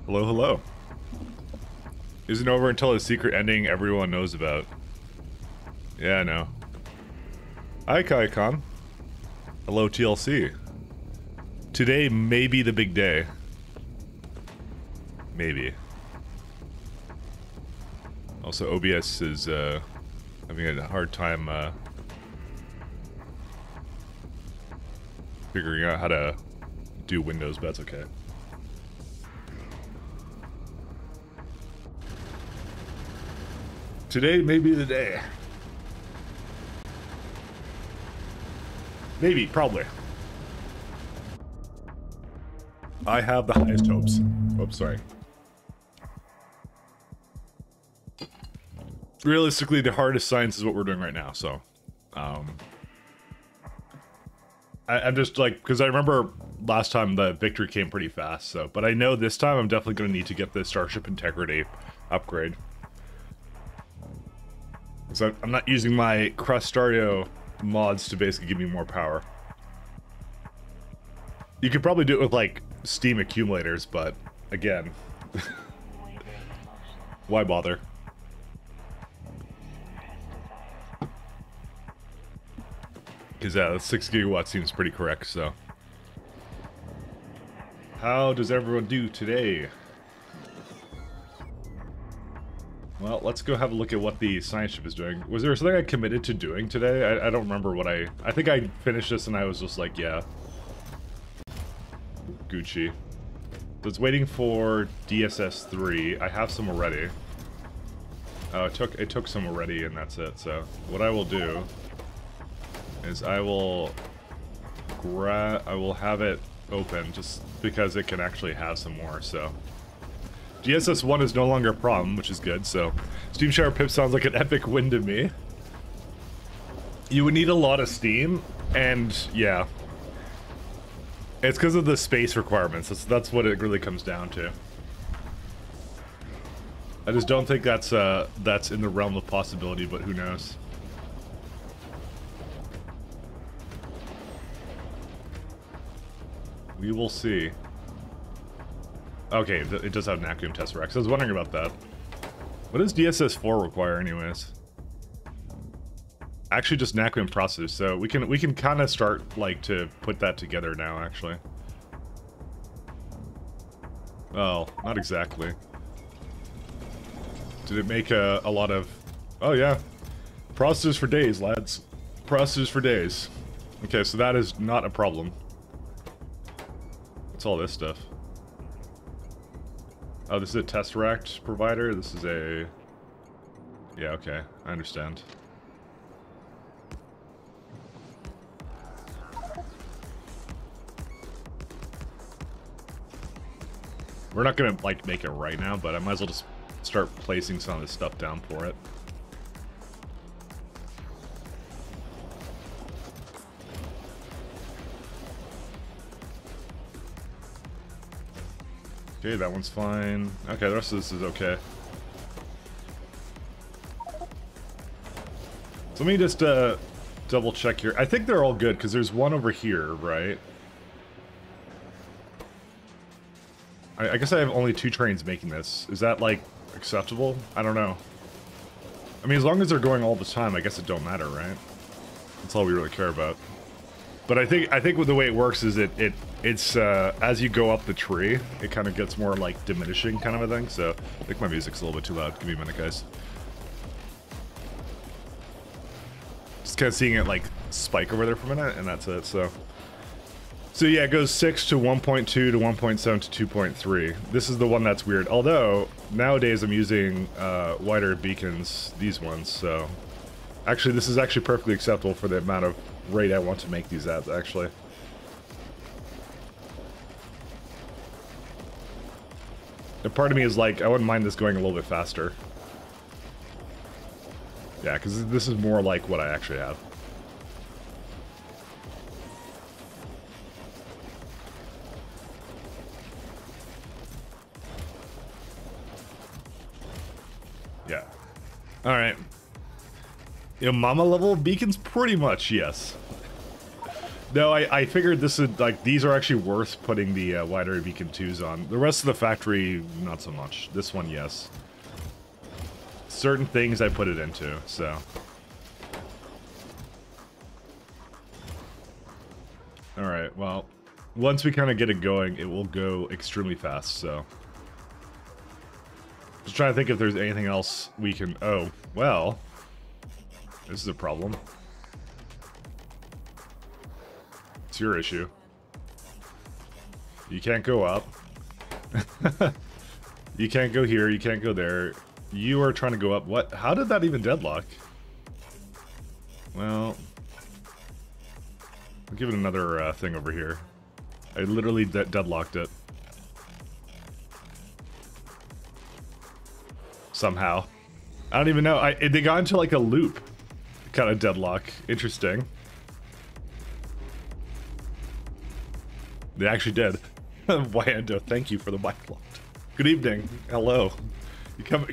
Hello, hello. Isn't over until a secret ending everyone knows about. Yeah, I know. Hi, Kai-Con. Hello, TLC. Today may be the big day. Maybe. Also, OBS is having a hard time figuring out how to do Windows, but that's okay. Today may be the day. Maybe, probably. I have the highest hopes. Oops, sorry. Realistically, the hardest science is what we're doing right now, so... I'm just like, because I remember last time the victory came pretty fast, so... But I know this time I'm definitely going to need to get the Starship Integrity upgrade. So I'm not using my Crustario mods to basically give me more power. You could probably do it with, like, Steam accumulators, but, again... why bother? Because, yeah, 6 gigawatts seems pretty correct, so... How does everyone do today? Well, let's go have a look at what the science ship is doing. Was there something I committed to doing today? I don't remember what I think I finished this and I was just like, yeah. Gucci. So it's waiting for DSS 3. I have some already. Oh, it took some already and that's it. So what I will do is I will have it open just because it can actually have some more, so. DSS 1 is no longer a problem, which is good, so. Steam Shower Pip sounds like an epic win to me. You would need a lot of steam, and yeah. It's because of the space requirements. That's what it really comes down to. I just don't think that's in the realm of possibility, but who knows. We will see. Okay, it does have an Actium Tesseract. So I was wondering about that. What does DSS 4 require anyways? Actually just Naquium processors, so we can kind of start like to put that together now actually. Well, not exactly. Did it make a lot of... Oh yeah. Processors for days, lads. Processors for days. Okay, so that is not a problem. What's all this stuff? Oh, this is a Tesseract provider? This is a... Yeah, okay. I understand. We're not gonna, like, make it right now, but I might as well just start placing some of this stuff down for it. Okay, that one's fine. Okay, the rest of this is okay. So let me just double check here. I think they're all good because there's one over here, right? I guess I have only 2 trains making this. Is that like acceptable? I don't know. I mean, as long as they're going all the time, I guess it don't matter, right? That's all we really care about. But I think with the way it works is it's as you go up the tree, it kind of gets more like diminishing kind of a thing. So I think my music's a little bit too loud. Give me a minute, guys. Just kind of seeing it like spike over there for a minute, and that's it. So yeah, it goes 6 to 1.2 to 1.7 to 2.3. This is the one that's weird. Although nowadays I'm using wider beacons, these ones. So actually, this is actually perfectly acceptable for the amount of rate I want to make these at, actually. And part of me is like, I wouldn't mind this going a little bit faster. Yeah, because this is more like what I actually have. Yeah. Alright. You know, mama level beacons? Pretty much, yes. No, I figured this would, like, these are actually worth putting the wide area beacon 2s on. The rest of the factory, not so much. This one, yes. Certain things I put it into, so. Alright, well, once we kind of get it going, it will go extremely fast, so. Just trying to think if there's anything else we can... Oh, well. This is a problem. It's your issue. You can't go up. You can't go here, you can't go there. You are trying to go up. What? How did that even deadlock? Well... I'll give it another thing over here. I literally deadlocked it. Somehow. I don't even know. They got into like a loop. Kind of deadlock. Interesting. They actually did. Wyando, thank you for the bike lock. Good evening. Hello. You come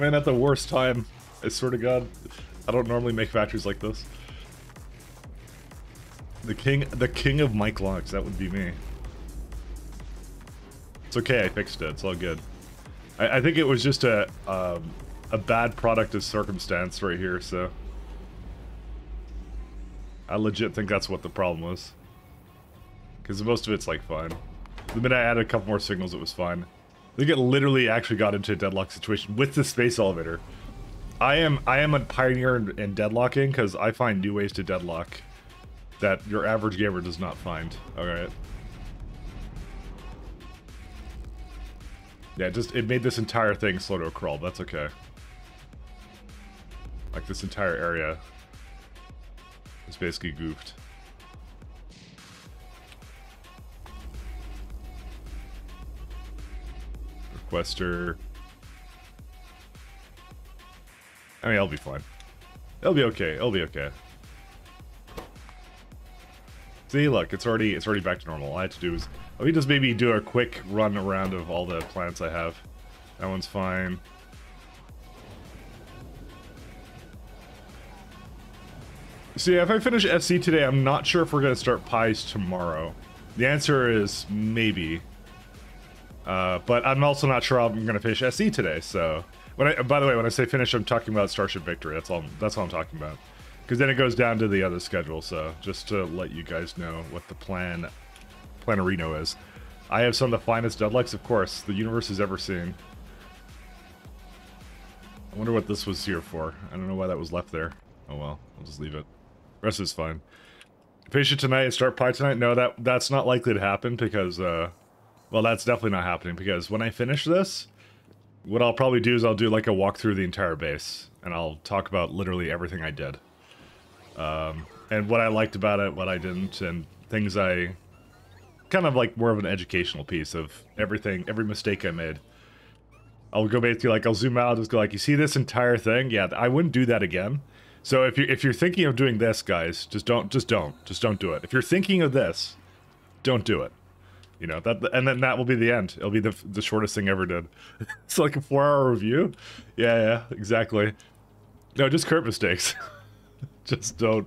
in at the worst time. I swear to God. I don't normally make factories like this. The king of mic locks, that would be me. It's okay, I fixed it. It's all good. I think it was just a bad product of circumstance right here, so... I legit think that's what the problem was. Because most of it's, like, fine. The minute I added a couple more signals, it was fine. I think it literally actually got into a deadlock situation with the space elevator. I am a pioneer in deadlocking, because I find new ways to deadlock that your average gamer does not find. Alright. Yeah, it made this entire thing slow to a crawl, but that's okay. Like, this entire area is basically goofed. Requester. I mean, it'll be fine. It'll be okay. It'll be okay. See, look, it's already back to normal. All I had to do is, let me just maybe do a quick run around of all the plants I have. That one's fine. See, if I finish SC today, I'm not sure if we're gonna start pies tomorrow. The answer is maybe. But I'm also not sure I'm gonna finish SC today. So, by the way, when I say finish, I'm talking about Starship Victory. That's all I'm talking about. Because then it goes down to the other schedule, so just to let you guys know what the Planarino is. I have some of the finest deadlocks, of course, the universe has ever seen. I wonder what this was here for. I don't know why that was left there. Oh well, I'll just leave it. Rest is fine. Finish it tonight and start pie tonight? No, that's not likely to happen because, well, that's definitely not happening because when I finish this, what I'll probably do is I'll do like a walk through the entire base and I'll talk about literally everything I did. And what I liked about it, what I didn't, and things I... Kind of like more of an educational piece of everything, every mistake I made. I'll go basically like, I'll zoom out, just go like, you see this entire thing? Yeah, I wouldn't do that again. So if you're thinking of doing this, guys, just don't do it. If you're thinking of this, don't do it. You know, and then that will be the end. It'll be the shortest thing ever did. It's like a 4-hour review. Yeah, exactly. No, just current mistakes. Just don't.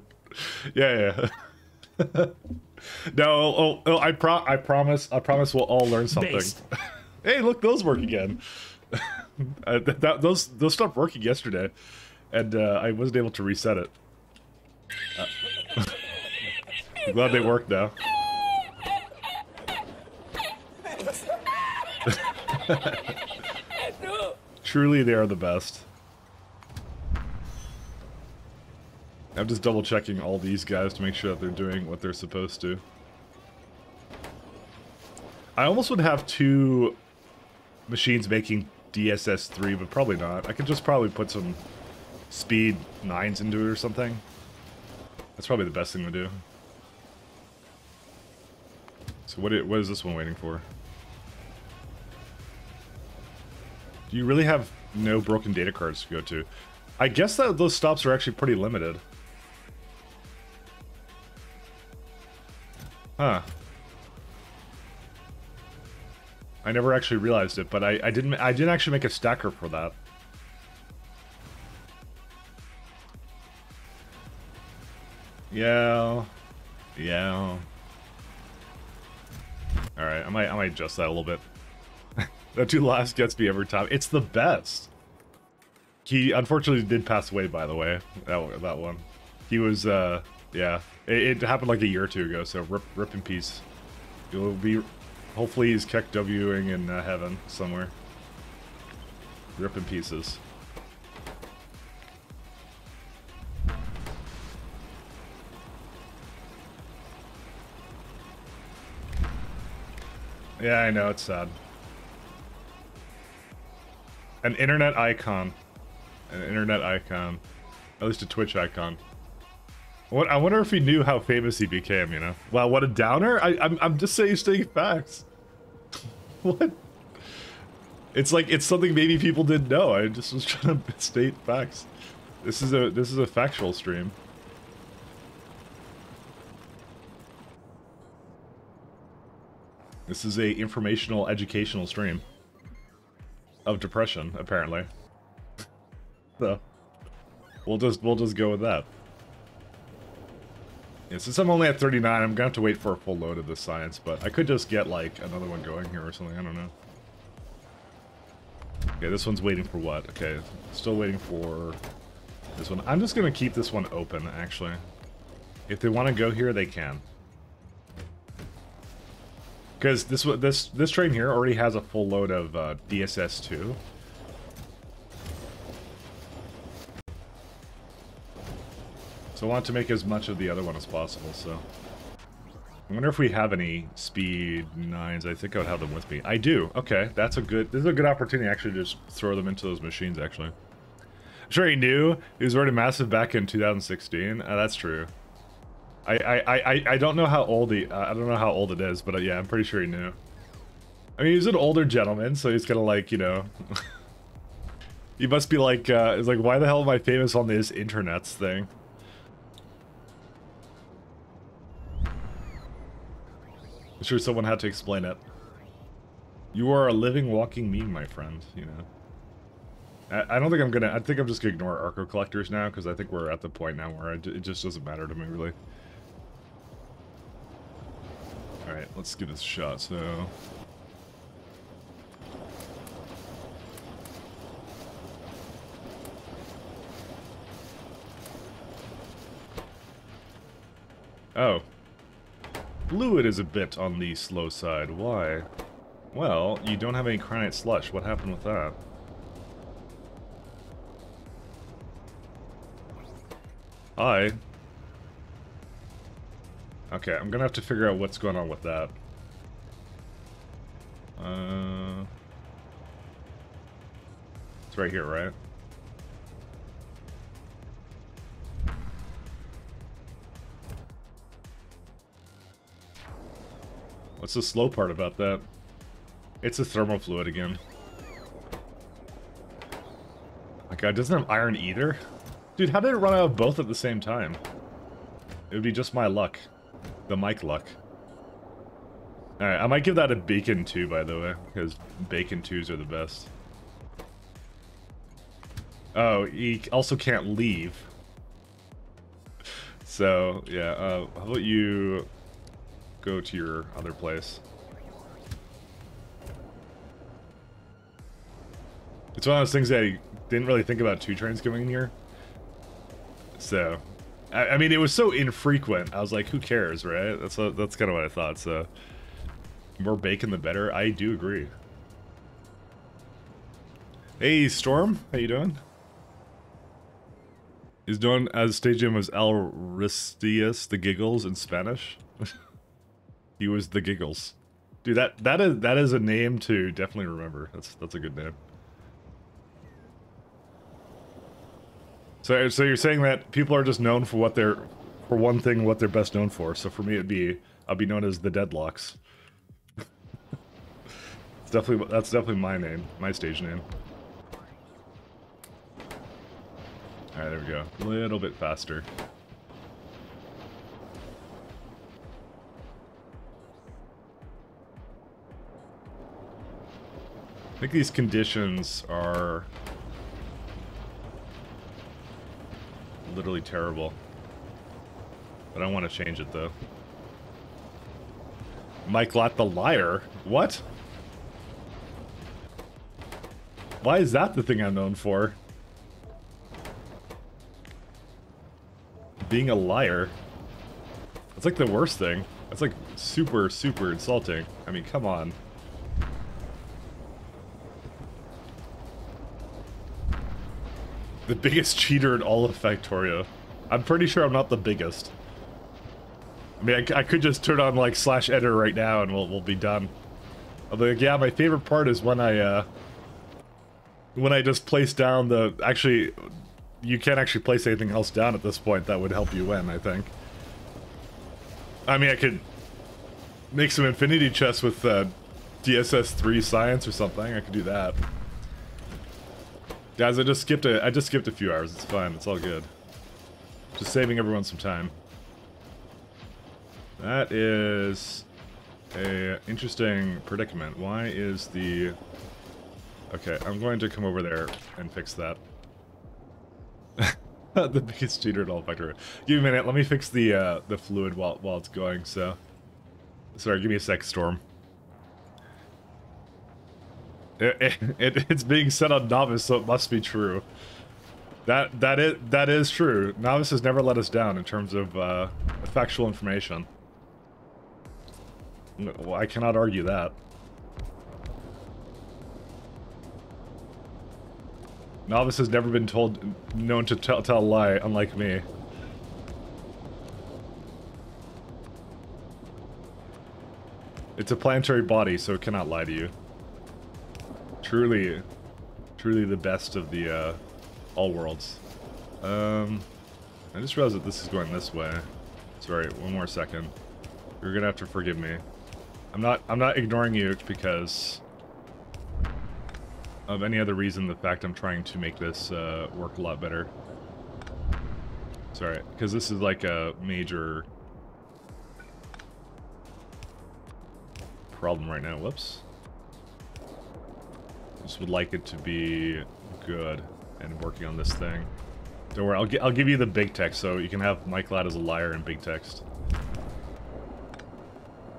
Yeah. No, I promise we'll all learn something. Hey, look, those work again. Those stopped working yesterday, and I wasn't able to reset it. I'm glad they work now. Truly, they are the best. I'm just double checking all these guys to make sure that they're doing what they're supposed to. I almost would have 2 machines making DSS3, but probably not. I could just probably put some speed 9s into it or something. That's probably the best thing to do. So what is this one waiting for? Do you really have no broken data cards to go to? I guess that those stops are actually pretty limited. Huh. I never actually realized it, but I didn't actually make a stacker for that. Yeah. Yeah. Alright, I might adjust that a little bit. That two last gets me every time. It's the best. He unfortunately did pass away, by the way. That one. He was, yeah. It happened like a year or two ago, so rip in peace. You'll be, hopefully he's KEKWing in heaven somewhere. Rip in pieces. Yeah, I know, it's sad. An internet icon. An internet icon. At least a Twitch icon. I wonder if he knew how famous he became, you know? Wow, what a downer? I'm just saying facts. What? It's like, it's something maybe people didn't know. I just was trying to state facts. This is a factual stream. This is a informational, educational stream. Of depression, apparently. So, we'll just go with that. Yeah, since I'm only at 39, I'm gonna have to wait for a full load of this science, but I could just get, like, another one going here or something, I don't know. Okay, this one's waiting for what? Okay, still waiting for this one. I'm just gonna keep this one open, actually. If they want to go here, they can. Because this train here already has a full load of DSS2. So I want to make as much of the other one as possible, so... I wonder if we have any speed 9s. I think I would have them with me. I do. Okay, this is a good opportunity actually to just throw them into those machines, actually. I'm sure he knew. He was already massive back in 2016. That's true. I don't know how old I don't know how old it is, but yeah, I'm pretty sure he knew. I mean, he's an older gentleman, so he's gonna, like, you know... he must be like, it's like, why the hell am I famous on this internets thing? I'm sure someone had to explain it. You are a living, walking meme, my friend, you know. I don't think I'm gonna... I think I'm just gonna ignore Arco Collectors now, because I think we're at the point now where it just doesn't matter to me, really. Alright, let's give this a shot, so... Oh. Fluid is a bit on the slow side. Why? Well, you don't have any Cryonite Slush. What happened with that? Hi. Okay, I'm gonna have to figure out what's going on with that. It's right here, right? What's the slow part about that? It's a thermal fluid again. My god, doesn't have iron either? Dude, how did it run out of both at the same time? It would be just my luck. The mic luck. Alright, I might give that a bacon 2, by the way, because bacon 2s are the best. Oh, he also can't leave. So, yeah, how about you go to your other place? It's one of those things that I didn't really think about 2 trains coming in here. So, I mean, it was so infrequent. I was like, who cares, right? That's kind of what I thought, so... More bacon the better. I do agree. Hey, Storm. How you doing? He's known as stage name was Aristias the Giggles in Spanish. He was the Giggles. Dude, that is a name to definitely remember. That's a good name. So you're saying that people are just known for what they're, for one thing, what they're best known for. So for me, I'll be known as the Deadlocks. That's definitely my name, my stage name. All right, there we go. A little bit faster. I think these conditions are literally terrible. But I want to change it though. Mike Lott the liar? What? Why is that the thing I'm known for? Being a liar. That's like the worst thing. That's like super, super insulting. I mean, come on. The biggest cheater in all of Factorio. I'm pretty sure I'm not the biggest. I mean, I could just turn on like /editor right now and we'll be done. Although, yeah, my favorite part is when I just place down the... Actually, you can't actually place anything else down at this point that would help you win, I think. I mean, I could make some infinity chests with DSS 3 science or something. I could do that. Guys, I just skipped a few hours. It's fine. It's all good. Just saving everyone some time. That is a interesting predicament. Why is the... Okay, I'm going to come over there and fix that. The biggest cheater in all Factorio. Give me a minute. Let me fix the fluid while it's going. So, sorry. Give me a sec, Storm. It's being said on Novice, so it must be true. That is true. Novice has never let us down in terms of factual information. Well, I cannot argue that. Novice has never been known to tell a lie, unlike me. It's a planetary body, so it cannot lie to you. Truly the best of the all worlds. I just realized that this is going this way. Sorry, one more second. You're gonna have to forgive me. I'm not ignoring you because of any other reason. The fact I'm trying to make this work a lot better. Sorry, because this is like a major problem right now. Whoops. Just would like it to be good and working on this thing. Don't worry, I'll give you the big text so you can have Mike Ladd as a liar in big text.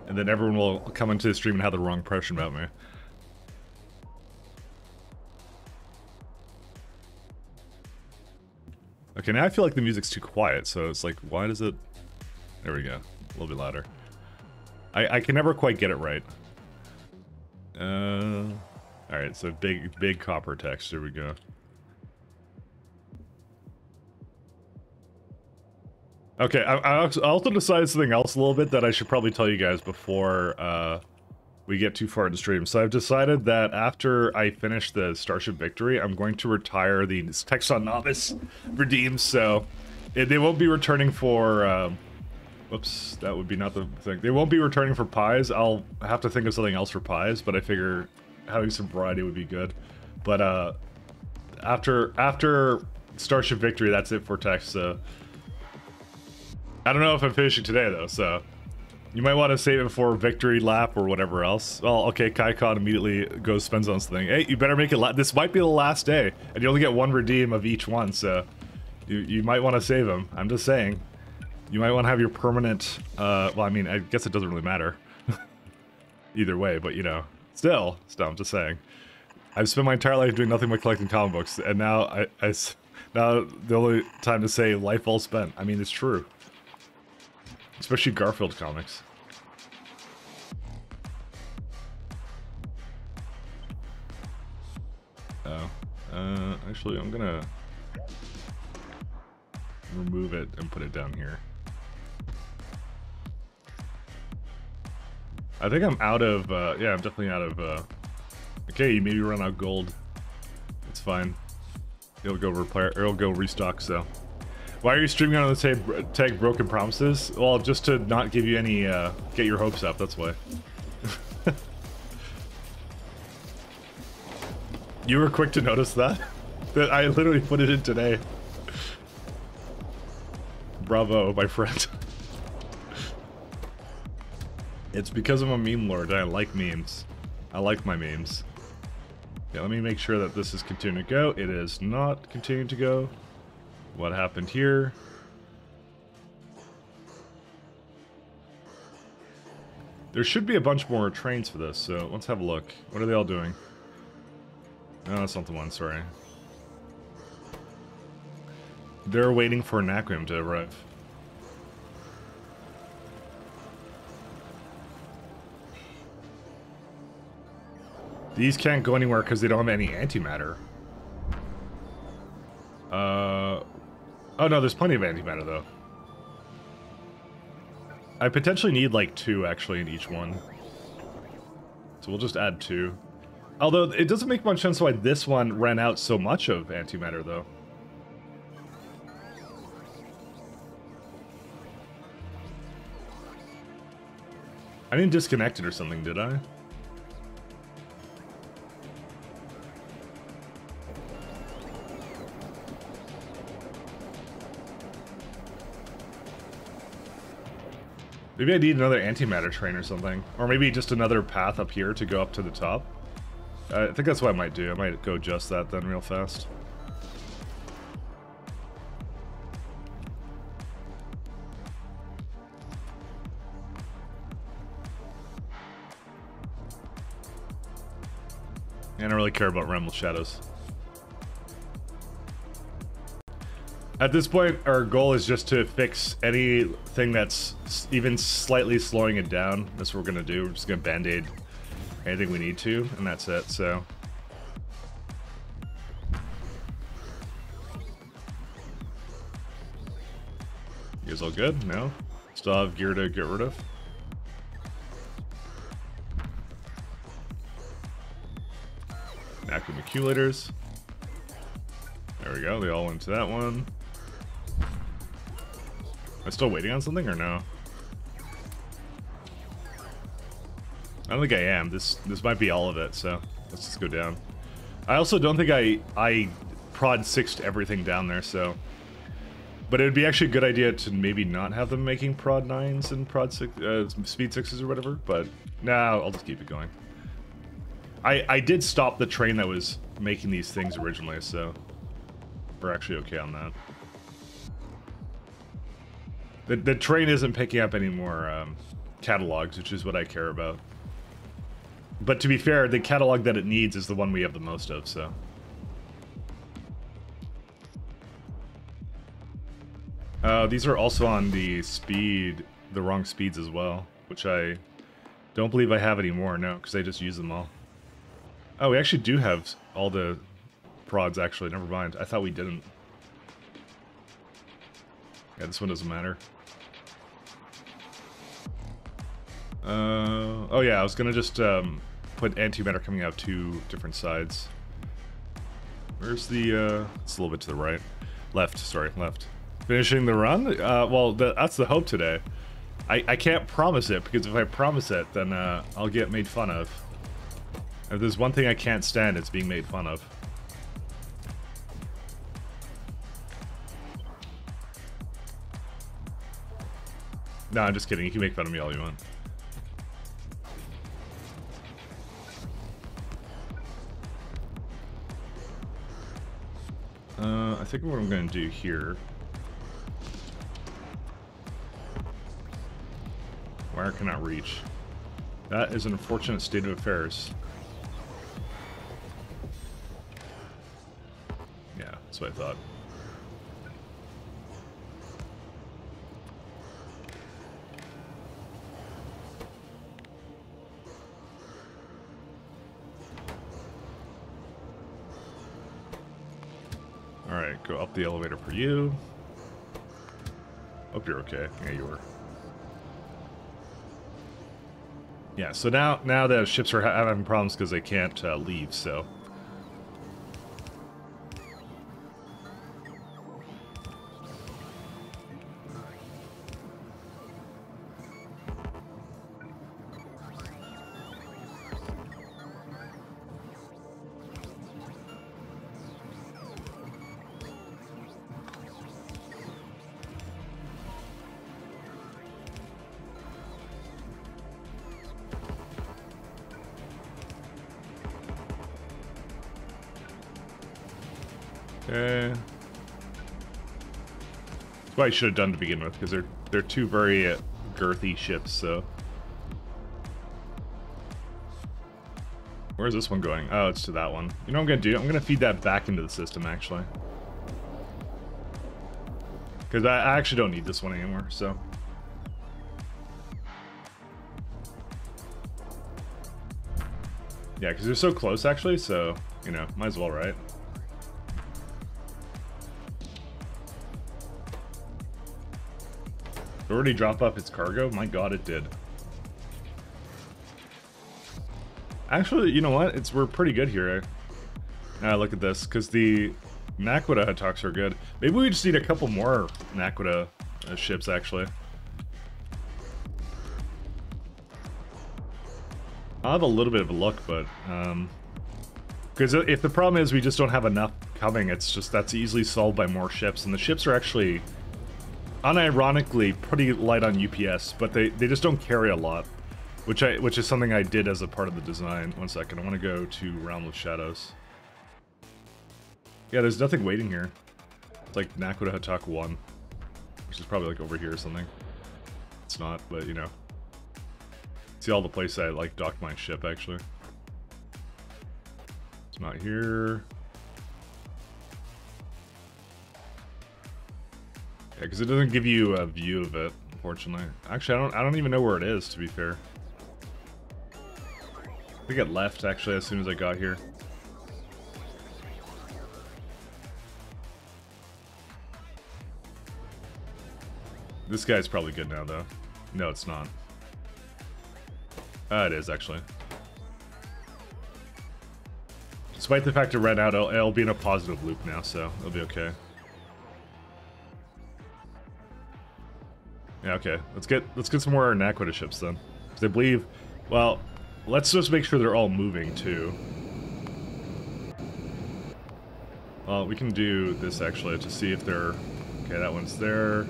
And then everyone will come into the stream and have the wrong impression about me. Okay, now I feel like the music's too quiet, so it's like, why does it... There we go. A little bit louder. I can never quite get it right. Alright, so big copper text. Here we go. Okay, I also decided something else a little bit that I should probably tell you guys before we get too far into stream. So I've decided that after I finish the Starship Victory, I'm going to retire the text on Novice redeems. So they won't be returning for... whoops, that would be not the thing. They won't be returning for pies. I'll have to think of something else for pies, but I figure having some variety would be good. But after Starship Victory, that's it for text. So I don't know if I'm finishing today though, so you might want to save it for Victory Lap or whatever else. Well, okay, Kaikon immediately goes spends on something. Hey, you better make it. This might be the last day, and you only get one redeem of each one, so you might want to save them. I'm just saying. You might want to have your permanent. Well, I mean, I guess it doesn't really matter either way, but you know, still, I'm just saying. I've spent my entire life doing nothing but collecting comic books, and now now the only time to say life well spent. I mean, it's true. Especially Garfield comics. Oh. Actually, I'm gonna remove it and put it down here. I think I'm out of, yeah, I'm definitely out of, okay, you maybe run out gold. It's fine. It'll go repair, or it'll go restock, so. Why are you streaming on the tag Broken Promises? Well, just to not give you any, get your hopes up, that's why. You were quick to notice that? That I literally put it in today. Bravo, my friend. It's because I'm a meme lord and I like memes. I like my memes. Yeah, let me make sure that this is continuing to go. It is not continuing to go. What happened here? There should be a bunch more trains for this, so let's have a look. What are they all doing? No, that's not the one, sorry. They're waiting for an Naquim to arrive. These can't go anywhere because they don't have any antimatter. Oh no, there's plenty of antimatter though. I potentially need like 2 actually in each one. So we'll just add 2. Although it doesn't make much sense why this one ran out so much of antimatter though. I didn't disconnect it or something, did I? Maybe I need another antimatter train or something. Or maybe just another path up here to go up to the top. I think that's what I might do. I might go just that then real fast. I don't really care about Remnant Shadows. At this point, our goal is just to fix anything that's even slightly slowing it down. That's what we're gonna do. We're just gonna band-aid anything we need to, and that's it, so. You guys all good? No? Still have gear to get rid of? Vacuum accumulators. There we go, they all went to that one. Am I still waiting on something or no? I don't think I am. This might be all of it, so let's just go down. I also don't think I prod 6'd everything down there, so. But it would be actually a good idea to maybe not have them making prod 9s and prod 6, speed 6s or whatever, but no, I'll just keep it going. I did stop the train that was making these things originally, so we're actually okay on that. The train isn't picking up any more catalogs, which is what I care about. But to be fair, the catalog that it needs is the one we have the most of, so. These are also on the wrong speeds as well, which I don't believe I have anymore, no, because I just use them all. Oh, we actually do have all the prods, actually, never mind. I thought we didn't. Yeah, this one doesn't matter. Oh yeah, I was gonna just put antimatter coming out 2 different sides. Where's the, it's a little bit to the right. Left, sorry, left. Finishing the run? Well, that's the hope today. I can't promise it, because if I promise it, then I'll get made fun of. If there's one thing I can't stand, it's being made fun of. No, I'm just kidding. You can make fun of me all you want. I think what I'm going to do here... Wire cannot reach. That is an unfortunate state of affairs. Yeah, that's what I thought. Alright, go up the elevator for you. Hope you're okay. Yeah, you were. Yeah, so now the ships are having problems because they can't leave, so... Okay. That's what I should have done to begin with, because they're 2 very girthy ships, so... Where's this one going? Oh, it's to that one. You know what I'm gonna do? I'm gonna feed that back into the system, actually. Because I actually don't need this one anymore, so. Yeah, because they're so close, actually, so, you know, might as well, right? Did it already drop off its cargo? My god, it did. Actually, you know what? We're pretty good here. Look at this, because the Naquita Hattocks are good. Maybe we just need a couple more Naquita ships, actually. I'll have a little bit of a look, but because if the problem is we just don't have enough coming, it's just that's easily solved by more ships, and the ships are actually unironically pretty light on UPS, but they just don't carry a lot, which is something I did as a part of the design. One second, I want to go to Realm of Shadows. Yeah, there's nothing waiting here. It's like Naquita Hattok 1, which is probably like over here or something. It's not, but you know. See all the places I like docked my ship, actually. It's not here. Yeah, because it doesn't give you a view of it, unfortunately. Actually, I don't even know where it is, to be fair. I think it left, actually, as soon as I got here. This guy's probably good now, though. No, it's not. It is, actually. Despite the fact it ran out, it'll be in a positive loop now, so it'll be okay. Yeah, okay. Let's get some more Naquita ships then. Because I believe, well, let's just make sure they're all moving too. Well, we can do this actually to see if they're okay. That one's there.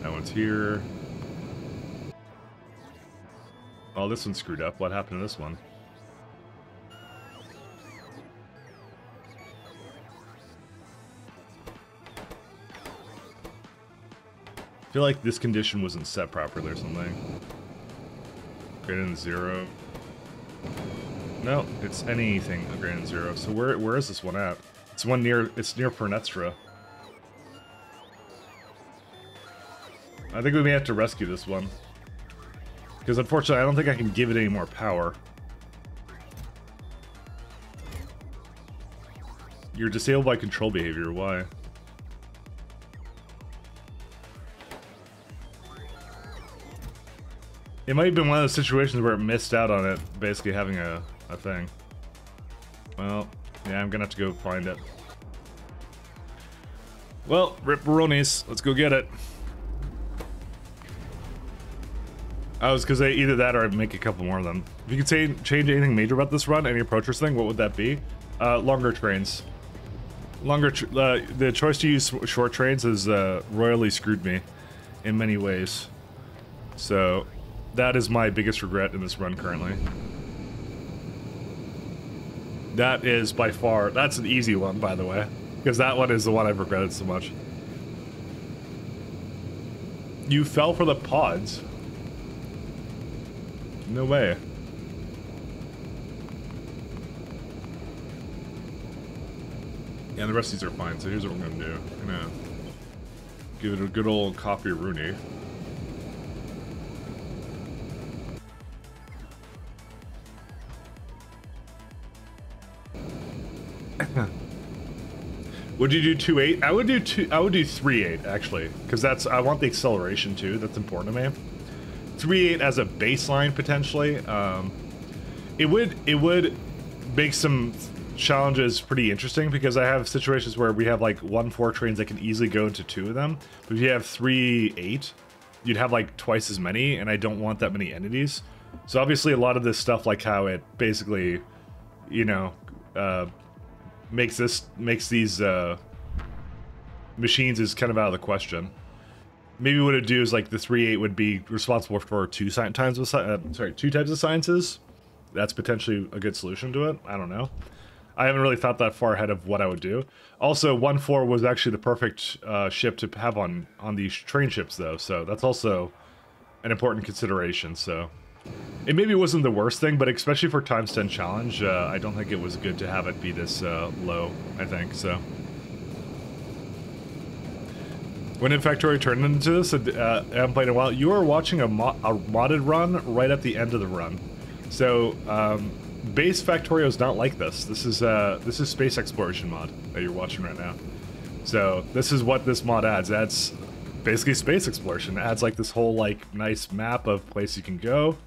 That one's here. Oh, this one's screwed up. What happened to this one? I feel like this condition wasn't set properly or something. Greater than 0. No, it's anything greater than 0. So where is this one at? It's near Pernestra. I think we may have to rescue this one. Because unfortunately, I don't think I can give it any more power. You're disabled by control behavior. Why? It might have been one of those situations where it missed out on it, basically having a thing. Well, yeah, I'm gonna have to go find it. Well, ripperonis, let's go get it. Oh, it's because either that or I'd make a couple more of them. If you could change anything major about this run, any approachers thing, what would that be? Longer trains. The choice to use short trains has royally screwed me in many ways. So that is my biggest regret in this run currently. That is by far, that's an easy one, by the way, because that one is the one I've regretted so much. You fell for the pods. No way. Yeah, the rest of these are fine, so here's what we're gonna do. I'm gonna give it a good old coffee Rooney. Would you do 2.8? I would do 3.8 actually, because I want the acceleration too. That's important to me. 3.8 as a baseline potentially. It would make some challenges pretty interesting because I have situations where we have like 1.4 trains that can easily go into 2 of them. But if you have 3.8, you'd have like twice as many, and I don't want that many entities. So obviously a lot of this stuff, like how it basically, you know, makes these machines is kind of out of the question. Maybe what it'd do is like the 3.8 would be responsible for two types of sciences. That's potentially a good solution to it. I don't know. I haven't really thought that far ahead of what I would do. Also, 1.4 was actually the perfect ship to have on these train ships, though. So that's also an important consideration. So It maybe wasn't the worst thing, but especially for times 10 challenge, I don't think it was good to have it be this low, I think, so. When did Factorio turn into this? I haven't played in a while. You are watching a modded run right at the end of the run. So, base Factorio is not like this. This is space exploration mod that you're watching right now. So, this is what this mod adds. It adds basically space exploration. It adds like this whole like nice map of places you can go.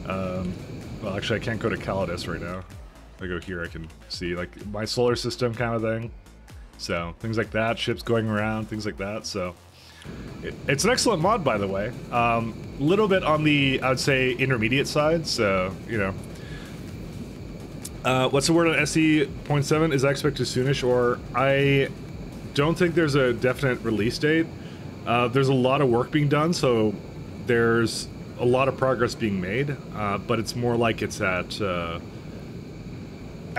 Well, actually I can't go to Calidus right now. If I go here I can see like my solar system kind of thing. So, things like that, ships going around, things like that, so. It's an excellent mod, by the way. Little bit on the, I would say, intermediate side, so, you know. What's the word on SE 0.7? Is that expected soonish, or I don't think there's a definite release date. There's a lot of work being done, so there's a lot of progress being made, but it's more like it's at, I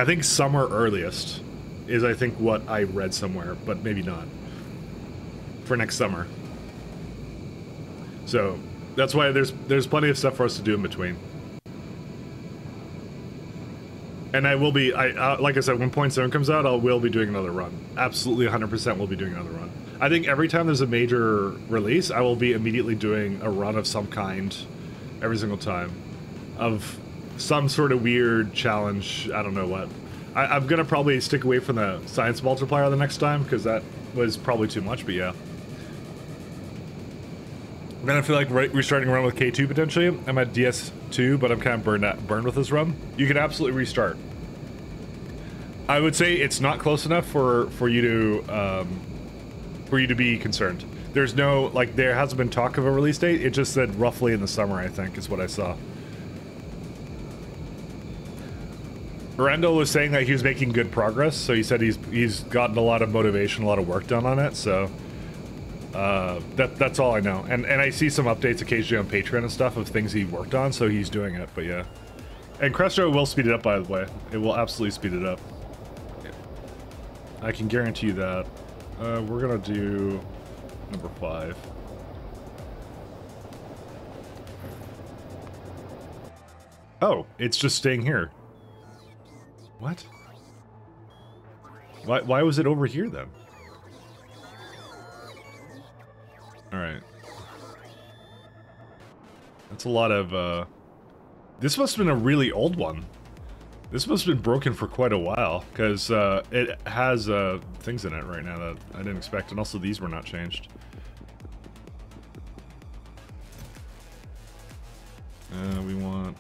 think summer earliest. Is I think what I read somewhere, but maybe not. For next summer. So that's why there's plenty of stuff for us to do in between. And I will be, like I said, when 0.7 comes out, I will be doing another run. Absolutely 100% will be doing another run. I think every time there's a major release, I will be immediately doing a run of some kind every single time. Of some sort of weird challenge, I don't know what. I'm gonna probably stick away from the science multiplier the next time, because that was probably too much, but yeah. Then I feel like restarting a run with K2 potentially. I'm at DS2, but I'm kind of burned with this run. You can absolutely restart. I would say it's not close enough for you to be concerned. There's no, like, there hasn't been talk of a release date. It just said roughly in the summer, I think, is what I saw. Randall was saying that he was making good progress, so he said he's gotten a lot of motivation, a lot of work done on it, so that's all I know. And I see some updates occasionally on Patreon and stuff of things he worked on, so he's doing it, but yeah. And Cresto will speed it up, by the way. It will absolutely speed it up. I can guarantee you that. We're gonna do number 5. Oh, it's just staying here. What? Why was it over here then? Alright. That's a lot of, this must have been a really old one. This must have been broken for quite a while, because it has things in it right now that I didn't expect, and also these were not changed. We want...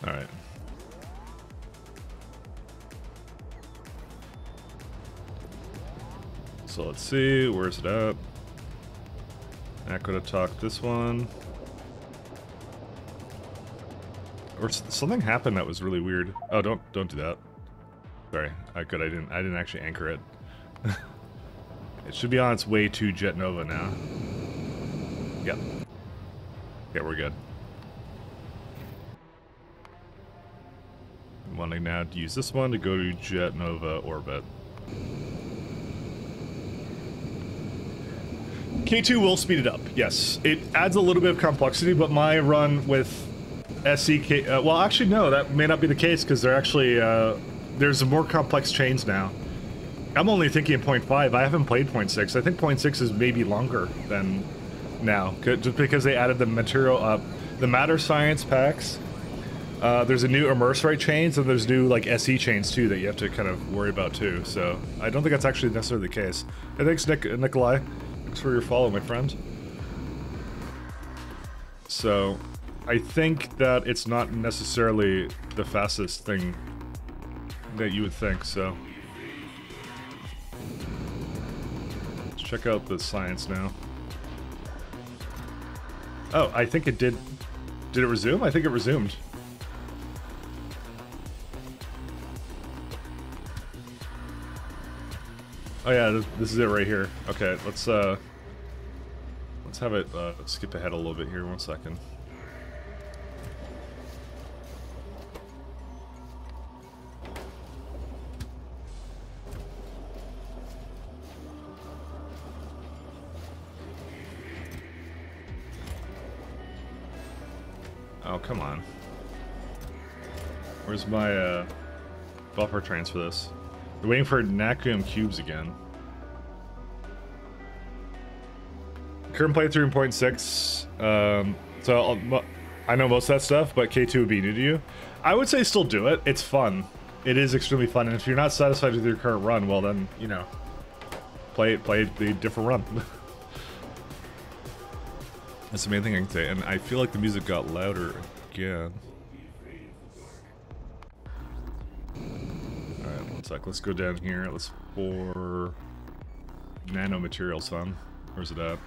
Alright. So let's see, where's it at? Aqua to talk this one. Or something happened that was really weird. Oh, don't do that. Sorry, I didn't actually anchor it. It should be on its way to Jet Nova now. Yep. Yeah, we're good. I'm wanting now to use this one to go to Jet Nova orbit. K2 will speed it up, yes. It adds a little bit of complexity, but my run with SEK... well, actually, no, that may not be the case, because they're actually... there's more complex chains now. I'm only thinking of 0.5. I haven't played 0.6. I think 0.6 is maybe longer than now, just because they added the material up. The matter science packs. There's a new immerse chains, and there's new, like, SE chains, too, that you have to kind of worry about, too. So, I don't think that's actually necessarily the case. Hey, thanks, Nikolai. Thanks for your follow, my friend. So, I think that it's not necessarily the fastest thing that you would think, so. Let's check out the science now. Oh, I think it did. Did it resume? I think it resumed. Oh yeah, this is it right here. Okay, let's have it skip ahead a little bit here. 1 second. Oh, come on. Where's my buffer trains for this? We're waiting for Nacrium cubes again. Current playthrough in 0.6. So I know most of that stuff, but K2 would be new to you. I would say still do it. It's fun. It is extremely fun, and if you're not satisfied with your current run, well then, you know, play the different run. That's the main thing I can say, and I feel like the music got louder again. Alright, one sec. Let's go down here. Let's pour nanomaterials on. Where's it at?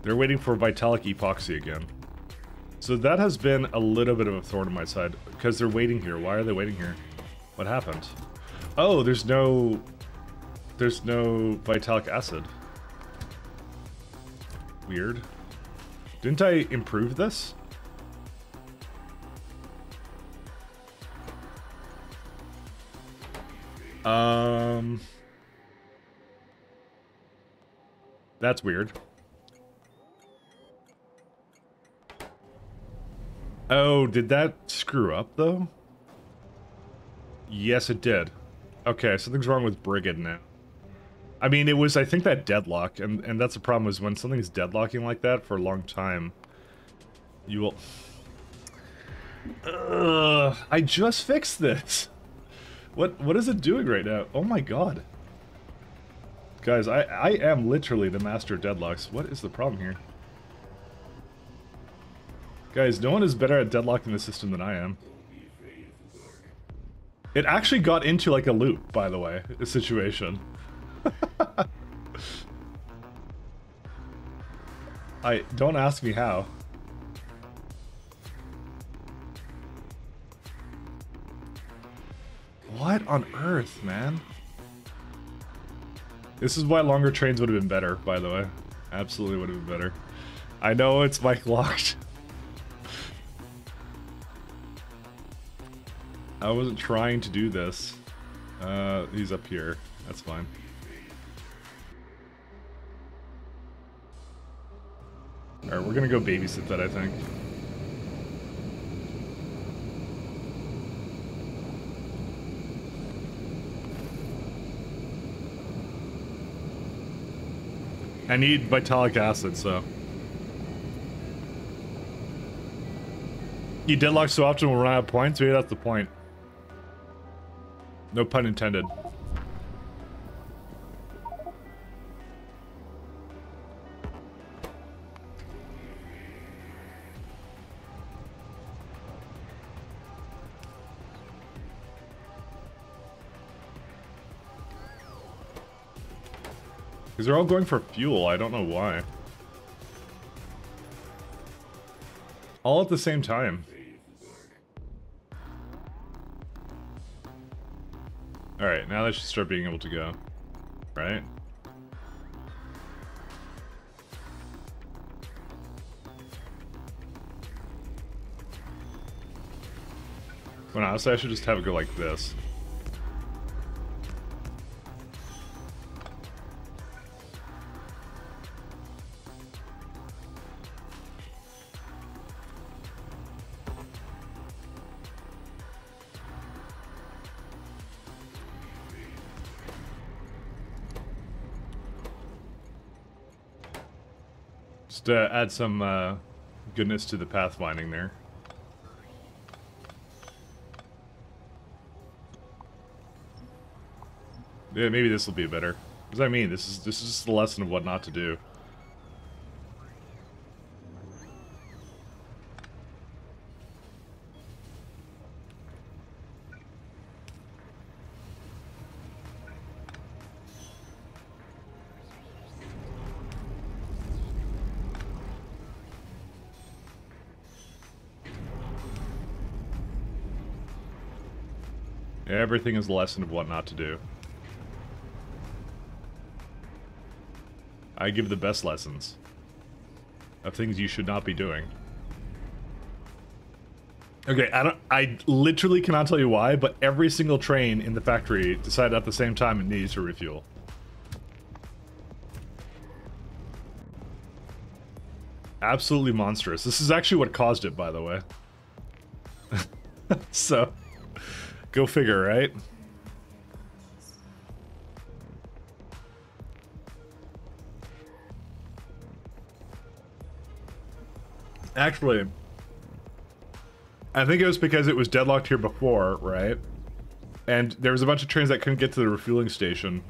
They're waiting for Vitalic Epoxy again. So that has been a little bit of a thorn in my side, because they're waiting here. Why are they waiting here? What happened? Oh, there's no Vitalic Acid. Weird. Didn't I improve this? That's weird. Oh, did that screw up, though? Yes, it did. Okay, something's wrong with Brigid now. I mean, it was, I think, that deadlock, and that's the problem, is when something's deadlocking like that for a long time, you will... I just fixed this! What is it doing right now? Oh my god. Guys, I am literally the master of deadlocks. What is the problem here? Guys, no one is better at deadlocking the system than I am. It actually got into like a loop, by the way, a situation. Don't ask me how. What on earth, man? This is why longer trains would have been better, by the way. Absolutely would have been better. I know it's mic locked. I wasn't trying to do this. He's up here. That's fine. Alright, we're gonna go babysit that, I think. I need Vitalic Acid, so... You deadlock so often we'll run out of points? Maybe that's the point. No pun intended. Because they're all going for fuel, I don't know why. All at the same time. Alright, now they should start being able to go. Right? Well, honestly, I should just have it go like this. Just add some goodness to the pathfinding there. Yeah, maybe this will be better. What does that mean? This is just the lesson of what not to do. Everything is a lesson of what not to do. I give the best lessons of things you should not be doing. Okay, I literally cannot tell you why, but every single train in the factory decided at the same time it needs to refuel. Absolutely monstrous. This is actually what caused it, by the way. So, go figure, right? Actually, I think it was because it was deadlocked here before, right? And there was a bunch of trains that couldn't get to the refueling station.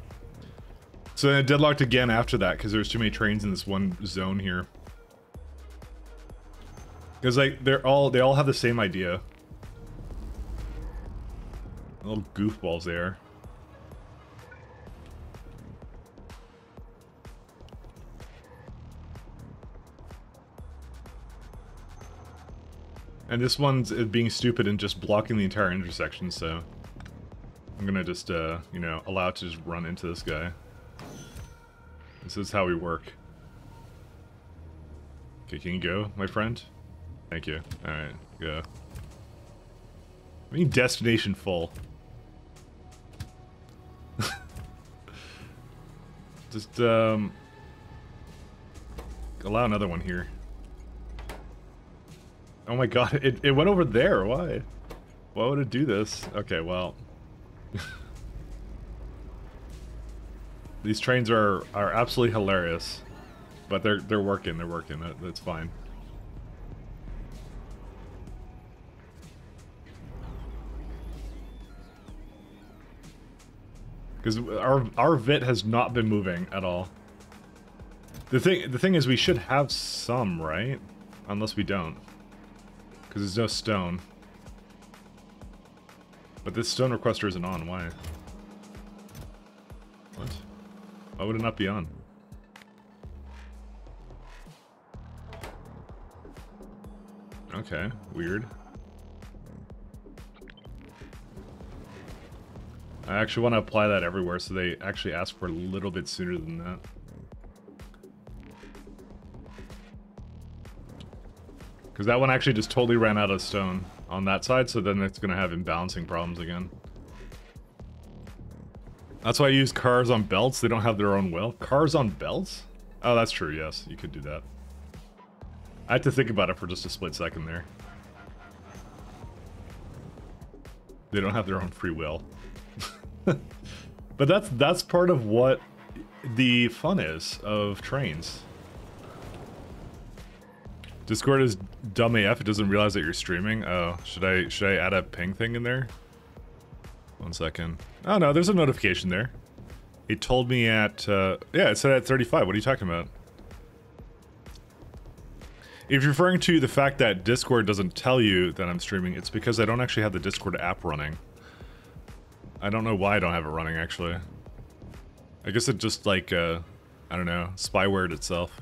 So then it deadlocked again after that because there's too many trains in this one zone here. Because like they all have the same idea. Little goofballs there. And this one's being stupid and just blocking the entire intersection, so I'm gonna just, you know, allow it to just run into this guy. This is how we work. Okay, can you go, my friend? Thank you. Alright, go. I mean, destination full. Just, allow another one here. Oh my god, it went over there, why? Why would it do this? Okay, well. These trains are absolutely hilarious. But they're working, that's fine. Because our VIT has not been moving at all. The thing is we should have some, right? Unless we don't. Because there's no stone. But this stone requester isn't on, why? What? Why would it not be on? Okay, weird. I actually want to apply that everywhere so they actually ask for a little bit sooner than that. Because that one actually just totally ran out of stone on that side, so then it's going to have imbalancing problems again. That's why I use cars on belts. They don't have their own will. Cars on belts? Oh, that's true, yes. You could do that. I had to think about it for just a split second there. They don't have their own free will. But that's part of what the fun is of trains. Discord is dumb AF, it doesn't realize that you're streaming. Oh, should I add a ping thing in there? 1 second. Oh no, there's a notification there. It told me at, yeah, it said at 35. What are you talking about? If you're referring to the fact that Discord doesn't tell you that I'm streaming, it's because I don't actually have the Discord app running. I don't know why I don't have it running, actually. I guess it just, like, I don't know, spywared itself.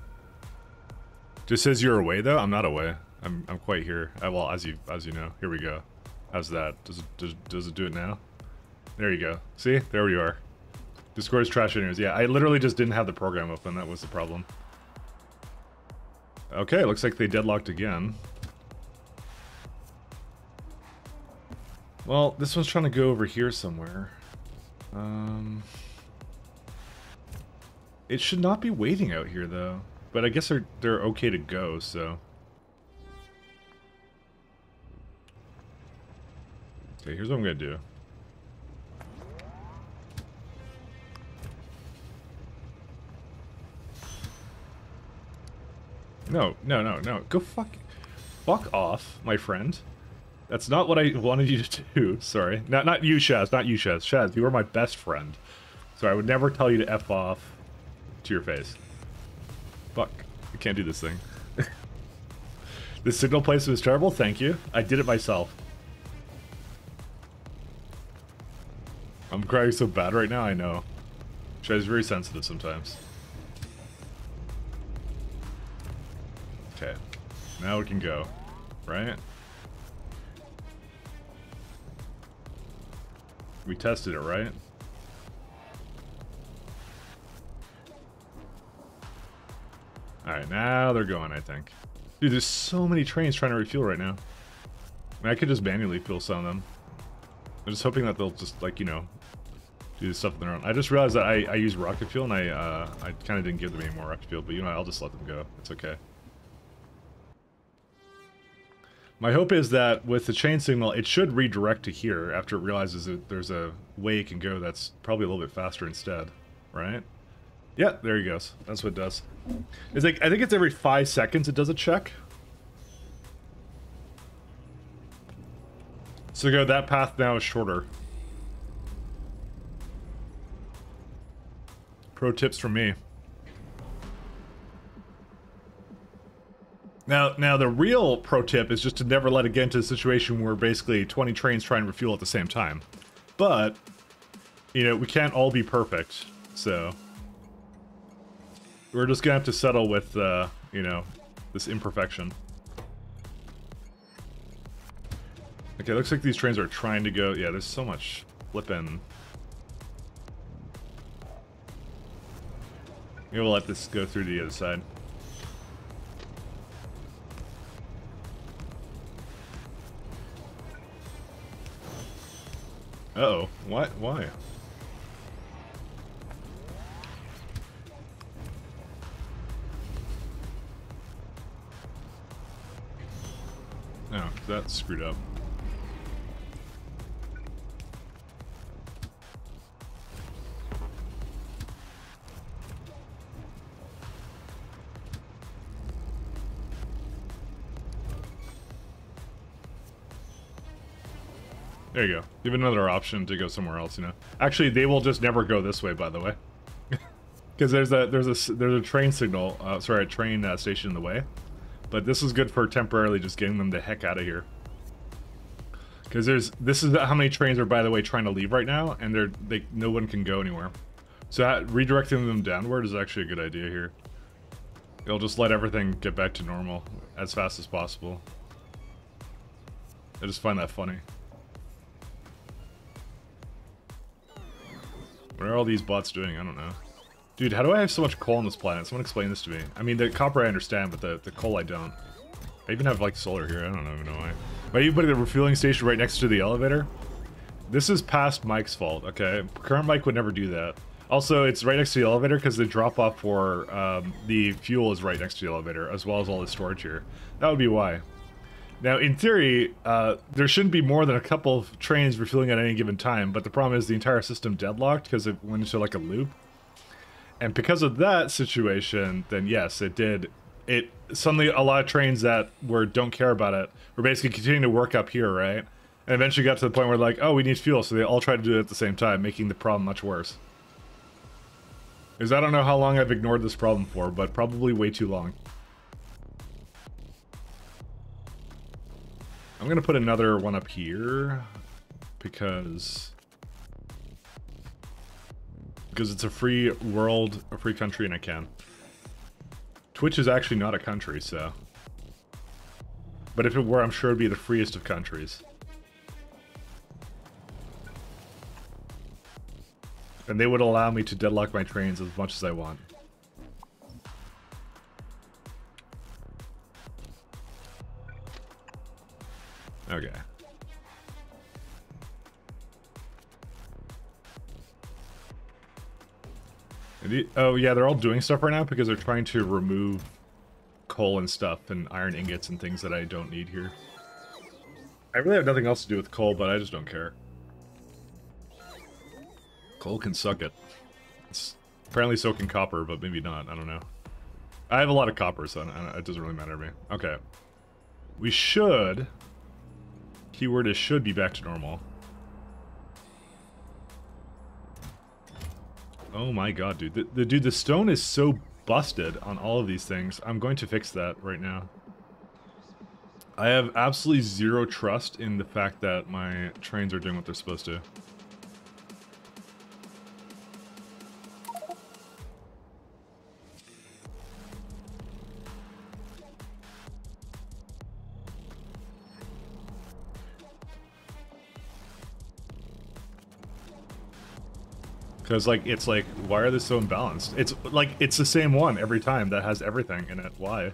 Just says you're away, though? I'm not away. I'm quite here. Well, as you know. Here we go. How's that? Does it do it now? There you go. See? There you are. Discord is trash anyways. Yeah, I literally just didn't have the program open. That was the problem. Okay, looks like they deadlocked again. Well, this one's trying to go over here somewhere. It should not be waiting out here, though. But I guess they're okay to go, so... Okay, here's what I'm gonna do. No. Go fuck off, my friend. That's not what I wanted you to do. Sorry. Not you, Shaz. Not you, Shaz. Shaz, you are my best friend. Sorry, I would never tell you to F off to your face. Fuck. I can't do this thing. The signal placement was terrible. Thank you. I did it myself. I'm crying so bad right now. I know. Shaz is very sensitive sometimes. Okay. Now we can go. Right? We tested it, right? Alright, now they're going, I think. Dude, there's so many trains trying to refuel right now. I mean, I could just manually fuel some of them. I'm just hoping that they'll just, like, you know, do this stuff on their own. I just realized that I use rocket fuel, and I kind of didn't give them any more rocket fuel, but, you know, I'll just let them go. It's okay. My hope is that with the chain signal, it should redirect to here after it realizes that there's a way it can go that's probably a little bit faster instead, right? Yeah, there he goes. That's what it does. It's like, I think it's every 5 seconds it does a check. So go, that path now is shorter. Pro tips from me. Now the real pro tip is just to never let it get into a situation where basically 20 trains try and refuel at the same time. But, you know, we can't all be perfect, so we're just gonna have to settle with, you know, this imperfection. Okay, looks like these trains are trying to go... Yeah, there's so much flipping. Maybe we'll let this go through to the other side. Uh-oh. What? Why? Oh, that's screwed up. There you go. Give another option to go somewhere else, you know. Actually, they will just never go this way, by the way. Because there's a train signal, sorry, a train station in the way. But this is good for temporarily just getting them the heck out of here. Because this is how many trains are, by the way, trying to leave right now, and no one can go anywhere. So redirecting them downward is actually a good idea here. It'll just let everything get back to normal as fast as possible. I just find that funny. What are all these bots doing? I don't know. Dude, how do I have so much coal on this planet? Someone explain this to me. I mean, the copper I understand, but the coal I don't. I even have, like, solar here. I don't even know why. But you put the refueling station right next to the elevator? This is past Mike's fault, okay? Current Mike would never do that. Also, it's right next to the elevator because the drop-off for the fuel is right next to the elevator, as well as all the storage here. That would be why. Now, in theory, there shouldn't be more than a couple of trains refueling at any given time, but the problem is the entire system deadlocked because it went into, like, a loop. And because of that situation, then yes, it did. It suddenly, a lot of trains that don't care about it were basically continuing to work up here, right? And eventually got to the point where, like, oh, we need fuel, so they all tried to do it at the same time, making the problem much worse. Because I don't know how long I've ignored this problem for, but probably way too long. I'm gonna put another one up here because it's a free world, a free country, and I can. Twitch is actually not a country, so. But if it were, I'm sure it'd be the freest of countries. And they would allow me to deadlock my trains as much as I want. Okay. Oh yeah, they're all doing stuff right now because they're trying to remove coal and stuff and iron ingots and things that I don't need here. I really have nothing else to do with coal, but I just don't care. Coal can suck it. It's apparently so can copper, but maybe not. I don't know. I have a lot of copper, so it doesn't really matter to me. Okay. We should... Keyword is should be back to normal. Oh my god, dude. The stone is so busted on all of these things. I'm going to fix that right now. I have absolutely zero trust in the fact that my trains are doing what they're supposed to. Because, like, it's like, why are they so imbalanced? It's, like, it's the same one every time that has everything in it. Why?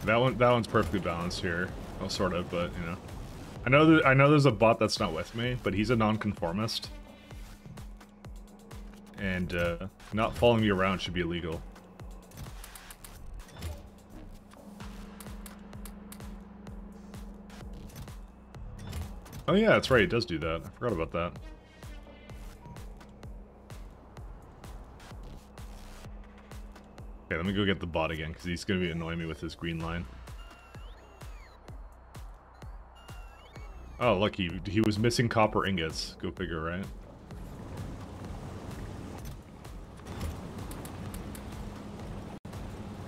That one's perfectly balanced here. Well, sort of, but, you know. I know there's a bot that's not with me, but he's a nonconformist. And not following me around should be illegal. Oh yeah, that's right, it does do that. I forgot about that. Okay, let me go get the bot again, because he's going to be annoying me with his green line. Oh, look, he was missing copper ingots. Go figure, right?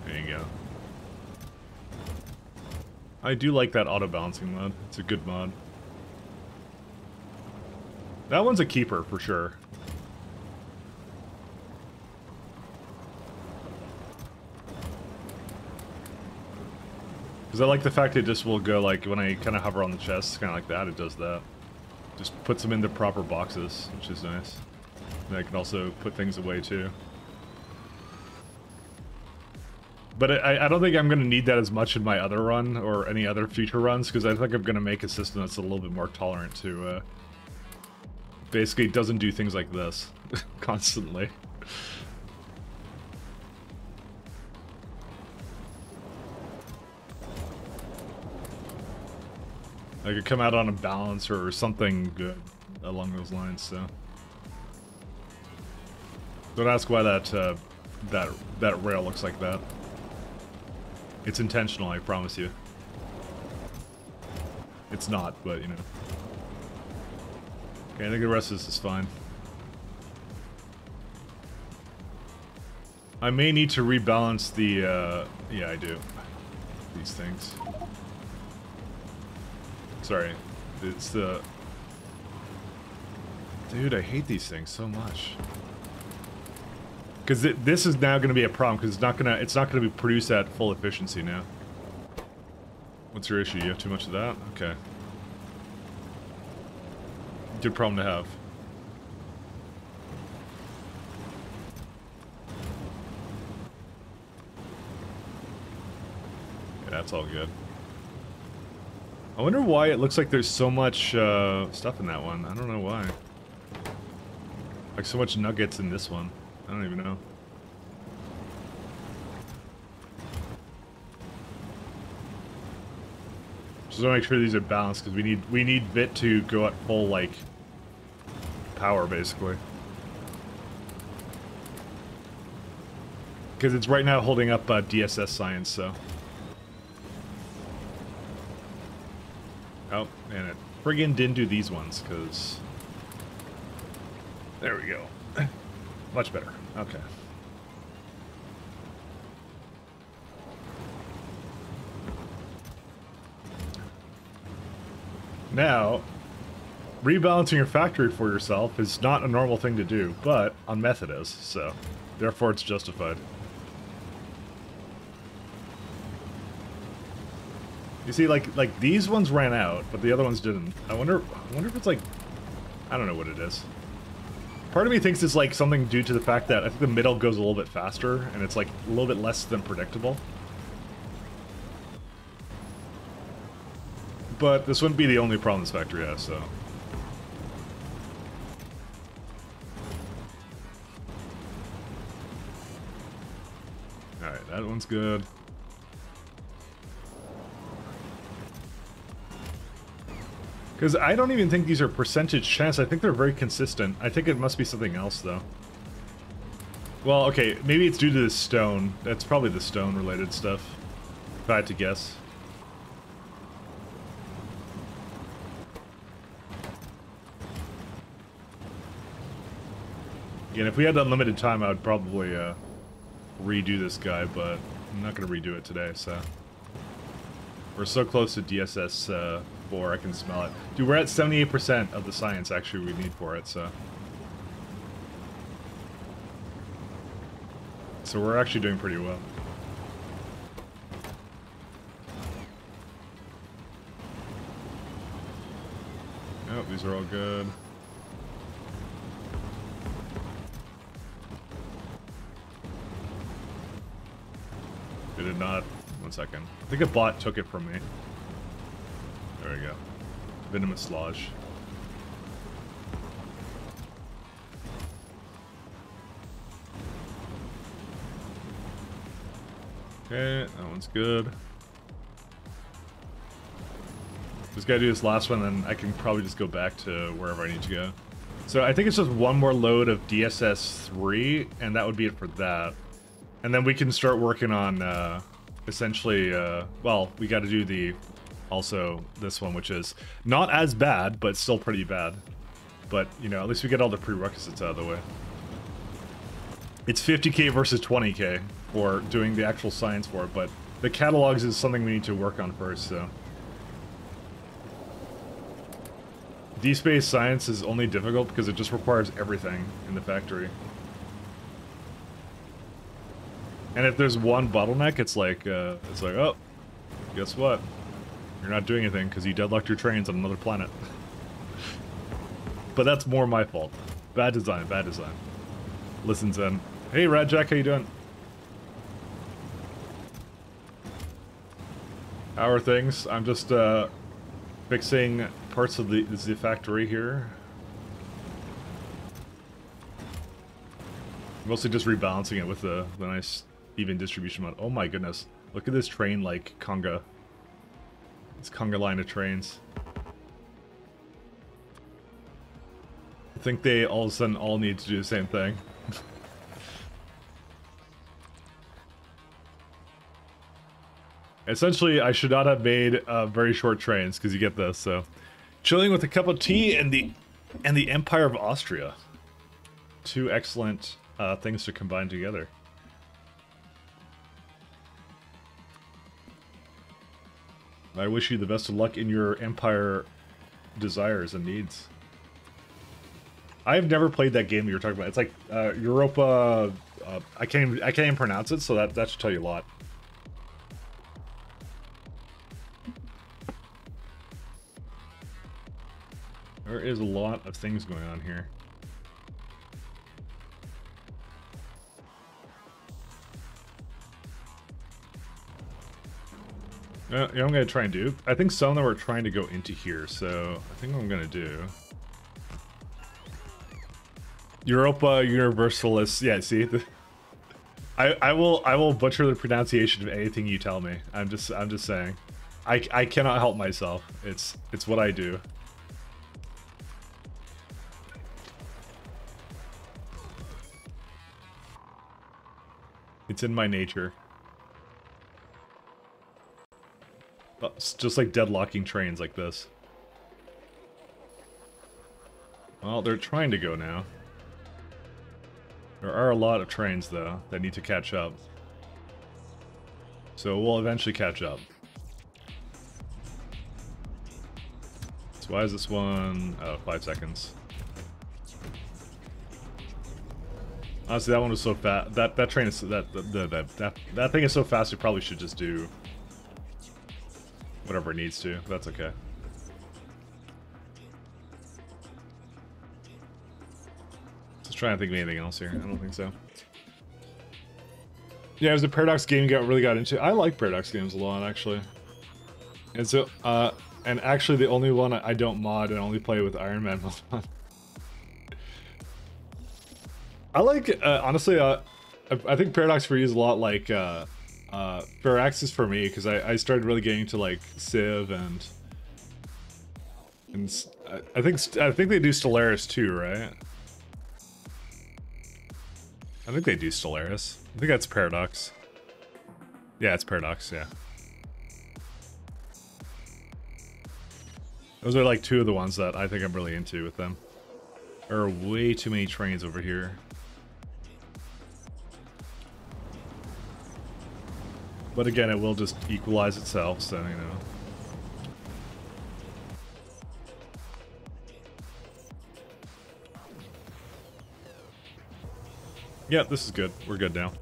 There you go. I do like that auto-balancing mod. It's a good mod. That one's a keeper, for sure. Because I like the fact it just will go, like, when I kind of hover on the chest, kind of like that, it does that. Just puts them into proper boxes, which is nice. And I can also put things away, too. But I don't think I'm going to need that as much in my other run, or any other future runs, because I think I'm going to make a system that's a little bit more tolerant to, basically doesn't do things like this, constantly. I could come out on a balance or something good along those lines, so. Don't ask why that rail looks like that. It's intentional, I promise you. It's not, but you know. Okay, I think the rest of this is fine. I may need to rebalance the, yeah, I do. These things. Sorry. It's the... Dude, I hate these things so much. Because this is now going to be a problem, because it's not gonna be produced at full efficiency now. What's your issue? You have too much of that? Okay. Good problem to have. Yeah, that's all good. I wonder why it looks like there's so much stuff in that one. I don't know why. Like so much nuggets in this one. I don't even know. Just want to make sure these are balanced because we need Vit to go at full like power basically. Because it's right now holding up DSS science, so. Oh, and it friggin' didn't do these ones, because... There we go. Much better. Okay. Now, rebalancing your factory for yourself is not a normal thing to do, but on meth it is, so therefore it's justified. You see, like these ones ran out, but the other ones didn't. I wonder if it's like, I don't know what it is. Part of me thinks it's like something due to the fact that I think the middle goes a little bit faster, and it's like a little bit less than predictable. But this wouldn't be the only problem this factory has, so. Alright, that one's good. Because I don't even think these are percentage chance. I think they're very consistent. I think it must be something else, though. Well, okay, maybe it's due to the stone. That's probably the stone-related stuff, if I had to guess. Again, if we had unlimited time, I would probably redo this guy, but I'm not going to redo it today, so... We're so close to DSS 4, I can smell it. Dude, we're at 78% of the science, actually, we need for it, so... So we're actually doing pretty well. Oh, these are all good. It did not. 1 second. I think a bot took it from me. There we go. Venomous Lodge. Okay, that one's good. Just gotta do this last one, then I can probably just go back to wherever I need to go. So I think it's just one more load of DSS-3, and that would be it for that. And then we can start working on, essentially, well, we gotta do the, also, this one, which is not as bad, but still pretty bad. But, you know, at least we get all the prerequisites out of the way. It's 50k versus 20k for doing the actual science for it, but the catalogs is something we need to work on first, so. D-Space Science is only difficult because it just requires everything in the factory. And if there's one bottleneck, it's like, oh, guess what? You're not doing anything because you deadlocked your trains on another planet. But that's more my fault. Bad design, bad design. Listens in. Hey, Radjack, how you doing? How are things? I'm just, fixing parts of the factory here. Mostly just rebalancing it with the nice even distribution mode. Oh my goodness. Look at this train like conga. This conga line of trains. I think they all of a sudden all need to do the same thing. Essentially, I should not have made very short trains, because you get this, so. Chilling with a cup of tea and the Empire of Austria. Two excellent things to combine together. I wish you the best of luck in your empire desires and needs. I've never played that game you're talking about. It's like Europa. I can't even pronounce it, so that should tell you a lot. There is a lot of things going on here. You know what I'm going to try and do? I think some of them are trying to go into here, so I think what I'm going to do... Europa Universalis... Yeah, see? I will butcher the pronunciation of anything you tell me. I'm just saying. I cannot help myself. It's what I do. It's in my nature. It's just like deadlocking trains like this. Well, they're trying to go now. There are a lot of trains, though, that need to catch up. So we'll eventually catch up. So why is this one... Oh, 5 seconds. Honestly, that one was so fast. That train is that thing is so fast. It probably should just do whatever it needs to. That's okay. Just trying to think of anything else here. I don't think so. Yeah, it was a Paradox game you really got into. I like Paradox games a lot, actually. And so, and actually, the only one I don't mod and only play with Iron Man. I like, honestly, I think Paradox for you is a lot like Firaxis for me, because I started really getting into like Civ and I think they do Stellaris too, right? I think they do Stellaris. I think that's Paradox. Yeah, it's Paradox, yeah. Those are like two of the ones that I think I'm really into with them. There are way too many trains over here. But again, it will just equalize itself, so, you know. Yeah, this is good. We're good now.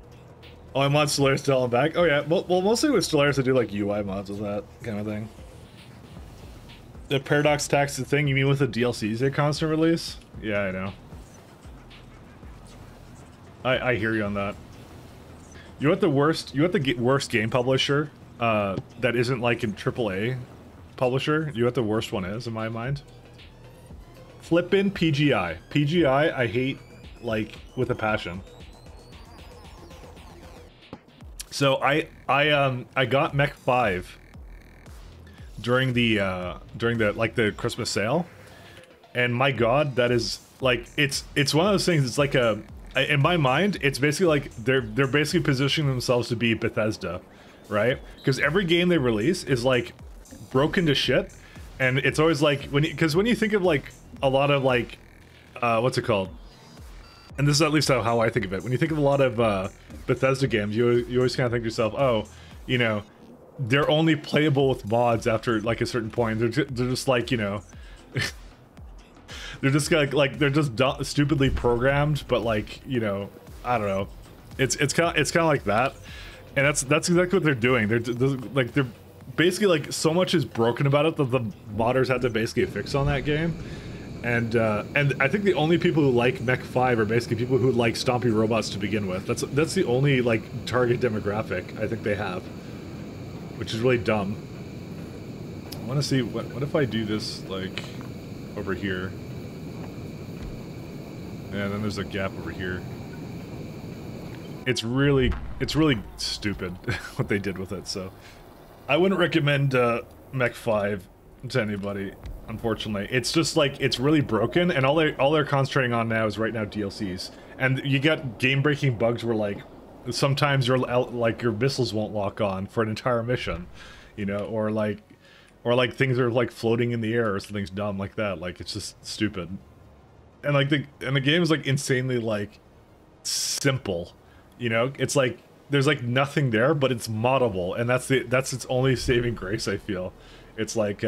Oh, I mod Stellaris to all back? Oh yeah, well mostly with Stellaris I do like UI mods with that kind of thing. The Paradox tax the thing, you mean with the DLCs they constant release? Yeah, I know. I hear you on that. You want the worst game publisher that isn't like in AAA publisher, you know what the worst one is in my mind? Flippin' PGI. PGI, I hate, like, with a passion. So I got Mech 5 during the like the Christmas sale, and my god, that is like it's one of those things. It's like in my mind, it's basically like they're basically positioning themselves to be Bethesda, right? Because every game they release is like broken to shit, and it's always like when you think of like a lot of like what's it called? And this is at least how I think of it. When you think of a lot of Bethesda games, you always kind of think to yourself, oh, you know, they're only playable with mods after like a certain point. They're just like, you know, they're just like they're just stupidly programmed, but like, you know, I don't know. It's kind of like that, and that's exactly what they're doing. They're basically like so much is broken about it that the modders had to basically fix on that game. And I think the only people who like Mech 5 are basically people who like stompy robots to begin with. That's the only like target demographic I think they have, which is really dumb. I want to see what if I do this like over here, and then there's a gap over here. It's really stupid what they did with it. So I wouldn't recommend Mech 5 to anybody. Unfortunately, it's just like it's really broken, and all they're concentrating on now is right now DLCs, and you get game-breaking bugs where like sometimes your missiles won't lock on for an entire mission, you know, or like things are like floating in the air or something's dumb like that. Like it's just stupid, and like the game is like insanely like simple, you know. It's like there's like nothing there, but it's moddable, and that's its only saving grace. I feel it's like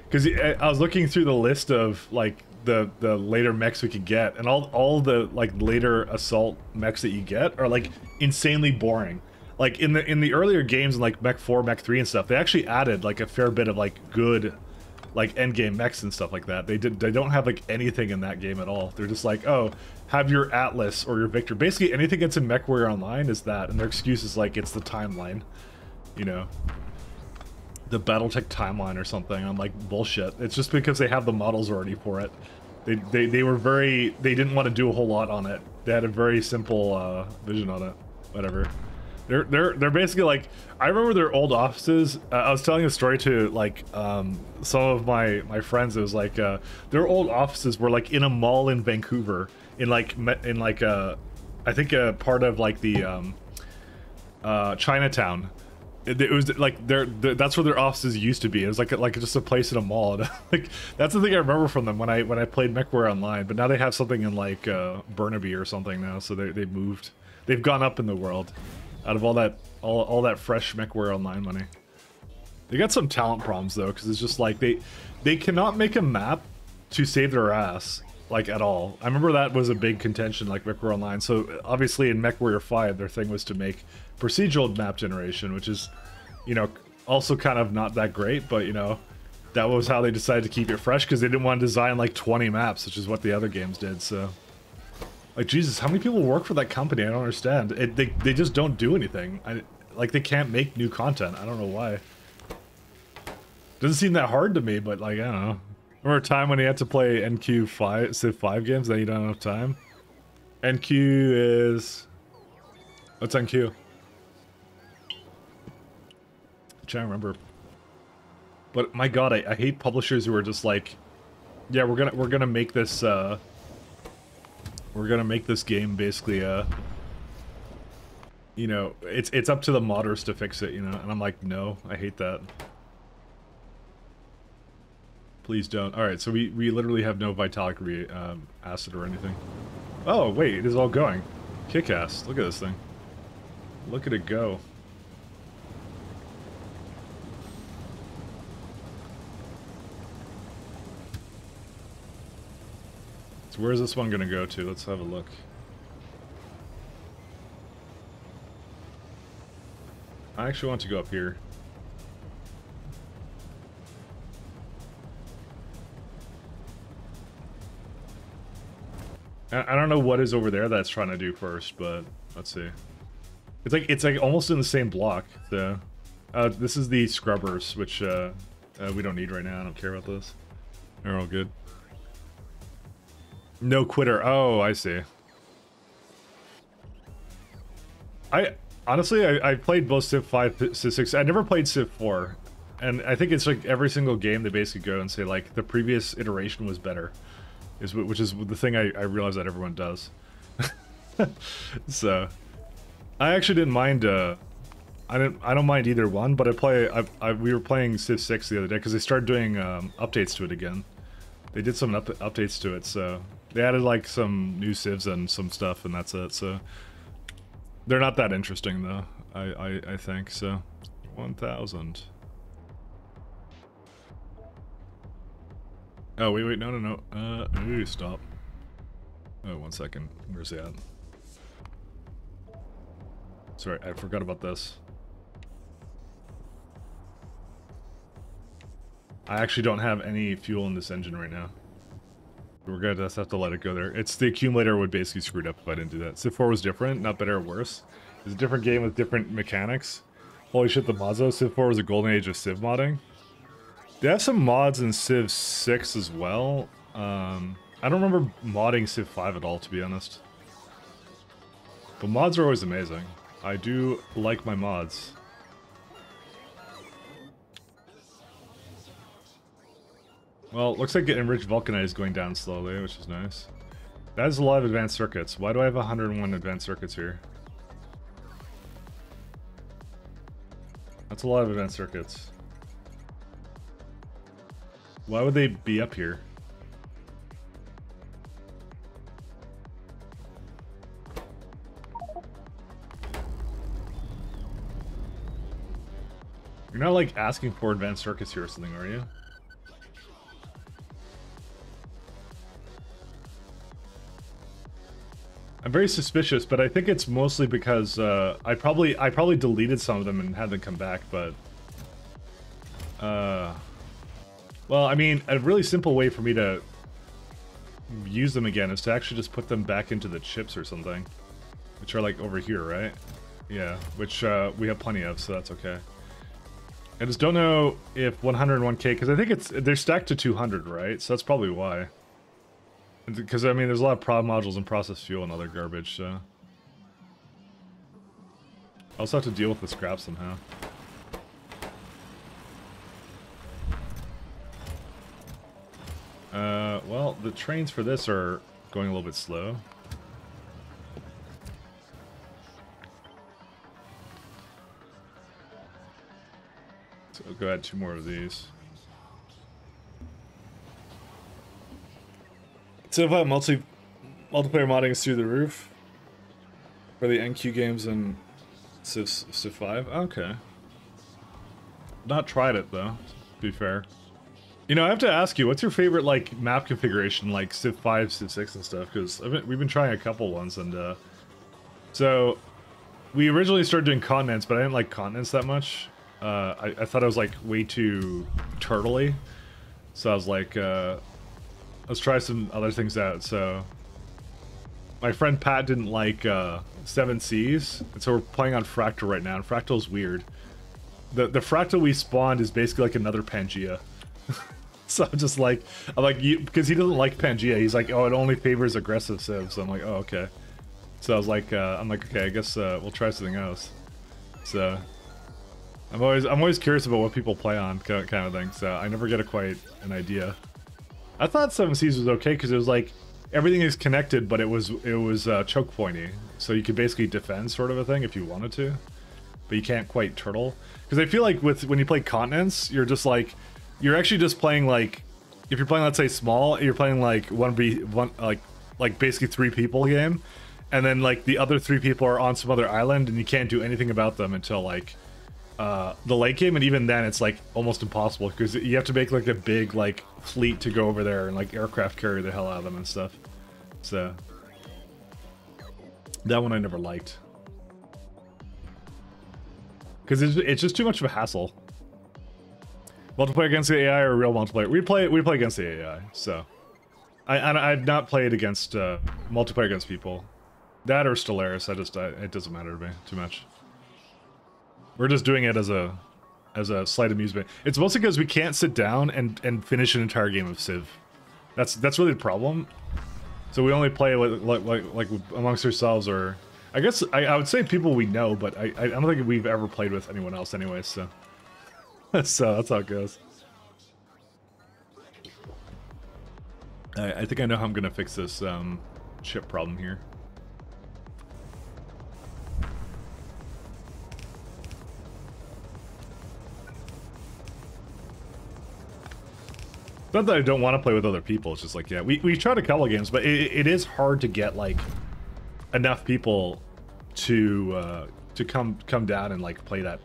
because I was looking through the list of like the later mechs we could get, and all the like later assault mechs that you get are like insanely boring. Like in the earlier games, in like Mech 4, Mech 3 and stuff, they actually added like a fair bit of like good like endgame mechs and stuff like that. They don't have like anything in that game at all. They're just like, oh, have your Atlas or your Victor. Basically anything that's in MechWarrior Online is that, and their excuse is like it's the timeline, you know. The Battletech timeline or something. I'm like, bullshit. It's just because they have the models already for it. They didn't want to do a whole lot on it. They had a very simple vision on it. Whatever. They're basically like, I remember their old offices. I was telling a story to like some of my friends. It was like their old offices were like in a mall in Vancouver, in like I think a part of like the Chinatown. It was like that's where their offices used to be. It was like just a place in a mall. And, like that's the thing I remember from them when I played MechWarrior Online. But now they have something in like Burnaby or something now. So they've moved. They've gone up in the world. Out of all that fresh MechWarrior Online money. They got some talent problems though, because it's just like they cannot make a map to save their ass like at all. I remember that was a big contention like MechWarrior Online. So obviously in MechWarrior 5 their thing was to make procedural map generation, which is, you know, also kind of not that great, but you know, that was how they decided to keep it fresh because they didn't want to design like 20 maps, which is what the other games did. So like, Jesus, how many people work for that company? I don't understand. They just don't do anything. Like they can't make new content. I don't know why. Doesn't seem that hard to me, but like, I don't know. Remember a time when you had to play NQ5 Civ 5 games, then you don't have time? NQ is... What's NQ? I'm trying to remember. But my god, I hate publishers who are just like, yeah, we're gonna make this game basically you know, it's up to the modders to fix it, you know, and I'm like, no, I hate that. Please don't. Alright, so we literally have no Vitalic acid or anything. Oh, wait, it is all going. Kick-ass. Look at this thing. Look at it go. So where's this one gonna go to? Let's have a look. I actually want to go up here. I don't know what is over there that's trying to do first, but let's see. It's like almost in the same block. This is the scrubbers, which We don't need right now. I don't care about this. They're all good. No quitter. Oh, I see. Honestly, I played both Civ 5, Civ 6. I never played Civ 4. And I think it's like every single game they basically go and say like the previous iteration was better. Which is the thing I realize that everyone does. So I actually didn't mind I don't mind either one, but we were playing Civ 6 the other day because they started doing updates to it again. They did some updates to it, so they added like some new civs and some stuff, and that's it. So they're not that interesting though. I think so. 1,000. Oh wait, no. Ooh, stop. Oh, 1 second. Where's he at? Sorry, I forgot about this. I actually don't have any fuel in this engine right now. We're gonna just have to let it go there. It's the accumulator would basically screw it up if I didn't do that. Civ 4 was different, not better or worse. It's a different game with different mechanics. Holy shit, the mods though. Civ 4 was a golden age of Civ modding. They have some mods in Civ 6 as well. I don't remember modding Civ 5 at all, to be honest. But mods are always amazing. I do like my mods. Well, looks like enriched vulcanite is going down slowly, which is nice. That is a lot of advanced circuits. Why do I have 101 advanced circuits here? That's a lot of advanced circuits. Why would they be up here? You're not like asking for advanced circuits here or something, are you? I'm very suspicious, but I think it's mostly because I probably deleted some of them and had them come back, but well, I mean, a really simple way for me to use them again is to actually just put them back into the chips or something, which are like over here, right? Yeah, which we have plenty of, so that's okay. I just don't know if 101k, because I think they're stacked to 200, right? So that's probably why. Because, I mean, there's a lot of prod modules and process fuel and other garbage, so... I also have to deal with the scrap somehow. Well, the trains for this are going a little bit slow. So I'll go add 2 more of these. Civ 5 multiplayer modding is through the roof for the NQ games and Civ 5. Okay. Not tried it though, to be fair. You know, I have to ask you, what's your favorite like map configuration, like Civ 5, Civ 6 and stuff? Because we've been trying a couple ones, and so we originally started doing continents, but I didn't like continents that much. I thought it was like way too turtley, so I was like, let's try some other things out. So my friend Pat didn't like 7 Seas, and so we're playing on Fractal right now, and Fractal's weird. The Fractal we spawned is basically like another Pangea. So I'm just like, because he doesn't like Pangea, he's like, oh, it only favors aggressive civs. So I'm like, oh, okay. So I was like, okay, I guess we'll try something else. So I'm always curious about what people play on, kind of thing. So I never get quite an idea. I thought 7 Seas was okay because it was like everything is connected, but it was choke pointy, so you could basically defend sort of a thing if you wanted to, but you can't quite turtle. Because I feel like when you play continents, you're just like, you're actually just playing like, if you're playing, let's say small, you're playing like like basically 3 people game, and then like the other 3 people are on some other island, and you can't do anything about them until like the late game, and even then it's like almost impossible because you have to make like a big like fleet to go over there and like aircraft carry the hell out of them and stuff. So that one I never liked because it's just too much of a hassle. Multiplayer against the AI or real multiplayer? We play against the AI. So I've not played against multiplayer against people. That or Stellaris. It doesn't matter to me too much. We're just doing it as a as a slight amusement. It's mostly because we can't sit down and finish an entire game of Civ. That's really the problem. So we only play like amongst ourselves, or I guess I would say people we know, but I don't think we've ever played with anyone else anyway. So so that's how it goes. I think I know how I'm gonna fix this chip problem here. Not that I don't want to play with other people, it's just like, yeah, we tried a couple of games, but it is hard to get like enough people to come down and like play that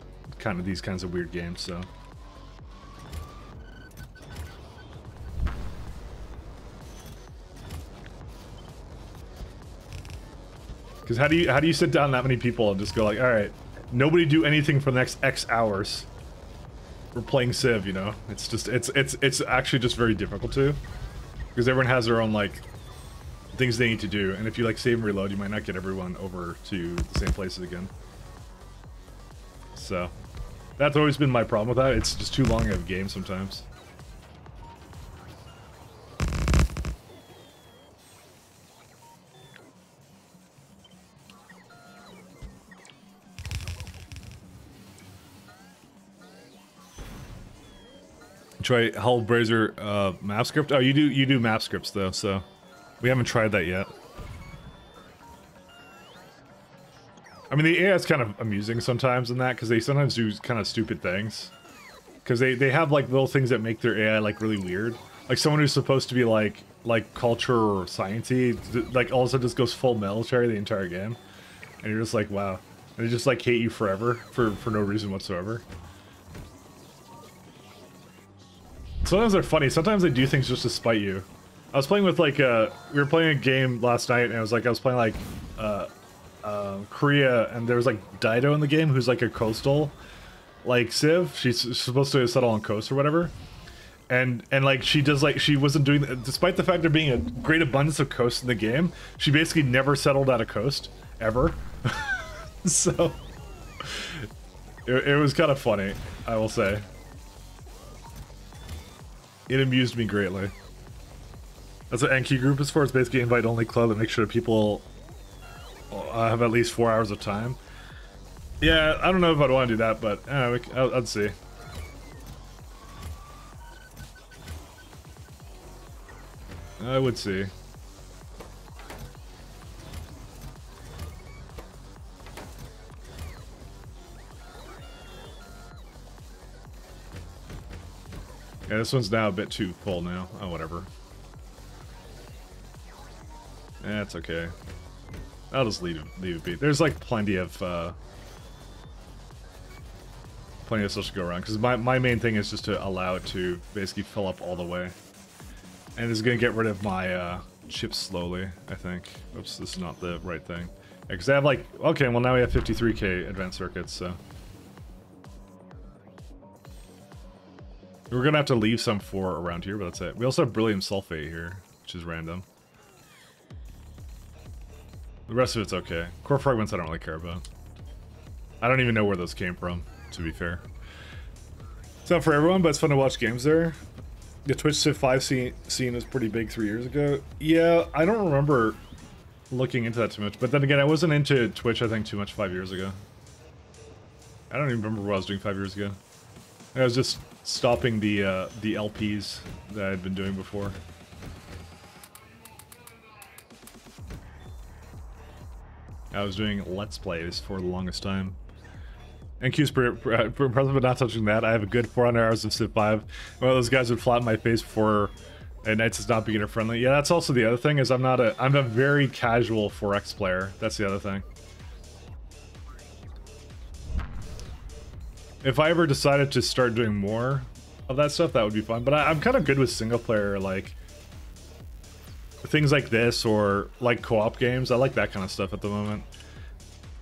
these kinds of weird games. So because how do you sit down that many people and just go like, all right, nobody do anything for the next X hours? We're playing Civ, you know. It's just it's actually just very difficult to, because everyone has their own like things they need to do, and if you like save and reload, you might not get everyone over to the same places again. So that's always been my problem with that. It's just too long of a game sometimes. Try Hellblazer map script. Oh, you do map scripts though, so we haven't tried that yet. I mean, the AI is kind of amusing sometimes in that, because they sometimes do kind of stupid things. Because they have like little things that make their AI like really weird. Like someone who's supposed to be like culture or sciencey, like all of a sudden just goes full military the entire game, and you're just like, wow. And they just like hate you forever for no reason whatsoever. Sometimes they're funny. Sometimes they do things just to spite you. I was playing with like we were playing a game last night, and I was playing like Korea, and there was like Dido in the game, who's like a coastal like Civ. She's supposed to settle on coast or whatever, and like she wasn't doing that, despite the fact there being a great abundance of coast in the game. She basically never settled at a coast ever. So it was kind of funny, I will say. It amused me greatly. That's what NQ group is for. It's basically an invite-only club that makes sure people have at least 4 hours of time. Yeah, I don't know if I'd want to do that, but I'd see. I would see. Yeah, this one's now a bit too full now. Oh, whatever. That's okay. I'll just leave it be. There's like plenty of stuff to go around, because my main thing is just to allow it to basically fill up all the way. And it's gonna get rid of my chips slowly, I think. Oops, this is not the right thing. Because I have like, okay, well now we have 53k advanced circuits, so. We're gonna have to leave some for around here, but that's it. We also have beryllium sulfate here, which is random. The rest of it's okay. Core fragments I don't really care about. I don't even know where those came from, to be fair. It's not for everyone, but it's fun to watch games there. The Twitch Civ 5 scene was pretty big 3 years ago. Yeah, I don't remember looking into that too much, but then again, I wasn't into Twitch, I think, too much 5 years ago. I don't even remember what I was doing 5 years ago. I was just stopping the LPs that I'd been doing before. I was doing Let's Plays for the longest time. NQ's impressive, but not touching that. I have a good 400 hours of Civ 5. One of those guys would flatten my face before Knights is not beginner friendly. Yeah, that's also the other thing, is I'm a very casual 4X player. That's the other thing. If I ever decided to start doing more of that stuff, that would be fun. But I'm kind of good with single player, like things like this, or like co-op games. I like that kind of stuff at the moment.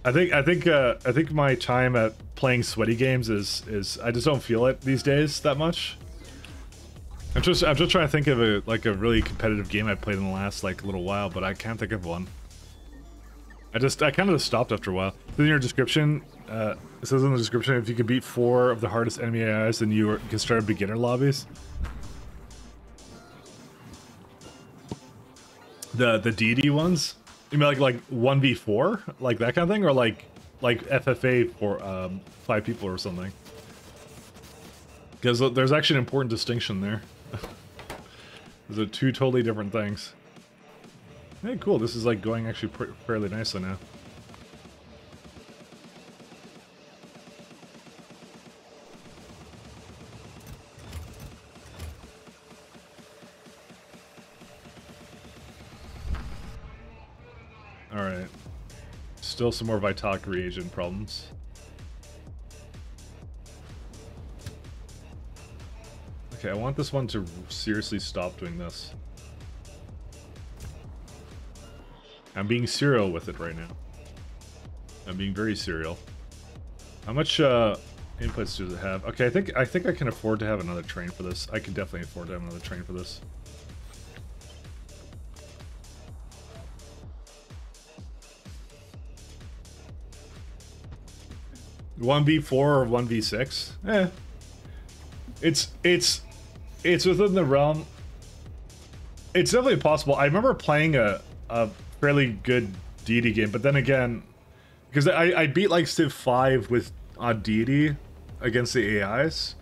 I think my time at playing sweaty games is I just don't feel it these days that much. I'm just trying to think of a really competitive game I played in the last like little while, but I can't think of one. I kind of stopped after a while. In your description, it says in the description, if you can beat 4 of the hardest enemy AIs, then you can start beginner lobbies. The deity ones? You mean like 1v4? Like that kind of thing? Or like FFA for 5 people or something? Because there's actually an important distinction there. Those are 2 totally different things. Hey, cool. This is like going actually fairly nicely now. Alright. Still some more Vitalk reagent problems. Okay, I want this one to seriously stop doing this. I'm being serial with it right now. I'm being very serial. How much inputs does it have? Okay, I think I can afford to have another train for this. I can definitely afford to have another train for this. One v4 or 1v6? Eh. It's within the realm. It's definitely possible. I remember playing a fairly good deity game, but then again, because I beat like Civ 5 with on deity against the AIs.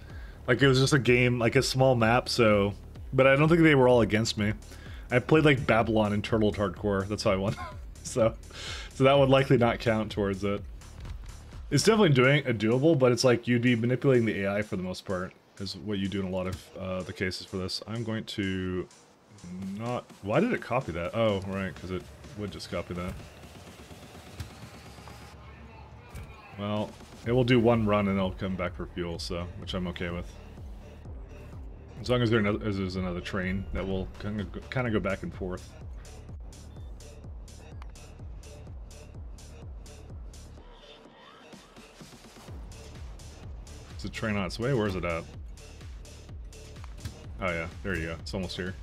Like it was just a game, like a small map, so but I don't think they were all against me. I played like Babylon and Turtled Hardcore, that's how I won. so that would likely not count towards it. It's definitely doable, but it's like you'd be manipulating the AI for the most part, is what you do in a lot of the cases for this. I'm going to not... Why did it copy that? Oh, right, because it would just copy that. Well, it will do one run and it'll come back for fuel, so which I'm okay with. As long as there's another train that will kind of go back and forth. Is the train on its way? Where is it at? Oh yeah, there you go. It's almost here.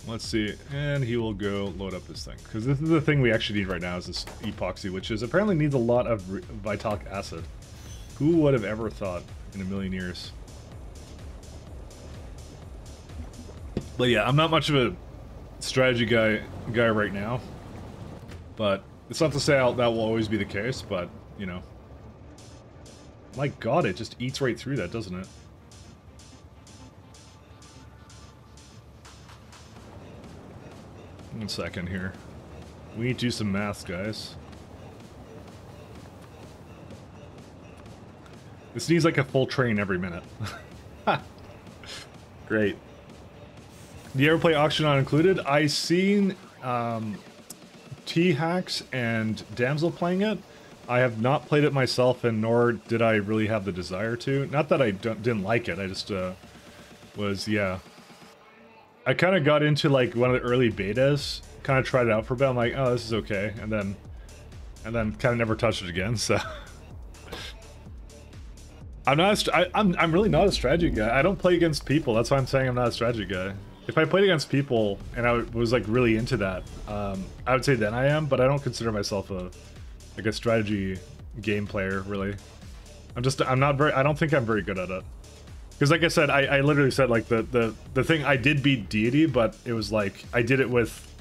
Let's see, and he will go load up this thing. Because this is the thing we actually need right now, is this epoxy, which is apparently needs a lot of Vitalk acid. Who would have ever thought in a million years? But yeah, I'm not much of a strategy guy right now. But it's not to say that will always be the case, but, you know. My god, it just eats right through that, doesn't it? One second here. We need to do some math, guys. This needs like a full train every minute. Great. Do you ever play Auction Not Included? I seen T-Hacks and Damsel playing it. I have not played it myself, and nor did I really have the desire to. Not that I didn't like it, I just was, yeah. I kind of got into like one of the early betas, kind of tried it out for a bit. I'm like, oh, this is okay, and then kind of never touched it again. So I'm really not a strategy guy. I don't play against people. That's why I'm saying I'm not a strategy guy. If I played against people and I was like really into that, I would say then I am. But I don't consider myself a strategy game player really. I'm not very. I don't think I'm very good at it. Because like I said, I literally said like the thing I did beat deity, but it was like I did it with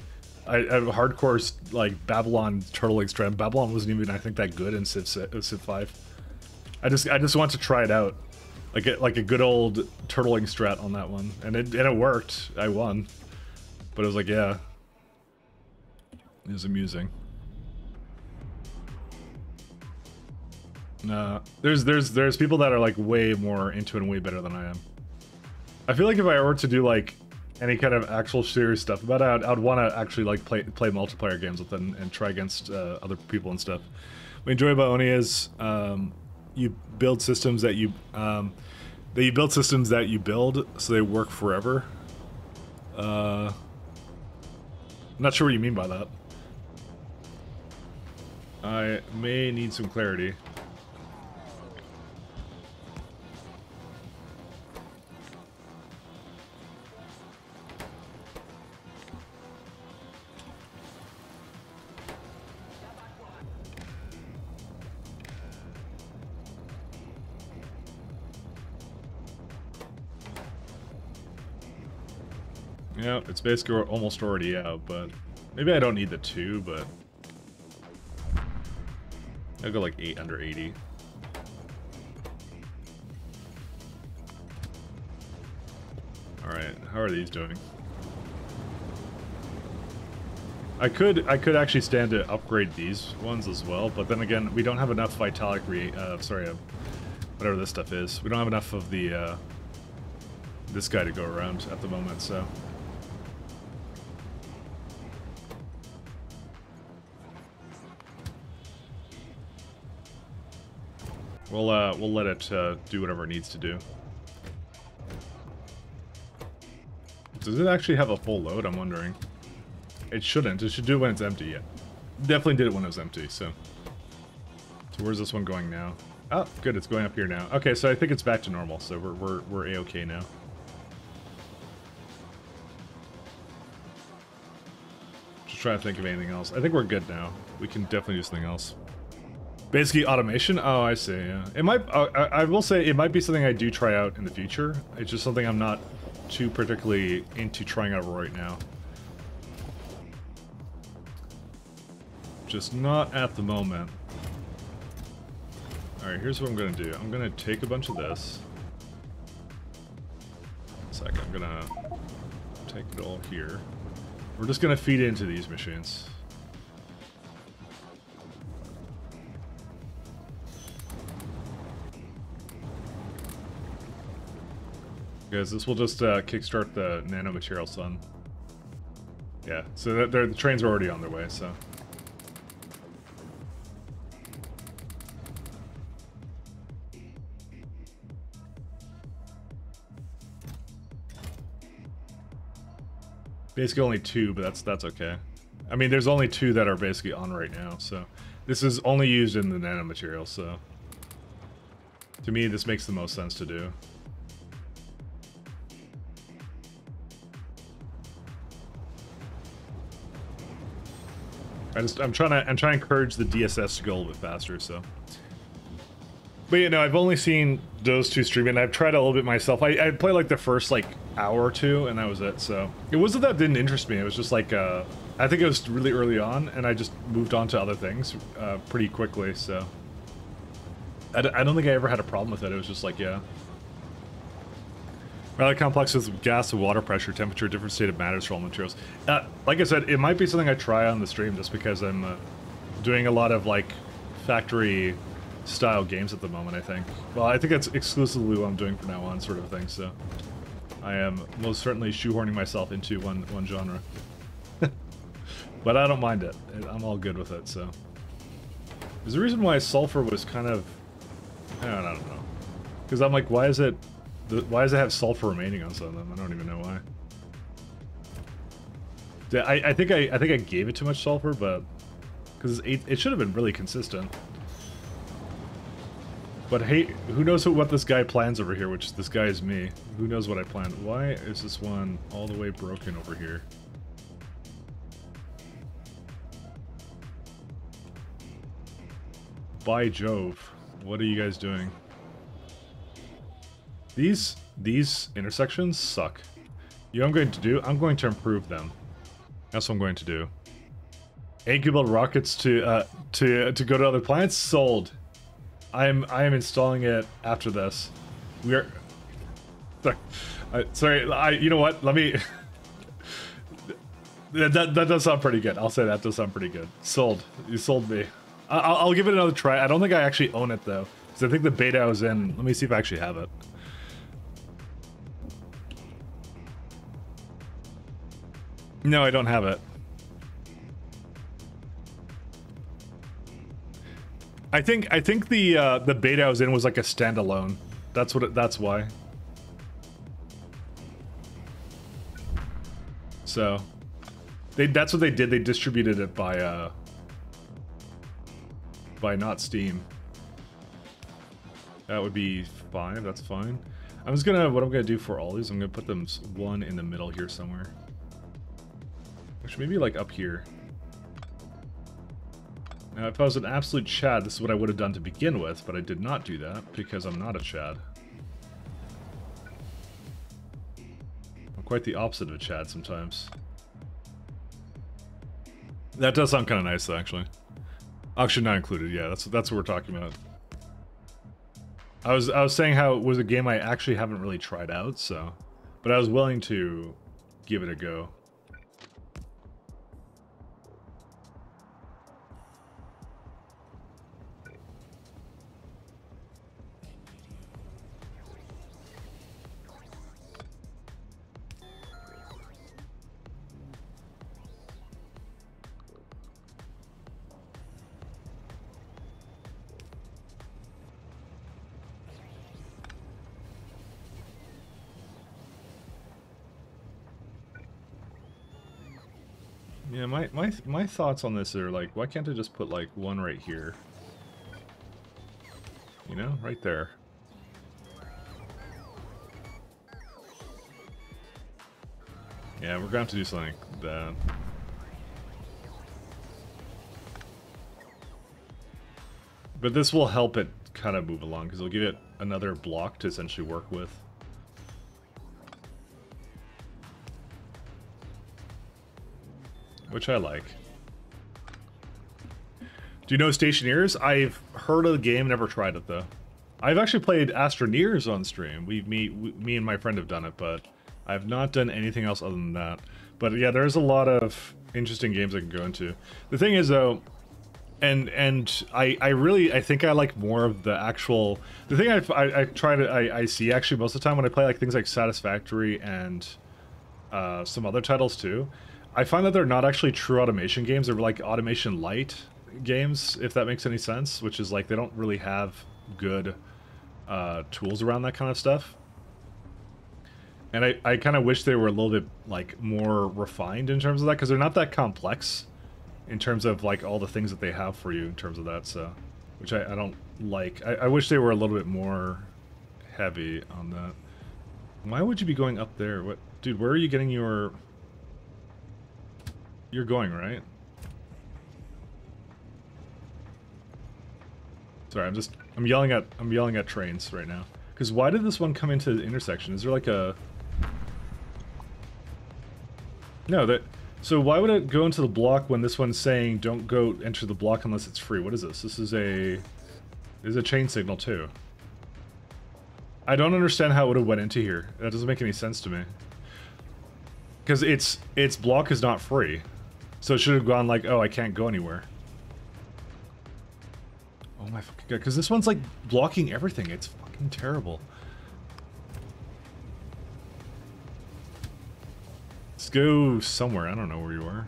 a hardcore like Babylon turtling strat. Babylon wasn't even I think that good in Civ 5. I just want to try it out, like a good old turtling strat on that one, and it worked. I won, but it was like yeah, it was amusing. There's people that are like way more into it and way better than I am. I feel like if I were to do like any kind of actual serious stuff about it, I'd want to actually like play multiplayer games with it and try against other people and stuff. What I enjoy about Oni is you build systems that you build so they work forever. I'm not sure what you mean by that. I may need some clarity. Yeah, it's basically almost already out, but maybe I don't need the 2, but I'll go like 8 under 80. Alright, how are these doing? I could actually stand to upgrade these ones as well, but then again, we don't have enough Vitalic whatever this stuff is. We don't have enough of the, this guy to go around at the moment, so. We'll let it, do whatever it needs to do. Does it actually have a full load? I'm wondering. It shouldn't. It should do it when it's empty. Yeah. Definitely did it when it was empty, so. So where's this one going now? Oh, good, it's going up here now. Okay, so I think it's back to normal, so we're A-okay now. Just trying to think of anything else. I think we're good now. We can definitely do something else. Basically automation? Oh, I see, yeah. It might, I will say it might be something I do try out in the future. It's just something I'm not too particularly into trying out right now. Just not at the moment. Alright, here's what I'm gonna do. I'm gonna take a bunch of this. One second, I'm gonna take it all here. We're just gonna feed it into these machines. Because this will just kickstart the nanomaterial sun. Yeah, so the trains are already on their way, so. Basically only 2, but that's okay. I mean, there's only 2 that are basically on right now, so. This is only used in the nanomaterial, so. To me, this makes the most sense to do. I'm trying to encourage the DSS to go a little bit faster, so. But you know, I've only seen those 2 streaming. I've tried a little bit myself. I played like the first like hour or 2, and that was it. So it wasn't that it didn't interest me. It was just like I think it was really early on, and I just moved on to other things pretty quickly. So I don't think I ever had a problem with it. It was just like, yeah. Rather complex with gas and water pressure, temperature, different state of matters for all materials. Like I said, it might be something I try on the stream just because I'm doing a lot of like factory style games at the moment, I think. Well, I think that's exclusively what I'm doing from now on, sort of thing, so. I am most certainly shoehorning myself into one genre. But I don't mind it. I'm all good with it, so. There's a reason why sulfur was kind of... I don't know. Because I'm like, why does it have sulfur remaining on some of them? I don't even know why. I think I gave it too much sulfur, but because it should have been really consistent. But hey, who knows what this guy plans over here? Which this guy is me. Who knows what I planned? Why is this one all the way broken over here? By Jove, what are you guys doing? These intersections suck. You know what I'm going to do? I'm going to improve them. That's what I'm going to do. Incubate rockets to go to other planets? Sold. I am installing it after this. We are... Sorry, you know what? Let me... that does sound pretty good. I'll say that does sound pretty good. Sold. You sold me. I'll give it another try. I don't think I actually own it, though. Because I think the beta I was in... Let me see if I actually have it. No, I don't have it. I think the beta I was in was like a standalone. That's why. So that's what they did. They distributed it by not Steam. That would be fine. That's fine. What I'm gonna do for all these, I'm gonna put them one in the middle here somewhere. Actually, maybe like up here. Now, if I was an absolute Chad, this is what I would have done to begin with, but I did not do that because I'm not a Chad. quite the opposite of a Chad sometimes. That does sound kind of nice, though, actually. Auction not included. Yeah, that's what we're talking about. I was saying how it was a game I actually haven't really tried out, so, but I was willing to give it a go. Yeah, my thoughts on this are like, why can't I just put like one right here? You know, right there. Yeah, we're going to do something like that. But this will help it kind of move along, because it'll give it another block to essentially work with. Which I like. Do you know Stationeers? I've heard of the game, never tried it though. I've actually played Astroneers on stream. Me and my friend have done it, but I've not done anything else other than that. But yeah, there's a lot of interesting games I can go into. The thing is though, and I think I like more of the actual. The thing I see actually most of the time when I play like things like Satisfactory and some other titles too. I find that they're not actually true automation games. They're like automation light games, if that makes any sense, which is like they don't really have good tools around that kind of stuff. And I kind of wish they were a little bit like more refined in terms of that, because they're not that complex in terms of like all the things that they have for you in terms of that, so which I don't like. I wish they were a little bit more heavy on that. Why would you be going up there? What, dude, where are you getting your... You're going, right? Sorry, I'm yelling at trains right now. Because why did this one come into the intersection? Is there like a... No, that... So why would it go into the block when this one's saying don't go enter the block unless it's free? What is this? This is a... There's a chain signal too. I don't understand how it would have went into here. That doesn't make any sense to me. Because its block is not free. So it should have gone like, oh, I can't go anywhere. Oh my fucking god, because this one's like blocking everything. It's fucking terrible. Let's go somewhere. I don't know where you are.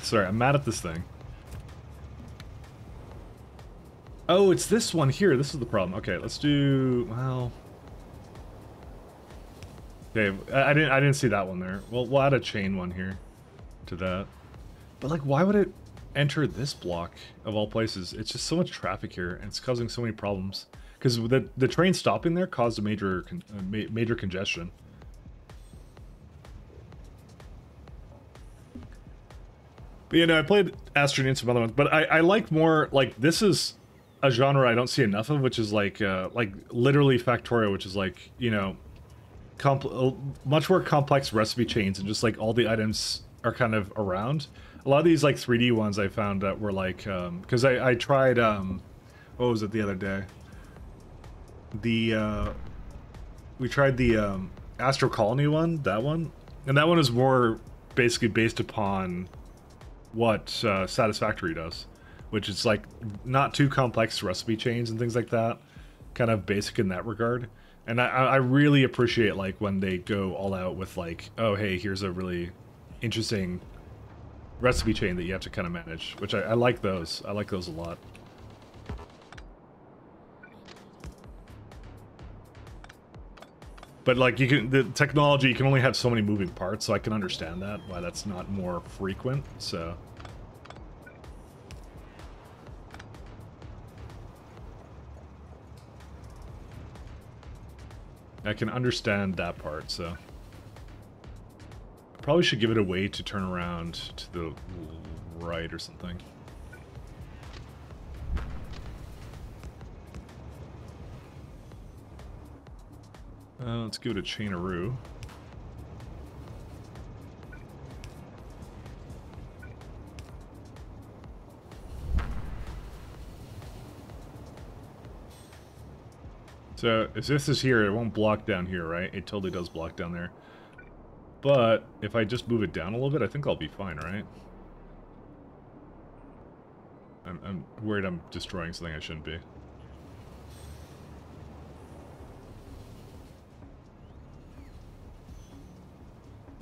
Sorry, I'm mad at this thing. Oh, it's this one here. This is the problem. Okay, let's do... Well... Okay, I didn't see that one there. Well, we'll add a chain one here to that. But like, why would it enter this block of all places? It's just so much traffic here, and it's causing so many problems. Because the train stopping there caused a major congestion. But you know, I played Astroneer and some other ones, but I like more like this is a genre I don't see enough of, which is like literally Factorio, which is like, you know, much more complex recipe chains, and just like all the items are kind of around. A lot of these like 3D ones I found that were like, because I tried, what was it the other day? We tried the Astro Colony one, that one, and that one is more basically based upon what Satisfactory does, which is like not too complex recipe chains and things like that, kind of basic in that regard. And I really appreciate like when they go all out with like, oh hey, here's a really interesting recipe chain that you have to kind of manage, which I like those. I like those a lot. But like the technology, you can only have so many moving parts, so I can understand that, why that's not more frequent, so... I can understand that part, so... Probably should give it a way to turn around to the right or something. Let's go to Chainaroo. So, if this is here, it won't block down here, right? It totally does block down there. But, if I just move it down a little bit, I think I'll be fine, right? I'm worried I'm destroying something I shouldn't be.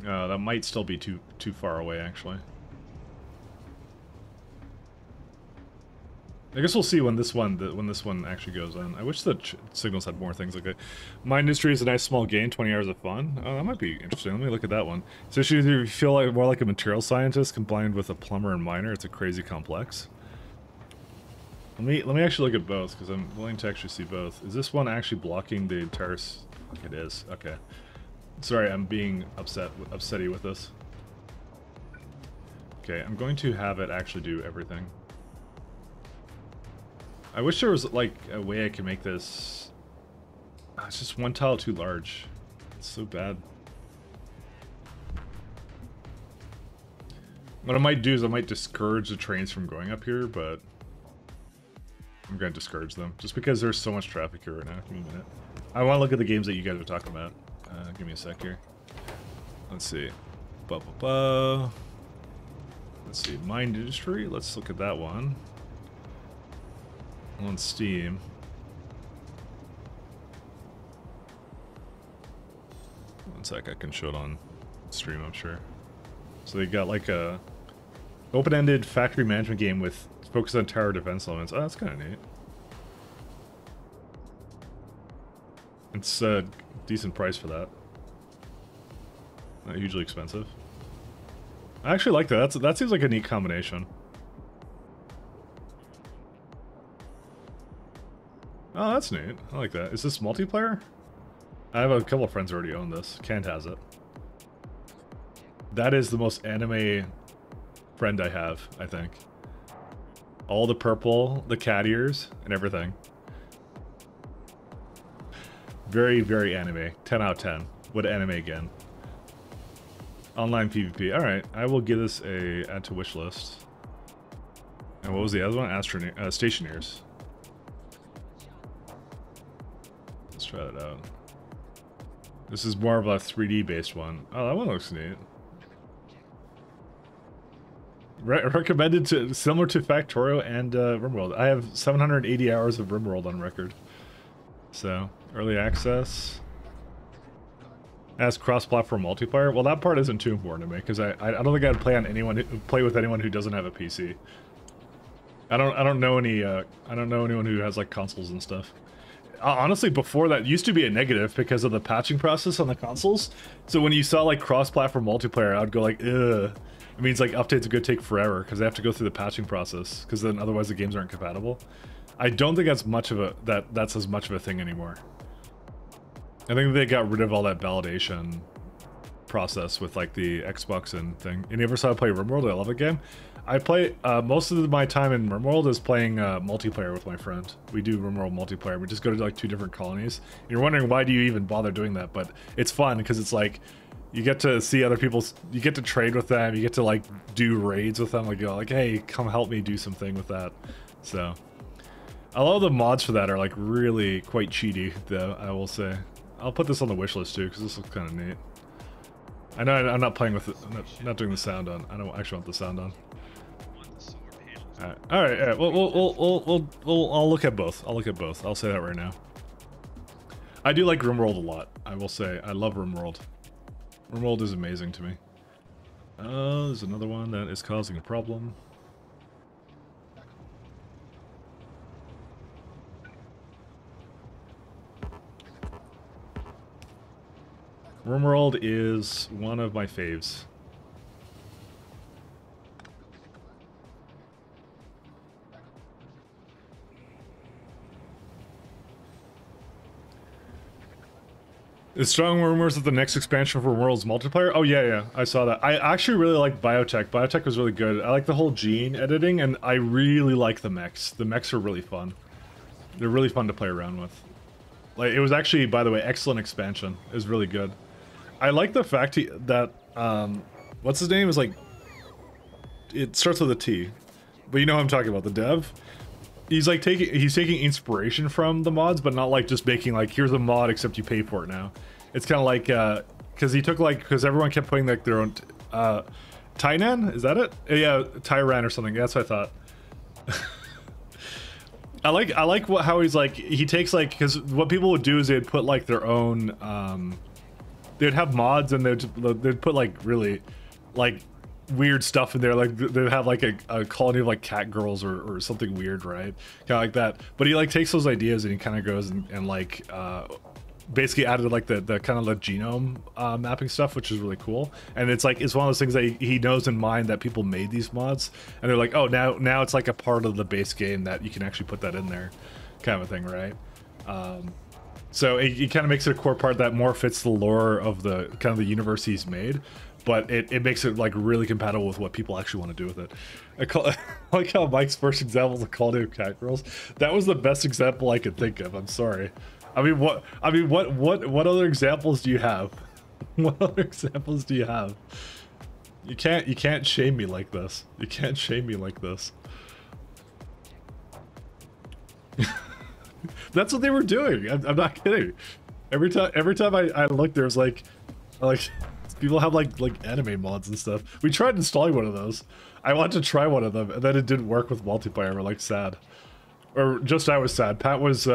That might still be too far away, actually. I guess we'll see when this one actually goes on. I wish the signals had more things like that. My industry is a nice small game, 20 hours of fun. Oh, that might be interesting. Let me look at that one. So you feel like more like a material scientist combined with a plumber and miner. It's a crazy complex. Let me actually look at both because I'm willing to actually see both. Is this one actually blocking the entire? It is. Okay. Sorry, I'm being upsetty with this. Okay, I'm going to have it actually do everything. I wish there was, like, a way I could make this... it's just one tile too large. It's so bad. What I might do is I might discourage the trains from going up here, but... I'm going to discourage them. Just because there's so much traffic here right now. Give me a minute. I want to look at the games that you guys are talking about. Give me a sec here. Let's see. Let's see. Mind Industry. Let's look at that one. On Steam. One sec, I can show it on stream, I'm sure. So they got like a open-ended factory management game with focus on tower defense elements. Oh, that's kind of neat. It's a decent price for that. Not hugely expensive. I actually like that. That seems like a neat combination. Oh, that's neat. I like that. Is this multiplayer? I have a couple of friends who already own this. Kent has it. That is the most anime friend I have, I think. All the purple, the cat ears, and everything. Very, very anime. 10 out of 10. Would anime again. Online PvP. Alright, I will give this a add to wish list. And what was the other one? Stationeers. Let's try that out. This is more of a 3D based one. Oh, that one looks neat. Recommended to similar to Factorio and RimWorld. I have 780 hours of RimWorld on record. So, early access. As cross-platform multiplayer. Well, that part isn't too important to me because I don't think I'd play with anyone who doesn't have a PC. I don't know anyone who has like consoles and stuff. Honestly, before that used to be a negative because of the patching process on the consoles. So when you saw like cross-platform multiplayer, I'd go like, ugh. It means like updates are going to take forever because they have to go through the patching process because then otherwise the games aren't compatible. I don't think that's much of that's as much of a thing anymore. I think they got rid of all that validation process with like the Xbox and thing. You never saw I play RimWorld? I love a game. I play most of my time in RimWorld is playing multiplayer with my friend. We do RimWorld multiplayer. We just go to like 2 different colonies. You're wondering why do you even bother doing that, but it's fun because it's like you get to see other people's, you get to trade with them, you get to like do raids with them, like go like, hey, come help me do something with that. So a lot of the mods for that are like really quite cheaty, though, I will say. I'll put this on the wish list too because this looks kind of neat. I know I'm not playing with it, I'm not doing the sound on. I don't actually want the sound on. All right. I'll look at both. I'll say that right now. I do like RimWorld a lot. I will say I love RimWorld. RimWorld is amazing to me. There's another one that is causing a problem. RimWorld is one of my faves. Is strong rumors that the next expansion for World's multiplayer? Oh yeah, I saw that. I actually really like Biotech. Biotech was really good. I like the whole gene editing, and I really like the mechs. The mechs are really fun. They're really fun to play around with. Like, it was actually, by the way, excellent expansion. It was really good. I like the fact that, what's his name? Is like, it starts with a T. But you know what I'm talking about, the dev? He's like taking inspiration from the mods, but not like just making like, here's a mod except you pay for it now. It's kind of like, because he took like, because everyone kept putting like their own, Tainan? Is that it? Yeah, Tyran or something. That's what I thought. I like how he's like, he takes like, because what people would do is they'd put like their own, they'd have mods and they'd put like really like weird stuff in there, like they'd have like a colony of like cat girls or something weird, right? Kind of like that. But he like takes those ideas and he kind of goes and like basically added like the kind of the genome mapping stuff, which is really cool. And it's like, it's one of those things that he knows in mind that people made these mods and they're like, oh, now it's like a part of the base game that you can actually put that in there, kind of a thing, right? So it kind of makes it a core part that more fits the lore of the kind of the universe he's made, but it makes it like really compatible with what people actually want to do with it. I like how Mike's first example is a colony of cat girls. That was the best example I could think of. I'm sorry. What other examples do you have? What other examples do you have? You can't shame me like this. You can't shame me like this. That's what they were doing. I'm not kidding. Every time I look, there's like people have like anime mods and stuff. We tried installing one of those. I wanted to try one of them, and then it didn't work with multiplayer. We're like sad, or just I was sad. Pat was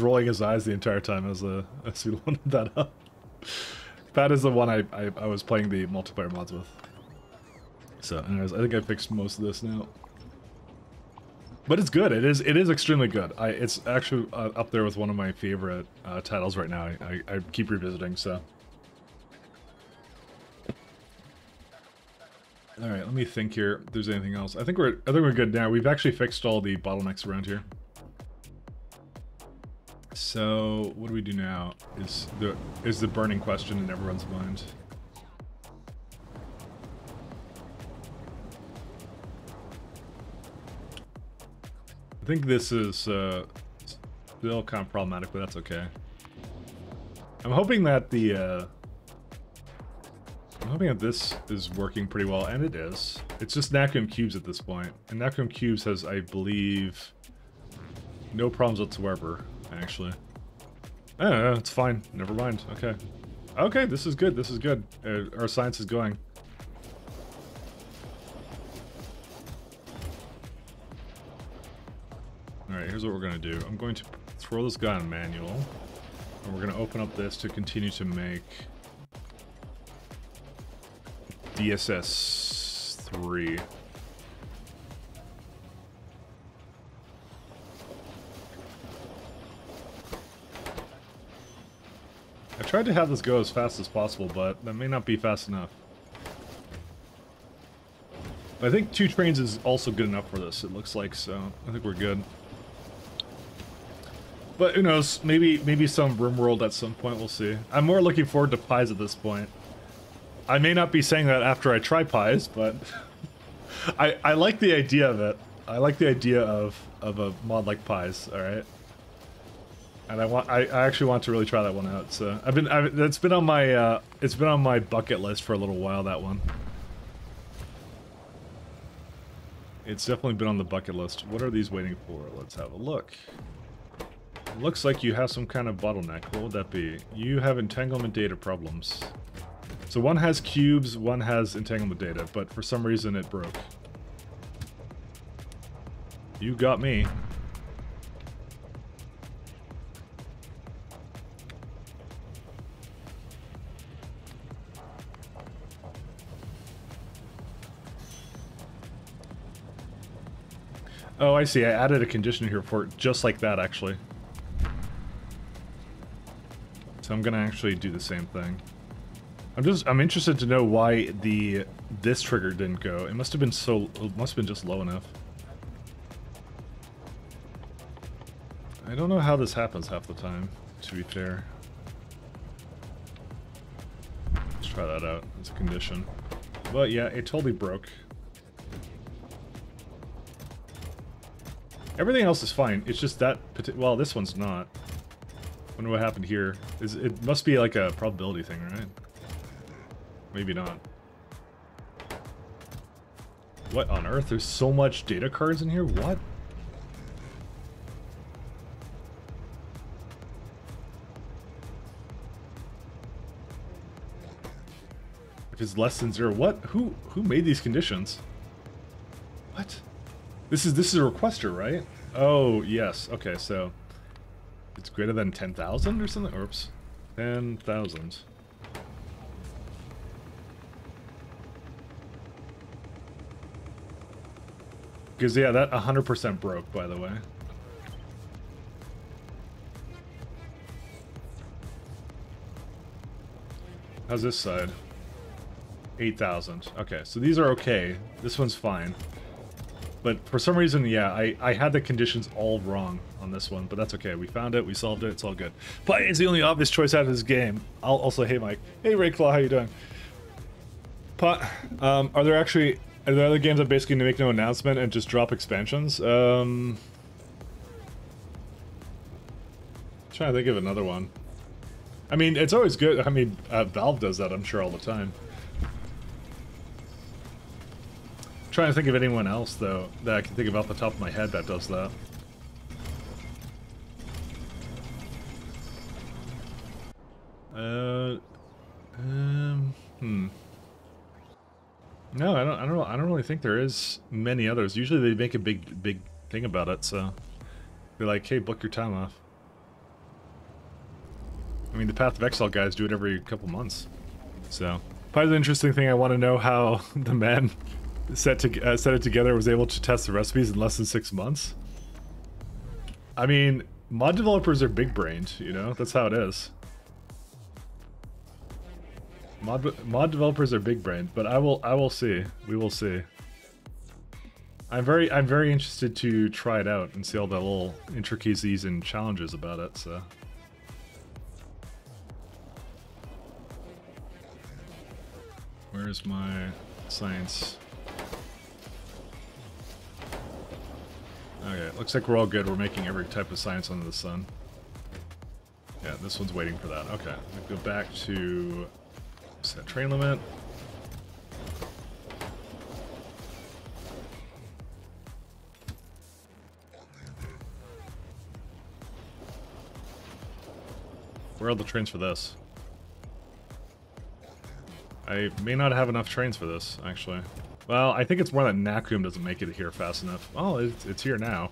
rolling his eyes the entire time as we loaded that up. Pat is the one I was playing the multiplayer mods with. So, anyways, I think I fixed most of this now. But it's good. It is extremely good. It's actually up there with one of my favorite titles right now. I keep revisiting. So, all right. Let me think here. If there's anything else? I think we're good now. We've actually fixed all the bottlenecks around here. So what do we do now? Is the burning question in everyone's mind. I think this is still kind of problematic, but that's okay. I'm hoping that this is working pretty well, and it is. It's just Nakum Cubes at this point, and Nakum Cubes has, I believe, no problems whatsoever. Actually, I don't know, it's fine. Never mind. Okay. Okay, this is good. This is good. Our science is going. Alright, here's what we're going to do. I'm going to throw this guy on manual. And we're going to open up this to continue to make DSS 3. I tried to have this go as fast as possible, but that may not be fast enough. But I think 2 trains is also good enough for this, it looks like, so I think we're good. But who knows, maybe some RimWorld at some point, we'll see. I'm more looking forward to pies at this point. I may not be saying that after I try pies, but I like the idea of it. I like the idea of a mod like pies, alright? And I actually want to really try that one out. So it's been on my bucket list for a little while, that one. It's definitely been on the bucket list. What are these waiting for? Let's have a look. Looks like you have some kind of bottleneck. What would that be? You have entanglement data problems. So one has cubes, one has entanglement data, but for some reason it broke. You got me. Oh, I see. I added a condition here for it just like that, actually. So I'm gonna actually do the same thing. I'm interested to know why this trigger didn't go. It must have been just low enough. I don't know how this happens half the time, to be fair. Let's try that out as a condition. But yeah, it totally broke. Everything else is fine. It's just that well, this one's not. Wonder what happened here. It must be like a probability thing, right? Maybe not. What on earth? There's so much data cards in here? What? If it's less than 0, what? Who made these conditions? What? This is a requester, right? Oh, yes. Okay, so it's greater than 10,000 or something? Oops. 10,000. Because, yeah, that 100% broke, by the way. How's this side? 8,000. Okay, so these are okay. This one's fine. But for some reason, yeah, I had the conditions all wrong on this one, but that's okay. We found it, we solved it, it's all good. But it's the only obvious choice out of this game. I'll also, hey Mike. Hey Rayclaw, how you doing? Are there other games that basically make no announcement and just drop expansions? Trying to think of another one. I mean, it's always good. I mean, Valve does that, I'm sure, all the time. Trying to think of anyone else, though, that I can think of off the top of my head that does that. No, I don't really think there is many others. Usually they make a big thing about it, so they're like, hey, book your time off. I mean, the Path of Exile guys do it every couple months. So, probably the interesting thing, I want to know how the man set it together was able to test the recipes in less than 6 months. I mean, mod developers are big-brained, you know? That's how it is. Mod developers are big-brained, but I will see. We will see. I'm very interested to try it out and see all the little intricacies and challenges about it, so. Where's my science? Okay, looks like we're all good. We're making every type of science under the sun. Yeah, this one's waiting for that. Okay, we go back to set train limit. Where are the trains for this? I may not have enough trains for this, actually. Well, I think it's more that Nakum doesn't make it here fast enough. Oh, it's here now.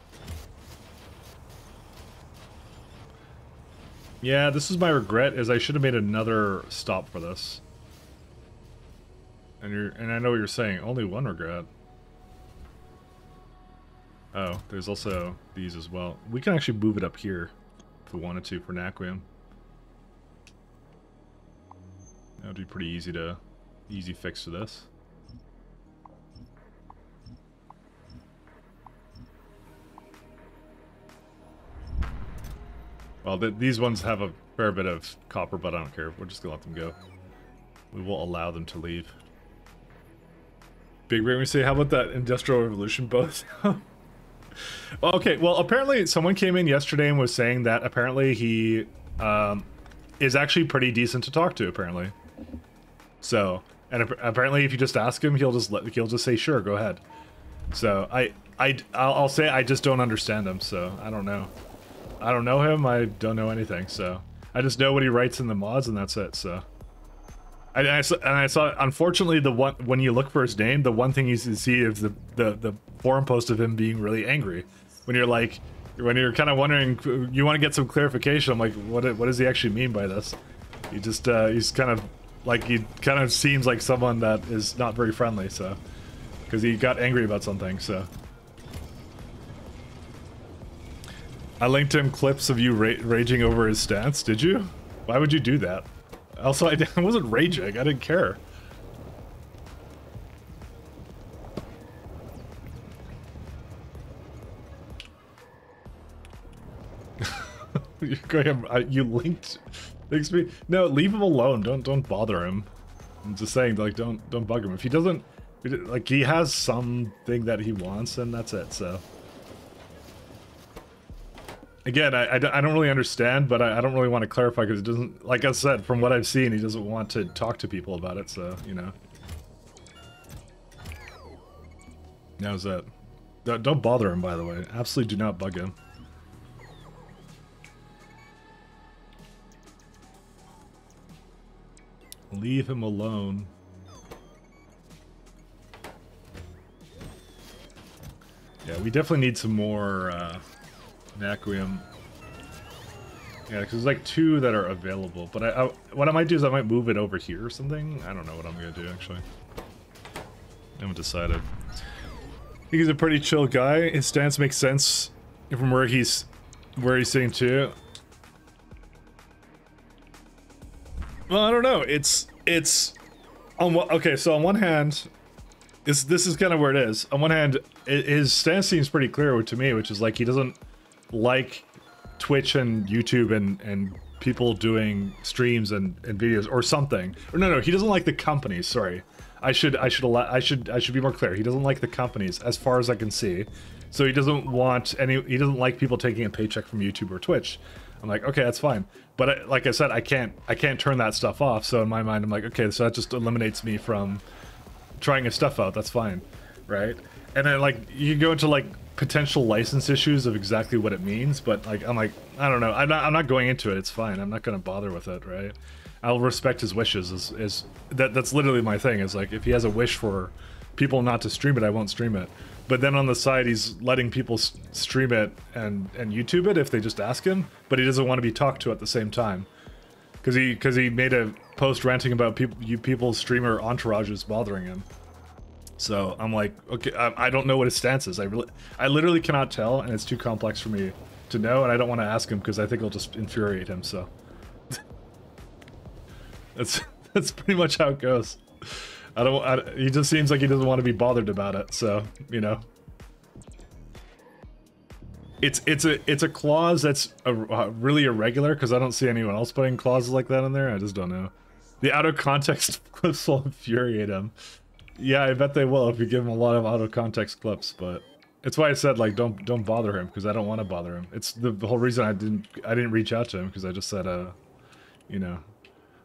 Yeah, this is my regret, is I should have made another stop for this. And I know what you're saying, only one regret. Oh, there's also these as well. We can actually move it up here if we wanted to for Naquium. That would be pretty easy fix to this. Well, these ones have a fair bit of copper, but I don't care. We're just gonna let them go. We will allow them to leave. Big Brain, we say, how about that Industrial Revolution both? Okay, well, apparently someone came in yesterday and was saying that apparently he is actually pretty decent to talk to, apparently. So, and apparently if you just ask him, he'll just say, sure, go ahead. So, I'll say I just don't understand him, so I don't know. I don't know him, I don't know anything, so I just know what he writes in the mods and that's it, so. And I saw, unfortunately, when you look for his name, the one thing you see is the forum post of him being really angry. When you're kind of wondering, you want to get some clarification, I'm like, what does he actually mean by this? He just, he's kind of, like, he kind of seems like someone that is not very friendly, so. Because he got angry about something, so. I linked him clips of you raging over his stance, did you? Why would you do that? Also, I wasn't raging, I didn't care. You're going, you linked things to me? No, leave him alone, don't bother him. I'm just saying, like, don't bug him. If he doesn't, like, he has something that he wants, and that's it, so. Again, I don't really understand, but I don't really want to clarify because it doesn't, like I said, from what I've seen, he doesn't want to talk to people about it, so, you know. How's that? Don't bother him, by the way. Absolutely do not bug him. Leave him alone. Yeah, we definitely need some more, Naquium. Yeah, because there's like 2 that are available, but what I might do is I might move it over here or something. I don't know what I'm gonna do, actually. I haven't decided. I think he's a pretty chill guy. His stance makes sense from where he's sitting too. Well, I don't know. It's on okay. So on one hand, this is kind of where it is. On one hand, his stance seems pretty clear to me, which is like he doesn't like Twitch and YouTube and people doing streams and videos or something. Or no, he doesn't like the companies. Sorry. I should be more clear. He doesn't like the companies as far as I can see. So he doesn't like people taking a paycheck from YouTube or Twitch. I'm like, okay, that's fine. But like I said, I can't turn that stuff off. So in my mind, I'm like, okay, so that just eliminates me from trying his stuff out. That's fine, right? And then like you can go into like potential license issues of exactly what it means, but like I'm like, I don't know. I'm not going into it. It's fine. I'm not going to bother with it, right? I'll respect his wishes. That's literally my thing. Is like if he has a wish for people not to stream it, I won't stream it. But then on the side, he's letting people stream it and YouTube it if they just ask him. But he doesn't want to be talked to at the same time, because he made a post ranting about people's streamer entourages bothering him. So I'm like, okay, I don't know what his stance is. I literally cannot tell, and it's too complex for me to know, and I don't want to ask him because I think it'll just infuriate him. So. That's pretty much how it goes. He just seems like he doesn't want to be bothered about it, so, you know. It's a clause that's really irregular, because I don't see anyone else putting clauses like that in there. I just don't know. The out of context clips will infuriate him. Yeah, I bet they will if you give him a lot of out of context clips, but it's why I said, like, don't bother him, because I don't want to bother him. It's the whole reason I didn't reach out to him, because I just said, you know,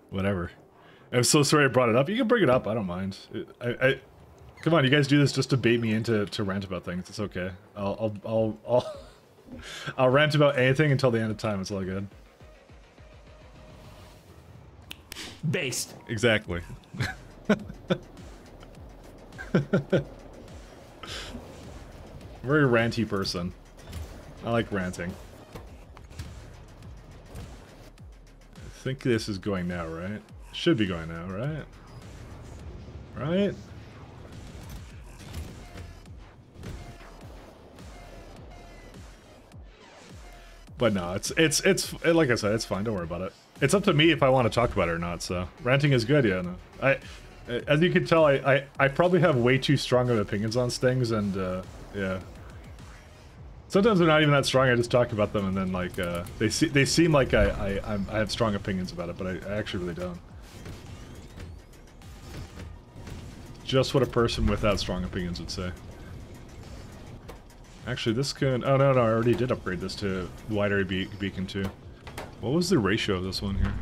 whatever. I'm so sorry I brought it up. You can bring it up. I don't mind. Come on, you guys do this just to bait me into rant about things. It's okay. I'll rant about anything until the end of time. It's all good. Based. Exactly. Very ranty person. I like ranting. I think this is going now, right? Should be going now, right? Right? But no, it's like I said, it's fine. Don't worry about it. It's up to me if I want to talk about it or not. So ranting is good, yeah. No. As you can tell, I probably have way too strong of opinions on things, and yeah. Sometimes they're not even that strong. I just talk about them, and then like they seem like I have strong opinions about it, but I actually really don't. Just what a person without strong opinions would say. Actually, this could... Oh, no, I already did upgrade this to wide area beacon, too. What was the ratio of this one here?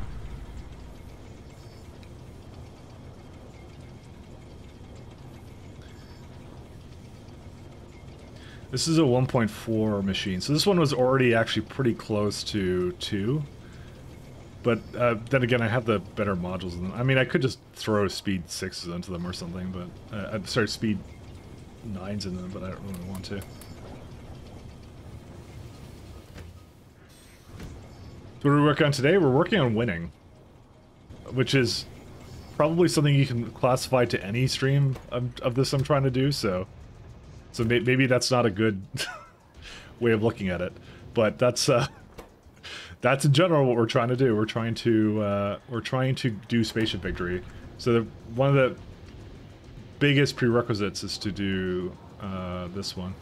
This is a 1.4 machine, so this one was already actually pretty close to 2. But then again, I have the better modules in them. I mean, I could just throw speed 6s into them or something, but... sorry, speed 9s in them, but I don't really want to. So what do we work on today? We're working on winning, which is probably something you can classify to any stream of this I'm trying to do, so maybe that's not a good way of looking at it, but that's in general what we're trying to do. We're trying to do spaceship victory. So one of the biggest prerequisites is to do this one.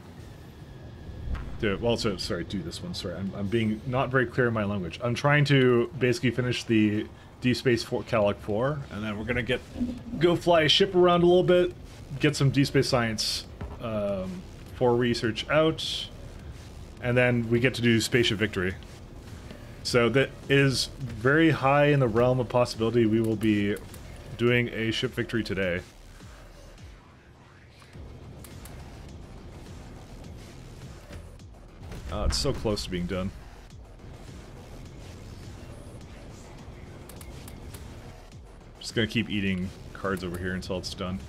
Do this one. Sorry, I'm being not very clear in my language. I'm trying to basically finish the Deep Space Catalog 4, and then we're gonna go fly a ship around a little bit, get some Deep Space Science 4 research out, and then we get to do Spaceship Victory. So that is very high in the realm of possibility we will be doing a ship victory today. It's so close to being done. Just gonna keep eating cards over here until it's done.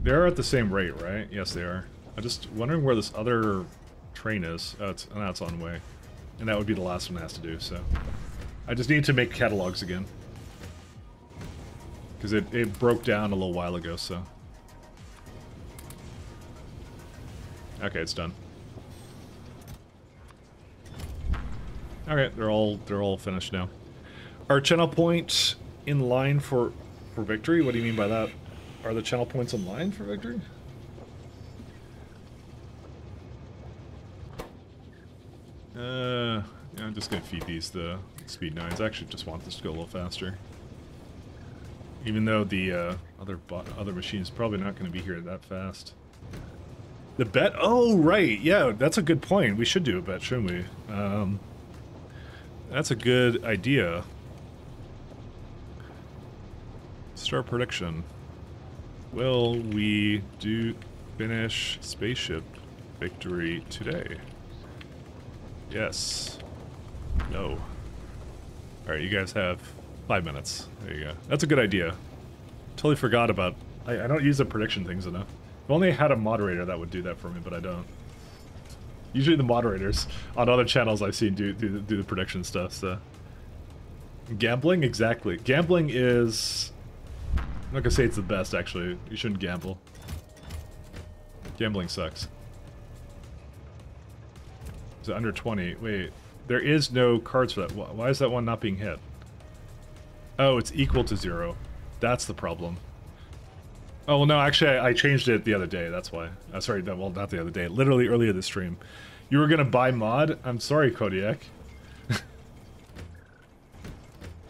They're at the same rate, right? Yes, they are. I'm just wondering where this other train is. Oh, it's on the way. And that would be the last one it has to do, so. I just need to make catalogs again. Because it broke down a little while ago, so. Okay, it's done. Okay, they're all finished now. Are channel points in line for victory? What do you mean by that? Are the channel points in line for victory? Yeah, I'm just gonna feed these the speed 9s. I actually just want this to go a little faster. Even though the other machine is probably not going to be here that fast. The bet? Oh, right. Yeah, that's a good point. We should do a bet, shouldn't we? That's a good idea. Start prediction. Will we finish Spaceship Victory today? Yes. No. Alright, you guys have 5 minutes. There you go. That's a good idea. Totally forgot about... I don't use the prediction things enough. If only I had a moderator that would do that for me, but I don't. Usually the moderators on other channels I've seen do the prediction stuff, so... Gambling? Exactly. Gambling is... I'm not gonna say it's the best, actually. You shouldn't gamble. Gambling sucks. Is it under 20? Wait, there is no cards for that. Why is that one not being hit? Oh, it's equal to 0. That's the problem. Oh, well, no, actually, I changed it the other day. That's why. Sorry, well, not the other day. Literally earlier this stream. You were gonna buy mod? I'm sorry, Kodiak.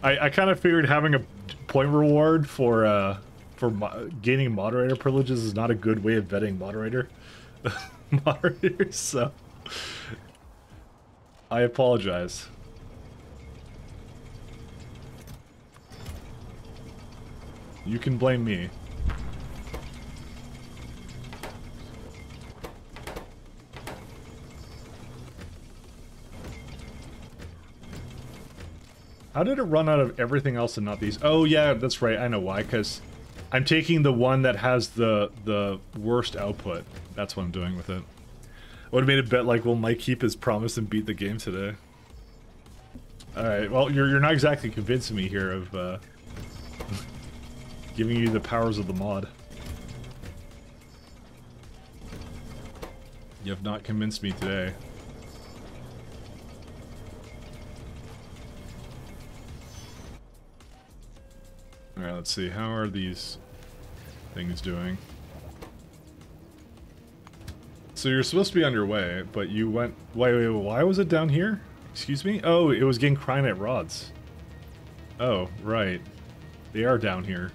I kind of figured having a point reward for gaining moderator privileges is not a good way of vetting moderators, so... I apologize. You can blame me. How did it run out of everything else and not these? Oh yeah, that's right, I know why, because I'm taking the one that has the worst output. That's what I'm doing with it. I would have made a bet like, will Mike keep his promise and beat the game today? Alright, well, you're not exactly convincing me here of, giving you the powers of the mod. You have not convinced me today. Alright, let's see, how are these things doing? So you're supposed to be on your way, but you went... Wait, why was it down here? Excuse me? Oh, it was getting cryonite rods. Oh, right. They are down here.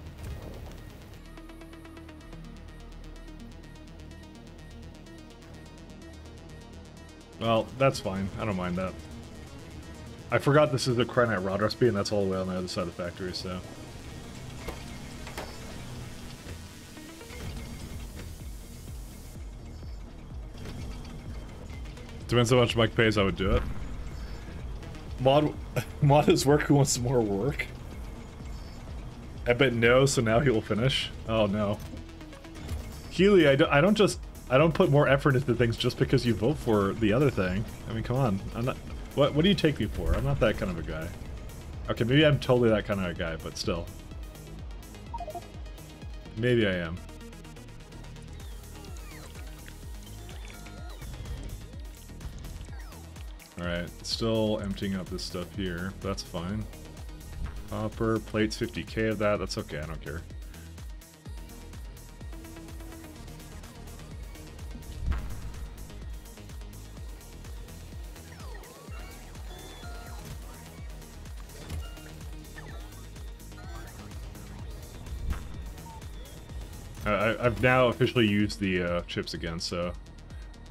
Well, that's fine. I don't mind that. I forgot this is the cryonite rod recipe, and that's all the way on the other side of the factory, so... Depends how much Mike pays, I would do it. Mod is work who wants more work? I bet no, so now he will finish. Oh no. Keely, I don't put more effort into things just because you vote for the other thing. I mean, come on. I'm not... What do you take me for? I'm not that kind of a guy. Okay, maybe I'm totally that kind of a guy, but still. Maybe I am. Alright, still emptying out this stuff here. That's fine. Copper, plates, 50k of that. That's okay, I don't care. I've now officially used the chips again, so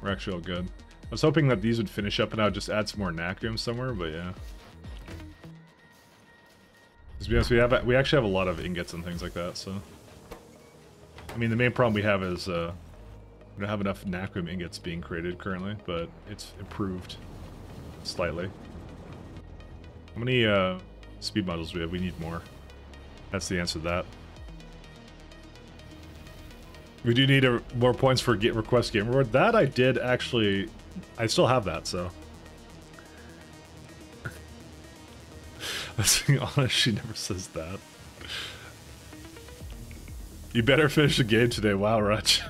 We're actually all good. I was hoping that these would finish up and I would just add some more natrium somewhere, but yeah. To be honest, we actually have a lot of ingots and things like that, so... I mean, the main problem we have is, we don't have enough natrium ingots being created currently, but it's improved slightly. How many, speed modules do we have? We need more. That's the answer to that. We do need more points for get request game reward. That I did actually... I still have that, so... Let's be honest, she never says that. You better finish the game today. Wow, Rutch.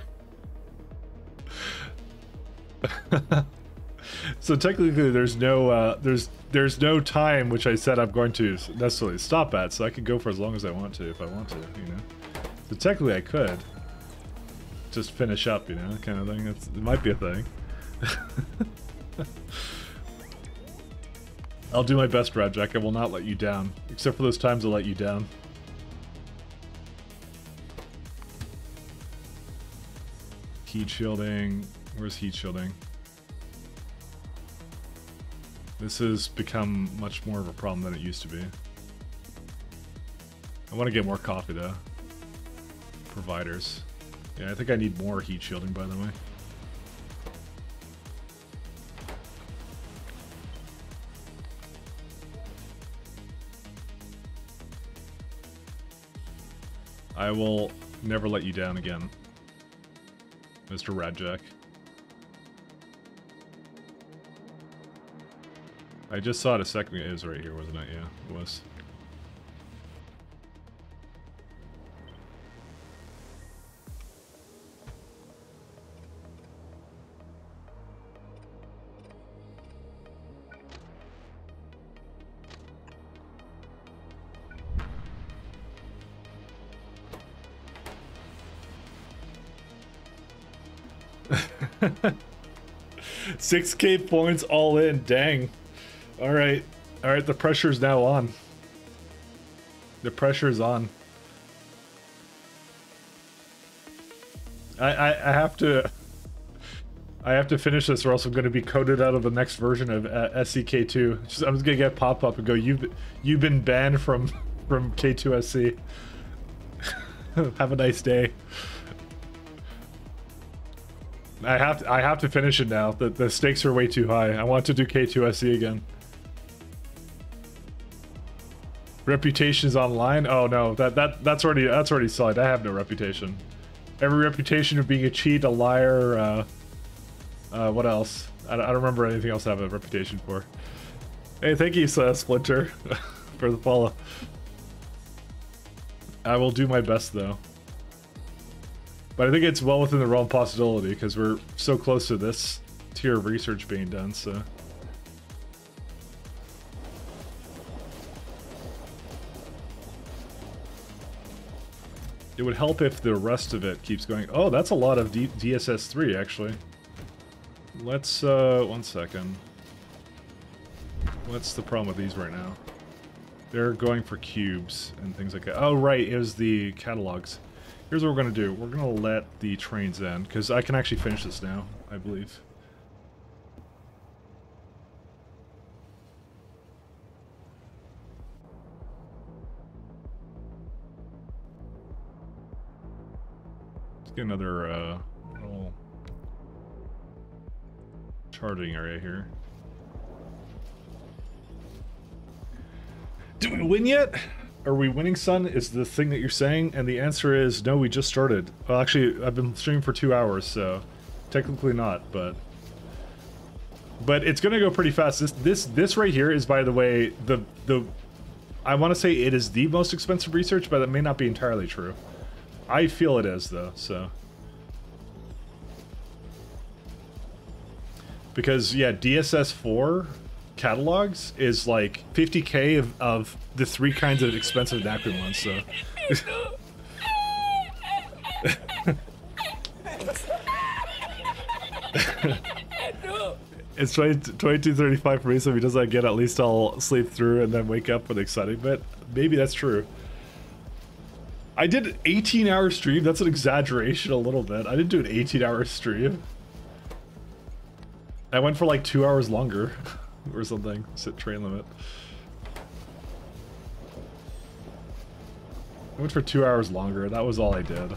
So technically there's no there's no time which I said I'm going to necessarily stop at, so I can go for as long as I want to if I want to, you know. So technically I could just finish up, you know, kind of thing. It might be a thing. I'll do my best, Radjack. I will not let you down. Except for those times I let you down. Heat shielding. Where's heat shielding? This has become much more of a problem than it used to be. I want to get more coffee, though. Providers. Yeah, I think I need more heat shielding, by the way. I will never let you down again, Mr. Radjack. I just saw it a second ago. It was right here, wasn't it? Yeah, it was. $6K points all in, dang. Alright, the pressure's now on. The pressure's on. I have to finish this or else I'm going to be coded out of the next version of SEK2. I'm just going to get pop-up and go, you've been banned from K2 SE. Have a nice day. I have to finish it now. The stakes are way too high. I want to do K2 SE again. Reputation is online? Oh no, that's already solid. I have no reputation. Every reputation of being a cheat, a liar, what else? I don't remember anything else I have a reputation for. Hey, thank you, Splinter, for the follow. I will do my best though. But I think it's well within the realm of possibility because we're so close to this tier of research being done, so. It would help if the rest of it keeps going. Oh, that's a lot of DSS3 actually. Let's, one second. What's the problem with these right now? They're going for cubes and things like that. Oh, right, it was the catalogs. Here's what we're going to do. We're going to let the trains in, because I can actually finish this now, I believe. Let's get another little charting area here. Do we win yet? Are we winning, son? Is the thing that you're saying? And the answer is no, we just started. Well, actually, I've been streaming for 2 hours, so technically not, but it's gonna go pretty fast. This right here is, by the way, I want to say it is the most expensive research, but that may not be entirely true. I feel it is though, so. Because yeah, DSS4 catalogs is like 50K of the 3 kinds of expensive napkin ones, so. It's 22:35 for me, so if he doesn't get, at least I'll sleep through and then wake up for the exciting bit. Maybe that's true. I did an 18-hour stream. That's an exaggeration a little bit. I didn't do an 18-hour stream. I went for like 2 hours longer or something. Sit train limit. I went for 2 hours longer. That was all I did.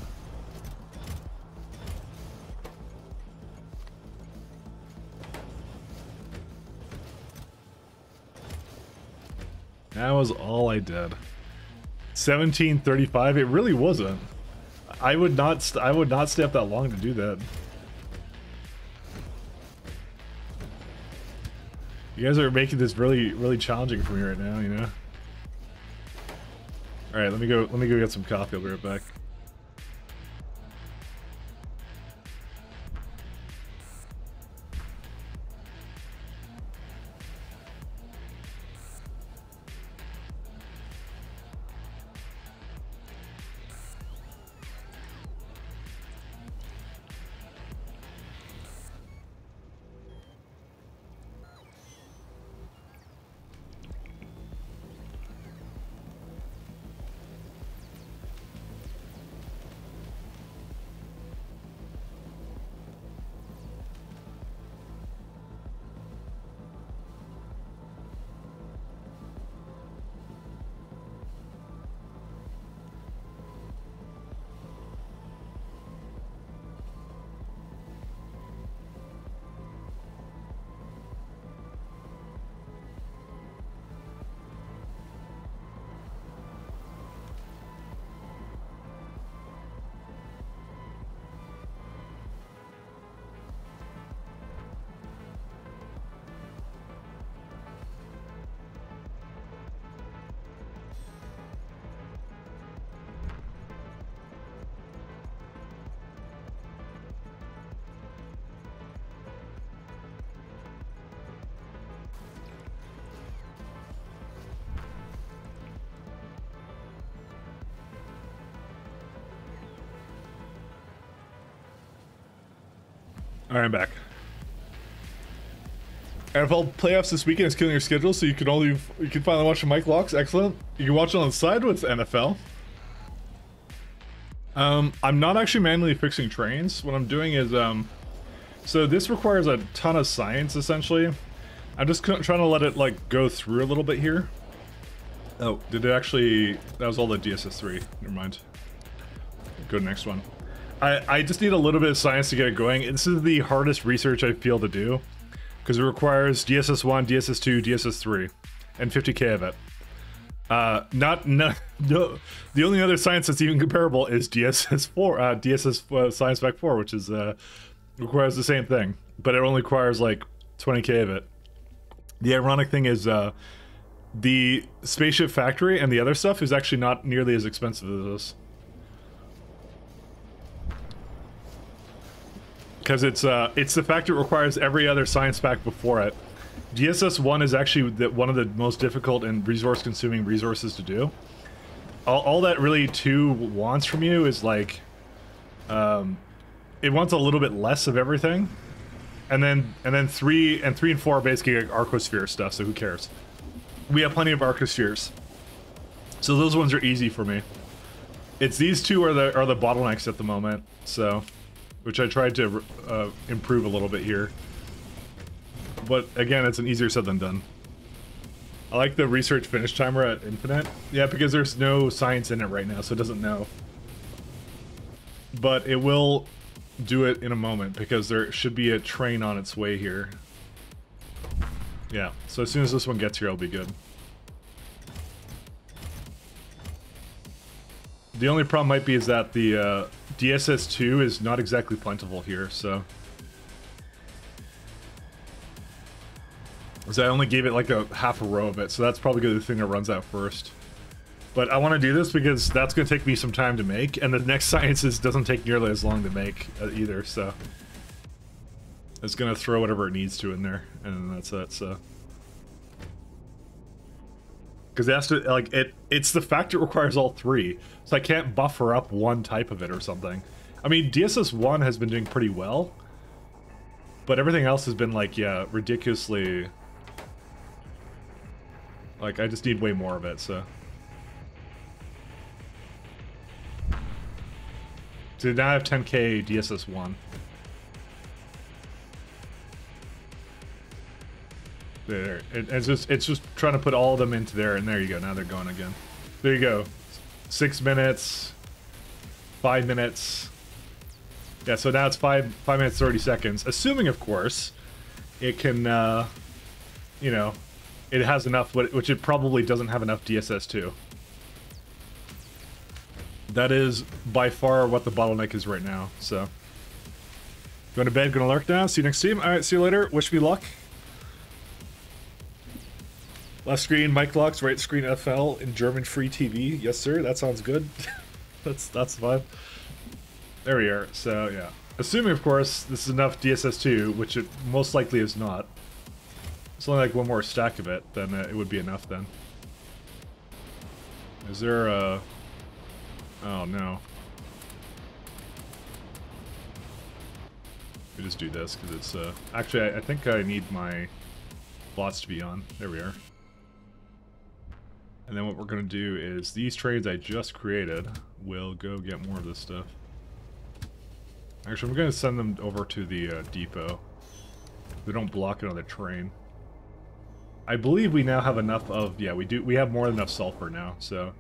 That was all I did. 17:35. It really wasn't. I would not stay up that long to do that. You guys are making this really challenging for me right now, you know? Alright, let me go get some coffee. I'll be right back. Alright, I'm back. NFL playoffs this weekend is killing your schedule, so you can finally watch the Mike Locks. Excellent. You can watch it on the side with NFL. I'm not actually manually fixing trains. What I'm doing is, so this requires a ton of science, essentially. I'm just trying to let it, like, go through a little bit here. Oh, did it actually... That was all the DSS3. Never mind. Go to the next one. I just need a little bit of science to get it going. This is the hardest research I feel to do, because it requires DSS1, DSS2, DSS3, and 50k of it. No, the only other science that's even comparable is DSS4, DSS Science Spec 4, which is requires the same thing, but it only requires like 20k of it. The ironic thing is the Spaceship Factory and the other stuff is actually not nearly as expensive as this. Because it's the fact it requires every other science pack before it. DSS1 is actually one of the most difficult and resource-consuming resources to do. All that really 2 wants from you is like, it wants a little bit less of everything, and then 3 and 4 are basically like Arcosphere stuff. So who cares? We have plenty of Arcospheres, so those ones are easy for me. It's these 2 are the bottlenecks at the moment. So. Which I tried to improve a little bit here. But again, it's an easier said than done. I like the research finish timer at infinite. Yeah, because there's no science in it right now, so it doesn't know. But it will do it in a moment, because there should be a train on its way here. Yeah, so as soon as this one gets here, I'll be good. The only problem might be is that the DSS2 is not exactly plentiful here, so... So I only gave it like half a row of it, so that's probably the thing that runs out first. But I want to do this because that's going to take me some time to make, and the next sciences doesn't take nearly as long to make either, so... It's going to throw whatever it needs to in there, and that's it, so... Because it has to, like, it's the fact it requires all 3, so I can't buffer up one type of it or something. I mean, DSS1 has been doing pretty well, but everything else has been, like, yeah, ridiculously... Like, I just need way more of it, so... So now I have 10k DSS1. There. It's just trying to put all of them into there, and there you go. Now they're going again. There you go. 6 minutes. 5 minutes. Yeah, so now it's 5 minutes 30 seconds. Assuming, of course, it can, you know, it has enough, which it probably doesn't have enough DSS2. That is by far what the bottleneck is right now, so. Going to bed, gonna lurk now. See you next stream. Alright, see you later. Wish me luck. Left screen, mic locks, right screen FL in German free TV. Yes, sir. That sounds good. that's fine. There we are. So, yeah. Assuming, of course, this is enough DSS2, which it most likely is not. It's only like one more stack of it, then it would be enough then. Is there a... Oh, no. We just do this, because it's, Actually, I think I need my bots to be on. There we are. And then what we're going to do is, these trains I just created will go get more of this stuff. Actually, I'm going to send them over to the depot. They don't block another train. I believe we now have enough of... Yeah, we have more than enough sulfur now, so...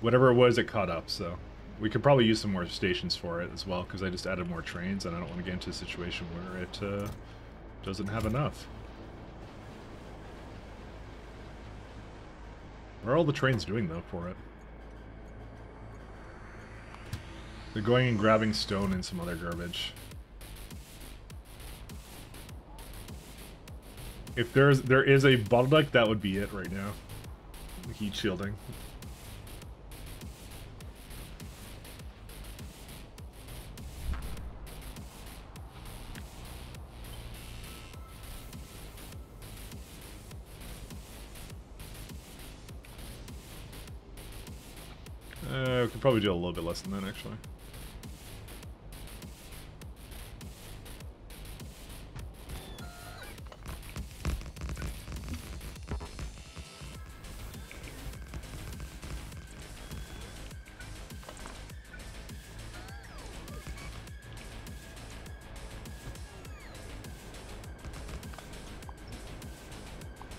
Whatever it was, it caught up, so... We could probably use some more stations for it as well, because I just added more trains, and I don't want to get into a situation where it doesn't have enough. What are all the trains doing, though, for it? They're going and grabbing stone and some other garbage. If there is a bottleneck, that would be it right now. Heat shielding. We could probably do a little bit less than that, actually.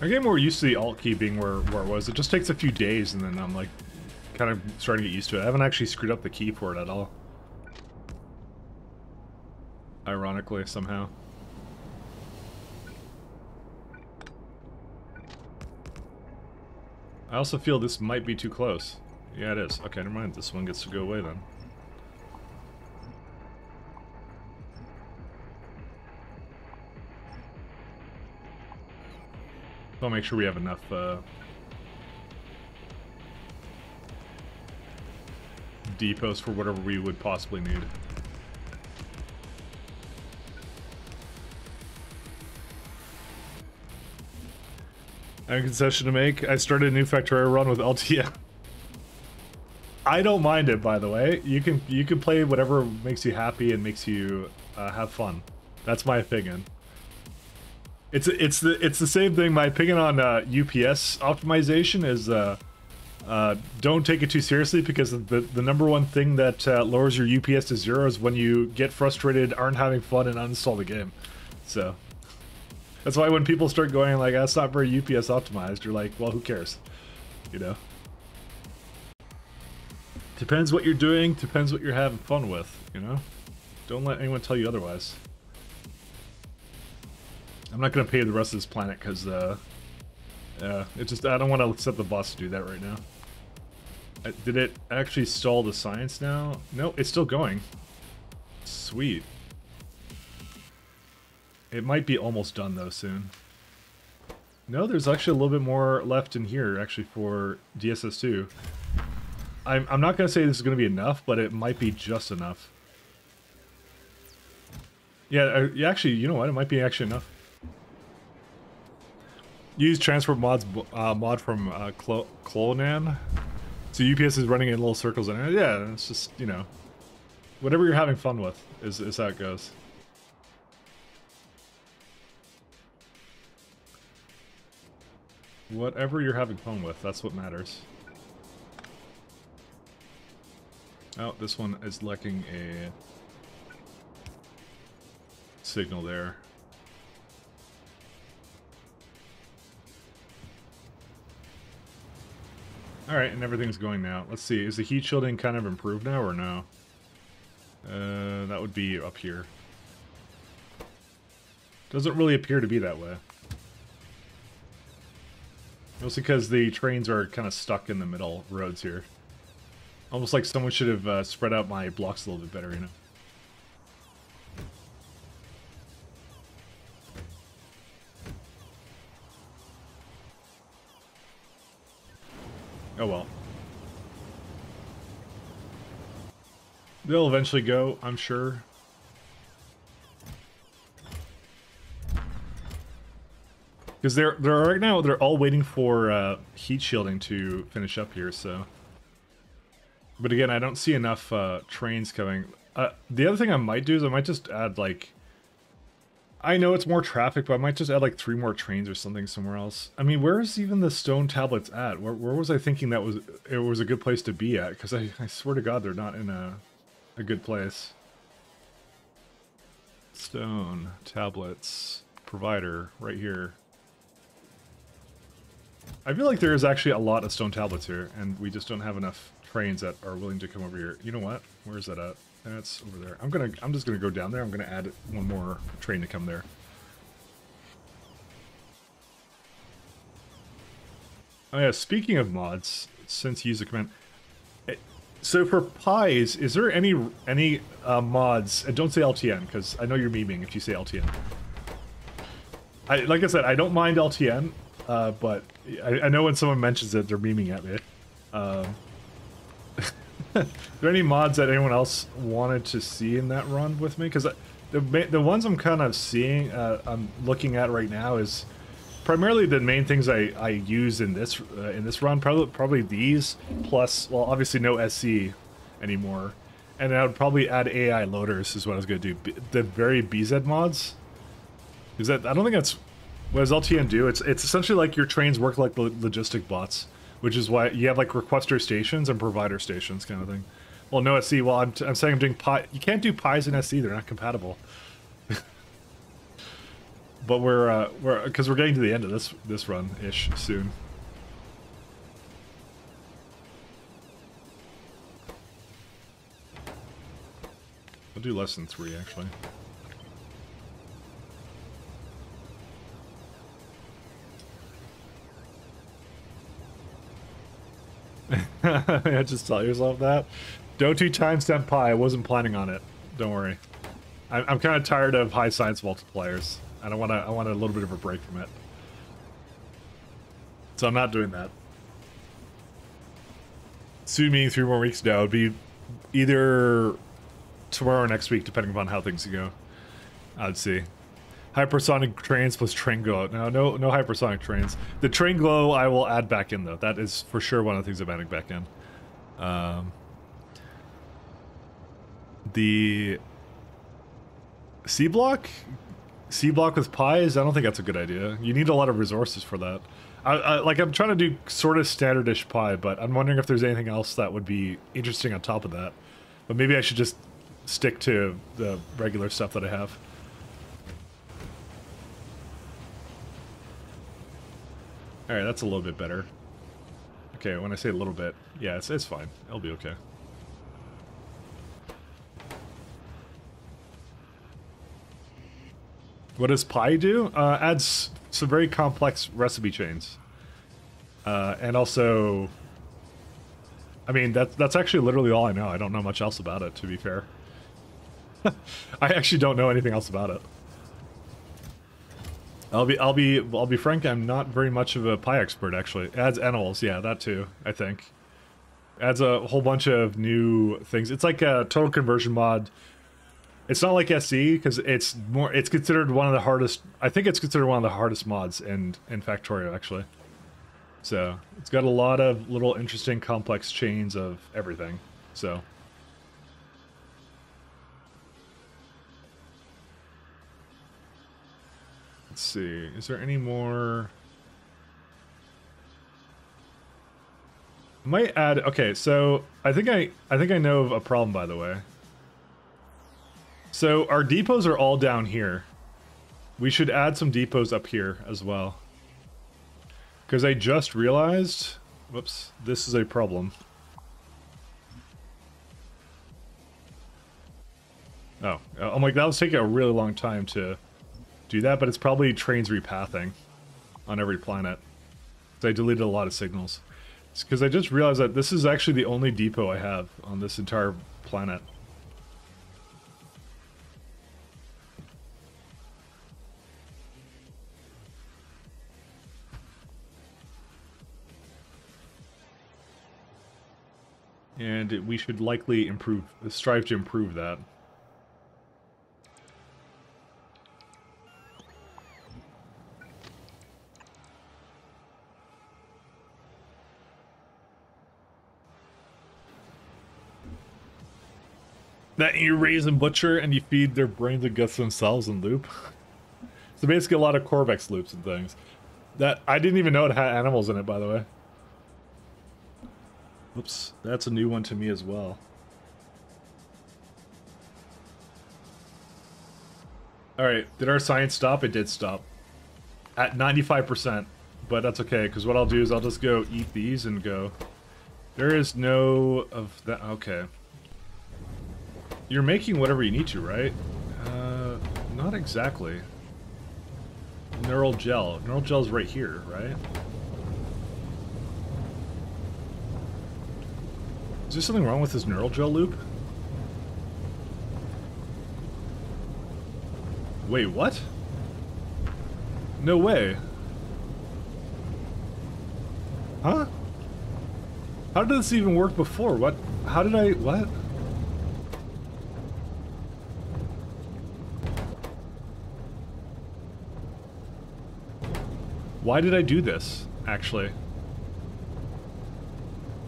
I'm getting more used to the alt key being where it was. It just takes a few days, and then I'm like, kind of starting to get used to it. I haven't actually screwed up the key for it at all. Ironically, somehow. I also feel this might be too close. Yeah, it is. Okay, never mind. This one gets to go away then. I'll make sure we have enough, depots for whatever we would possibly need. I have a concession to make. I started a new Factorio run with LTM. I don't mind it, by the way. You can play whatever makes you happy and makes you have fun. That's my opinion. It's the same thing. My opinion on UPS optimization is don't take it too seriously, because the number one thing that lowers your UPS to 0 is when you get frustrated, aren't having fun, and uninstall the game. So that's why when people start going like, that's not very UPS optimized, you're like, well, who cares? You know? Depends what you're doing, depends what you're having fun with, you know? Don't let anyone tell you otherwise. I'm not gonna pay the rest of this planet because it just, I don't want to set the boss to do that right now. Did it actually stall the science now? No, it's still going. Sweet. It might be almost done though soon. No, there's actually a little bit more left in here actually for DSS2. I'm not gonna say this is gonna be enough, but it might be just enough. Yeah, actually, you know what? It might be actually enough. Use transport mods mod from Clonan. So UPS is running in little circles, and yeah, it's just, you know, whatever you're having fun with is how it goes. Whatever you're having fun with, that's what matters. Oh, this one is lacking a signal there. Alright, and everything's going now. Let's see, is the heat shielding kind of improved now or no? That would be up here. Doesn't really appear to be that way. Mostly because the trains are kind of stuck in the middle roads here. Almost like someone should have spread out my blocks a little bit better, you know? Oh well. They'll eventually go, I'm sure. Because they're right now, they're all waiting for heat shielding to finish up here, so. But again, I don't see enough trains coming. The other thing I might do is I might just add, like... I know it's more traffic, but I might just add, like, 3 more trains or something somewhere else. I mean, where's even the stone tablets at? Where was I thinking that it was a good place to be at? Because I swear to God, they're not in a good place. Stone tablets provider right here. I feel like there is actually a lot of stone tablets here, and we just don't have enough trains that are willing to come over here. You know what? Where is that at? That's over there. I'm just gonna go down there. I'm gonna add 1 more train to come there. Oh yeah, speaking of mods, since you use the command, so for pies, is there any mods? And don't say LTN because I know you're memeing if you say LTN. Like I said, I don't mind LTN, but I know when someone mentions it, they're memeing at me. Are there any mods that anyone else wanted to see in that run with me? Because the ones I'm kind of seeing, I'm looking at right now is primarily the main things I use in this run. Probably these plus, well, obviously no SE anymore, and I would probably add AI loaders is what I was gonna do. The very BZ mods. Is that I don't think that's what does LTN do. It's essentially like your trains work like logistic bots. Which is why you have like requester stations and provider stations kind of thing. Well, no SE. Well, I'm saying I'm doing pi. You can't do pies in SE. They're not compatible. But because we're getting to the end of this run ish soon. I'll do less than 3 actually. Just tell yourself that. Don't do timestamp pi. I wasn't planning on it. Don't worry. I'm kind of tired of high science multipliers. I want a little bit of a break from it. So I'm not doing that. Sue me 3 more weeks now. It'd be either tomorrow or next week, depending upon how things go. I'd see. Hypersonic trains plus train glow. No hypersonic trains. The train glow I will add back in though. That is for sure one of the things I'm adding back in. The C block with pies. I don't think that's a good idea. You need a lot of resources for that. I'm trying to do sort of standardish pie, but I'm wondering if there's anything else that would be interesting on top of that. But maybe I should just stick to the regular stuff that I have. Alright, that's a little bit better. Okay, when I say a little bit, yeah, it's fine. It'll be okay. What does pi do? Adds some very complex recipe chains. And also... I mean, that's actually literally all I know. I don't know much else about it, to be fair. I actually don't know anything else about it. I'll be frank, I'm not very much of a pie expert, actually. It adds animals, yeah, that too, I think. Adds a whole bunch of new things. It's like a total conversion mod. It's not like SE, because it's considered one of the hardest, I think it's considered one of the hardest mods in Factorio, actually. So, it's got a lot of little interesting complex chains of everything, so... Let's see, is there any more? I might add, okay, so I think I know of a problem, by the way. So our depots are all down here. We should add some depots up here as well. Because I just realized Whoops, this is a problem. Oh, I'm like, that was taking a really long time to do that, but it's probably trains repathing on every planet. So I deleted a lot of signals. It's because I just realized that this is actually the only depot I have on this entire planet. And we should likely strive to improve that. That you raise and butcher and you feed their brains and guts themselves in loop. So basically a lot of Corvex loops and things. That I didn't even know it had animals in it, by the way. Oops, that's a new one to me as well. Alright, did our science stop? It did stop. At 95%. But that's okay, because what I'll do is I'll just go eat these and go. There is no of that. Okay. You're making whatever you need to, right? Not exactly. Neural gel. Neural gel's right here, right? Is there something wrong with this neural gel loop? Wait, what? No way. Huh? How did this even work before? What? How did I... What? Why did I do this, actually?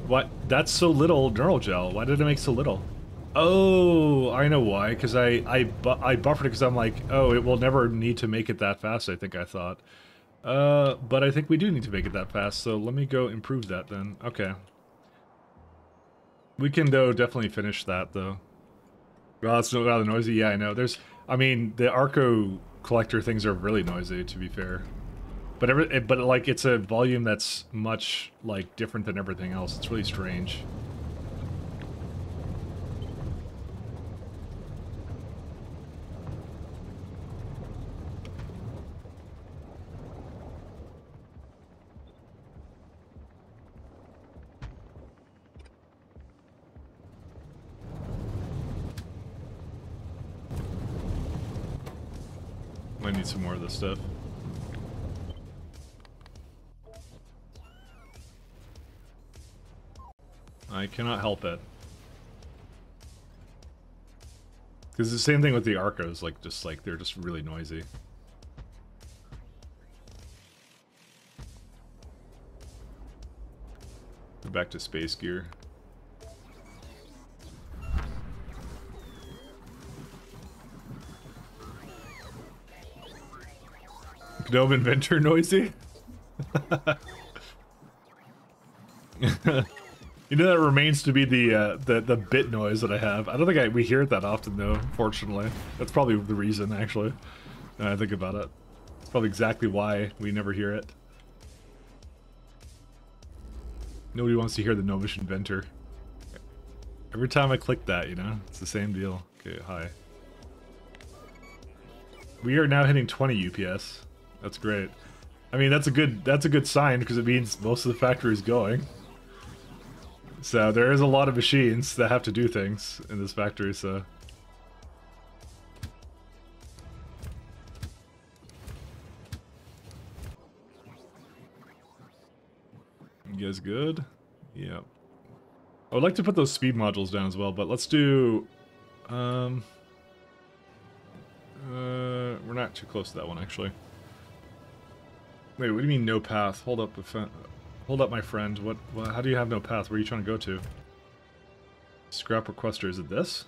What? That's so little neural gel. Why did it make so little? Oh, I know why. Because I buffered it because I'm like, oh, it will never need to make it that fast, I think I thought. But I think we do need to make it that fast, so let me go improve that then. Okay. We can, though, definitely finish that, though. Well, it's rather noisy. Yeah, I know. I mean, the Arco collector things are really noisy, to be fair. But like, it's a volume that's much, like, different than everything else. It's really strange. Might need some more of this stuff. I cannot help it. Because the same thing with the Arcos, like, they're just really noisy. Go back to space gear. Gnome inventor noisy? You know, that remains to be the bit noise that I have. I don't think we hear it that often, though, fortunately. That's probably the reason, actually, when I think about it. It's probably exactly why we never hear it. Nobody wants to hear the gnomish inventor. Every time I click that, you know, it's the same deal. Okay, hi. We are now hitting 20 UPS. That's great. I mean, that's a good sign, because it means most of the factory is going. So there is a lot of machines that have to do things in this factory, so... You guys good? Yeah. I would like to put those speed modules down as well, but let's do... we're not too close to that one, actually. Wait, what do you mean no path? Hold up, my friend. What? How do you have no path? Where are you trying to go to? Scrap requester. Is it this?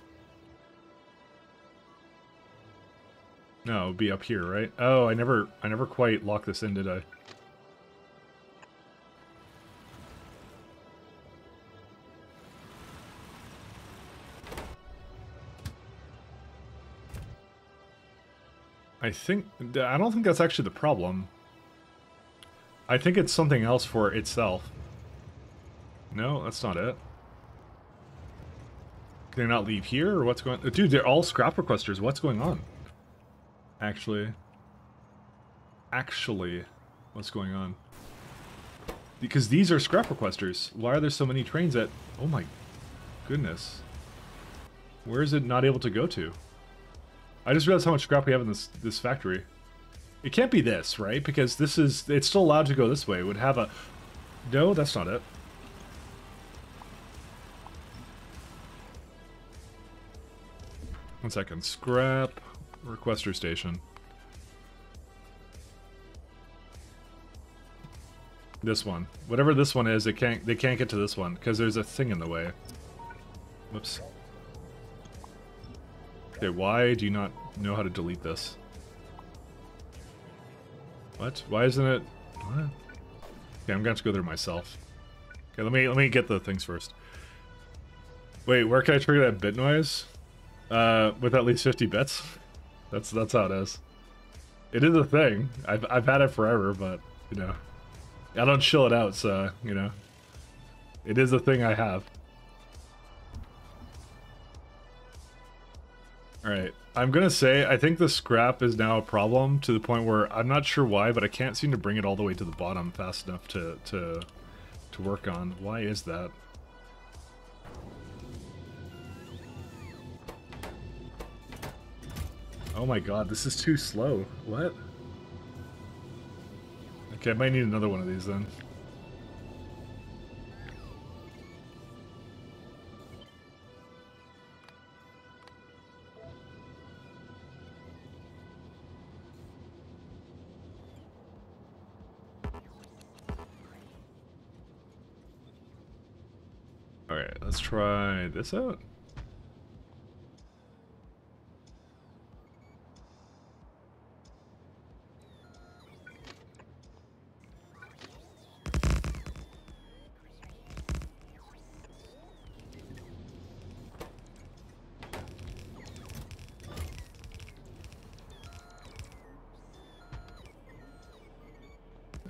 No, it would be up here, right? Oh, I never quite locked this in, did I? I don't think that's actually the problem. I think it's something else for itself. No, that's not it. Can they not leave here, or what's going on? Dude, they're all scrap requesters. What's going on? Actually, what's going on? Because these are scrap requesters. Why are there so many trains at... Oh my goodness. Where is it not able to go to? I just realized how much scrap we have in this factory. It can't be this, right? Because this is... It's still allowed to go this way. It would have a... No, that's not it. One second. Scrap requester station. This one. Whatever this one is, they can't get to this one because there's a thing in the way. Whoops. Okay, why do you not know how to delete this? What? Why isn't it? What? Okay, I'm gonna have to go there myself. Okay, let me get the things first. Wait, where can I trigger that bit noise? With at least 50 bits. That's how it is. It is a thing. I've had it forever, but you know, I don't chill it out, so you know, it is a thing I have. All right, I'm gonna say I think the scrap is now a problem to the point where I'm not sure why, but I can't seem to bring it all the way to the bottom fast enough to work on. Why is that? Oh my god, this is too slow. What? Okay, I might need another one of these then. Alright, let's try this out.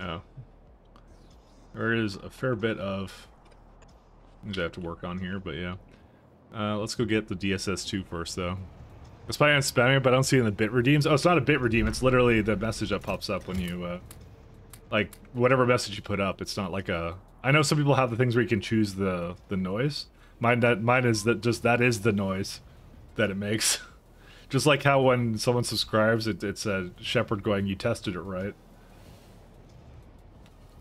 Oh. There is a fair bit of things I have to work on here, but yeah. Let's go get the DSS2 first, though. It's probably on spamming it, but I don't see it in the bit redeems. Oh, it's not a bit redeem. It's literally the message that pops up when you, like, whatever message you put up. It's not like a... I know some people have the things where you can choose the noise. Mine is that is the noise that it makes. Just like how when someone subscribes, it's a Shepherd going, "You tested it, right?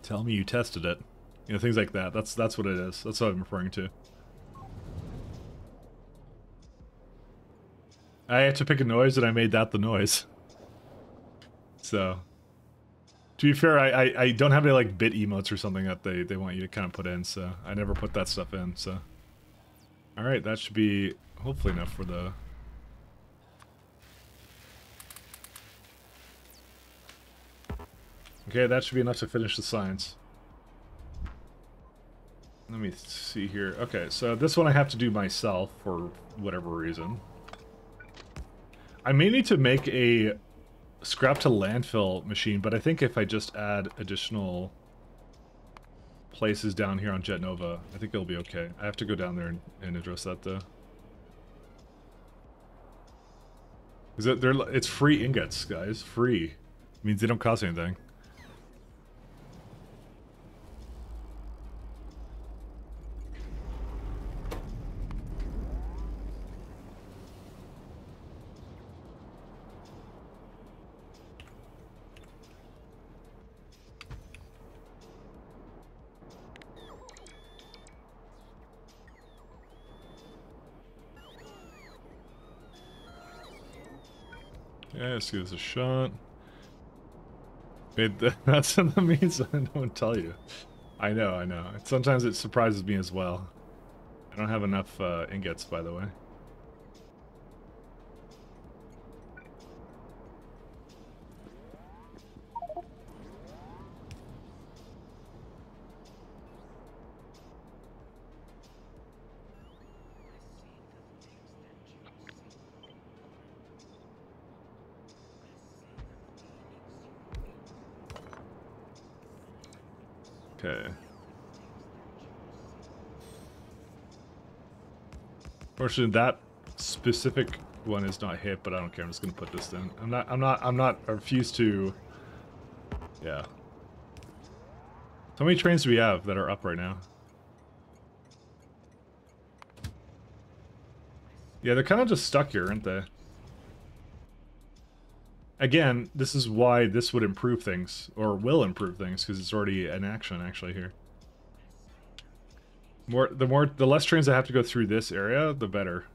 Tell me you tested it." You know, things like that. That's what it is. That's what I'm referring to. I had to pick a noise and I made that the noise. So, to be fair, I don't have any like bit emotes or something that they want you to kind of put in, so I never put that stuff in, so. Alright, that should be hopefully enough for the... Okay, that should be enough to finish the science. Let me see here. Okay, so this one I have to do myself for whatever reason. I may need to make a scrap to landfill machine, but I think if I just add additional places down here on Jet Nova, I think it'll be okay. I have to go down there and address that though. Is it it's free ingots, guys. Free. It means they don't cost anything. Yeah, let's give this a shot. Wait, that's what that means? I don't tell you. I know. Sometimes it surprises me as well. I don't have enough ingots, by the way. Okay. Fortunately, that specific one is not hit, but I don't care. I'm just gonna put this in. I refuse to. Yeah. How many trains do we have that are up right now? Yeah, they're kind of just stuck here, aren't they? Again, this is why this would improve things, or will improve things, because it's already in action actually here. The less trains that have to go through this area, the better.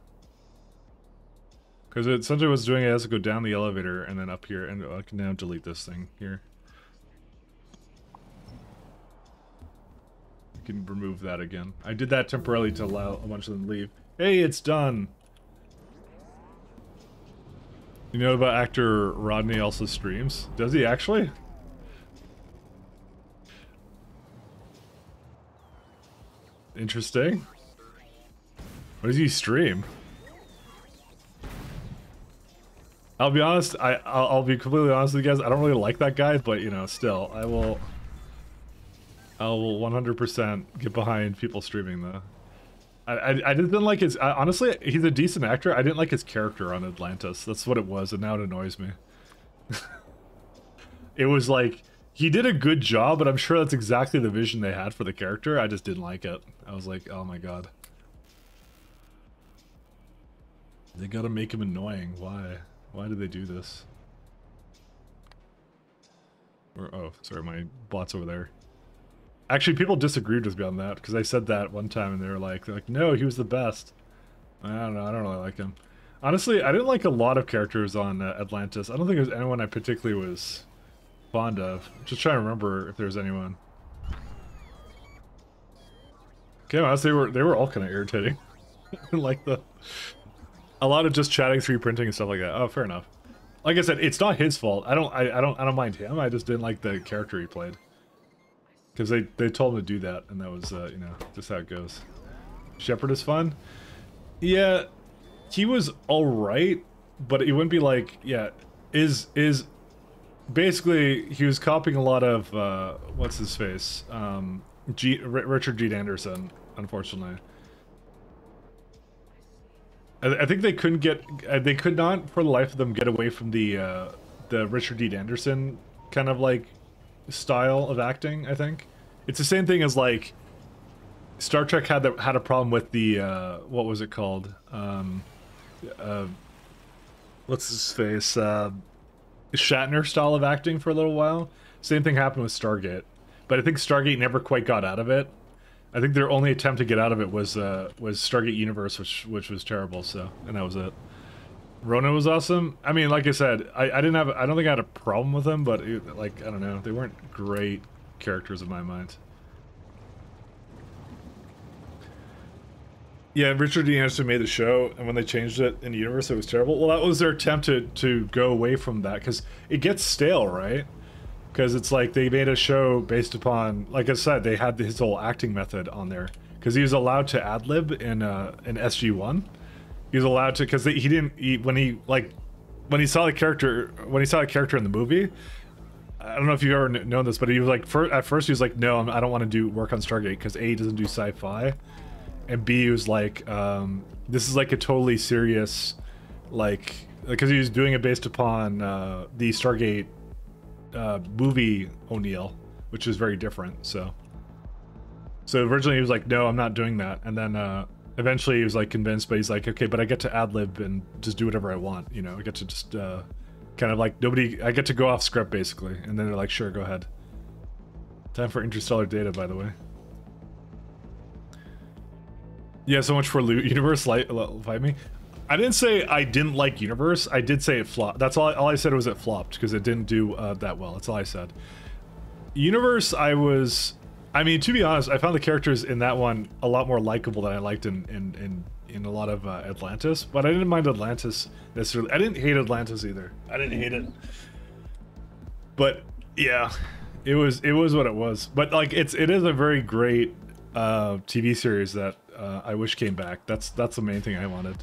Because essentially what's doing it has to go down the elevator and then up here, and I can now delete this thing here. I can remove that again. I did that temporarily to allow a bunch of them to leave. Hey, it's done! You know about actor Rodney also streams? Does he actually? Interesting. What does he stream? I'll be honest, I'll be completely honest with you guys, I don't really like that guy, but you know, still, I will 100% get behind people streaming though. I didn't like his, honestly, he's a decent actor, I didn't like his character on Atlantis, that's what it was, and now it annoys me. It was like, he did a good job, but I'm sure that's exactly the vision they had for the character, I just didn't like it. I was like, oh my god. They gotta make him annoying, why? Why did they do this? Or, oh, sorry, my bot's over there. Actually, people disagreed with me on that, because I said that one time and they were like, no, he was the best. I don't know, I don't really like him. Honestly, I didn't like a lot of characters on Atlantis. I don't think there's anyone I particularly was fond of. Just trying to remember if there's anyone. Okay, honestly, they were all kind of irritating. Like a lot of just chatting 3D printing and stuff like that. Oh, fair enough. Like I said, it's not his fault. I don't mind him. I just didn't like the character he played. Because they told him to do that, and that was, you know, just how it goes. Shepard is fun? Yeah, he was alright, but he wouldn't be like, yeah, basically, he was copying a lot of, what's his face? Richard G. Anderson, unfortunately. I think they couldn't get, they could not, for the life of them, get away from the Richard D. Anderson kind of, like, style of acting, I think. It's the same thing as like Star Trek had a problem with the what was it called? What's his face? Shatner style of acting for a little while. Same thing happened with Stargate. But I think Stargate never quite got out of it. I think their only attempt to get out of it was Stargate Universe, which was terrible, so, and that was it. Ronan was awesome. I mean, like I said, I don't think I had a problem with them, but like, I don't know, they weren't great characters in my mind. Yeah, Richard D. Anderson made the show, and when they changed it in the universe, it was terrible. Well, that was their attempt to go away from that, because it gets stale, right? Because it's like they made a show based upon, like I said, they had his whole acting method on there, because he was allowed to ad-lib in SG-1. He was allowed to, because when he saw the character in the movie, I don't know if you've ever known this, but he was like, at first he was like, no, I don't want to do work on Stargate, because A, doesn't do sci-fi, and B, he was like, this is like a totally serious, like, because he was doing it based upon the Stargate movie O'Neill, which is very different, so originally he was like, no, I'm not doing that, and then eventually he was like convinced, but he's like, okay, but I get to ad-lib and just do whatever I want, you know, I get to just kind of like I get to go off script basically, and then they're like, sure, go ahead. Time for Interstellar Data, by the way. Yeah, so much for Universe, fight me. I didn't say I didn't like Universe, I did say it flopped. That's all I said was it flopped, because it didn't do that well, that's all I said. Universe, I mean, to be honest, I found the characters in that one a lot more likable than I liked in a lot of Atlantis, but I didn't mind Atlantis necessarily. I didn't hate Atlantis either. I didn't hate it. But yeah, it was what it was. But like it is a very great TV series that I wish came back. That's the main thing I wanted.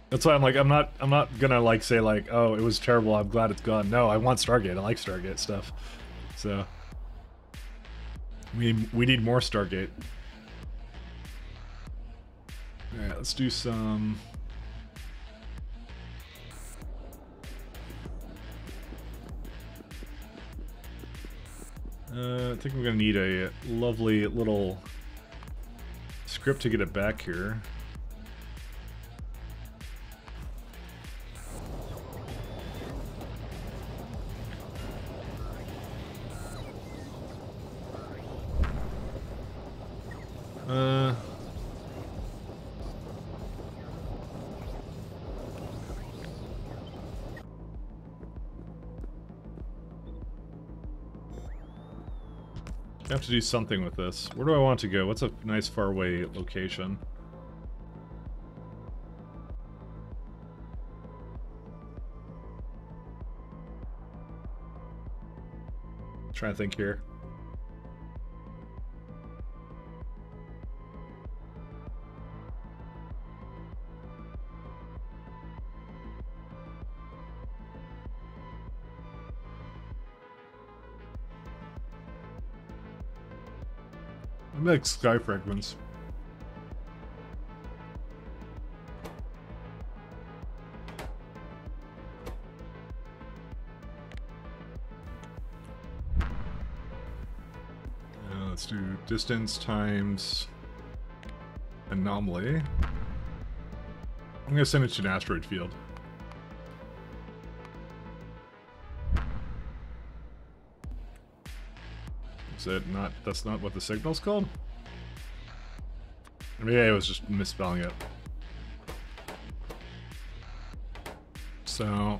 That's why I'm like, I'm not gonna like say like, oh, it was terrible, I'm glad it's gone. No, I want Stargate. I like Stargate stuff. So we need more Stargate. Alright, let's do some... I think we're gonna need a lovely little script to get it back here. I have to do something with this. Where do I want to go? What's a nice faraway location? Trying to think here. I like sky fragments. Let's do distance times anomaly. I'm gonna send it to an asteroid field. Is it not? That's not what the signal's called? Maybe I was just misspelling it. So...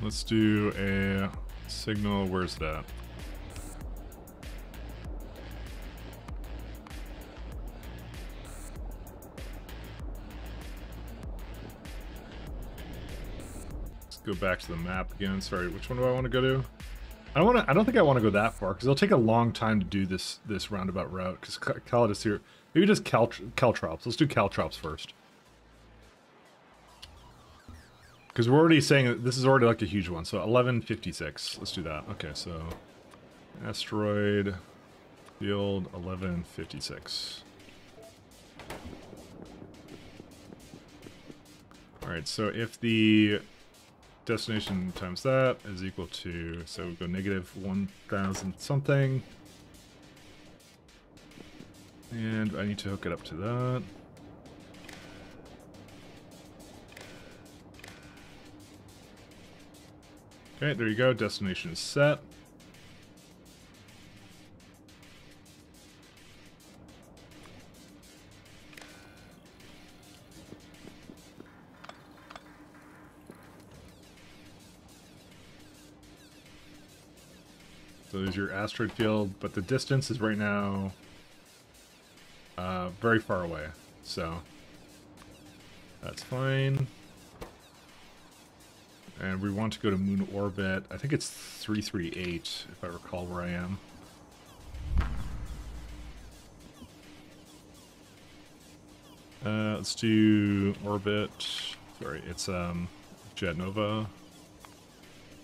let's do a signal. Where's that? Go back to the map again. Sorry, which one do I want to go to? I don't think I want to go that far because it'll take a long time to do this roundabout route. Because Calidus here, maybe just Caltrops. Let's do Caltrops first. Because we're already saying that this is already like a huge one. So 1156. Let's do that. Okay, so asteroid field 1156. All right. So if the destination times that is equal to, so we go negative 1,000 something, and I need to hook it up to that. Okay, there you go. Destination is set. So there's your asteroid field, but the distance is right now very far away, so that's fine. And we want to go to moon orbit. I think it's 338, if I recall where I am. Let's do orbit. Sorry, it's Jet Nova.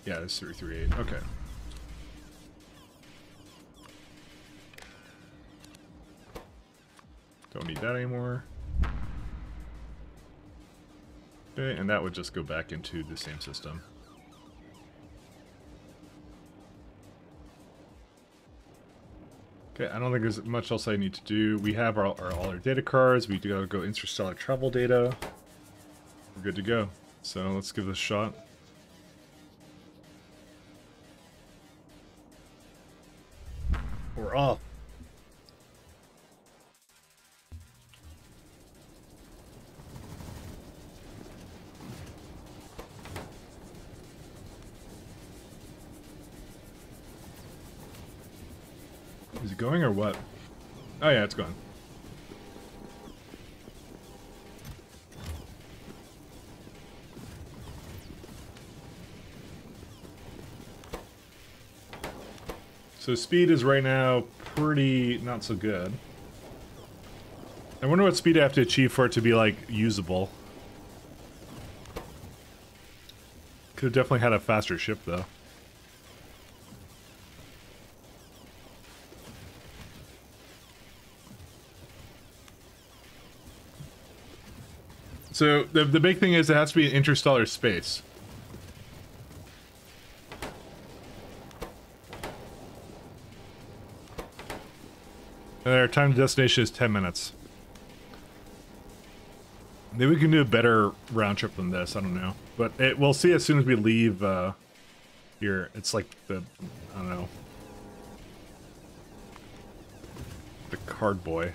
Yeah, it's 338. Okay. Don't need that anymore. Okay, and that would just go back into the same system. Okay, I don't think there's much else I need to do. We have all our data cards. We do gotta go interstellar travel data. We're good to go. So let's give this a shot. We're off. Is it going or what? Oh yeah, it's going. So speed is right now pretty not so good. I wonder what speed I have to achieve for it to be like usable. Could have definitely had a faster ship though. So the big thing is it has to be an interstellar space. And our time to destination is 10 minutes. Maybe we can do a better round trip than this, I don't know. But we'll see as soon as we leave here. It's like the, I don't know. The card boy.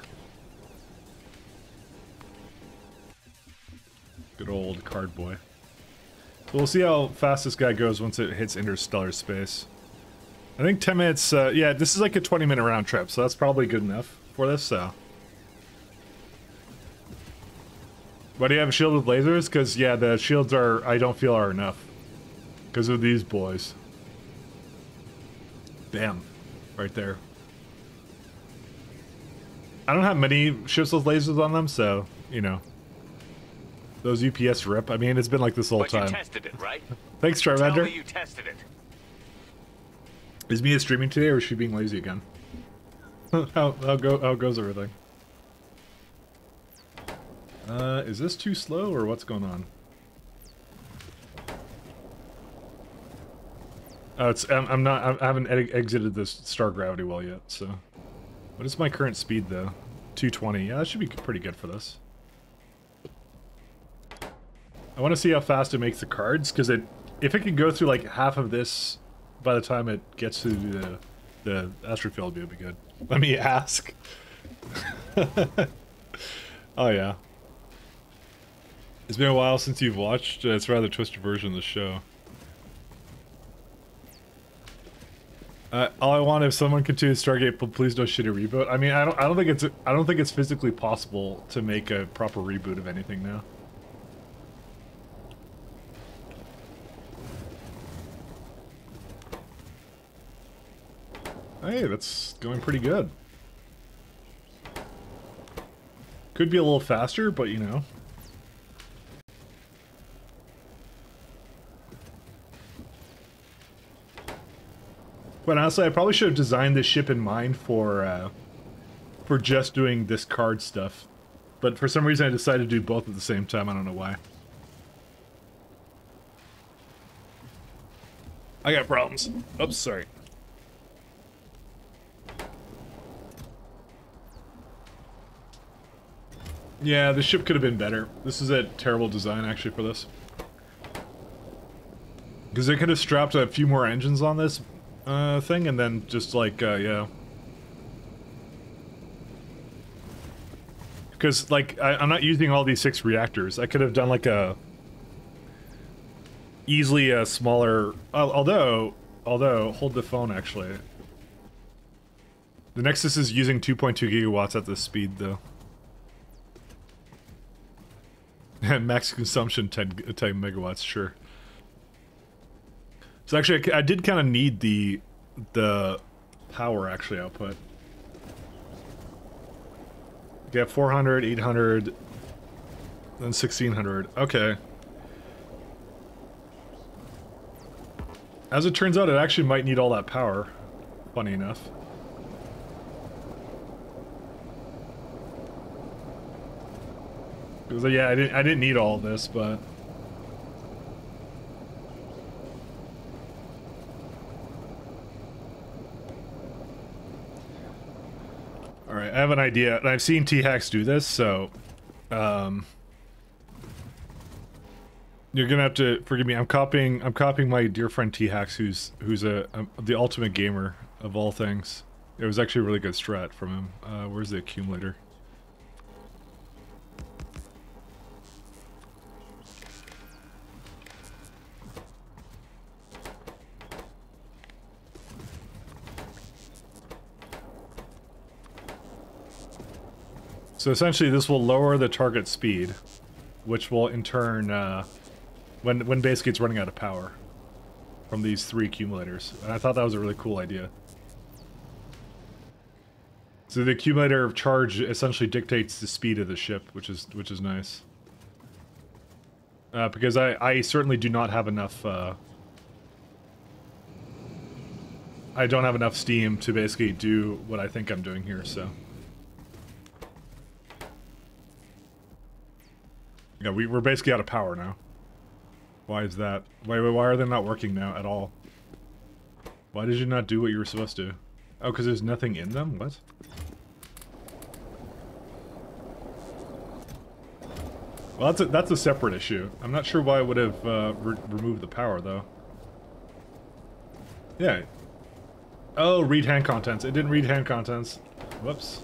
Good old card boy. So we'll see how fast this guy goes once it hits interstellar space. I think 10 minutes, yeah, this is like a 20-minute round trip, so that's probably good enough for this, so. Why do you have a shield with lasers? Because, yeah, the shields are, I don't feel are enough. Because of these boys. Bam. Right there. I don't have many ships with lasers on them, so, you know. Those UPS rip. I mean, it's been like this the whole time. You tested it, right? Thanks, Tell Charmander. me you tested it. Is Mia streaming today, or is she being lazy again? how goes everything? Is this too slow, or what's going on? Oh, it's I haven't exited this star gravity well yet. So, what is my current speed though? 220. Yeah, that should be pretty good for this. I want to see how fast it makes the cards, because if it could go through like half of this by the time it gets to the astrofield, it would be good. Let me ask. Oh yeah. It's been a while since you've watched. It's a rather twisted version of the show. All I want if someone continues Stargate, but please don't shit a reboot. I mean, I don't think it's physically possible to make a proper reboot of anything now. Hey, that's going pretty good. Could be a little faster, but you know. But honestly, I probably should have designed this ship in mind for just doing this card stuff. But for some reason I decided to do both at the same time, I don't know why. I got problems. Oops, sorry. Yeah, the ship could have been better. This is a terrible design, actually, for this. Because they could have strapped a few more engines on this thing, and then just, like, yeah. Because, like, I'm not using all these 6 reactors. I could have done, like, easily a smaller... although, hold the phone, actually. The Nexus is using 2.2 gigawatts at this speed, though. Max consumption 10 megawatts, sure. So actually, I did kind of need the power actually output. Yeah, 400, 800, then 1600. Okay. As it turns out, it actually might need all that power. Funny enough. Because yeah, I didn't need all of this, but all right, I have an idea, and I've seen T-Hacks do this, so you're gonna have to forgive me. I'm copying my dear friend T-Hacks, who's the ultimate gamer of all things. It was actually a really good strat from him. Where's the accumulator? So essentially this will lower the target speed, which will in turn, when basically it's running out of power from these 3 accumulators. And I thought that was a really cool idea. So the accumulator of charge essentially dictates the speed of the ship, which is nice. Because I certainly do not have enough, I don't have enough steam to basically do what I think I'm doing here, so. Yeah, we're basically out of power now. Why is that? Why are they not working now at all? Why did you not do what you were supposed to? Oh, because there's nothing in them? What? Well, that's a separate issue. I'm not sure why it would have removed the power, though. Yeah. Oh, read hand contents. It didn't read hand contents. Whoops.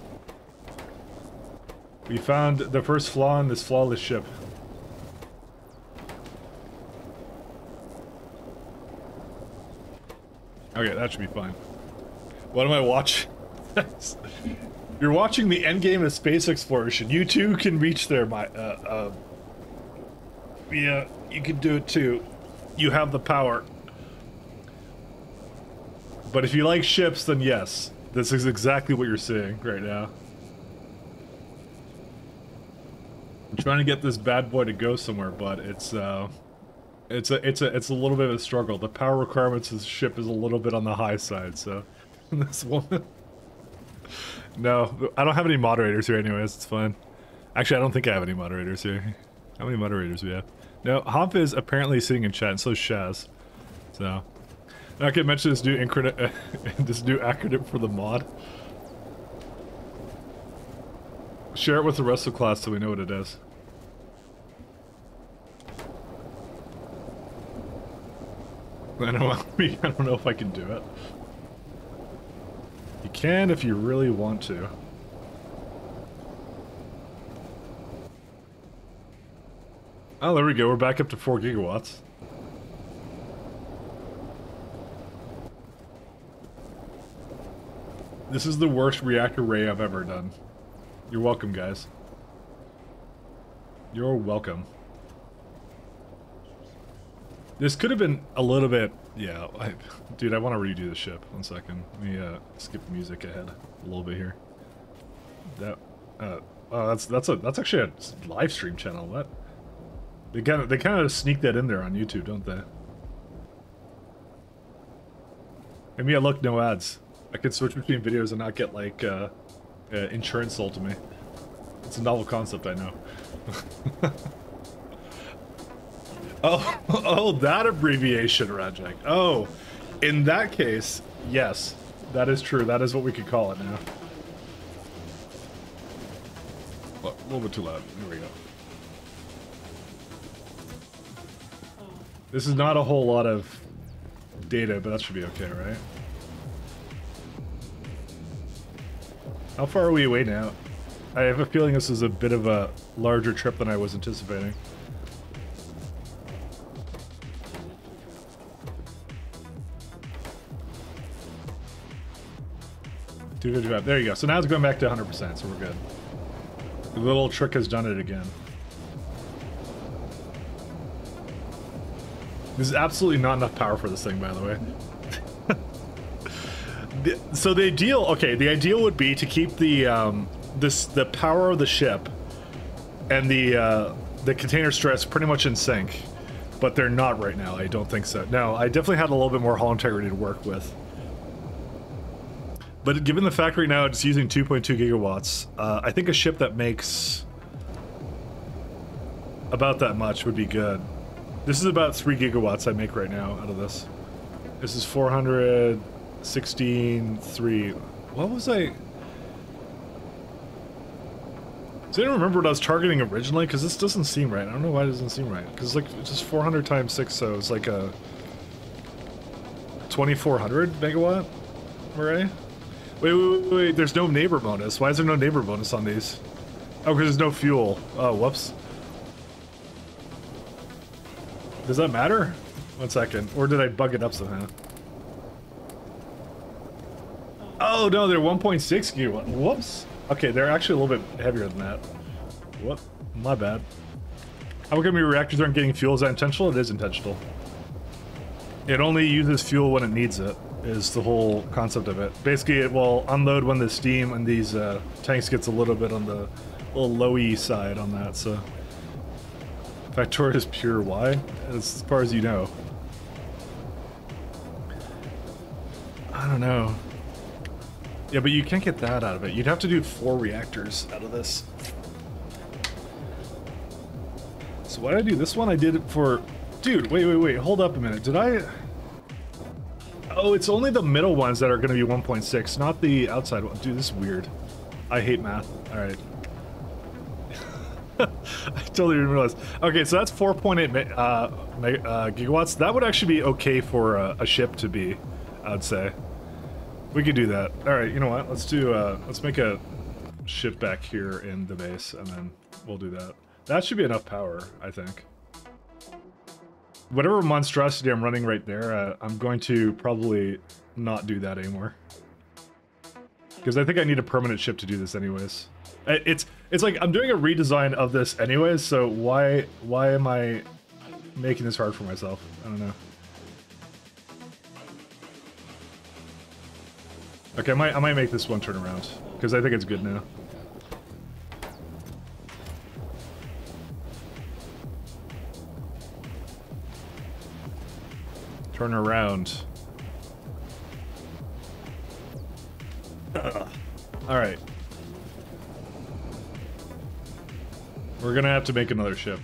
We found the first flaw in this flawless ship. Okay, that should be fine. What am I watching? You're watching the endgame of space exploration. You too can reach there, yeah, you can do it too. You have the power. But if you like ships, then yes. This is exactly what you're seeing right now. I'm trying to get this bad boy to go somewhere, but it's a little bit of a struggle. The power requirements of the ship is a little bit on the high side, so this one. No, I don't have any moderators here anyways, it's fine. Actually, I don't think I have any moderators here. How many moderators do we have? No, Hop is apparently sitting in chat, and so is Shaz. So, not gonna mention this new this new acronym for the mod. Share it with the rest of the class so we know what it is. I don't know if I can do it. You can if you really want to. Oh, there we go. We're back up to 4 gigawatts. This is the worst reactor array I've ever done. You're welcome, guys. You're welcome. This could have been a little bit... Yeah, dude, I want to redo the ship. 1 second. Let me skip the music ahead a little bit here. That... oh, that's actually a live stream channel. What? They kind of sneak that in there on YouTube, don't they? And yeah, look, no ads. I could switch between videos and not get like insurance sold to me. It's a novel concept, I know. Oh, that abbreviation, Rajak. Oh, in that case, yes, that is true. That is what we could call it now. Look, a little bit too loud. Here we go. This is not a whole lot of data, but that should be okay, right? How far are we away now? I have a feeling this is a bit of a larger trip than I was anticipating. There you go. So now it's going back to 100%, so we're good. The little trick has done it again. This is absolutely not enough power for this thing, by the way. So the ideal, okay, the ideal would be to keep the the power of the ship and the container stress pretty much in sync, but they're not right now. I don't think so. No, I definitely had a little bit more hull integrity to work with. But given the fact right now it's using 2.2 gigawatts, I think a ship that makes about that much would be good. This is about 3 gigawatts I make right now out of this. This is 416.3. What was I... Does anyone remember what I was targeting originally? Because this doesn't seem right. I don't know why it doesn't seem right. Because it's like it's just 400 times 6, so it's like a 2400 megawatt array. Wait, there's no neighbor bonus. Why is there no neighbor bonus on these? Oh, because there's no fuel. Oh, whoops. Does that matter? 1 second. Or did I bug it up somehow? Oh, no, they're 1.6 gigawatt. Whoops. Okay, they're actually a little bit heavier than that. Whoop. My bad. How come your reactors aren't getting fuel? Is that intentional? It is intentional. It only uses fuel when it needs it, is the whole concept of it. Basically, it will unload when the steam in these tanks gets a little bit on the little lowy side on that, so... Factorio is pure Y, as far as you know. I don't know. Yeah, but you can't get that out of it. You'd have to do 4 reactors out of this. So why did I do this one? I did it for... Dude, wait, hold up a minute. Did I... Oh, it's only the middle ones that are going to be 1.6, not the outside one. Dude, this is weird. I hate math. Alright. I totally didn't realize. Okay, so that's 4.8 gigawatts. That would actually be okay for a ship to be, I would say. We could do that. Alright, you know what? Let's do, let's make a ship back here in the base, and then we'll do that. That should be enough power, I think. Whatever monstrosity I'm running right there, I'm going to probably not do that anymore. Because I think I need a permanent ship to do this anyways. It's like I'm doing a redesign of this anyways, so why am I making this hard for myself? I don't know. Okay, I might make this one turn around, because I think it's good now. Turn around. Alright. We're gonna have to make another ship.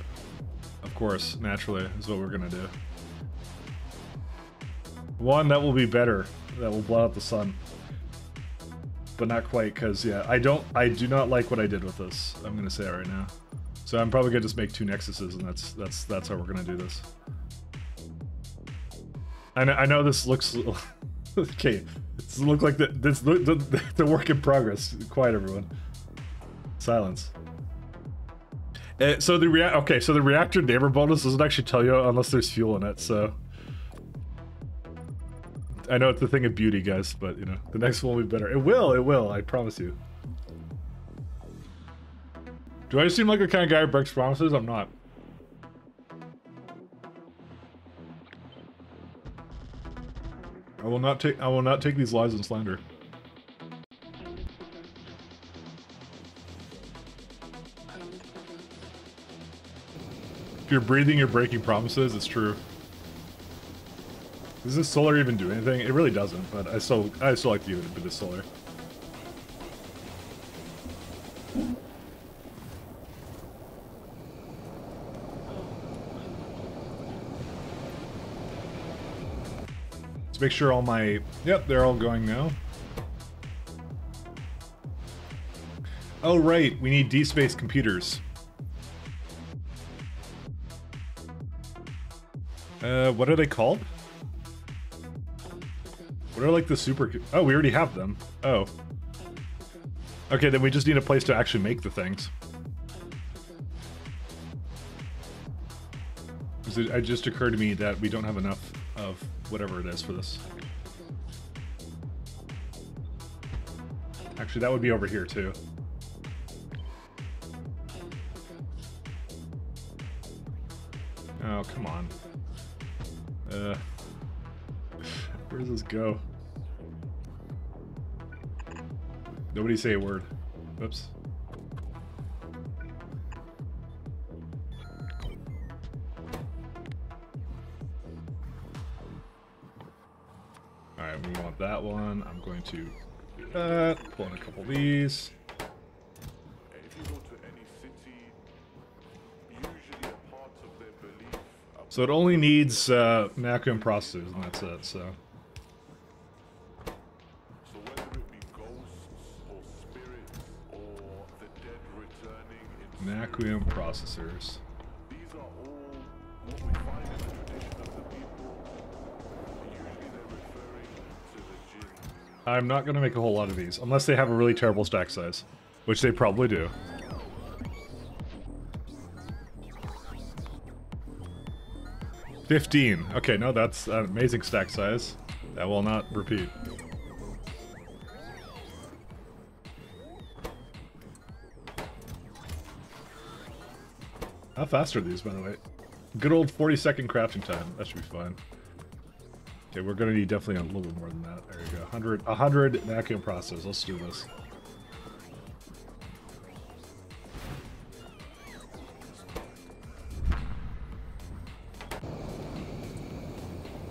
Of course, naturally, is what we're gonna do. One that will be better, that will blot out the sun. But not quite, because yeah, I do not like what I did with this. I'm gonna say it right now. So I'm probably gonna just make 2 Nexuses, and that's how we're gonna do this. I know this looks okay. It looks like the work in progress. Quiet, everyone. Silence. So the reactor neighbor bonus doesn't actually tell you unless there's fuel in it. So I know it's a thing of beauty, guys, but you know the next one will be better. It will. I promise you. Do I seem like the kind of guy who breaks promises? I'm not. I will not take these lies and slander. If you're breathing, you're breaking promises. It's true. Does this solar even do anything? It really doesn't, but I still like to use it with this solar. Let's make sure all my... Yep, they're all going now. Oh, right. We need D-Space computers. What are they called? What are, like, the super... Oh, we already have them. Oh. Okay, then we just need a place to actually make the things. It just occurred to me that we don't have enough of whatever it is for this. Actually, that would be over here, too. Oh, come on. Where does this go? Nobody say a word. Oops. Alright, we want that one. I'm going to do that. Pull in a couple of these. So it only needs vacuum processors, and that's it, so. Vacuum processors. These are all what we find in the tradition of the people. Usually they're referring to the jinn. I'm not going to make a whole lot of these, unless they have a really terrible stack size, which they probably do. $15. Okay, no, that's an amazing stack size. That will not repeat. How fast are these, by the way? Good old 40-second crafting time. That should be fine. Okay, we're gonna need definitely a little bit more than that. There you go. 100 vacuum processors. Let's do this.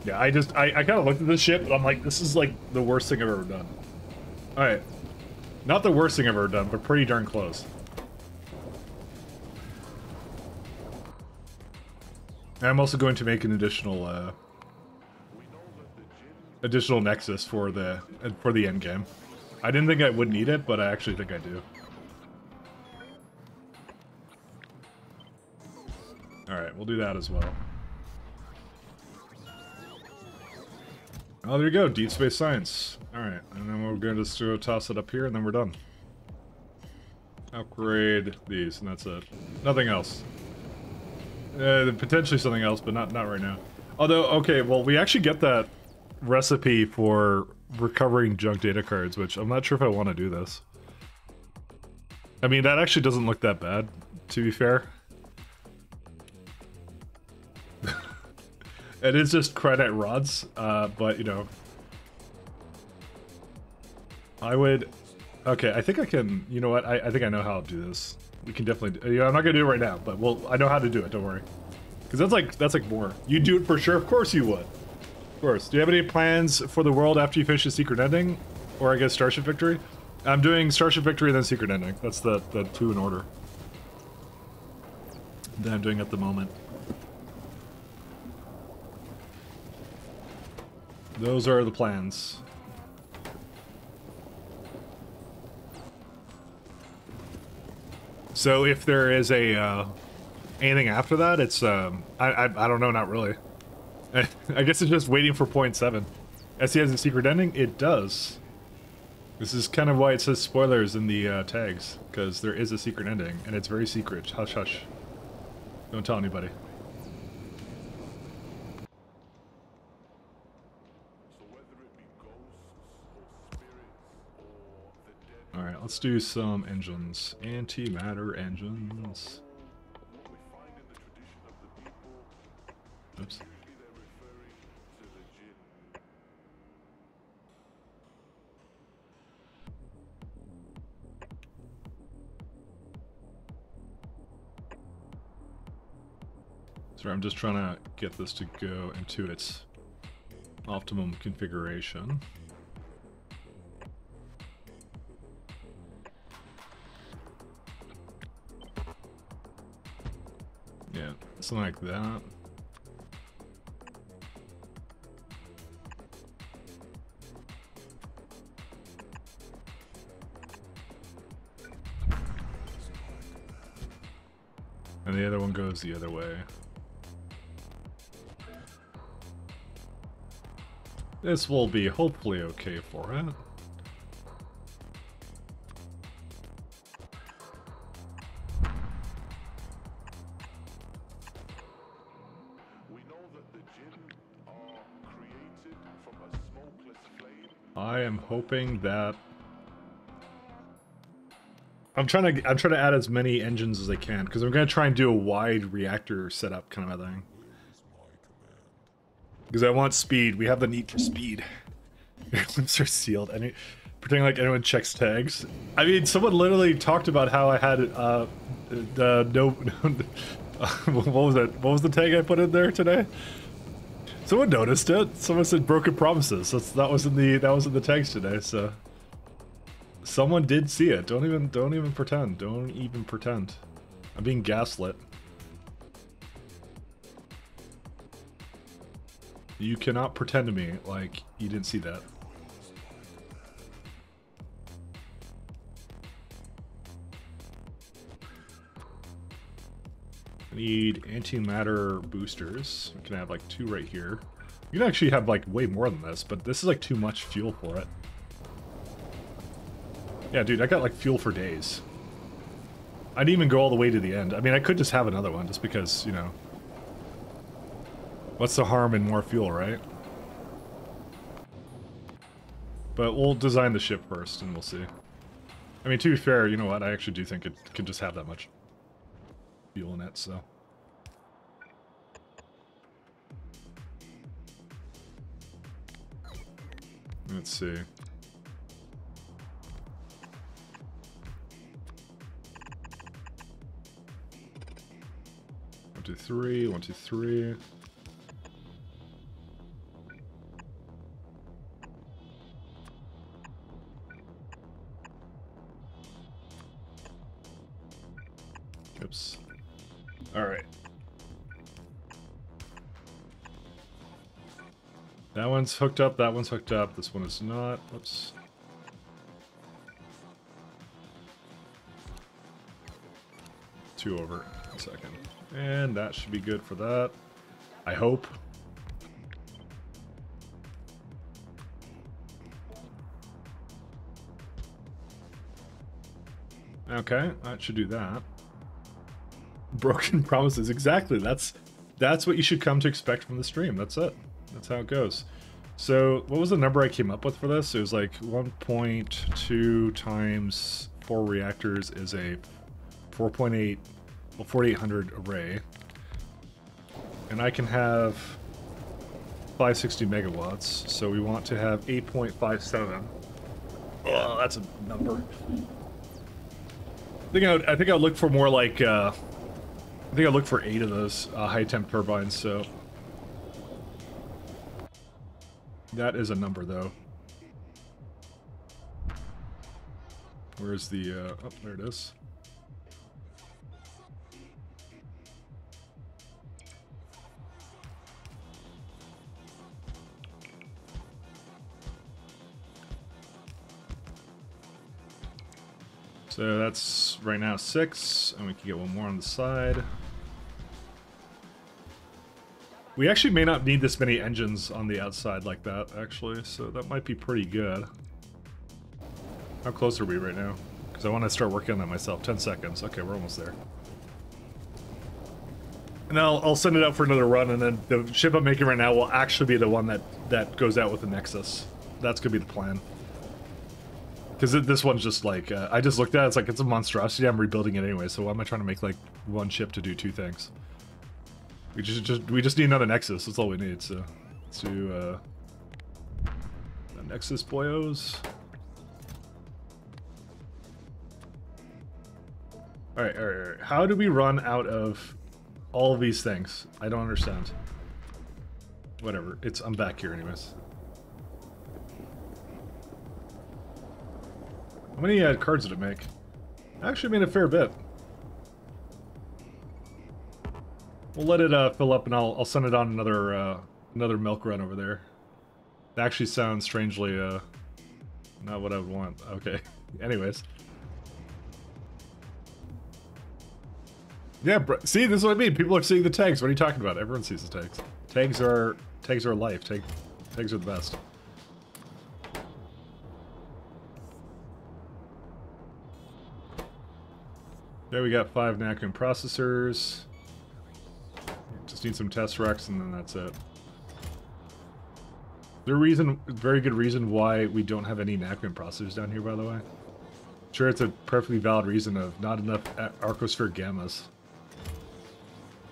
Yeah, I kind of looked at this ship, but I'm like, this is like the worst thing I've ever done. Alright. Not the worst thing I've ever done, but pretty darn close. I'm also going to make an additional nexus for the end game. I didn't think I would need it, but I actually think I do. All right, we'll do that as well. Oh, there you go, Deep Space Science. All right, and then we're going to just go toss it up here, and then we're done. Upgrade these, and that's it. Nothing else. Potentially something else, but not right now. Although, okay, well, we actually get that recipe for recovering junk data cards, which I'm not sure if I want to do this. I mean, that actually doesn't look that bad, to be fair. It is just credit rods, but, you know. I would... Okay, I think I can... You know what? I think I know how to do this. We can definitely... You know, I'm not gonna do it right now, but I know how to do it, don't worry. Because that's like more. You do it for sure? Of course you would. Of course. Do you have any plans for the world after you finish the Secret Ending? Or I guess Starship Victory? I'm doing Starship Victory and then Secret Ending. That's the two in order that I'm doing at the moment. Those are the plans. So if there is a anything after that, it's I don't know, not really. I guess it's just waiting for point 7. SE has a secret ending? It does. This is kind of why it says spoilers in the tags, because there is a secret ending, and it's very secret. Hush hush. Don't tell anybody. Alright, let's do some engines. Antimatter engines. Oops. Sorry, I'm just trying to get this to go into its optimum configuration. Yeah, something like that. And the other one goes the other way. This will be hopefully okay for it. I am hoping that I'm trying to add as many engines as I can, because I'm gonna try and do a wide reactor setup kind of a thing. Because I want speed. We have the need for speed. Lips are sealed. Pretending like anyone checks tags. I mean, someone literally talked about how I had no. What was that? What was the tag I put in there today? Someone noticed it. Someone said broken promises. That was in the tags today. So someone did see it. Don't even pretend. Don't even pretend. I'm being gaslit. You cannot pretend to me like you didn't see that. I need antimatter boosters. We can have like 2 right here. You can actually have like way more than this, but this is like too much fuel for it. Yeah, dude, I got like fuel for days. I didn't even go all the way to the end. I mean, I could just have another one just because, you know. What's the harm in more fuel, right? But we'll design the ship first and we'll see. I mean, to be fair, you know what? I actually do think it could just have that much fuel in it, so. Let's see. One, two, three. 1, 2, 3. Oops. All right. That one's hooked up, that one's hooked up, this one is not. Whoops. Two over. 1 second. And that should be good for that. I hope. Okay, that should do that. Broken promises, exactly. That's what you should come to expect from the stream. That's it. That's how it goes. So, what was the number I came up with for this? It was like 1.2 times 4 reactors is a 4.8, well, 4800 array. And I can have 560 megawatts, so we want to have 8.57. Oh, that's a number. I think I would look for more like, I think I'd look for 8 of those high temp turbines, so. That is a number, though. Where's the, oh, there it is. So that's right now 6, and we can get one more on the side. We actually may not need this many engines on the outside like that, actually, so that might be pretty good. How close are we right now? Because I want to start working on that myself. 10 seconds. Okay, we're almost there. And I'll send it out for another run, and then the ship I'm making right now will actually be the one that goes out with the Nexus. That's going to be the plan. Because this one's just like, I just looked at it, it's like, it's a monstrosity, I'm rebuilding it anyway, so why am I trying to make like one ship to do 2 things? We just need another Nexus, that's all we need, so let's do the Nexus boyos. Alright, how do we run out of all of these things? I don't understand. Whatever, I'm back here anyways. How many cards did it make? I actually made a fair bit. We'll let it fill up, and I'll send it on another milk run over there. It actually sounds strangely not what I would want. Okay. Anyways. Yeah, see, this is what I mean. People are seeing the tags. What are you talking about? Everyone sees the tags. Tags are life. Tags are the best. There we got 5 Nacrium processors. Just need some test racks and then that's it. Very good reason why we don't have any Nacrium processors down here, by the way. Sure, it's a perfectly valid reason of not enough Arcosphere gammas.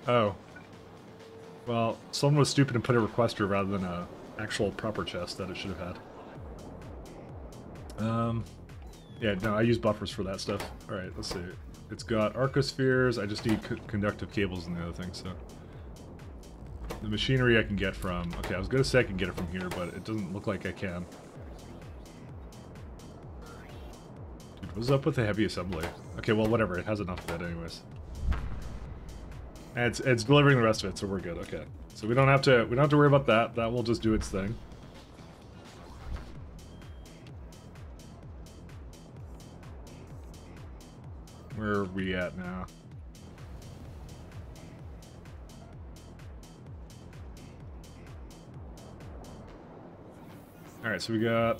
Oh. Well, someone was stupid and put a requester rather than a actual proper chest that it should have had. Yeah, no, I use buffers for that stuff. Alright, let's see. It's got arcospheres, I just need conductive cables and the other things, so. The machinery I can get from... Okay, I was gonna say I can get it from here, but it doesn't look like I can. Dude, what's up with the heavy assembly? Okay, well, whatever, it has enough of it anyways. And it's delivering the rest of it, so we're good, okay. So we don't have to worry about that, that will just do its thing. Where are we at now? Alright, so we got...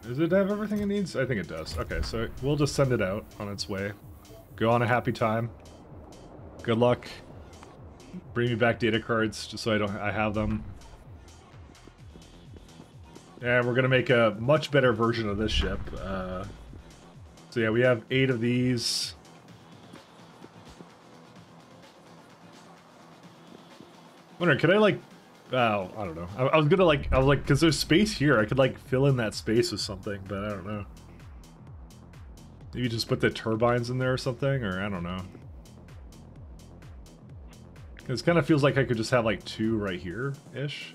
Does it have everything it needs? I think it does. Okay, so we'll just send it out on its way. Go on a happy time. Good luck. Bring me back data cards just so I have them. And we're gonna make a much better version of this ship. So yeah, we have 8 of these. Wondering, could I like... Oh, I don't know. I was gonna like... I was like, because there's space here. I could like fill in that space with something, but I don't know. Maybe just put the turbines in there or something, or I don't know. It kind of feels like I could just have like 2 right here-ish.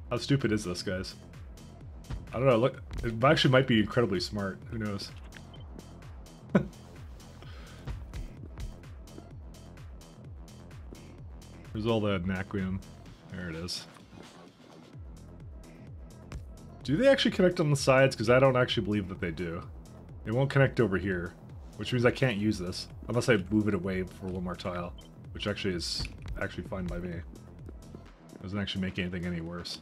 How stupid is this, guys? I don't know. Look, it actually might be incredibly smart. Who knows? There's all the Nacrium. There it is. Do they actually connect on the sides? Because I don't actually believe that they do. They won't connect over here, which means I can't use this unless I move it away for one more tile, which actually is actually fine by me. Doesn't actually make anything any worse.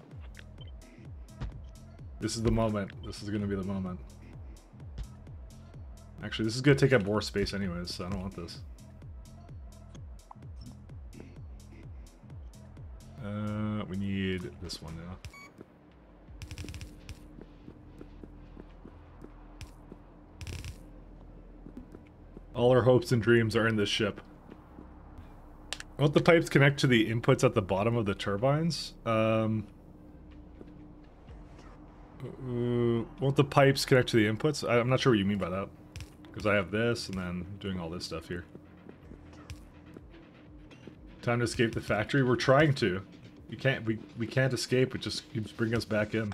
This is the moment. This is going to be the moment. Actually, this is going to take up more space anyways, so I don't want this. We need this one now. All our hopes and dreams are in this ship. Won't the pipes connect to the inputs at the bottom of the turbines? Won't the pipes connect to the inputs? I'm not sure what you mean by that. Because I have this and then doing all this stuff here. Time to escape the factory? We're trying to. We can't escape, it just keeps bringing us back in.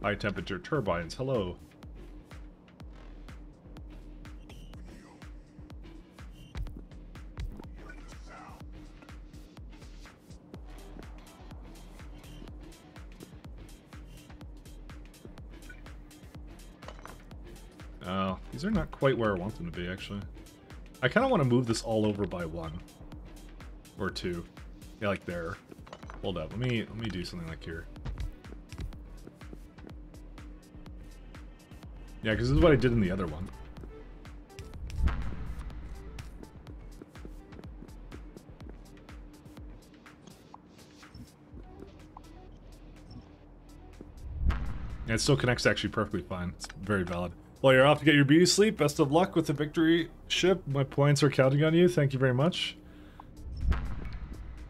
High temperature turbines, hello. Oh, these are not quite where I want them to be, actually. I kind of want to move this all over by one. Or two. Yeah, like there. Hold up, let me do something like here. Yeah, because this is what I did in the other one. And it still connects actually perfectly fine. It's very valid. Well, you're off to get your beauty sleep. Best of luck with the victory ship. My points are counting on you. Thank you very much.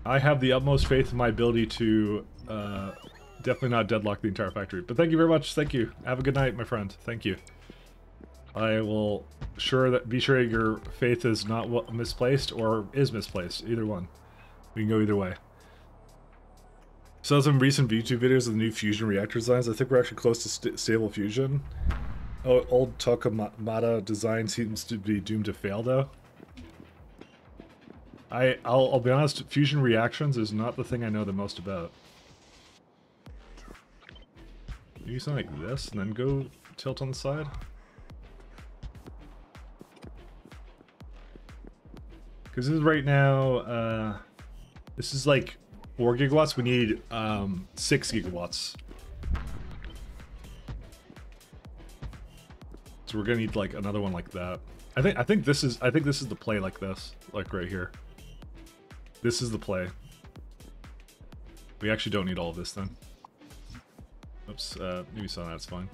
I have the utmost faith in my ability to definitely not deadlock the entire factory. But thank you very much. Thank you. Have a good night, my friend. Thank you. I will be sure your faith is not misplaced or is misplaced. Either one. We can go either way. Saw some recent YouTube videos of the new fusion reactor designs. I think we're actually close to stable fusion. Oh, old Tokamata design seems to be doomed to fail, though. I'll be honest, fusion reactions is not the thing I know the most about. Maybe something like this, and then go tilt on the side. Because this is right now, this is like 4 gigawatts. We need 6 gigawatts. So we're gonna need like another one like that. I think this is the play like this, like right here. This is the play. We actually don't need all of this then. Oops, maybe some of that's fine.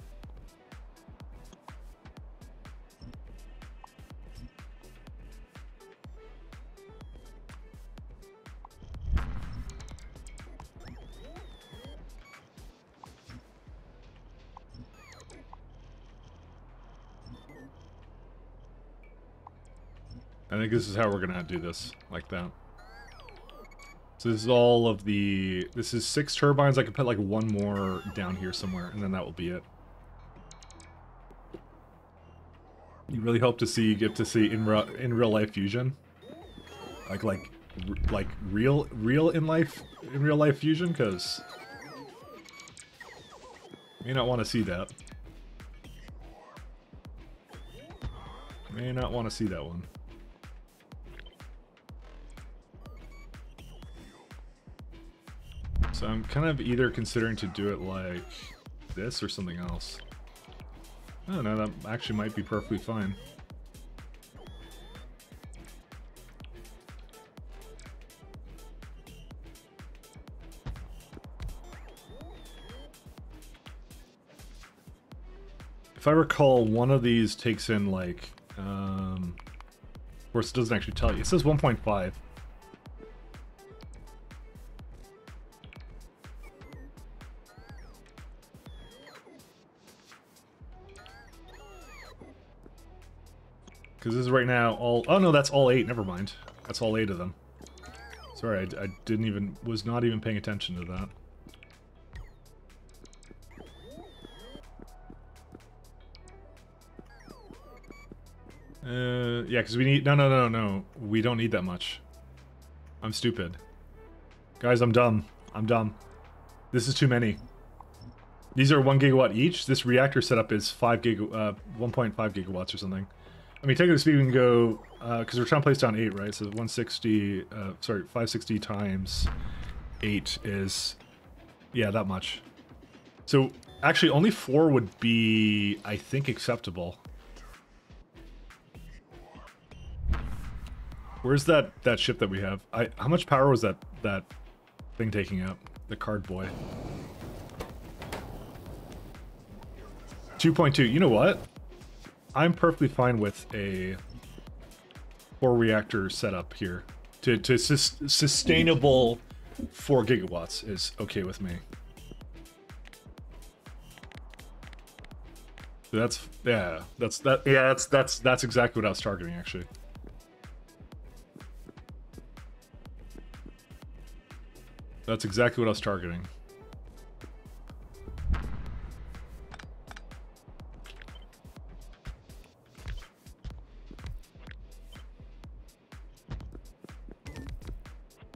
I think this is how we're gonna do this, like that. So this is all of the... This is 6 turbines. I could put like one more down here somewhere, and then that will be it. You really hope to get to see in real life fusion, like real in real life fusion, because may not want to see that. May not want to see that one. So I'm kind of either considering to do it like this or something else. I don't know, that actually might be perfectly fine. If I recall, one of these takes in like, of course it doesn't actually tell you. It says 1.5. Because this is right now all... Oh no, that's all 8. Never mind. That's all 8 of them. Sorry, I didn't even... Was not even paying attention to that. Yeah, because we need... No. We don't need that much. I'm stupid. Guys, I'm dumb. I'm dumb. This is too many. These are 1 gigawatt each. This reactor setup is 1.5 gigawatts or something. I mean, technically speaking, we can go... because we're trying to place down 8, right? So 160... sorry, 560 times 8 is... Yeah, that much. So, actually, only 4 would be, I think, acceptable. Where's that ship that we have? How much power was that thing taking up? The card boy. 2.2. You know what? I'm perfectly fine with a 4-reactor setup here. To sustainable 4 gigawatts is okay with me. So that's exactly what I was targeting, actually. That's exactly what I was targeting.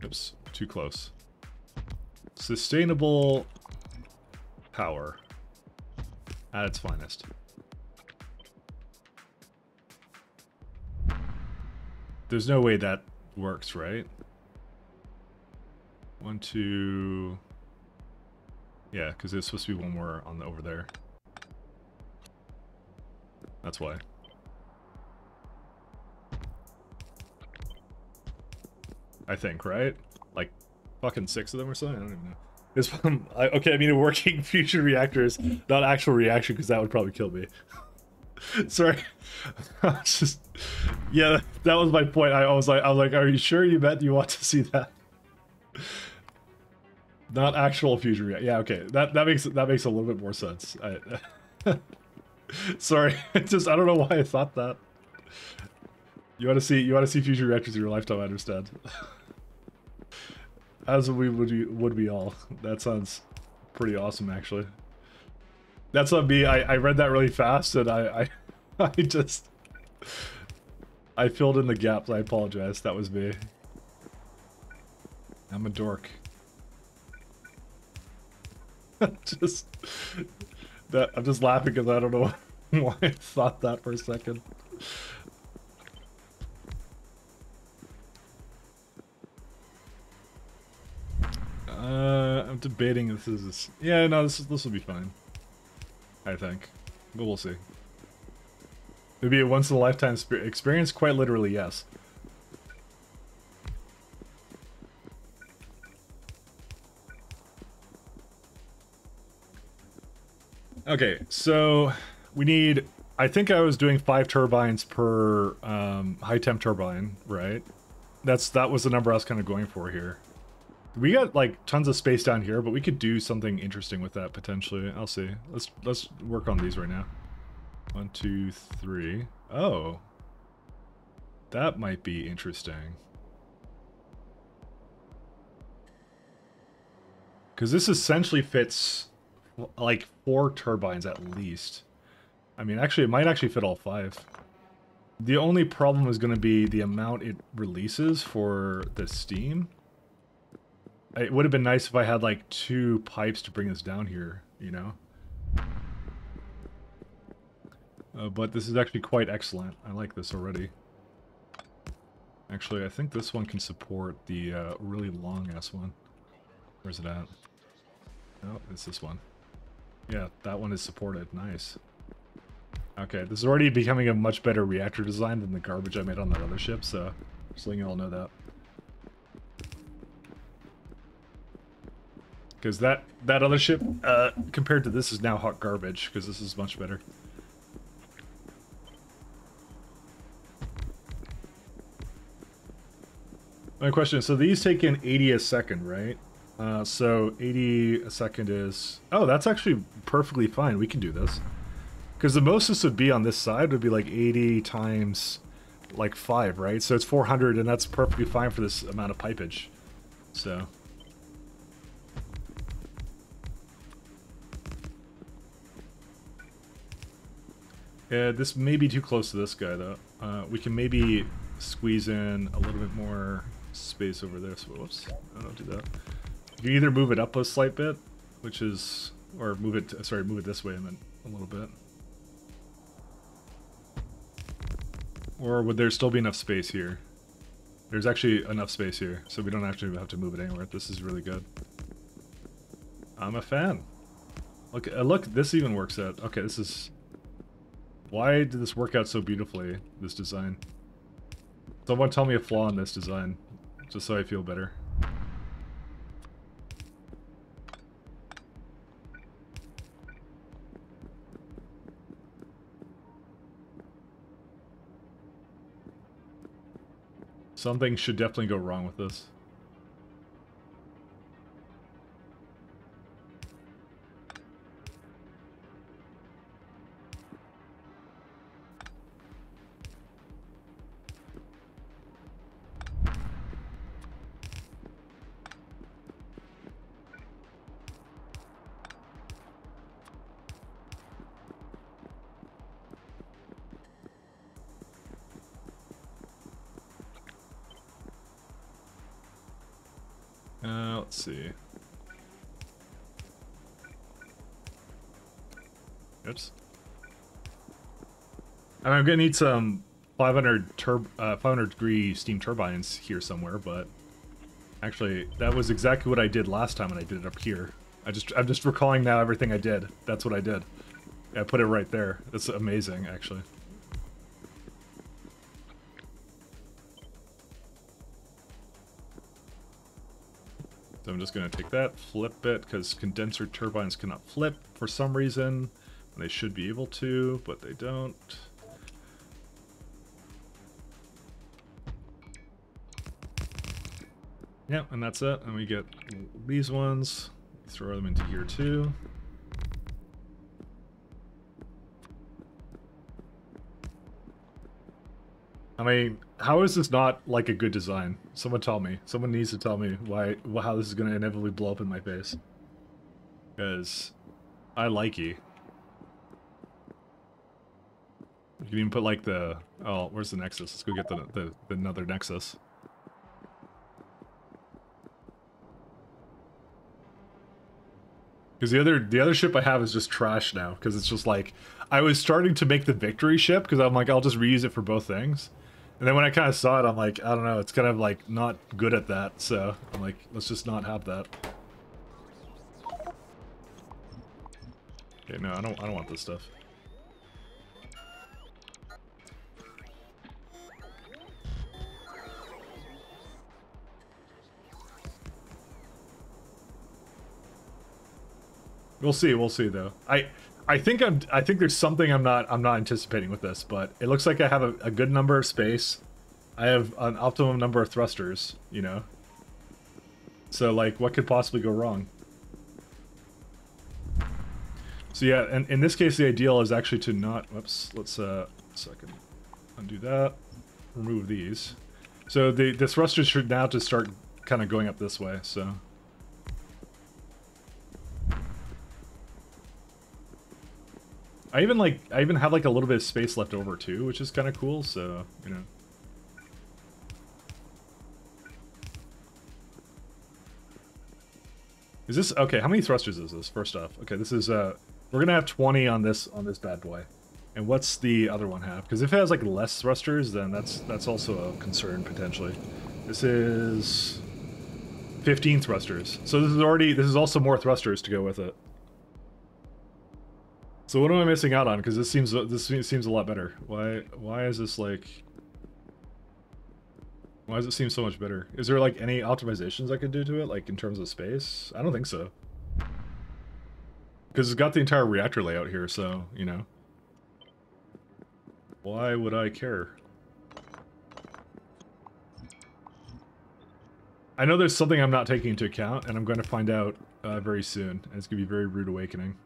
Oops, too close. Sustainable power at its finest. There's no way that works, right? 1, 2... Yeah, because there's supposed to be one more on over there. That's why. I think, right? Like, fucking 6 of them or something? I don't even know. This one... okay, I mean, working fusion reactors, not actual reaction, because that would probably kill me. Sorry. Just... Yeah, that was my point. I was like, are you sure you want to see that? Not actual fusion react. Yeah, okay. That makes a little bit more sense. Sorry, I don't know why I thought that. You want to see fusion reactors in your lifetime, I understand. As would we all. That sounds pretty awesome, actually. That's on me. I read that really fast and I filled in the gaps. I apologize. That was me. I'm a dork. I'm just laughing because I don't know why I thought that for a second. I'm debating if this is... Yeah, no, this will be fine. I think. But we'll see. It'd be a once-in-a-lifetime experience? Quite literally, yes. Okay, so we need... I think I was doing 5 turbines per high-temp turbine, right? That was the number I was kind of going for here. We got like tons of space down here, but we could do something interesting with that potentially. I'll see. Let's work on these right now. 1, 2, 3. Oh, that might be interesting. Because this essentially fits like 4 turbines at least. I mean, actually, it might actually fit all 5. The only problem is going to be the amount it releases for the steam. It would have been nice if I had like 2 pipes to bring this down here, you know? But this is actually quite excellent. I like this already. Actually, I think this one can support the really long-ass one. Where's it at? Oh, it's this one. Yeah, that one is supported. Nice. Okay, this is already becoming a much better reactor design than the garbage I made on that other ship, so just letting you all know that. Because that other ship, compared to this, is now hot garbage, because this is much better. My question is, so these take in 80 a second, right? So 80 a second is... Oh, that's actually perfectly fine. We can do this. Because the most this would be on this side would be like 80 times like 5, right? So it's 400, and that's perfectly fine for this amount of pipage. So... Yeah, this may be too close to this guy, though. We can maybe squeeze in a little bit more space over there. So, whoops, don't do that. You can either move it up a slight bit, which is, or move it, sorry, move it this way and then a little bit. Or would there still be enough space here? There's actually enough space here, so we don't actually have to move it anywhere. This is really good. I'm a fan. Look, look, this even works out. Okay, this is... Why did this work out so beautifully, this design? Someone tell me a flaw in this design, just so I feel better. Something should definitely go wrong with this. Let's see. Oops. And I'm gonna need some 500 degree steam turbines here somewhere, but actually that was exactly what I did last time when I did it up here. I'm just recalling now everything I did. That's what I did. I put it right there. That's amazing, actually. So I'm just going to take that, flip it, because condenser turbines cannot flip for some reason. They should be able to, but they don't. Yeah, and that's it. And we get these ones. Throw them into here too. I mean, how is this not like a good design? Someone tell me. Someone needs to tell me how this is going to inevitably blow up in my face. Because I like you. You can even put like the... Oh, where's the Nexus? Let's go get the another Nexus. Because the other ship I have is just trash now. Because it's just like... I was starting to make the Victory ship because I'm like, I'll just reuse it for both things. And then when I kind of saw it, I'm like, I don't know, it's kind of like not good at that, so I'm like, let's just not have that. Okay, no, I don't want this stuff. We'll see though. I think there's something I'm not anticipating with this, but it looks like I have a good number of space. I have an optimum number of thrusters, you know. So like, what could possibly go wrong? So yeah, and in this case, the ideal is actually to not. Whoops. Let's second undo that. Remove these. So the thrusters should now just start kind of going up this way. So. I even have like a little bit of space left over too, which is kind of cool, so, you know. Is this okay, how many thrusters is this first off? Okay, this is we're going to have 20 on this bad boy. And what's the other one have? Because if it has like less thrusters, then that's also a concern potentially. This is 15 thrusters. So this is also more thrusters to go with it. So what am I missing out on? Because this seems a lot better. Why is this like? Why does it seem so much better? Is there like any optimizations I could do to it, like in terms of space? I don't think so. Because it's got the entire reactor layout here, so you know. Why would I care? I know there's something I'm not taking into account, and I'm going to find out very soon. And it's going to be a very rude awakening.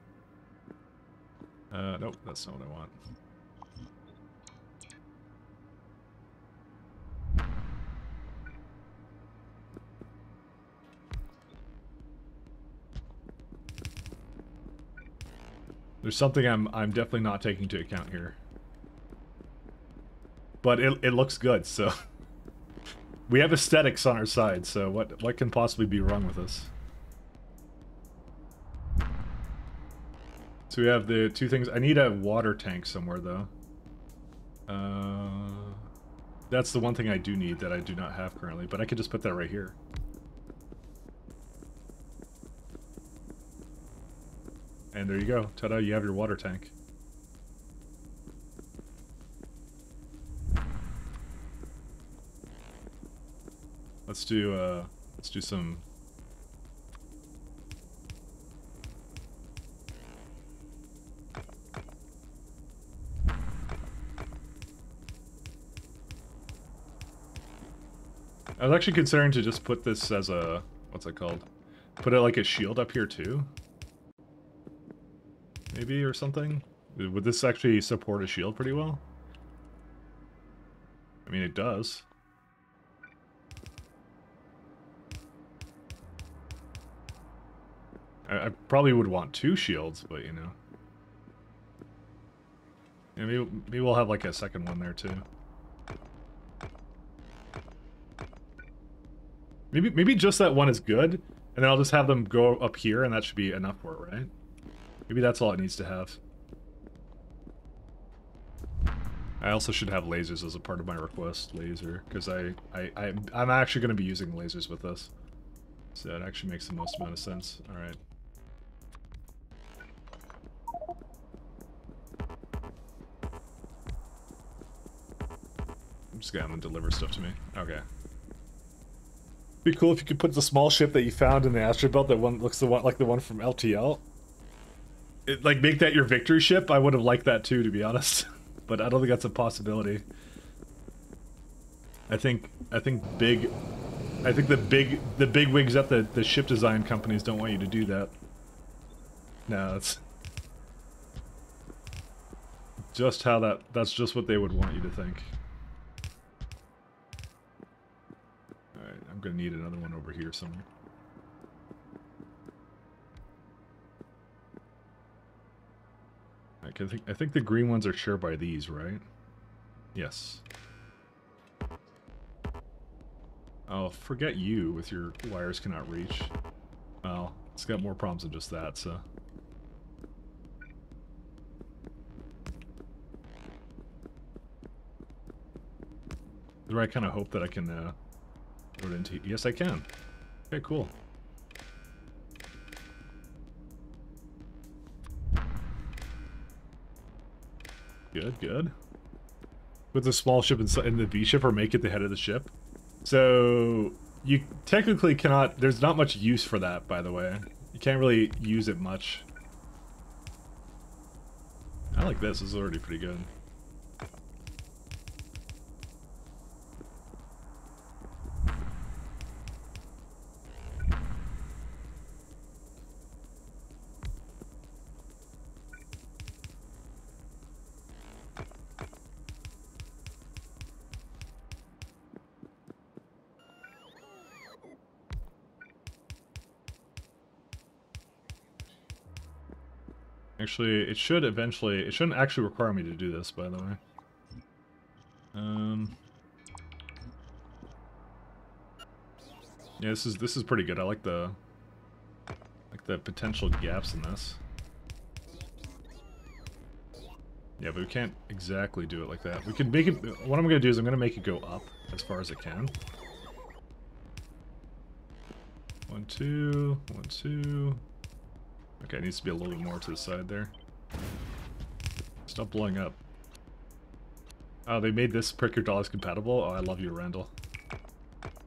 Nope, that's not what I want. There's something I'm definitely not taking into account here. but it looks good, so... We have aesthetics on our side, so what can possibly be wrong with us? So we have the two things. I need a water tank somewhere, though. That's the one thing I do need that I do not have currently, but I could just put that right here. And there you go. Ta-da, you have your water tank. Let's do some... I was actually considering to just put this as a... What's it called? Put it like a shield up here too? Maybe, or something? Would this actually support a shield pretty well? I mean, it does. I probably would want two shields, but you know. Yeah, maybe we'll have like a second one there too. Maybe just that one is good, and then I'll just have them go up here, and that should be enough for it, right? Maybe that's all it needs to have. I also should have lasers as a part of my request, laser, because I'm actually going to be using lasers with this. So it actually makes the most amount of sense. Alright. I'm just gonna have them deliver stuff to me. Okay. Be cool if you could put the small ship that you found in the asteroid belt that one looks like the one from LTL. Like make that your victory ship. I would have liked that too, to be honest. But I don't think that's a possibility. I think the big wigs at the ship design companies don't want you to do that. No, that's just how that's just what they would want you to think. Alright, I'm gonna need another one over here somewhere. I think the green ones are shared by these, right? Yes. Oh, forget you with your wires cannot reach. Well, it's got more problems than just that, so... Do I kind of hope that I can throw it into... Yes, I can. Okay, cool. Good, good. With the small ship and the B ship, or make it the head of the ship. So, you technically cannot... There's not much use for that, by the way. You can't really use it much. I like this. This is already pretty good. Actually, it shouldn't actually require me to do this, by the way. Yeah, this is pretty good. I like the potential gaps in this. Yeah, but we can't exactly do it like that. We can make it... What I'm going to do is I'm going to make it go up as far as it can. 1, 2, 1, 2... Okay, it needs to be a little bit more to the side there. Stop blowing up. Oh, they made this picker dollies compatible? Oh, I love you, Randall.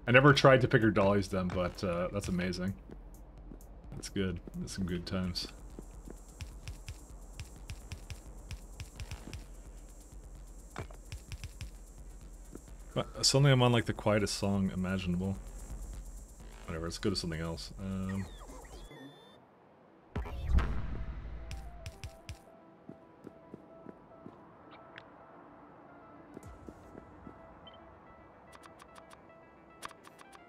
I never tried to picker dollies them, but that's amazing. That's good. That's some good times. Suddenly I'm on like the quietest song imaginable. Whatever, let's go to something else.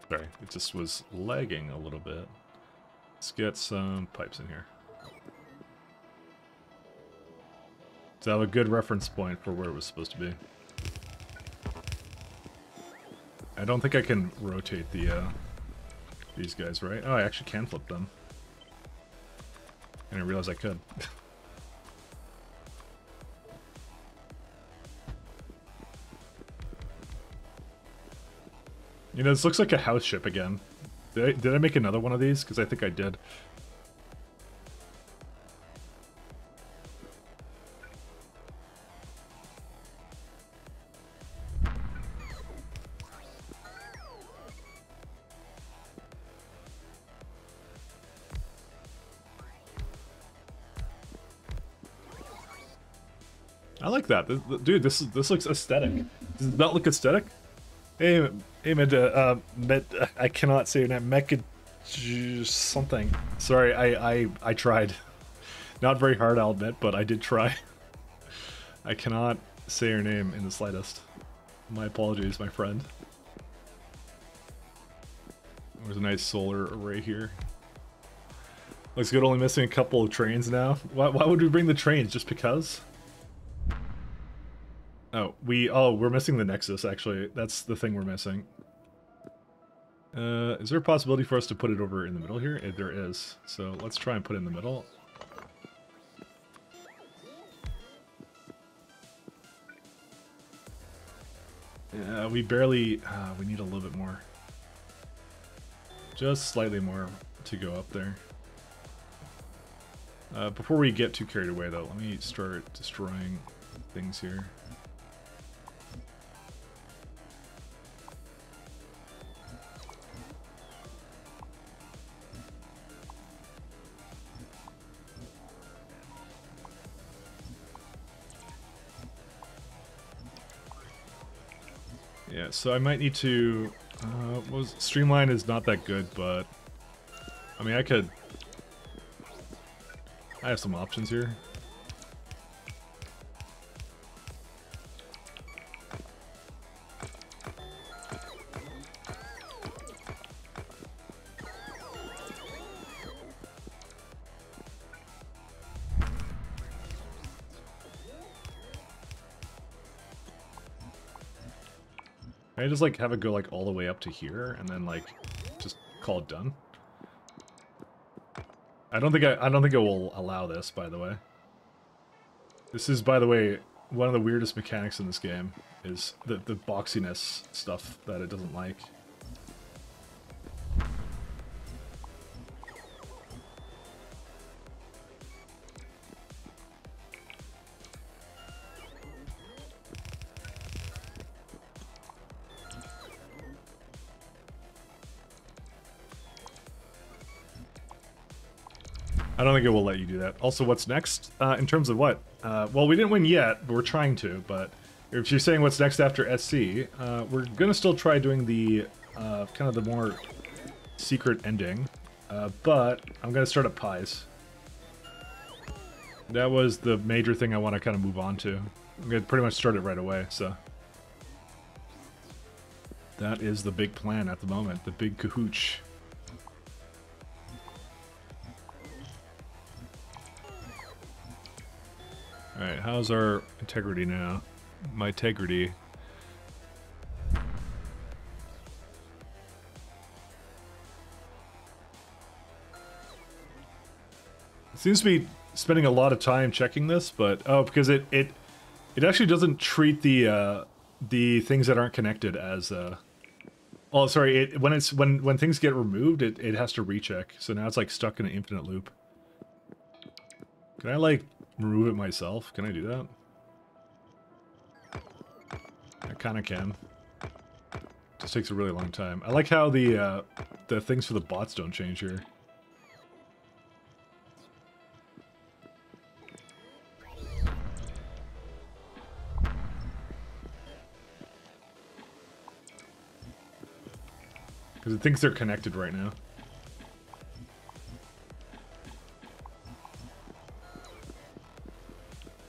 Sorry, it just was lagging a little bit. Let's get some pipes in here. So I have a good reference point for where it was supposed to be. I don't think I can rotate the these guys, right? Oh, I actually can flip them. I didn't realize I could. You know, this looks like a house ship again. Did I make another one of these? Because I think I did. I like that. Dude, this looks aesthetic. Does it not look aesthetic? Hey, I cannot say your name. Mecha something. Sorry, I tried. Not very hard, I'll admit, but I did try. I cannot say your name in the slightest. My apologies, my friend. There's a nice solar array here. Looks good, only missing a couple of trains now. Why would we bring the trains? Just because? Oh, we're missing the Nexus, actually. That's the thing we're missing. Is there a possibility for us to put it over in the middle here? There is. So let's try and put it in the middle. Yeah, we barely... we need a little bit more. Just slightly more to go up there. Before we get too carried away, though, let me start destroying things here. Yeah, so I might need to... Streamline is not that good, but... I mean, I have some options here. Can I just like have it go like all the way up to here and then like just call it done? I don't think it will allow this, by the way. This is, by the way, one of the weirdest mechanics in this game is the boxiness stuff that it doesn't like. I don't think it will let you do that. Also, what's next? In terms of what? Well, we didn't win yet, but we're trying to. But if you're saying what's next after SC, we're going to still try doing the kind of the more secret ending. But I'm going to start at Pies. That was the major thing I want to kind of move on to. I'm going to pretty much start it right away, so... That is the big plan at the moment, the big cahooch. Alright, how's our integrity now? My integrity. It seems to be spending a lot of time checking this, but oh, because it actually doesn't treat the things that aren't connected as oh, sorry, when things get removed, it has to recheck. So now it's like stuck in an infinite loop. Can I like remove it myself? Can I do that? I kind of can. Just takes a really long time. I like how the things for the bots don't change here. Because it thinks they're connected right now.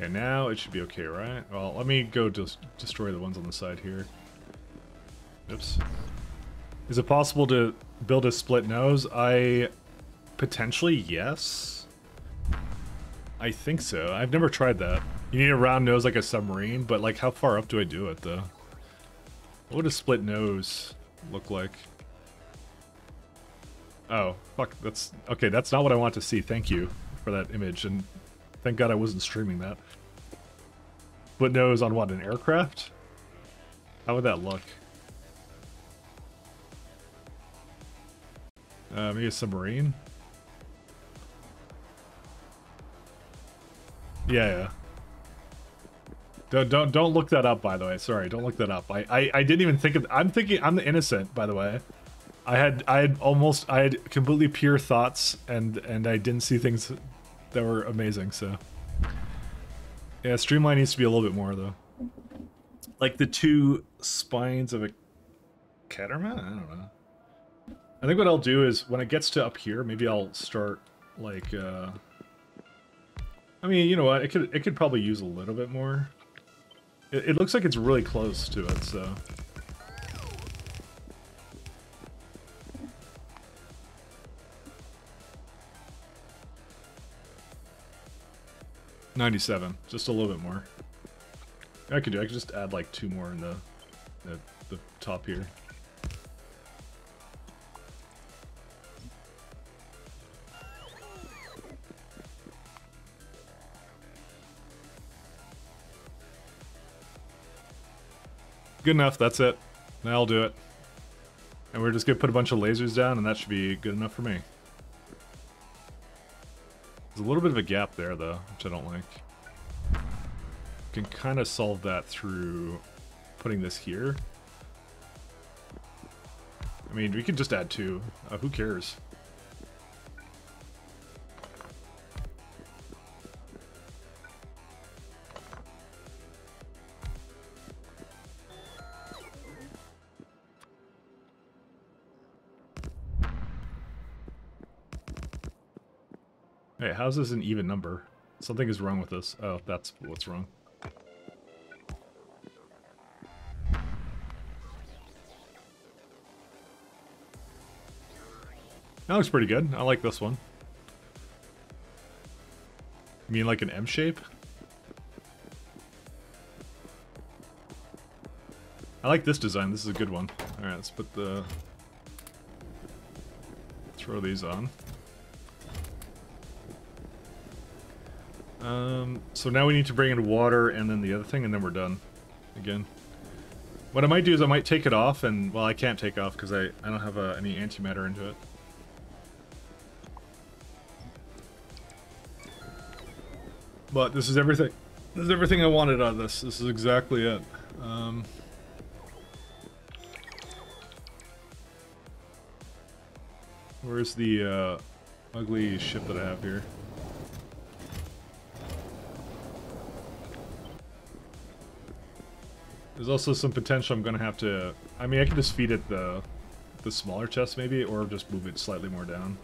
Okay, now it should be okay, right? Well, let me go just destroy the ones on the side here. Oops. Is it possible to build a split nose? Potentially, yes. I think so. I've never tried that. You need a round nose like a submarine, but like how far up do I do it, though? What would a split nose look like. Oh, fuck, that's... Okay, that's not what I want to see. Thank you for that image, and thank God I wasn't streaming that. But nose on what, an aircraft? How would that look? Maybe a submarine? Yeah. Don't look that up, by the way. Sorry, don't look that up. I didn't even think of... I'm the innocent, by the way. I had completely pure thoughts, and I didn't see things that were amazing, so... Yeah, streamline needs to be a little bit more, though. Like the two spines of a catamaran? I don't know. I think what I'll do is, when it gets to up here, maybe I'll start, like, I mean, you know what, it could probably use a little bit more. It looks like it's really close to it, so... $97, just a little bit more. I could just add like 2 more in the top here. Good enough, that's it. That'll do it. And we're just gonna put a bunch of lasers down, and that should be good enough for me. There's a little bit of a gap there, though, which I don't like. Can kind of solve that through putting this here. I mean, we could just add 2. Who cares? Hey, how's this an even number? Something is wrong with this. Oh, that's what's wrong. That looks pretty good. I like this one. You mean like an M shape? I like this design. This is a good one. Alright, let's put the... throw these on. So now we need to bring in water and then the other thing, and then we're done. Again. What I might do is I might take it off, and... well, I can't take off because I don't have any antimatter into it. But this is everything. This is everything I wanted out of this. This is exactly it. Where's the ugly ship that I have here? There's also some potential I'm gonna have to... I mean, I can just feed it the smaller chest maybe, or just move it slightly more down.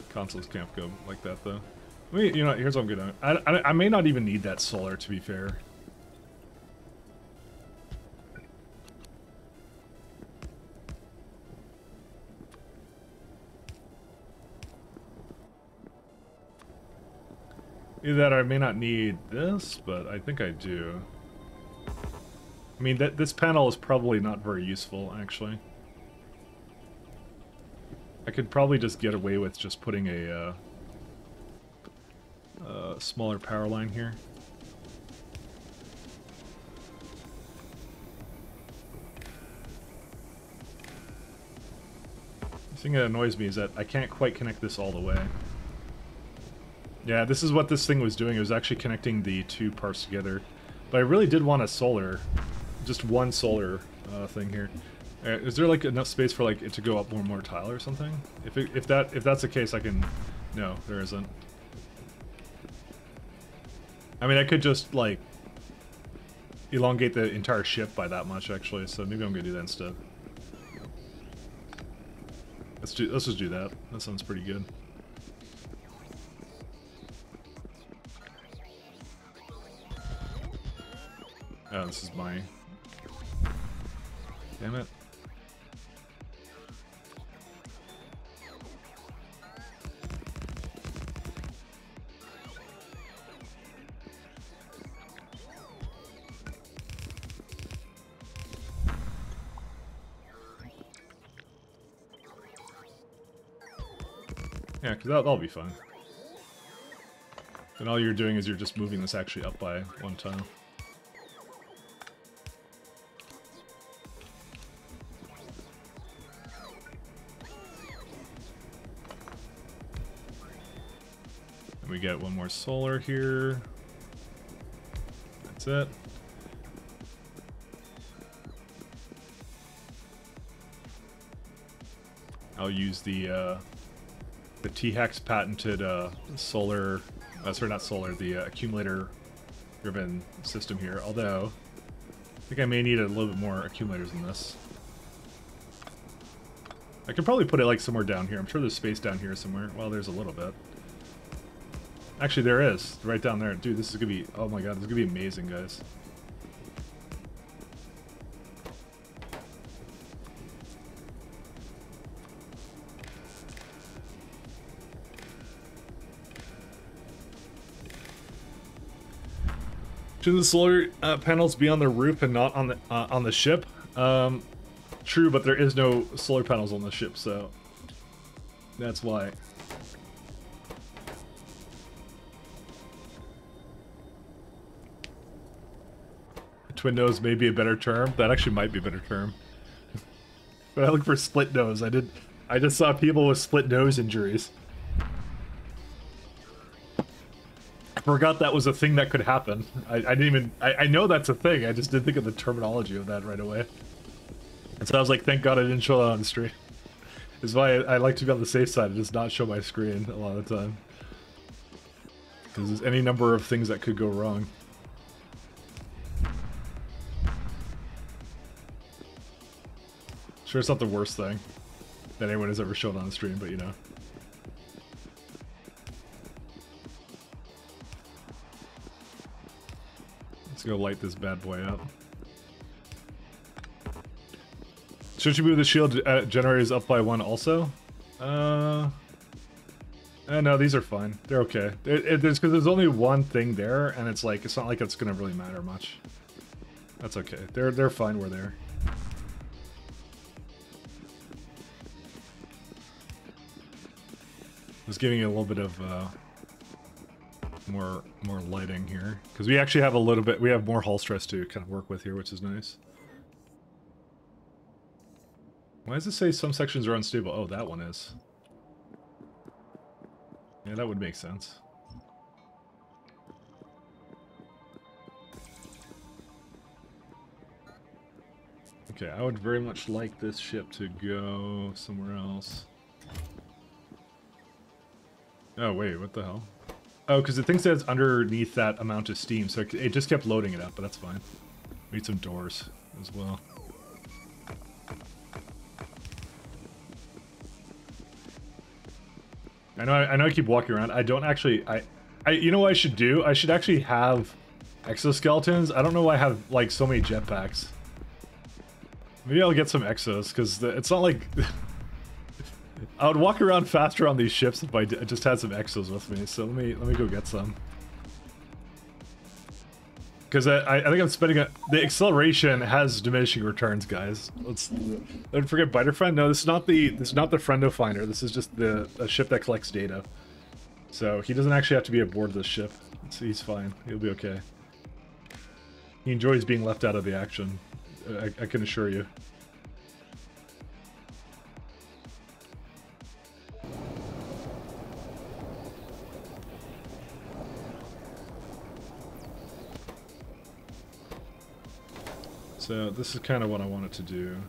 Consoles can't go like that though. I mean, you know, here's what I'm gonna... I may not even need that solar, to be fair. Either that or I may not need this, but I think I do. I mean, this panel is probably not very useful, actually. I could probably just get away with just putting a smaller power line here. The thing that annoys me is that I can't quite connect this all the way. Yeah, this is what this thing was doing. It was actually connecting the 2 parts together. But I really did want a solar, just one solar thing here. Is there like enough space for like it to go up one more tile or something? If that's the case, I can... No, there isn't. I mean, I could just like elongate the entire ship by that much actually. So maybe I'm gonna do that instead. Let's just do that. That sounds pretty good. Oh, this is my... Damn it. Yeah, because that'll be fun. And all you're doing is you're just moving this actually up by 1 tile. And we get 1 more solar here. That's it. I'll use the T-Hex patented solar, sorry, not solar, the accumulator-driven system here. Although, I think I may need a little bit more accumulators than this. I could probably put it like somewhere down here. I'm sure there's space down here somewhere. Well, there's a little bit. Actually, there is. Right down there. Dude, this is gonna be... Oh my god, this is gonna be amazing, guys. Should the solar panels be on the roof and not on the ship? True, but there is no solar panels on the ship, so that's why. Twin nose may be a better term. That actually might be a better term. But I look for split nose. I just saw people with split nose injuries. Forgot that was a thing that could happen. I didn't even... I know that's a thing, I just didn't think of the terminology of that right away. And so I was like, thank god I didn't show that on the stream. This is why I like to be on the safe side and just not show my screen a lot of the time. Because there's any number of things that could go wrong. Sure, it's not the worst thing that anyone has ever shown on the stream, but you know. Go light this bad boy up. Should you move the shield generators up by 1 also? No, these are fine. They're okay. Because there's only one thing there, and it's like it's not like it's gonna really matter much. That's okay. They're fine where they're. Just giving you a little bit of more lighting here, because we actually have a little bit, we have more hull stress to kind of work with here, which is nice. Why does it say some sections are unstable? Oh, that one is. Yeah, that would make sense. Okay, I would very much like this ship to go somewhere else. Oh wait, what the hell? Oh, because it thinks that it's underneath that amount of steam, so it just kept loading it up, but that's fine. We need some doors as well. I know I keep walking around. I don't actually, you know what I should do? I should actually have exoskeletons. I don't know why I have, like, so many jetpacks. Maybe I'll get some exos, because it's not like... I would walk around faster on these ships if I just had some exos with me, so let me go get some. Because I think I'm spending the acceleration has diminishing returns, guys. Don't forget Biter Friend. No, this is not the Friendo Finder. This is just a ship that collects data. So he doesn't actually have to be aboard this ship. He's fine. He'll be okay. He enjoys being left out of the action. I can assure you. So this is kind of what I wanted to do.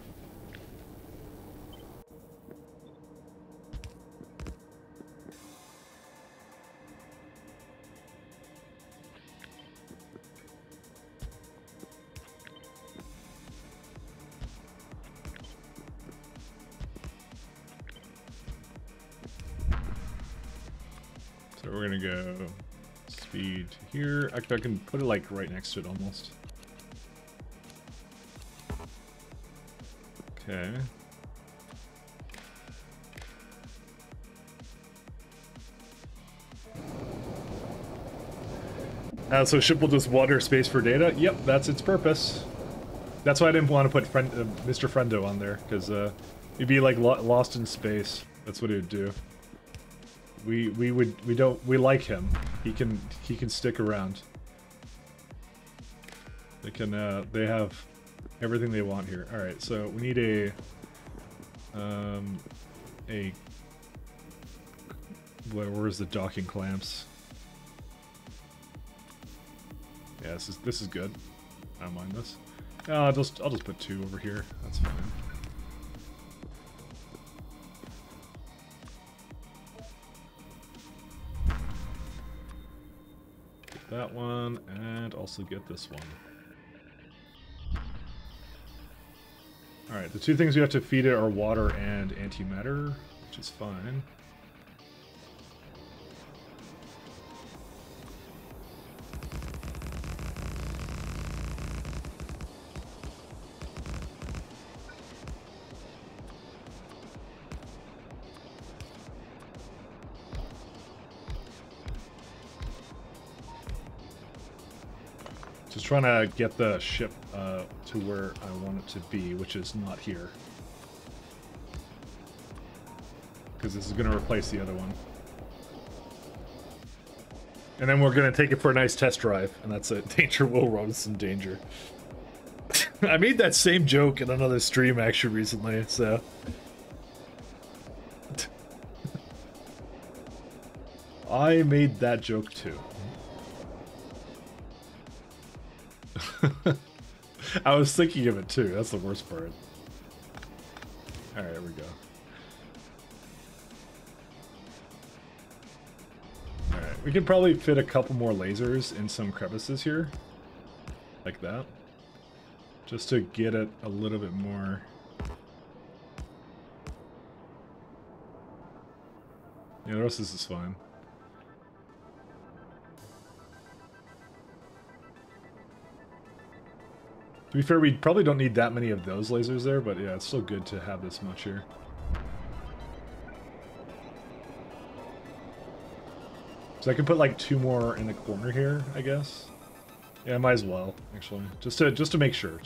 So we're gonna go speed here. I can put it like right next to it almost. Okay. So ship will just water space for data? Yep, that's its purpose. That's why I didn't want to put Mr. Friendo on there, because he'd be like lost in space. That's what he would do. We like him. He can stick around. They have everything they want here. All right, so we need a where's the docking clamps? Yeah, this is good. I don't mind this. I'll just put 2 over here. That's fine. Get that one, and also get this one. Alright, the 2 things we have to feed it are water and antimatter, which is fine. Just trying to get the ship to where I want it to be, which is not here. Because this is going to replace the other one. And then we're going to take it for a nice test drive, and that's it. Danger Will Robinson Danger. I made that same joke in another stream actually recently, so... I made that joke too. I was thinking of it too, that's the worst part. Alright, here we go. Alright, we can probably fit a couple more lasers in some crevices here. Like that. Just to get it a little bit more... Yeah, the rest of this is fine. To be fair, we probably don't need that many of those lasers there, but yeah, it's still good to have this much here. So I can put like 2 more in the corner here, I guess. Yeah, I might as well, actually. Just to make sure,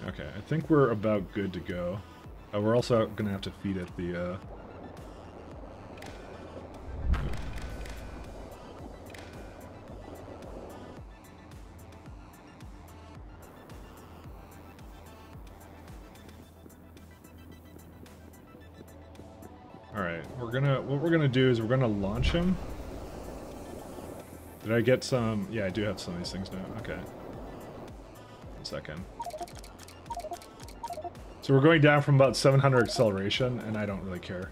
Okay, I think we're about good to go. We're also gonna have to feed it the Alright, what we're gonna do is we're gonna launch him. Did I get some? Yeah, I do have some of these things now. Okay. 1 second. So we're going down from about 700 acceleration, and I don't really care.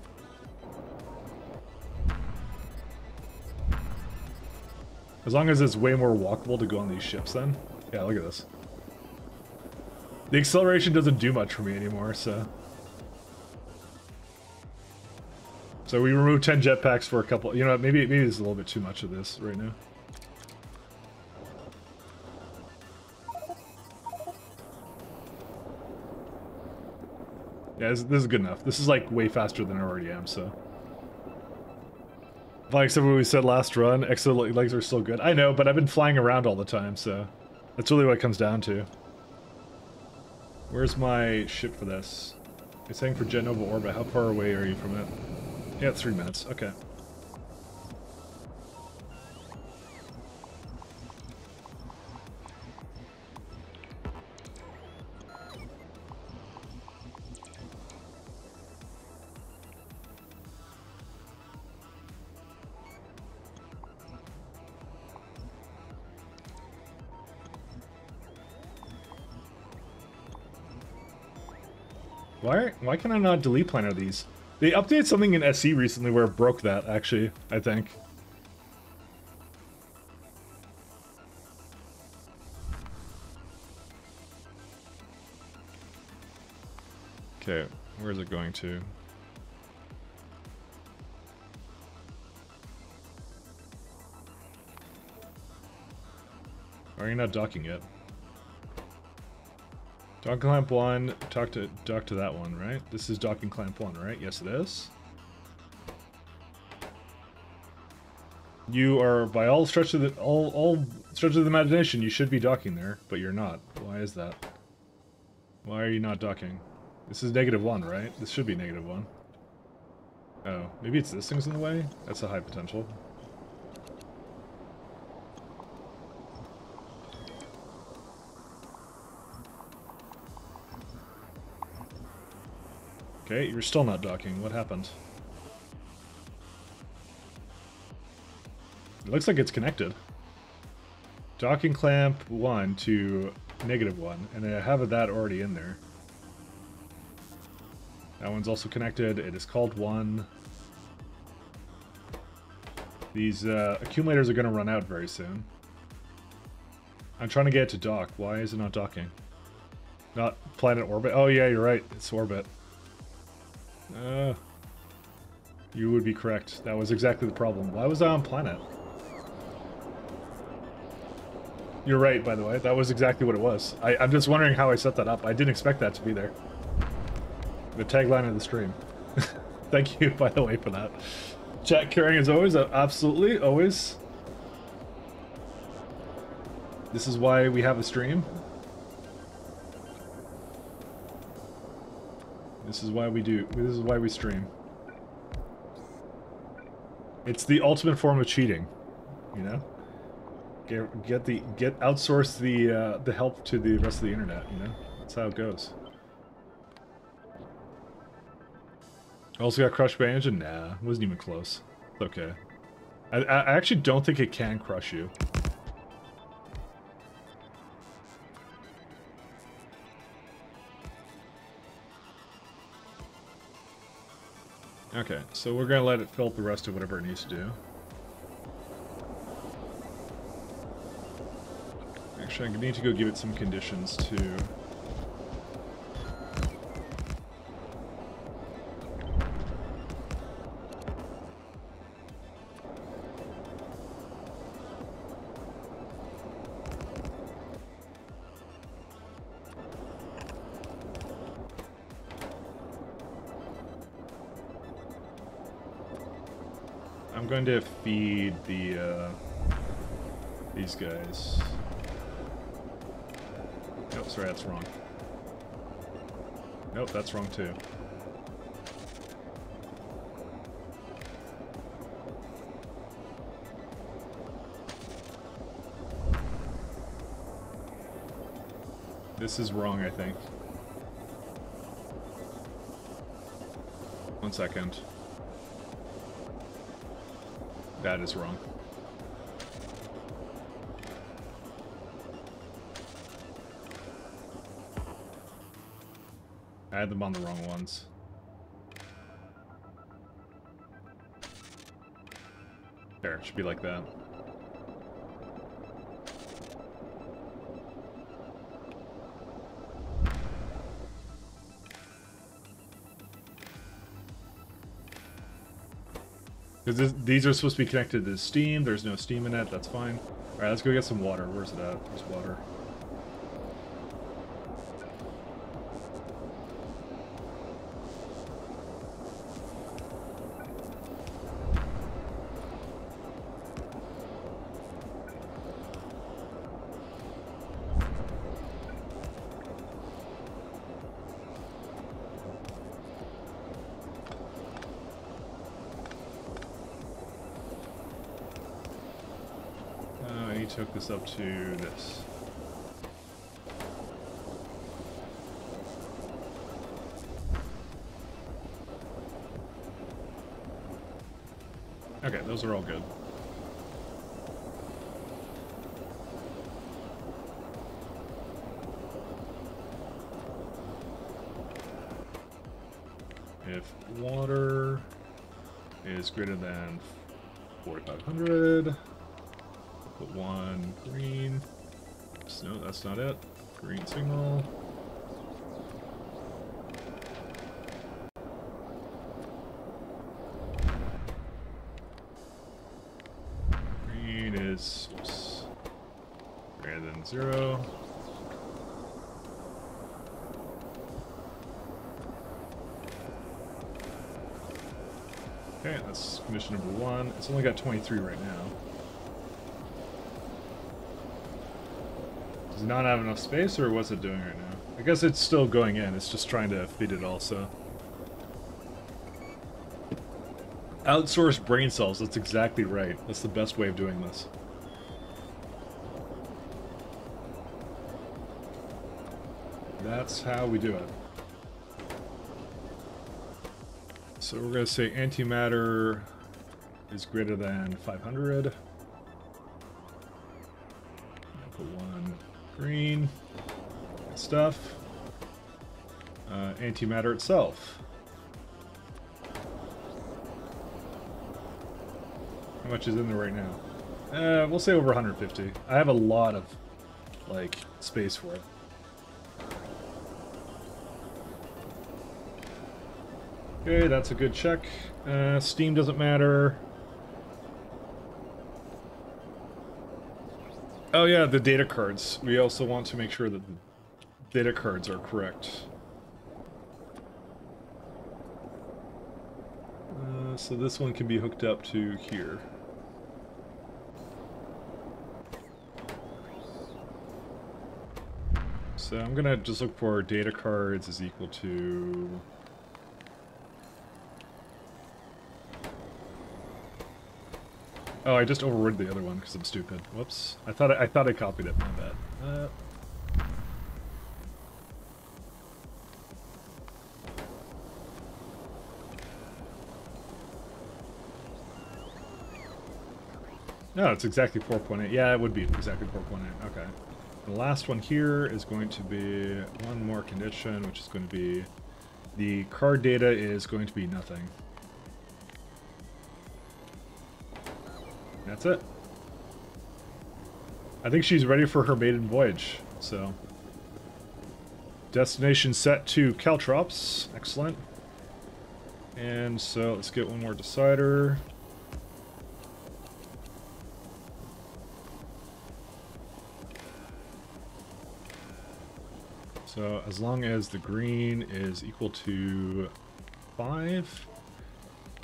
As long as it's way more walkable to go on these ships then. Yeah, look at this. The acceleration doesn't do much for me anymore, so... So we removed 10 jetpacks for a couple... You know, maybe there's a little bit too much of this right now. Yeah, this is good enough. This is like way faster than I already am, so... Like except what we said last run, extra legs are still good. I know, but I've been flying around all the time, so... That's really what it comes down to. Where's my ship for this? It's saying for Jet Nova orbit. How far away are you from it? Yeah, 3 minutes. Okay. Why can I not delete planar these? They updated something in SE recently where it broke that, actually, I think. Okay, where is it going to? Why are you not docking yet? Docking clamp 1, dock to that one, right? This is docking clamp 1, right? Yes, it is. You are, by all stretch of the imagination, you should be docking there, but you're not. Why is that? Why are you not docking? This is -1, right? This should be -1. Oh, maybe it's this thing's in the way? That's a high potential. Okay, you're still not docking. What happened? It looks like it's connected. Docking clamp 1 to -1, and I have that already in there. That one's also connected. It is called 1. These accumulators are going to run out very soon. I'm trying to get it to dock. Why is it not docking? Not planet orbit? Oh yeah, you're right. It's orbit. You would be correct. That was exactly the problem. Why was I on planet? You're right, by the way. That was exactly what it was. I'm just wondering how I set that up. I didn't expect that to be there. The tagline of the stream. Thank you, by the way, for that. Chat carrying as always. Absolutely, always. This is why we have a stream. This is why we do. This is why we stream. It's the ultimate form of cheating, you know. Outsource the help to the rest of the internet. You know, that's how it goes. Also got crushed by engine. Nah, wasn't even close. It's okay. I actually don't think it can crush you. Okay, so we're gonna let it fill up the rest of whatever it needs to do. Actually, I need to go give it some conditions too. I'm going to feed the these guys. Nope, sorry, that's wrong. Nope, that's wrong too. This is wrong, I think. 1 second. That is wrong. I had them on the wrong ones. There, it should be like that. Because these are supposed to be connected to steam. There's no steam in it. That's fine. Alright, let's go get some water. Where's it at? There's water. Hook this up to this. Okay, those are all good. If water is greater than 4,500, put 1 green. No, that's not it. Green signal. Green is greater than 0. Okay, that's condition number 1. It's only got 23 right now. Does it not have enough space, or what's it doing right now? I guess it's still going in, it's just trying to feed it also. Outsource brain cells, that's exactly right. That's the best way of doing this. That's how we do it. So we're going to say antimatter is greater than 500. Put one green. Good stuff. Antimatter itself. How much is in there right now? We'll say over 150. I have a lot of, like, space for it. Okay, that's a good check. Steam doesn't matter. Oh yeah, the data cards. We also want to make sure that the data cards are correct. So this one can be hooked up to here. So I'm gonna just look for data cards is equal to... Oh, I just overrode the other one because I'm stupid. Whoops. I thought I copied it. My bad. No, it's exactly 4.8. Yeah, it would be exactly 4.8. Okay. The last one here is going to be one more condition, which is going to be the card data is going to be nothing. That's it. I think she's ready for her maiden voyage, so. Destination set to Caltrops. Excellent. And so let's get one more decider. So as long as the green is equal to 5,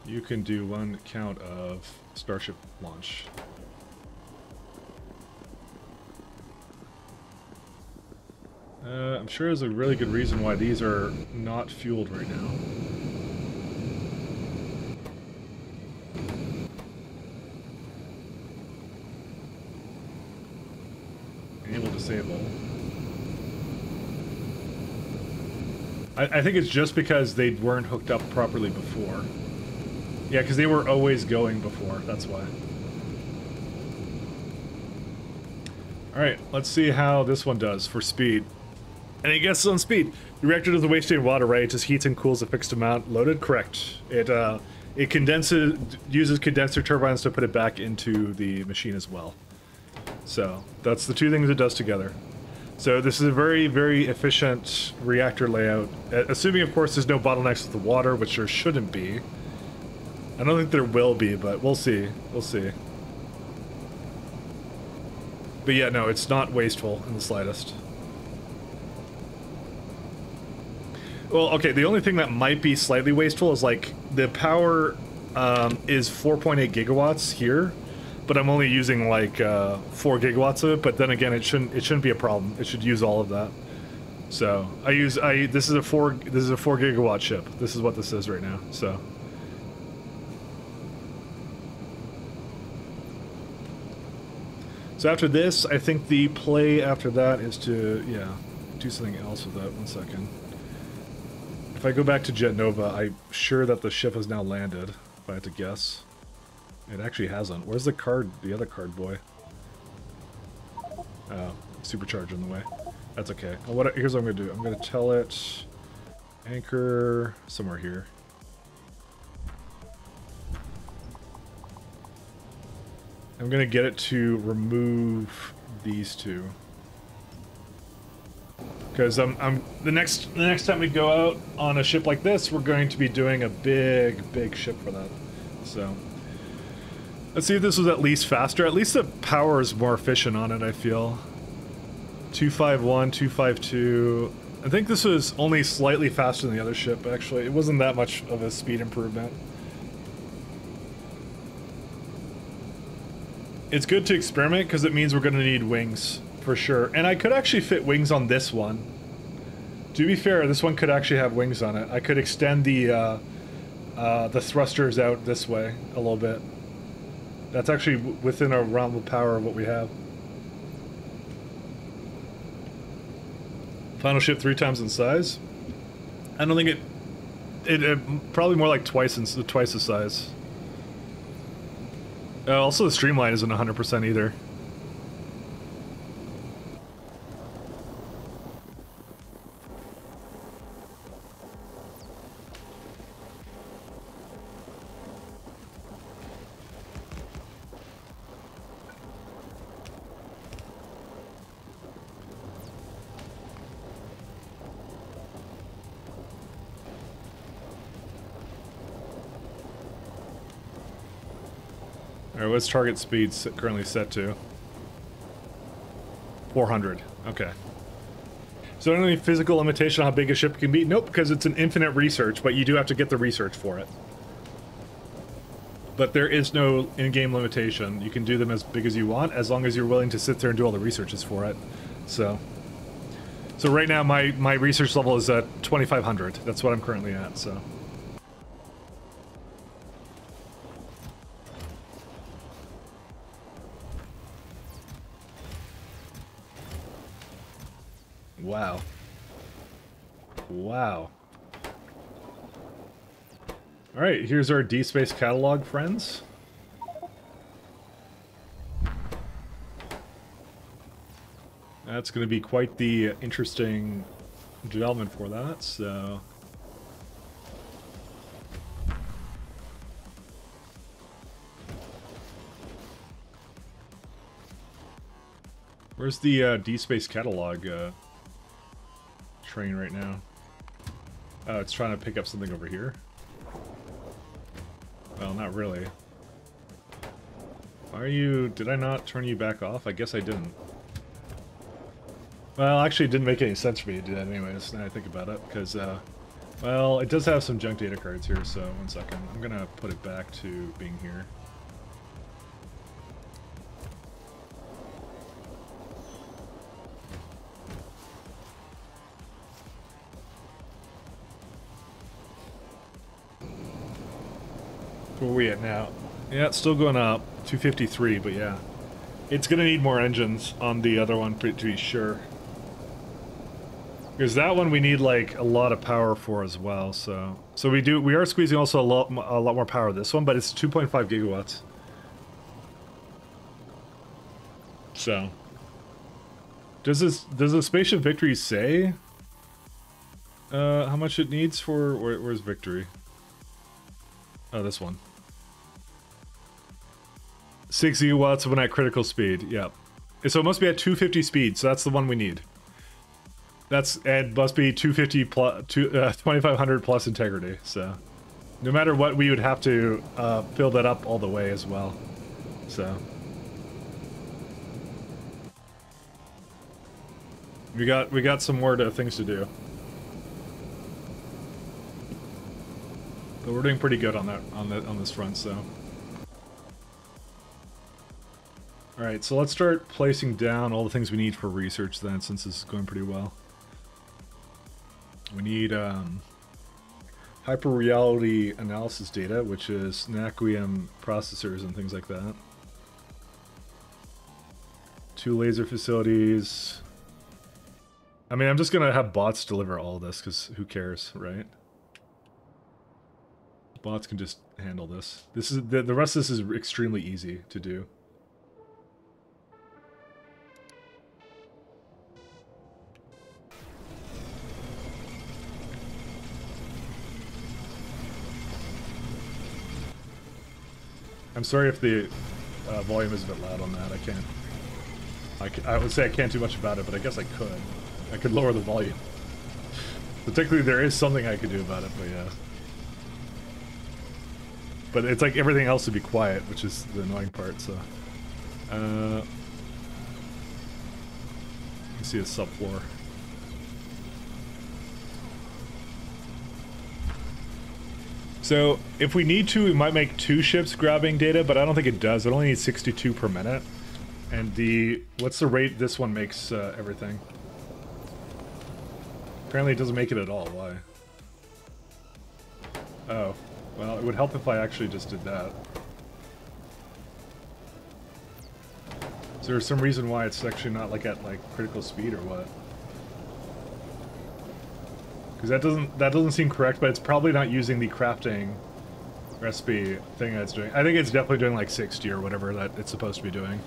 you can do one count of Starship launch. I'm sure there's a really good reason why these are not fueled right now. Enable disable. I think it's just because they weren't hooked up properly before. Yeah, because they were always going before, that's why. Alright, let's see how this one does for speed. And I guess on speed, the reactor does the waste state water, right? It just heats and cools a fixed amount. Loaded? Correct. It condenses, uses condenser turbines to put it back into the machine as well. So, that's the two things it does together. So this is a very, very efficient reactor layout. Assuming, of course, there's no bottlenecks with the water, which there shouldn't be. I don't think there will be, but we'll see. We'll see. But yeah, no, it's not wasteful in the slightest. Well, okay, the only thing that might be slightly wasteful is, like, the power is 4.8 gigawatts here, but I'm only using, like, 4 gigawatts of it, but then again, it shouldn't be a problem. It should use all of that. So, this is a 4 gigawatt ship. This is what this is right now, so. So after this, I think the play after that is to, yeah, do something else with that. 1 second. If I go back to Jet Nova, I'm sure that the ship has now landed, if I had to guess. It actually hasn't. Where's the card, the other card boy? Oh, supercharger in the way. That's okay. Well, here's what I'm going to do. I'm going to tell it anchor somewhere here. I'm going to get it to remove these two. Because the next time we go out on a ship like this, we're going to be doing a big ship for that. So let's see if this was at least faster. At least the power is more efficient on it, I feel. 251, 252. I think this was only slightly faster than the other ship, actually. It wasn't that much of a speed improvement. It's good to experiment because it means we're going to need wings, for sure. And I could actually fit wings on this one. To be fair, this one could actually have wings on it. I could extend the thrusters out this way a little bit. That's actually within a realm of power of what we have. Final ship 3 times in size. I don't think it probably more like twice the size. Also, the streamline isn't 100% either. Alright, what's target speed currently set to? 400. Okay. So any physical limitation on how big a ship can be? Nope, because it's an infinite research, but you do have to get the research for it. But there is no in-game limitation. You can do them as big as you want, as long as you're willing to sit there and do all the researches for it. So right now my research level is at 2500. That's what I'm currently at, so. Wow. Wow. Alright, here's our D-Space catalog, friends. That's going to be quite the interesting development for that, so... Where's the D-Space catalog train right now? Oh, it's trying to pick up something over here. Well, not really. Why are you... Did I not turn you back off? I guess I didn't. Well, actually, it didn't make any sense for me to do that anyways, now I think about it, because, well, it does have some junk data cards here, so one second. I'm gonna put it back to being here. Where are we at now? Yeah, it's still going up. 253, but yeah. It's gonna need more engines on the other one to be sure. Because that one we need like a lot of power for as well, so we are squeezing also a lot more power of this one, but it's 2.5 gigawatts. So does the Spaceship Victory say how much it needs for where's Victory? Oh, this one. 6 gigawatts when at critical speed, yep. So it must be at 250 speed, so that's the one we need. And must be 250 plus, 2500 plus integrity, so. No matter what, we would have to fill that up all the way as well, so. We got some more things to do. But we're doing pretty good on this front, so. Alright, so let's start placing down all the things we need for research then, since this is going pretty well. We need hyper-reality analysis data, which is Naquium processors and things like that. 2 laser facilities. I mean, I'm just gonna have bots deliver all of this, because who cares, right? Bots can just handle this. This is the rest of this is extremely easy to do. I'm sorry if the volume is a bit loud on that. I would say I can't do much about it, but I guess I could. I could lower the volume. Particularly, there is something I could do about it, but yeah. But it's like everything else would be quiet, which is the annoying part, so. You can see a subfloor. So, if we need to, we might make 2 ships grabbing data, but I don't think it does. It only needs 62 per minute. And what's the rate this one makes everything? Apparently it doesn't make it at all. Why? Oh. Well, it would help if I actually just did that. Is there some reason why it's actually not like at like critical speed or what? Because that doesn't seem correct, but it's probably not using the crafting recipe thing that it's doing. I think it's definitely doing like 60 or whatever that it's supposed to be doing.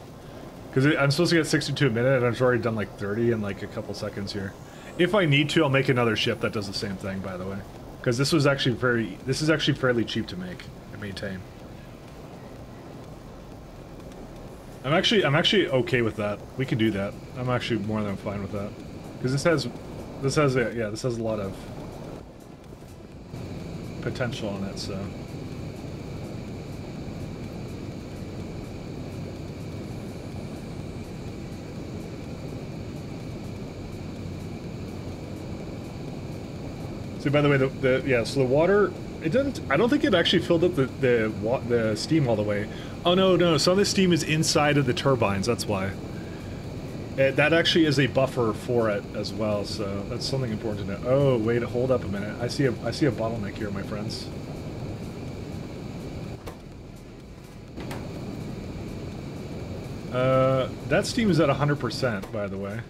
Because I'm supposed to get 62 a minute, and I've already done like 30 in like a couple seconds here. If I need to, I'll make another ship that does the same thing, by the way. Because this is actually fairly cheap to make and maintain. I'm actually okay with that. We can do that. I'm actually more than fine with that. Because this has a lot of potential on it, so. So by the way, so the water, it didn't. I don't think it actually filled up the steam all the way. Oh no, some of the steam is inside of the turbines. That's why. That actually is a buffer for it as well. So that's something important to know. Oh wait, hold up a minute. I see a bottleneck here, my friends. That steam is at 100%, by the way.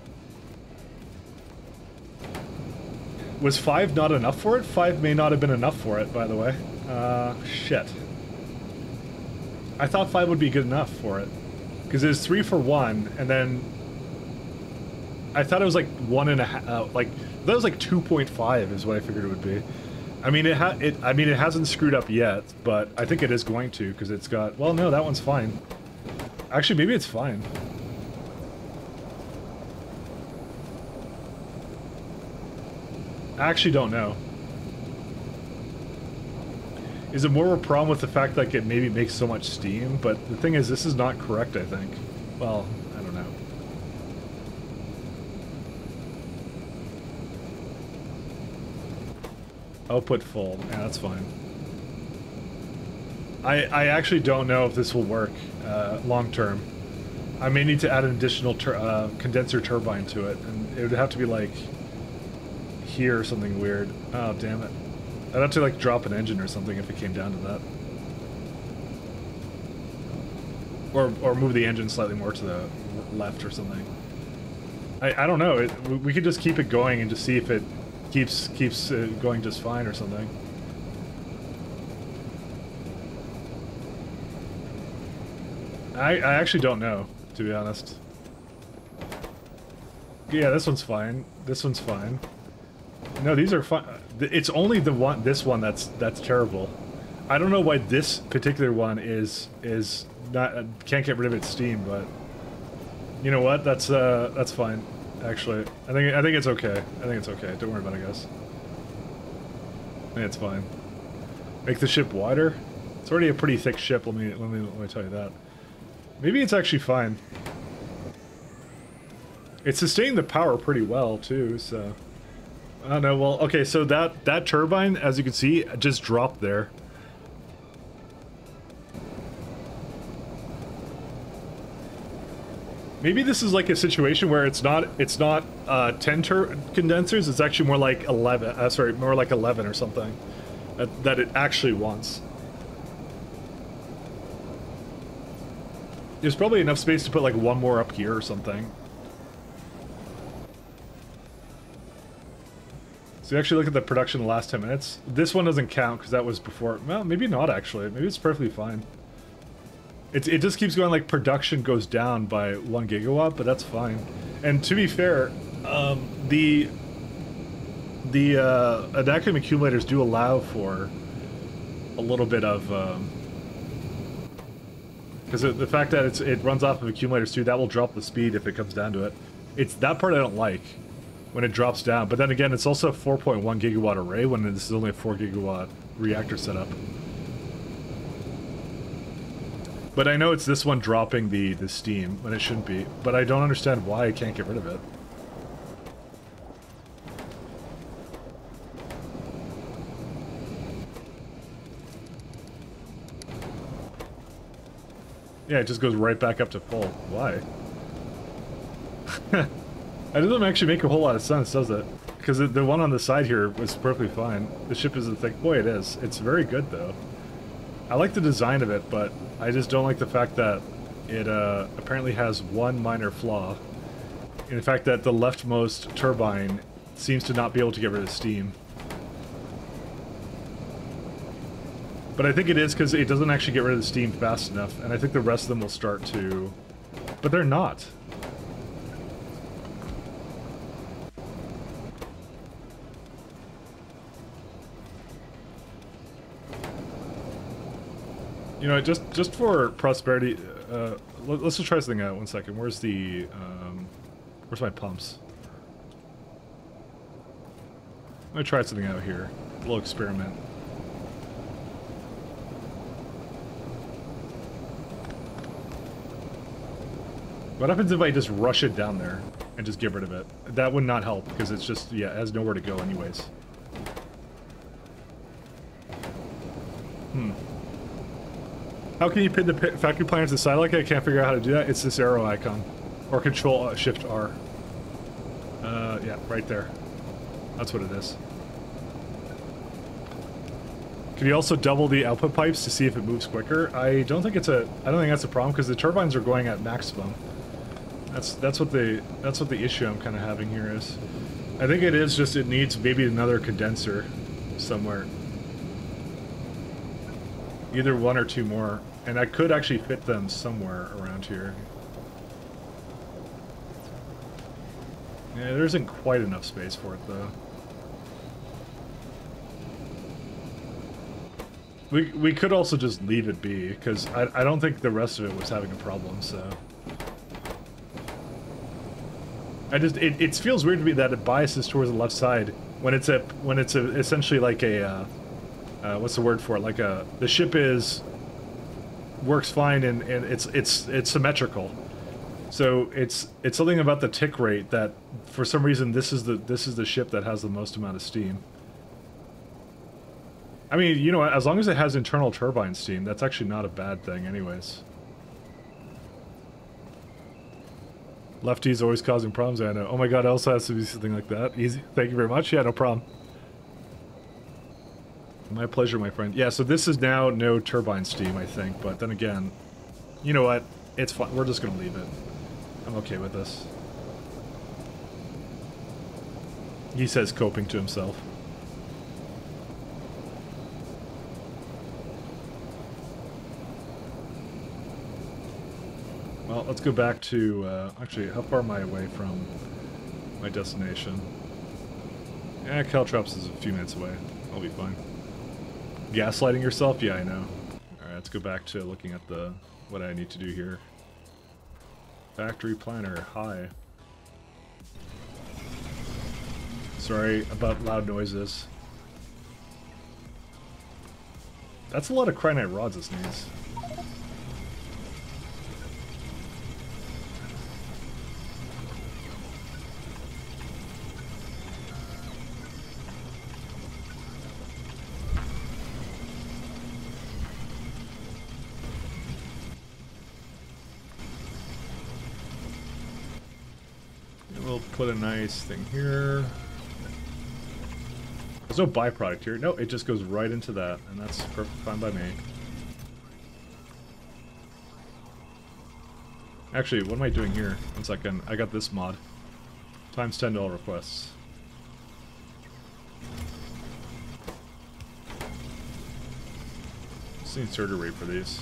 Was 5 not enough for it? 5 may not have been enough for it, by the way. Shit. I thought 5 would be good enough for it. Because it was 3 for 1, and then... I thought it was like 1.5, that was like 2.5 is what I figured it would be. I mean, it hasn't screwed up yet, but I think it is going to, because it's got... Well, no, that one's fine. Actually, maybe it's fine. I actually don't know. Is it more of a problem with the fact that it maybe makes so much steam? But the thing is, this is not correct, I think. Well, I don't know. Output full. Yeah, that's fine. I actually don't know if this will work long term. I may need to add an additional condenser turbine to it, and it would have to be like here or something weird. Oh, damn it. I'd have to like drop an engine or something if it came down to that. Or move the engine slightly more to the left or something. I don't know. We could just keep it going and just see if it keeps going just fine or something. I actually don't know, to be honest. Yeah, this one's fine. This one's fine. No, these are fine. It's only this one that's terrible. I don't know why this particular one is not can't get rid of its steam, but you know what? That's fine. Actually, I think it's okay. I think it's okay. Don't worry about it, guys. I think it's fine. Make the ship wider. It's already a pretty thick ship. Let me tell you that. Maybe it's actually fine. It's sustaining the power pretty well too. So I don't know. Well, okay. So that turbine, as you can see, just dropped there. Maybe this is like a situation where it's not 10 condensers. It's actually more like 11. Sorry, more like 11 or something. That it actually wants. There's probably enough space to put like one more up here or something. So you actually look at the production in the last 10 minutes. This one doesn't count because that was before. Well, maybe not actually. Maybe it's perfectly fine. It just keeps going like production goes down by 1 gigawatt, but that's fine. And to be fair, the vacuum accumulators do allow for a little bit of because the fact that it runs off of accumulators too, that will drop the speed if it comes down to it. It's that part I don't like when it drops down. But then again, it's also a 4.1 gigawatt array when this is only a 4 gigawatt reactor setup. But I know it's this one dropping the steam when it shouldn't be, but I don't understand why I can't get rid of it. Yeah, it just goes right back up to full. Why? That doesn't actually make a whole lot of sense, does it? because the one on the side here was perfectly fine. The ship isn't thick. Boy, it is. It's very good, though. I like the design of it, but I just don't like the fact that it apparently has one minor flaw. In the fact that the leftmost turbine seems to not be able to get rid of steam. But I think it is because it doesn't actually get rid of the steam fast enough, and I think the rest of them will start to... But they're not. You know, just for prosperity, let's just try something out. 1 second. Where's the, where's my pumps? I'm gonna try something out here. A little experiment. What happens if I just rush it down there and just get rid of it? That would not help, because it's just, yeah, it has nowhere to go anyways. How can you pin the factory planner to the side like that? I can't figure out how to do that. It's this arrow icon. Or Control Shift R. Yeah, right there. That's what it is. Can you also double the output pipes to see if it moves quicker? I don't think that's a problem, because the turbines are going at maximum. That's what the issue I'm kind of having here is. I think it is just it needs maybe another condenser somewhere. Either one or two more, and I could actually fit them somewhere around here. Yeah, there isn't quite enough space for it though. We could also just leave it be, because I don't think the rest of it was having a problem, so... It feels weird to me that it biases towards the left side when it's essentially like a what's the word for it? Like the ship works fine and it's symmetrical. So it's something about the tick rate that for some reason this is the ship that has the most amount of steam. I mean, you know, as long as it has internal turbine steam, that's actually not a bad thing anyways. Lefty's always causing problems, I know. Oh my god, Elsa has to be something like that. Easy. Thank you very much. Yeah, no problem. My pleasure, my friend. Yeah, so this is now no turbine steam, I think. But then again, you know what? It's fine. We're just going to leave it. I'm okay with this. He says coping to himself. Well, let's go back to, actually, how far am I away from my destination? Yeah, Caltrops is a few minutes away. I'll be fine. Gaslighting yourself? Yeah, I know. Alright, let's go back to looking at what I need to do here. Factory planner, hi. Sorry about loud noises. That's a lot of cryonite rods this needs. We'll put a nice thing here. There's no byproduct here. No, it just goes right into that, and that's perfect, fine by me. Actually, what am I doing here? 1 second. I got this mod. Times 10 to all requests. Just need surgery rate for these.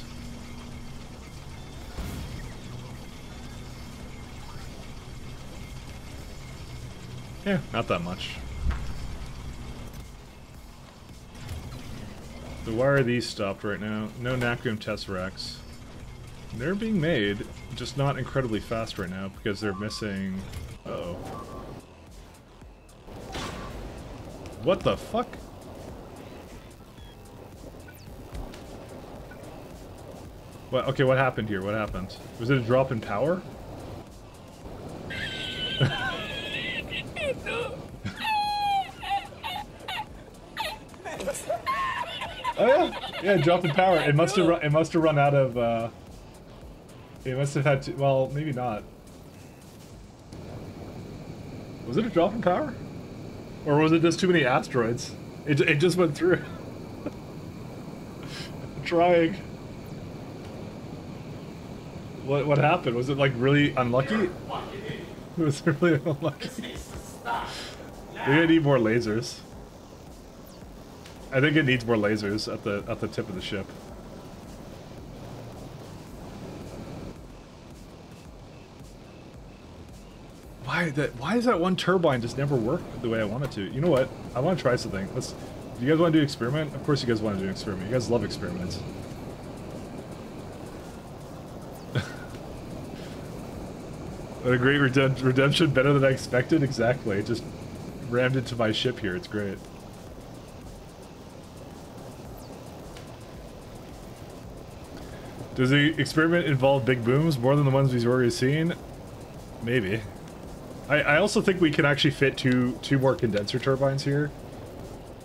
Yeah, not that much. So why are these stopped right now? No Natrium Tesseracts. They're being made, just not incredibly fast right now because they're missing... Uh-oh. What the fuck? What? Okay, what happened here? What happened? Was it a drop in power? Oh yeah, yeah, drop in power. It must have run out of. It must have had to. Well, maybe not. Was it a drop in power? Or was it just too many asteroids? It just went through. Trying. What happened? Was it like really unlucky? Was it really unlucky? We're gonna need more lasers. I think it needs more lasers at the tip of the ship. Why does that one turbine just never work the way I want it to? You know what? I want to try something. Do you guys want to do an experiment? Of course you guys want to do an experiment. You guys love experiments. What a great redemption, better than I expected. Exactly. It just rammed into my ship here. It's great. Does the experiment involve big booms more than the ones we've already seen? Maybe. I also think we can actually fit two more condenser turbines here.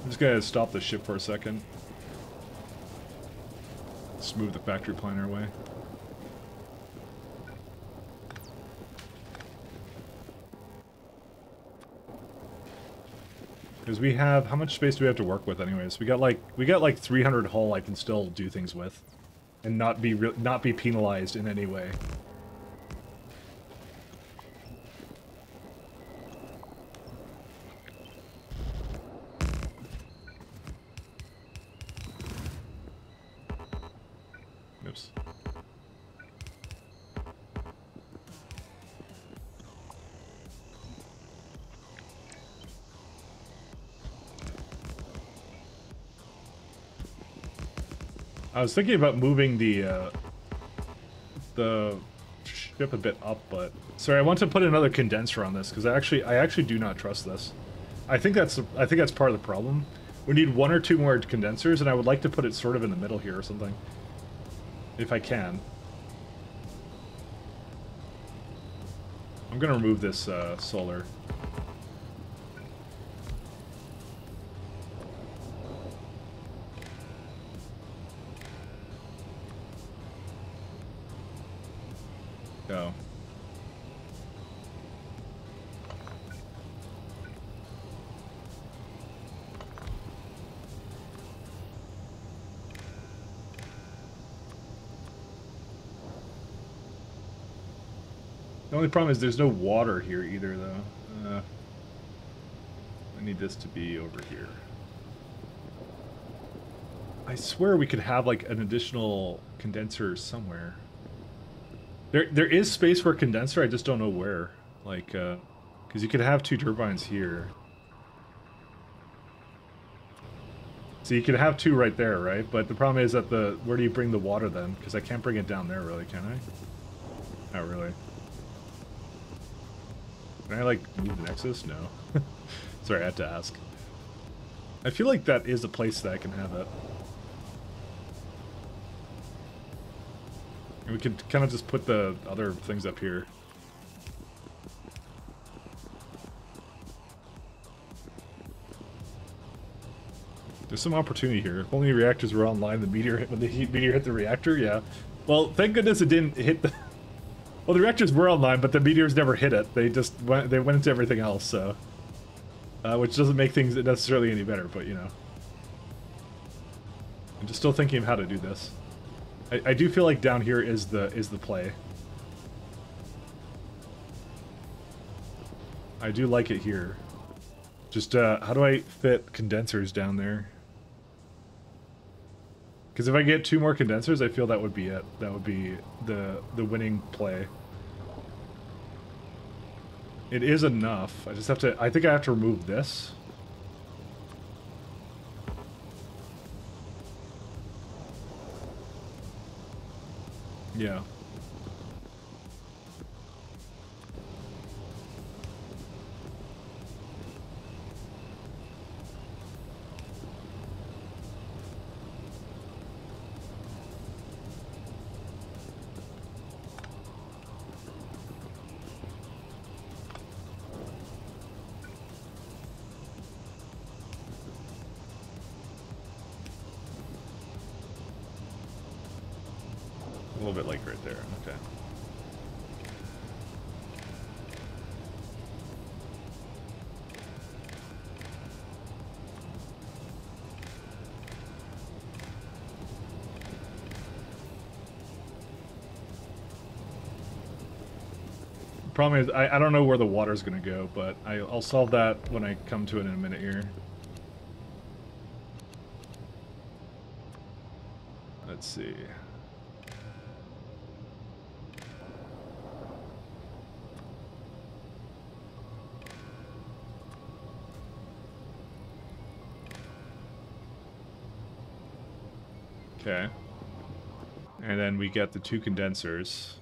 I'm just gonna stop the ship for a second. Let's move the factory planner away. Because we have, how much space do we have to work with anyways? We got like 300 hull I can still do things with. And not be penalized in any way. Oops. I was thinking about moving the ship a bit up, but sorry, I want to put another condenser on this because I actually do not trust this. I think that's part of the problem. We need one or two more condensers, and I would like to put it sort of in the middle here or something, if I can. I'm gonna remove this solar. Go. The only problem is there's no water here either, though. I need this to be over here. I swear we could have like an additional condenser somewhere. There is space for a condenser, I just don't know where. Like, because you could have two turbines here. So you could have two right there, right? But the problem is that where do you bring the water then? Because I can't bring it down there, really, can I? Not really. Can I, like, move the Nexus? No. Sorry, I had to ask. I feel like that is a place that I can have it. And we could kind of just put the other things up here. There's some opportunity here. If only reactors were online, when the meteor hit the reactor, yeah. Well, thank goodness it didn't hit the... Well, the reactors were online, but the meteors never hit it. They went into everything else, so... which doesn't make things necessarily any better, but you know. I'm just still thinking of how to do this. I do feel like down here is the play. I do like it here. Just, how do I fit condensers down there? Because if I get two more condensers, I feel that would be it. That would be the winning play. It is enough. I just have to... I think I have to remove this. Yeah. A little bit like right there, okay. Problem is, I don't know where the water's gonna go, but I'll solve that when I come to it in a minute here. Let's see. Okay. And then we get the 2 condensers.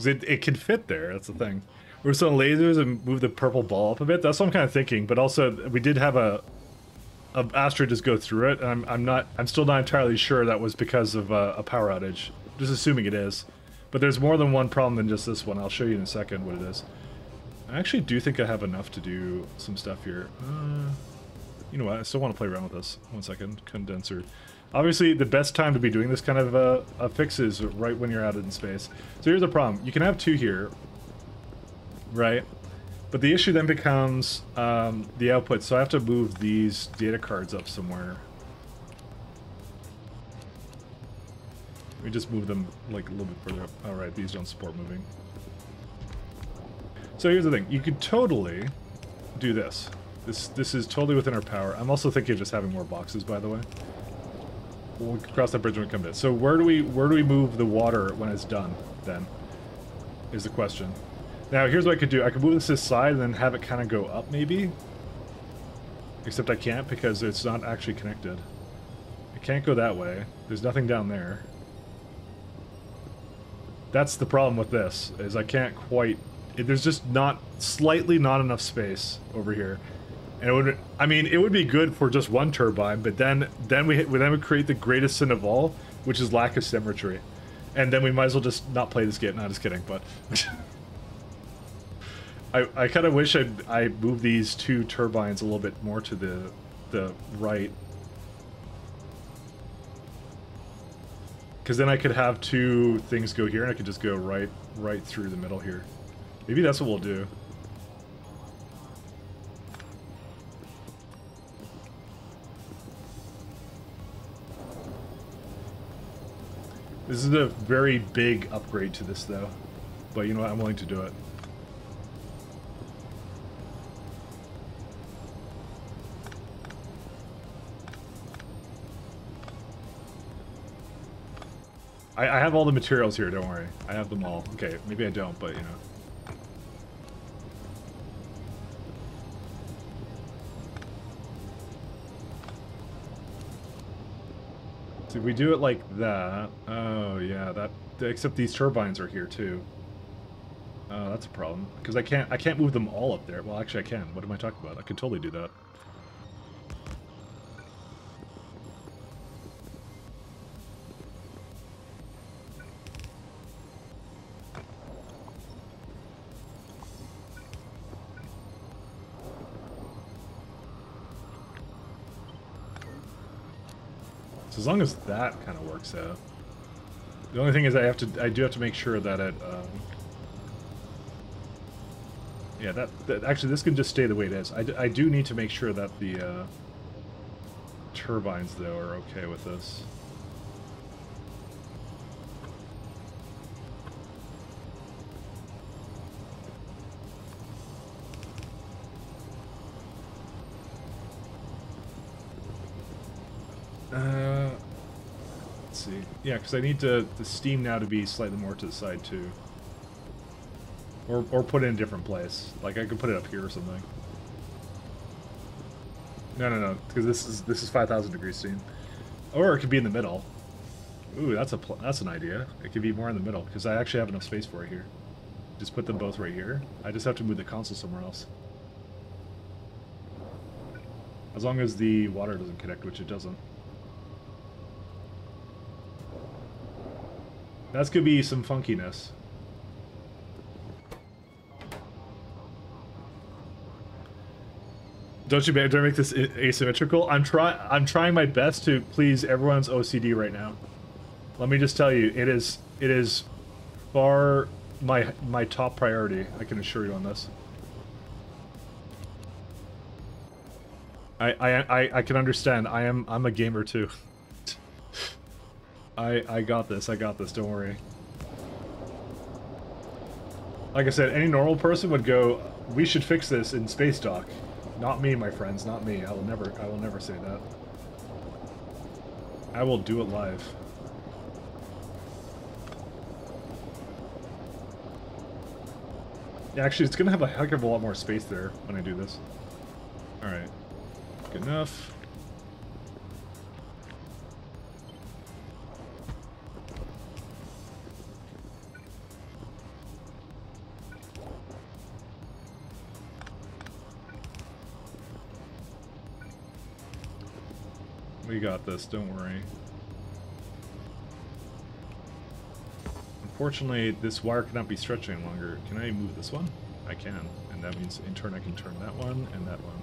Because it can fit there, that's the thing. We're just on lasers and move the purple ball up a bit. That's what I'm kind of thinking. But also, we did have a asteroid just go through it, and I'm still not entirely sure that was because of a power outage. Just assuming it is. But there's more than one problem than just this one. I'll show you in a second what it is. I actually do think I have enough to do some stuff here. You know what? I still want to play around with this. 1 second. Condenser. Obviously, the best time to be doing this kind of fix is right when you're out in space. So here's the problem. You can have 2 here, right? But the issue then becomes the output. So I have to move these data cards up somewhere. Let me just move them like a little bit further up. All right, these don't support moving. So here's the thing. You could totally do this. This is totally within our power. I'm also thinking of just having more boxes, by the way. We'll cross that bridge when we come to it. So where do we move the water when it's done, then? Is the question. Now, here's what I could do. I could move this side and then have it kind of go up, maybe? Except I can't because it's not actually connected. It can't go that way. There's nothing down there. That's the problem with this, is I can't quite... There's just slightly not enough space over here. And it would, I mean, it would be good for just one turbine, but then we create the greatest sin of all, which is lack of symmetry. And then we might as well just not play this game. No, just kidding, but... I kind of wish I moved these 2 turbines a little bit more to the right. Because then I could have 2 things go here, and I could just go right through the middle here. Maybe that's what we'll do. This is a very big upgrade to this, though. But you know what? I'm willing to do it. I have all the materials here, don't worry. I have them all. Okay, maybe I don't, but you know. So if we do it like that... Oh, yeah, that... Except these turbines are here, too. Oh, that's a problem. Because I can't move them all up there. Well, actually, I can. What am I talking about? I could totally do that. As long as that kind of works out. The only thing is I do have to make sure that it, yeah, that actually this can just stay the way it is. I do need to make sure that the turbines though are okay with this. Let's see. Yeah, because I need the steam now to be slightly more to the side too. Or put it in a different place. Like I could put it up here or something. No, because this is 5,000 degrees steam. Or it could be in the middle. Ooh, that's an idea. It could be more in the middle because I actually have enough space for it here. Just put them both right here. I just have to move the console somewhere else. As long as the water doesn't connect, which it doesn't. That's gonna be some funkiness. Don't you dare make this asymmetrical? I'm trying my best to please everyone's OCD right now. Let me just tell you, it is far my top priority. I can assure you on this. I can understand. I'm a gamer too. I got this. Don't worry. Like I said, any normal person would go, we should fix this in space dock. Not me, my friends, not me. I will never say that. I will do it live. Yeah, actually, it's gonna have a heck of a lot more space there when I do this. Alright. Good enough. We got this, don't worry. Unfortunately, this wire cannot be stretched any longer. Can I move this one? I can, and that means in turn I can turn that one and that one.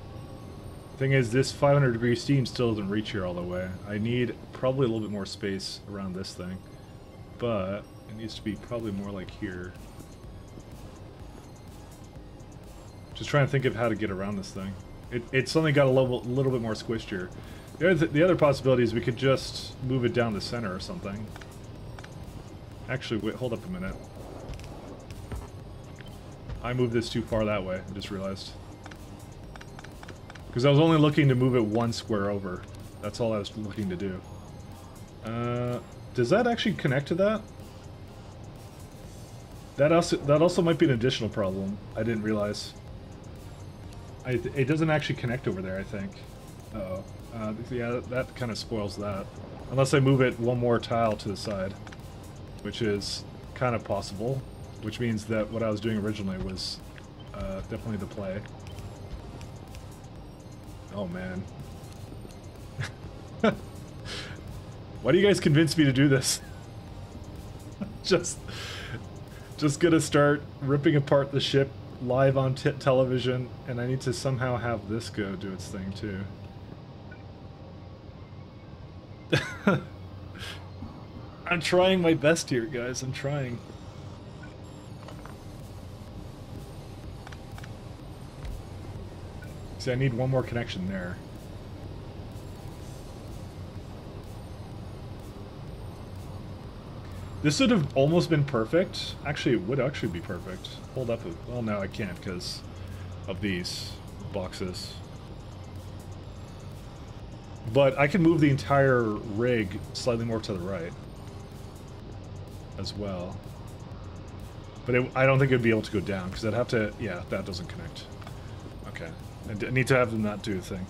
Thing is, this 500 degree steam still doesn't reach here all the way. I need probably a little bit more space around this thing, but it needs to be probably more like here. Just trying to think of how to get around this thing. It's suddenly got a little bit more squished here. The other possibility is we could just move it down the center or something. Actually, wait, hold up a minute. I moved this too far that way, I just realized. Because I was only looking to move it one square over. That's all I was looking to do. Does that actually connect to that? That also might be an additional problem. I didn't realize. It doesn't actually connect over there, I think. Uh-oh. Yeah, that kind of spoils that. Unless I move it one more tile to the side. Which is kind of possible. Which means that what I was doing originally was definitely the play. Oh man. Why do you guys convince me to do this? just gonna start ripping apart the ship live on television, and I need to somehow have this go do its thing too. I'm trying my best here, guys. I'm trying. See, I need one more connection there. This would have almost been perfect. Actually, it would actually be perfect. Hold up. Well, no, I can't because of these boxes. But I can move the entire rig slightly more to the right as well. But I don't think it'd be able to go down because I'd have to... Yeah, that doesn't connect. Okay. I need to have them not do a thing.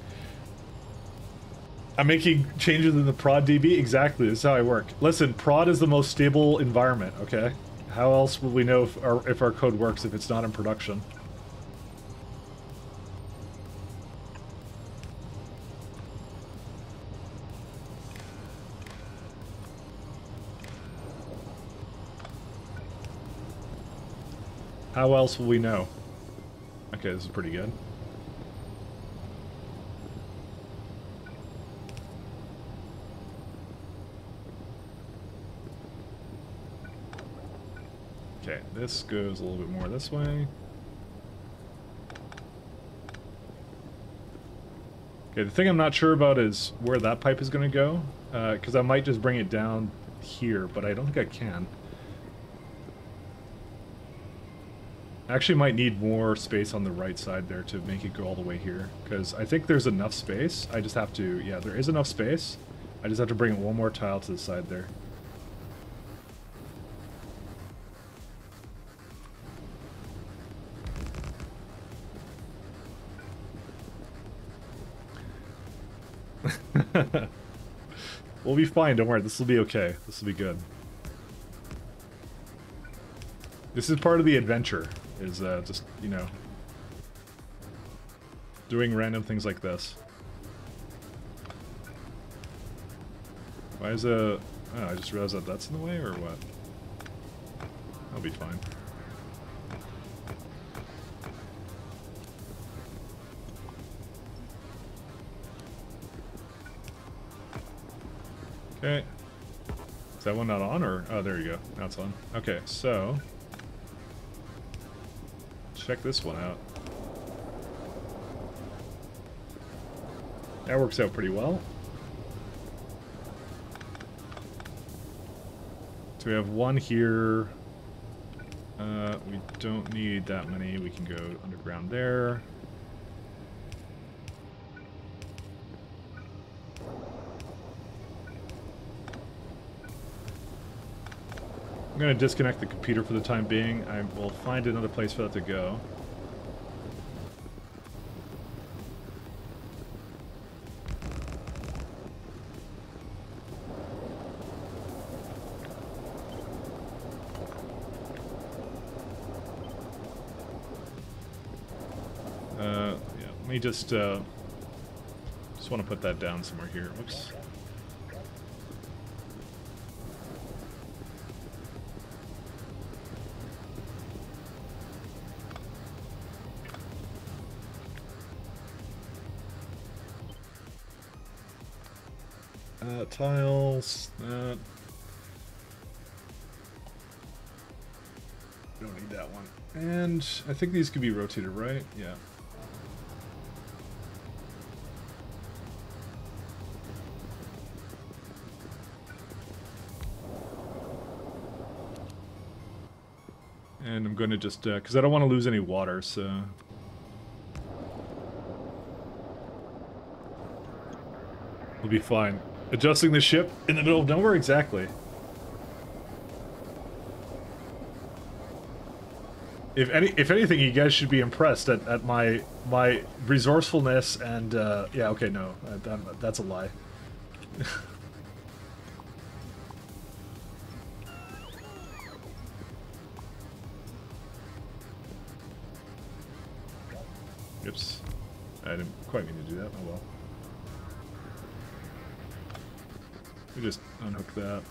I'm making changes in the prod DB? Exactly, this is how I work. Listen, prod is the most stable environment, okay? How else will we know if our code works if it's not in production? How else will we know? Okay, this is pretty good. Okay, this goes a little bit more this way. Okay, the thing I'm not sure about is where that pipe is going to go, because I might just bring it down here, but I don't think I can. I actually might need more space on the right side there to make it go all the way here, because I think there's enough space. I just have to, yeah, there is enough space. I just have to bring it one more tile to the side there. We'll be fine, don't worry, this will be okay. This will be good. This is part of the adventure, is just, you know, doing random things like this. Why is oh, I just realized that that's in the way, or what? I'll be fine. Okay. Is that one not on, or... Oh, there you go. Now it's on. Okay, so... check this one out. That works out pretty well. So we have one here. We don't need that many. We can go underground there. I'm going to disconnect the computer for the time being. I will find another place for that to go. Yeah, let me just want to put that down somewhere here. Whoops. Tiles, that. Don't need that one. And I think these could be rotated, right? Yeah. And I'm going to just, because I don't want to lose any water, so... We'll be fine. Adjusting the ship in the middle of nowhere? Exactly. If anything, you guys should be impressed at my resourcefulness and, yeah, okay, no, that's a lie. Oops. I didn't quite mean to do that. Oh well. We just unhook that.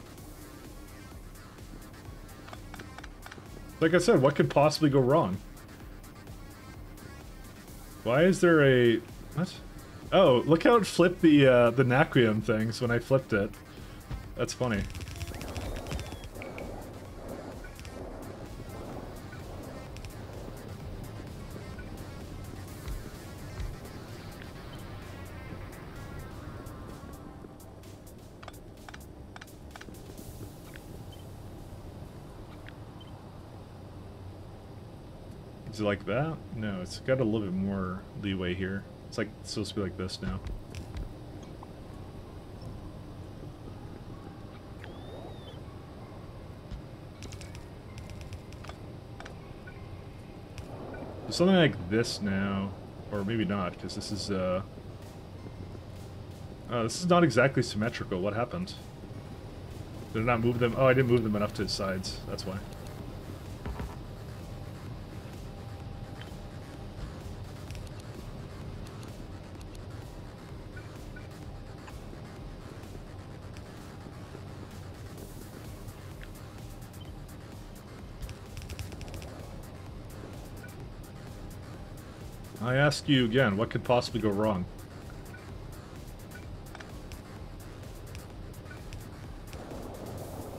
Like I said, what could possibly go wrong? Why is there a... What? Oh, look how it flipped the Naquium things when I flipped it. That's funny. Is it like that? No, it's got a little bit more leeway here. It's like it's supposed to be like this now. Something like this now, or maybe not, because this is not exactly symmetrical. What happened? Did I not move them? Oh, I didn't move them enough to the sides. That's why. I ask you again, what could possibly go wrong?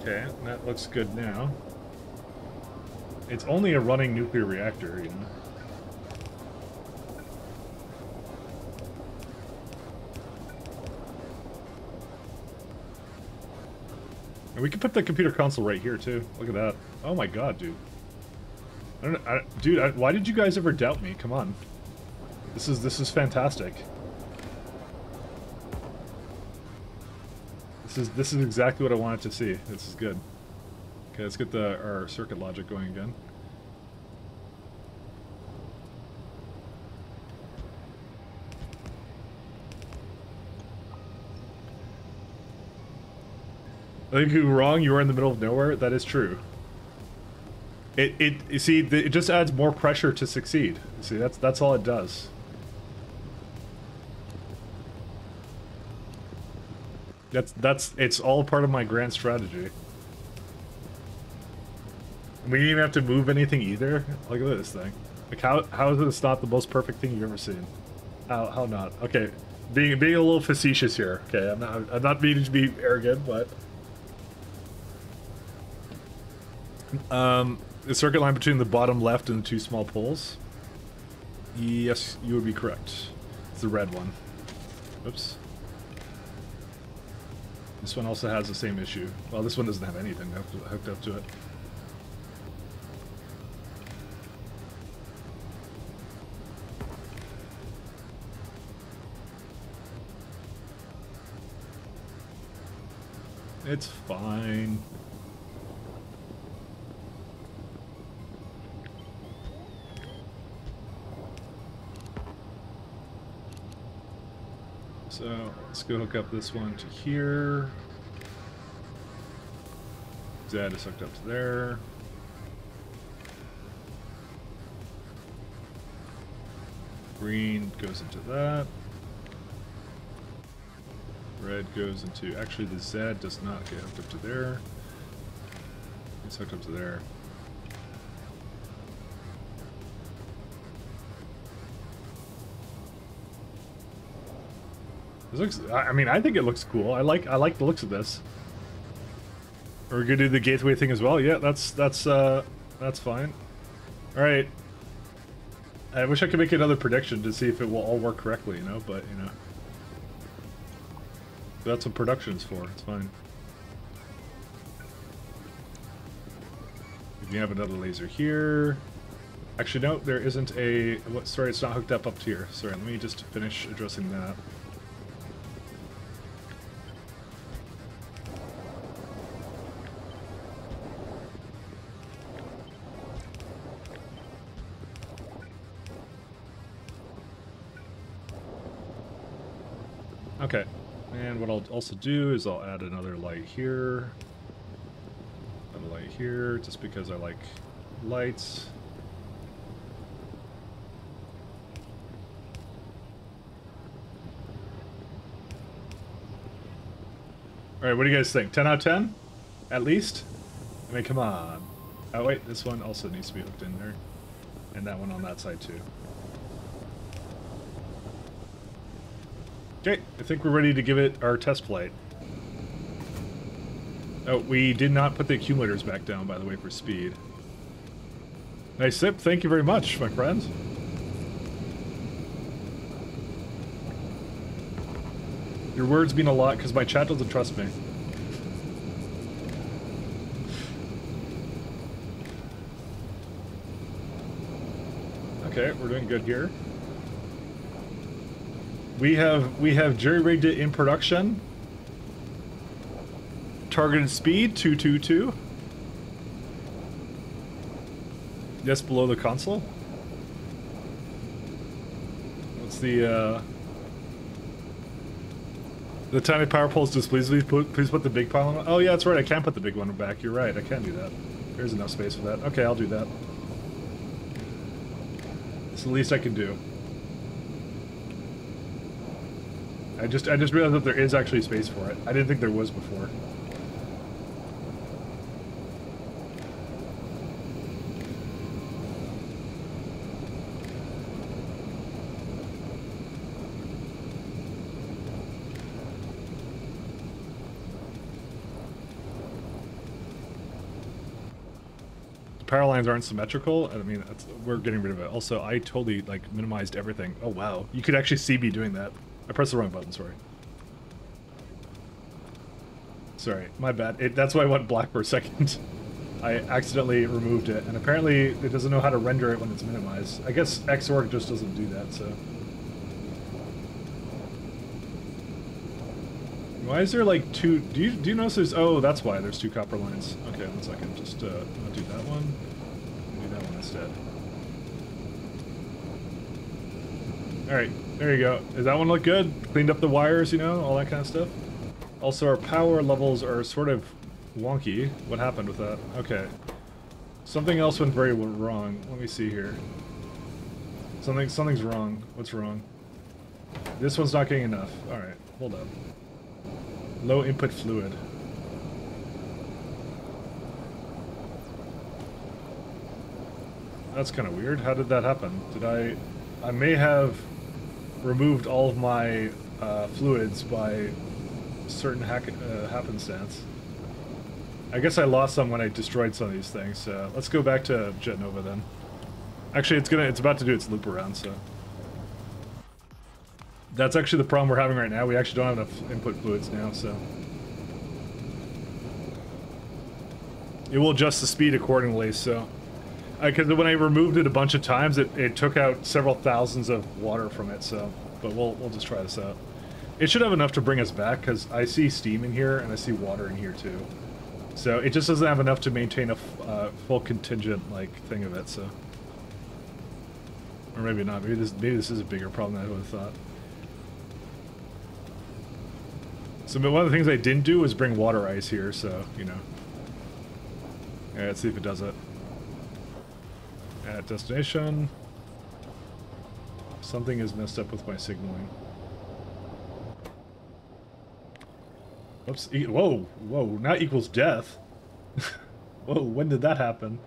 Okay, that looks good now. It's only a running nuclear reactor, you know. And we can put the computer console right here too. Look at that. Oh my god, dude. Dude, why did you guys ever doubt me? Come on. This is fantastic. This is exactly what I wanted to see. This is good. Okay, let's get our circuit logic going again. I think you're wrong. You were in the middle of nowhere. That is true. You see, it just adds more pressure to succeed. See, that's all it does. It's all part of my grand strategy. We didn't even have to move anything either. Look at this thing. Like how is this not the most perfect thing you've ever seen? How not? Okay, being a little facetious here. Okay, I'm not meaning to be arrogant, but the circuit line between the bottom left and the two small poles. Yes, you would be correct. It's the red one. Oops. This one also has the same issue. Well, this one doesn't have anything hooked up to it. It's fine. So let's go hook up this one to here. That is hooked up to there. Green goes into that. Red goes into... Actually, the Z does not get hooked up to there. It's hooked up to there. This looks... I mean, I think it looks cool. I like the looks of this. Are we gonna do the gateway thing as well? Yeah, that's fine. All right. I wish I could make another prediction to see if it will all work correctly, you know, but, you know. That's what production's for. It's fine. You can have another laser here. Actually, no, there isn't a... What, sorry, it's not hooked up here. Sorry, let me just finish addressing that. Okay, and what I'll also do is I'll add another light here, another light here, just because I like lights. Alright, what do you guys think? 10 out of 10? At least? I mean, come on. Oh wait, this one also needs to be hooked in there. And that one on that side too. Okay, I think we're ready to give it our test flight. Oh, we did not put the accumulators back down, by the way, for speed. Nice sip, thank you very much, my friend. Your words mean a lot, because my chat doesn't trust me. Okay, we're doing good here. We have jury-rigged it in production. Targeted speed 222. Yes, below the console. What's the tiny power poles displeased? Please put the big pile on. Oh yeah, that's right. I can put the big one back. You're right. I can do that. There's enough space for that. Okay, I'll do that. It's the least I can do. I just realized that there is actually space for it. I didn't think there was before. The power lines aren't symmetrical. I mean, we're getting rid of it. Also, I totally like minimized everything. Oh wow, you could actually see me doing that. I pressed the wrong button, sorry. Sorry, my bad. That's why I went black for a second. I accidentally removed it, and apparently it doesn't know how to render it when it's minimized. I guess Xorg just doesn't do that, so... Why is there like two... Do you notice there's... Oh, that's why there's two copper lines. Okay, 1 second. Just, I'll do that one. Do that one instead. Alright, there you go. Does that one look good? Cleaned up the wires, you know, all that kind of stuff. Also, our power levels are sort of wonky. What happened with that? Okay. Something else went very wrong. Let me see here. Something's wrong. What's wrong? This one's not getting enough. Alright, hold up. Low input fluid. That's kind of weird. How did that happen? I may have removed all of my fluids by certain happenstance. I guess I lost some when I destroyed some of these things, so let's go back to Jet Nova then. Actually, it's about to do its loop around, so... That's actually the problem we're having right now. We actually don't have enough input fluids now, so... It will adjust the speed accordingly, so... Because when I removed it a bunch of times, it took out several thousands of water from it, so... But we'll just try this out. It should have enough to bring us back, because I see steam in here, and I see water in here, too. So it just doesn't have enough to maintain a full contingent, like, thing of it, so... Or maybe not. Maybe this is a bigger problem than I would have thought. So but one of the things I didn't do was bring water ice here, so, you know. Yeah, let's see if it does it. At destination. Something is messed up with my signaling. Oops. Whoa, whoa, not equals death. Whoa, when did that happen?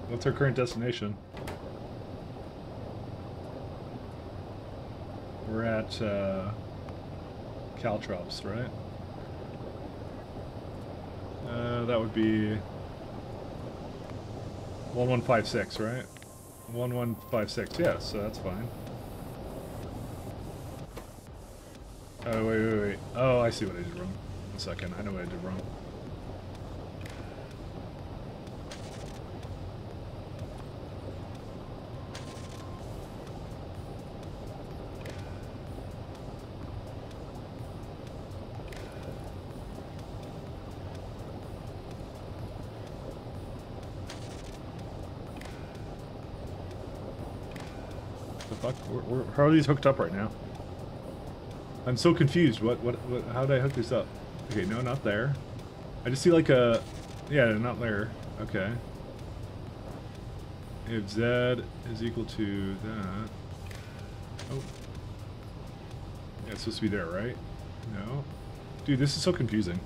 What's our current destination? We're at Caltrops, right? That would be 1156, right? 1156, yeah, so that's fine. Oh, wait. Oh, I see what I did wrong. 1 second, I know what I did wrong. How are these hooked up right now? I'm so confused. What, how did I hook this up? Okay, no, not there. I just see like a, yeah, not there. Okay. If Z is equal to that. Oh. Yeah, it's supposed to be there, right? No. Dude, this is so confusing.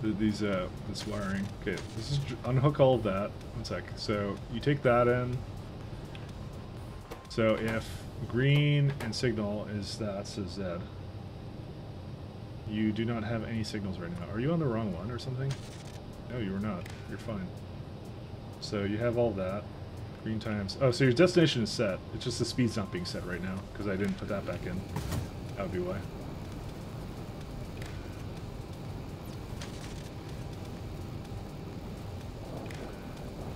This wiring. Okay, this is, unhook all of that. 1 sec. So, you take that in. So if green and signal is that, so Z. You do not have any signals right now. Are you on the wrong one or something? No, you are not. You're fine. So you have all that. Green times... Oh, so your destination is set. It's just the speed's not being set right now, because I didn't put that back in. That would be why.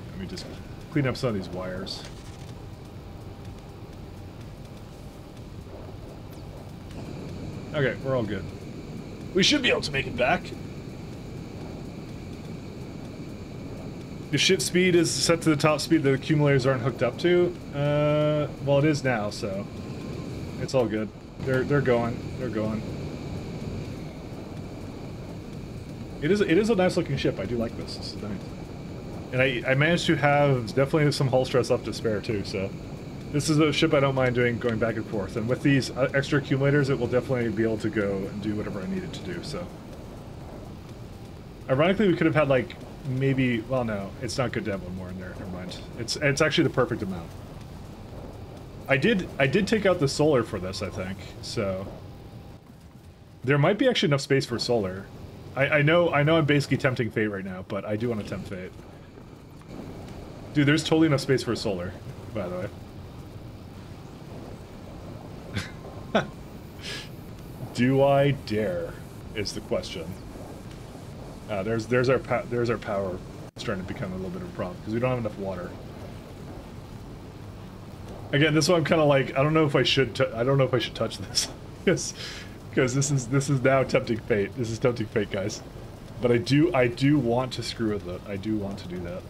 Let me just clean up some of these wires. Okay, we're all good. We should be able to make it back. The ship speed is set to the top speed the accumulators aren't hooked up to. Well, it is now, so it's all good. They're going. They're going. It is a nice looking ship. I do like this. This is nice. And I managed to have definitely some hull stress left to spare too. So. This is a ship I don't mind going back and forth, and with these extra accumulators, it will definitely be able to go and do whatever I needed to do, so. Ironically, we could have had, like, maybe... Well, no, it's not good to have one more in there, never mind. It's actually the perfect amount. I did take out the solar for this, I think, so... There might be actually enough space for solar. I know I'm basically tempting fate right now, but I do want to tempt fate. Dude, there's totally enough space for solar, by the way. Do I dare? Is the question. There's our power. It's starting to become a little bit of a problem because we don't have enough water. Again, this one I'm kind of like I don't know if I should touch this because this is now tempting fate. This is tempting fate, guys. But I do want to screw with it. I do want to do that.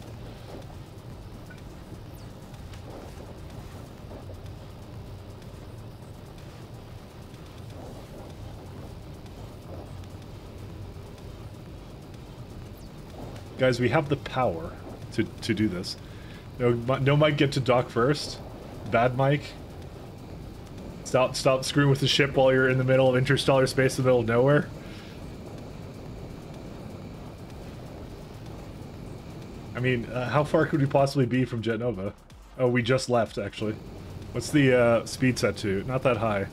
Guys, we have the power to do this. No Mike get to dock first. Bad Mike. Stop screwing with the ship while you're in the middle of interstellar space in the middle of nowhere. I mean, how far could we possibly be from Jet Nova? Oh, we just left, actually. What's the speed set to? Not that high.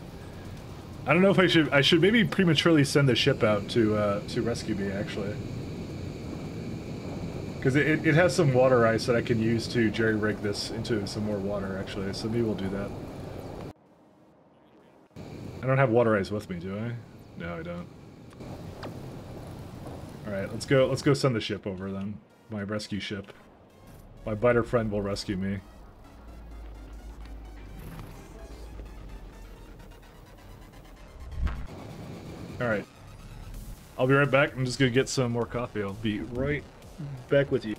I don't know if I should maybe prematurely send the ship out to rescue me, actually. Because it has some water ice that I can use to jerry-rig this into some more water, actually, so maybe we'll do that. I don't have water ice with me, do I? No, I don't. Alright, let's go send the ship over, then. My rescue ship. My biter friend will rescue me. Alright. I'll be right back. I'm just gonna get some more coffee. I'll be right back with you.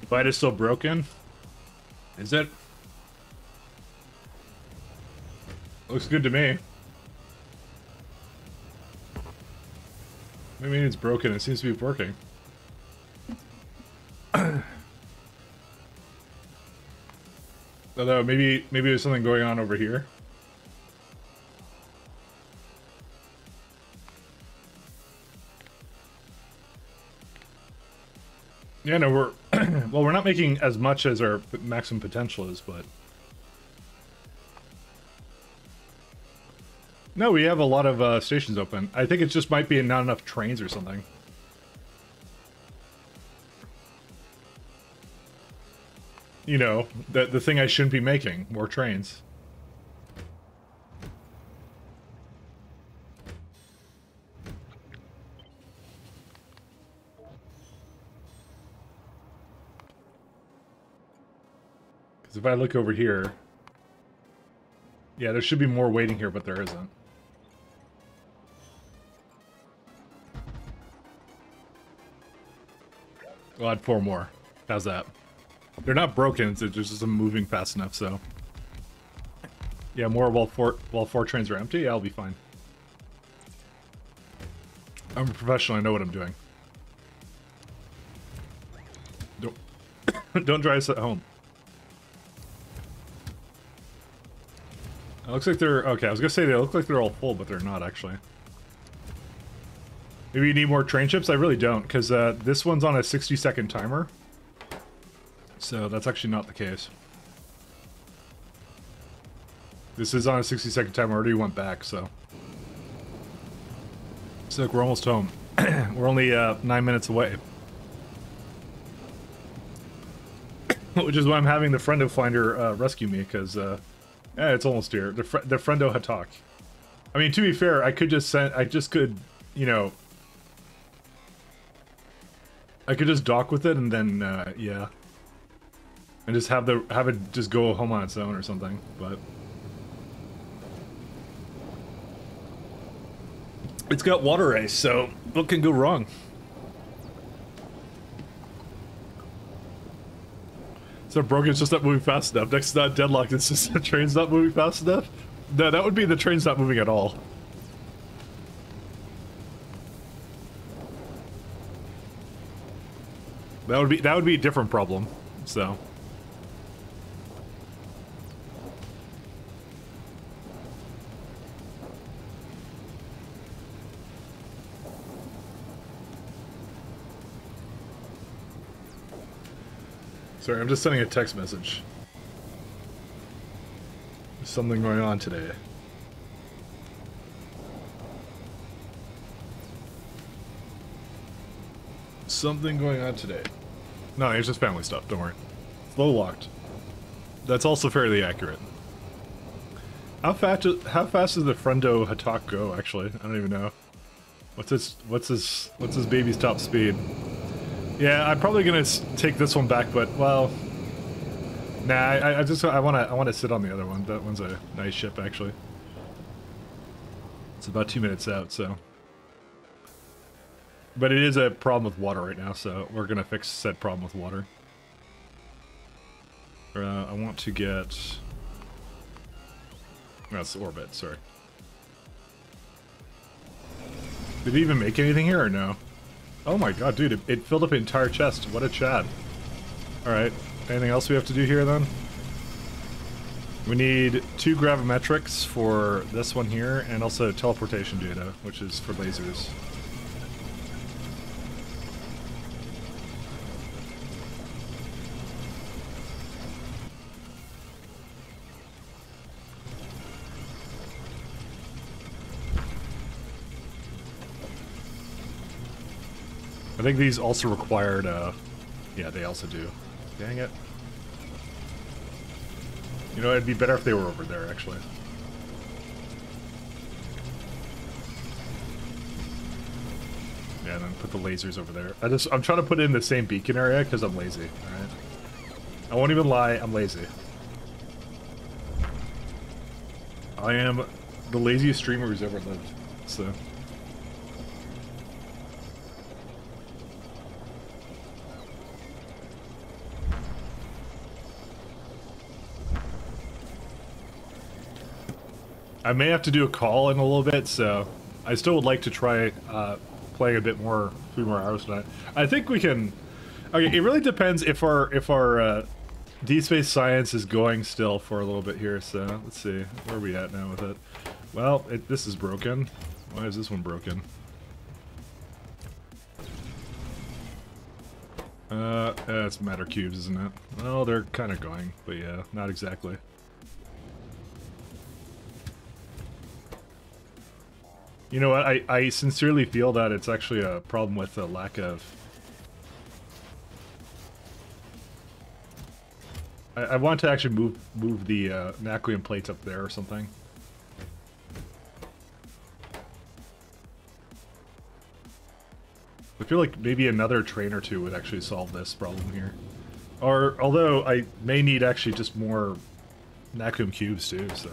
Bite is still broken? Is it? Looks good to me. Maybe it's broken. It seems to be working. Although maybe there's something going on over here. Yeah, no, we're well, we're not making as much as our maximum potential is, but no, we have a lot of stations open. I think it just might be not enough trains or something. You know, the thing I shouldn't be making, more trains. Because if I look over here, yeah, there should be more waiting here, but there isn't. We'll add 4 more. How's that? They're not broken, it's just them moving fast enough, so... Yeah, more while four trains are empty, yeah, I'll be fine. I'm a professional, I know what I'm doing. Don't drive us at home. It looks like they're... Okay, I was gonna say they look like they're all full, but they're not, actually. Maybe you need more train chips? I really don't, because this one's on a 60-second timer. So that's actually not the case. This is on a 60-second timer. I already went back, so... So look, we're almost home. We're only 9 minutes away. Which is why I'm having the friendo finder rescue me, because... yeah, it's almost here. The friendo hatak. I mean, to be fair, I could just send... I just could, you know... I could just dock with it and then, yeah. And just have it just go home on its own or something, but it's got water ice, so what can go wrong? So broken, it's just not moving fast enough. Next is not deadlocked, it's just the train's not moving fast enough? No, that would be the train's not moving at all. That would be a different problem, so. Sorry, I'm just sending a text message. There's something going on today. Something going on today. No, it's just family stuff, don't worry. Slow locked. That's also fairly accurate. How fast does the Friendo Hatak go, actually? I don't even know. What's his baby's top speed? Yeah, I'm probably gonna take this one back, but well, nah. I wanna sit on the other one. That one's a nice ship, actually. It's about 2 minutes out, so. But it is a problem with water right now, so we're gonna fix said problem with water. I want to get. That's orbit. Sorry. Did it even make anything here or no? Oh my god, dude, it filled up an entire chest. What a Chad. Alright, anything else we have to do here then? We need 2 gravimetrics for this one here, and also teleportation data, which is for lasers. I think these also required, yeah, they also do. Dang it. You know, it'd be better if they were over there, actually. Yeah, and then put the lasers over there. I'm trying to put it in the same beacon area because I'm lazy, alright? I won't even lie, I'm lazy. I am the laziest streamer who's ever lived, so... I may have to do a call in a little bit, so I still would like to try playing a bit more, 3 more hours tonight. I think we can. Okay, it really depends if our Deep Space Science is going still for a little bit here. So let's see, where are we at now with it? Well, this is broken. Why is this one broken? It's matter cubes, isn't it? Well, they're kind of going, but yeah, not exactly. You know what, I sincerely feel that it's actually a problem with the lack of... I want to actually move the Naquium plates up there or something. I feel like maybe another train or 2 would actually solve this problem here. Or, although I may need actually just more Naquium cubes too, so...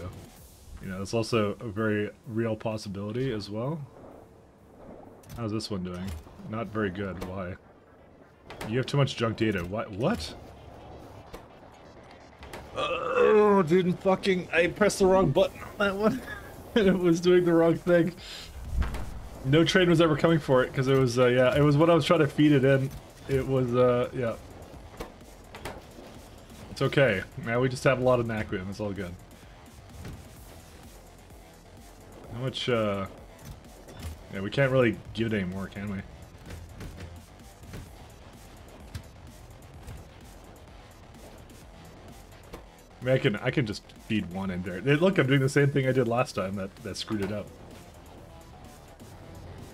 You know, it's also a very real possibility as well. How's this one doing? Not very good. Why? You have too much junk data. What? Oh, dude, fucking... I pressed the wrong button on that one. And it was doing the wrong thing. No train was ever coming for it, because it was, yeah, it was when I was trying to feed it in. It was, yeah. It's okay. Now we just have a lot of Naquium. It's all good. How much, yeah, we can't really give it anymore, can we? I mean, I can just feed one in there. Look, I'm doing the same thing I did last time that screwed it up.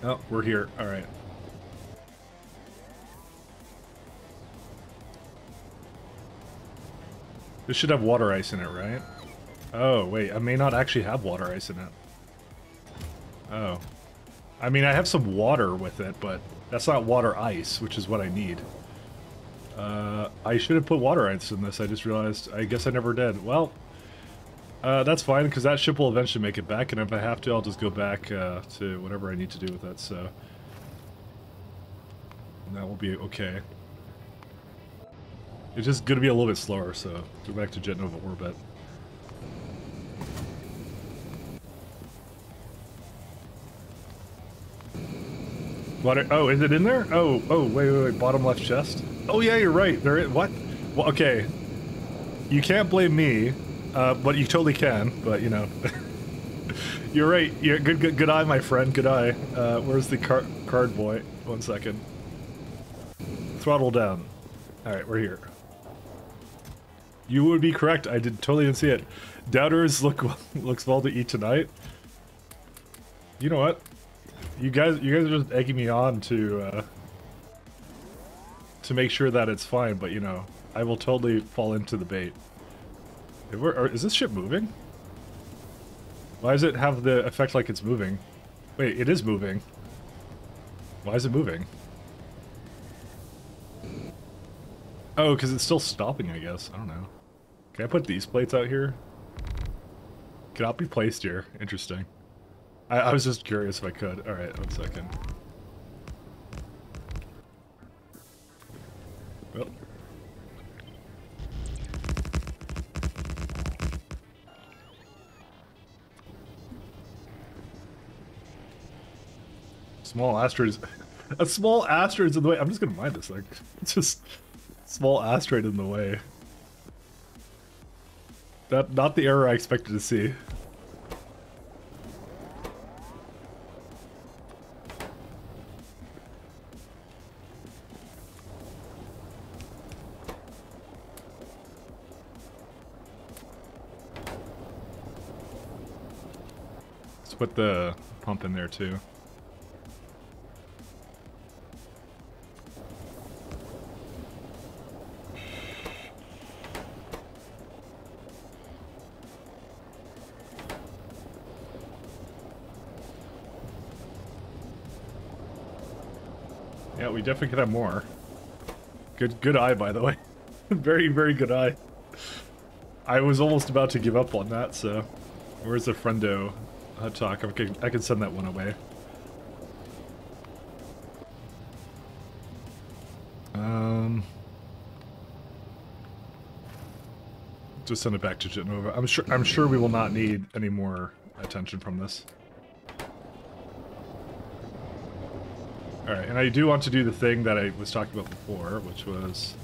Oh, we're here. Alright. This should have water ice in it, right? Oh, wait, I may not actually have water ice in it. Oh. I mean, I have some water with it, but that's not water ice, which is what I need. I should have put water ice in this, I just realized. I guess I never did. Well, that's fine, because that ship will eventually make it back, and if I have to, I'll just go back to whatever I need to do with it, so... And that will be okay. It's just gonna be a little bit slower, so go back to Jet Nova orbit. Water, oh, is it in there? Oh, wait, bottom left chest? Oh yeah, you're right, there is, what? Well, okay. You can't blame me, but you totally can, but you know. You're right, you're good eye, my friend, good eye. Where's the card boy? 1 second. Throttle down. Alright, we're here. You would be correct, I totally didn't see it. Doubters looks well to eat tonight. You know what? You guys are just egging me on to make sure that it's fine, but you know, I will totally fall into the bait. Is this ship moving? Why does it have the effect like it's moving? Wait, it is moving. Why is it moving? Oh, because it's still stopping, I guess. I don't know. Can I put these plates out here? Cannot be placed here. Interesting. I was just curious if I could. Alright, 1 second. Well. Small asteroids. A small asteroid's in the way. I'm just gonna mine this thing. It's just small asteroid in the way. Not the error I expected to see. Let's put the pump in there too. Yeah, we definitely could have more. Good eye, by the way. Very, very good eye. I was almost about to give up on that, so... Where's the friendo talk? I can send that one away. Just send it back to Jitnova. I'm sure we will not need any more attention from this. Alright, and I do want to do the thing that I was talking about before, which was...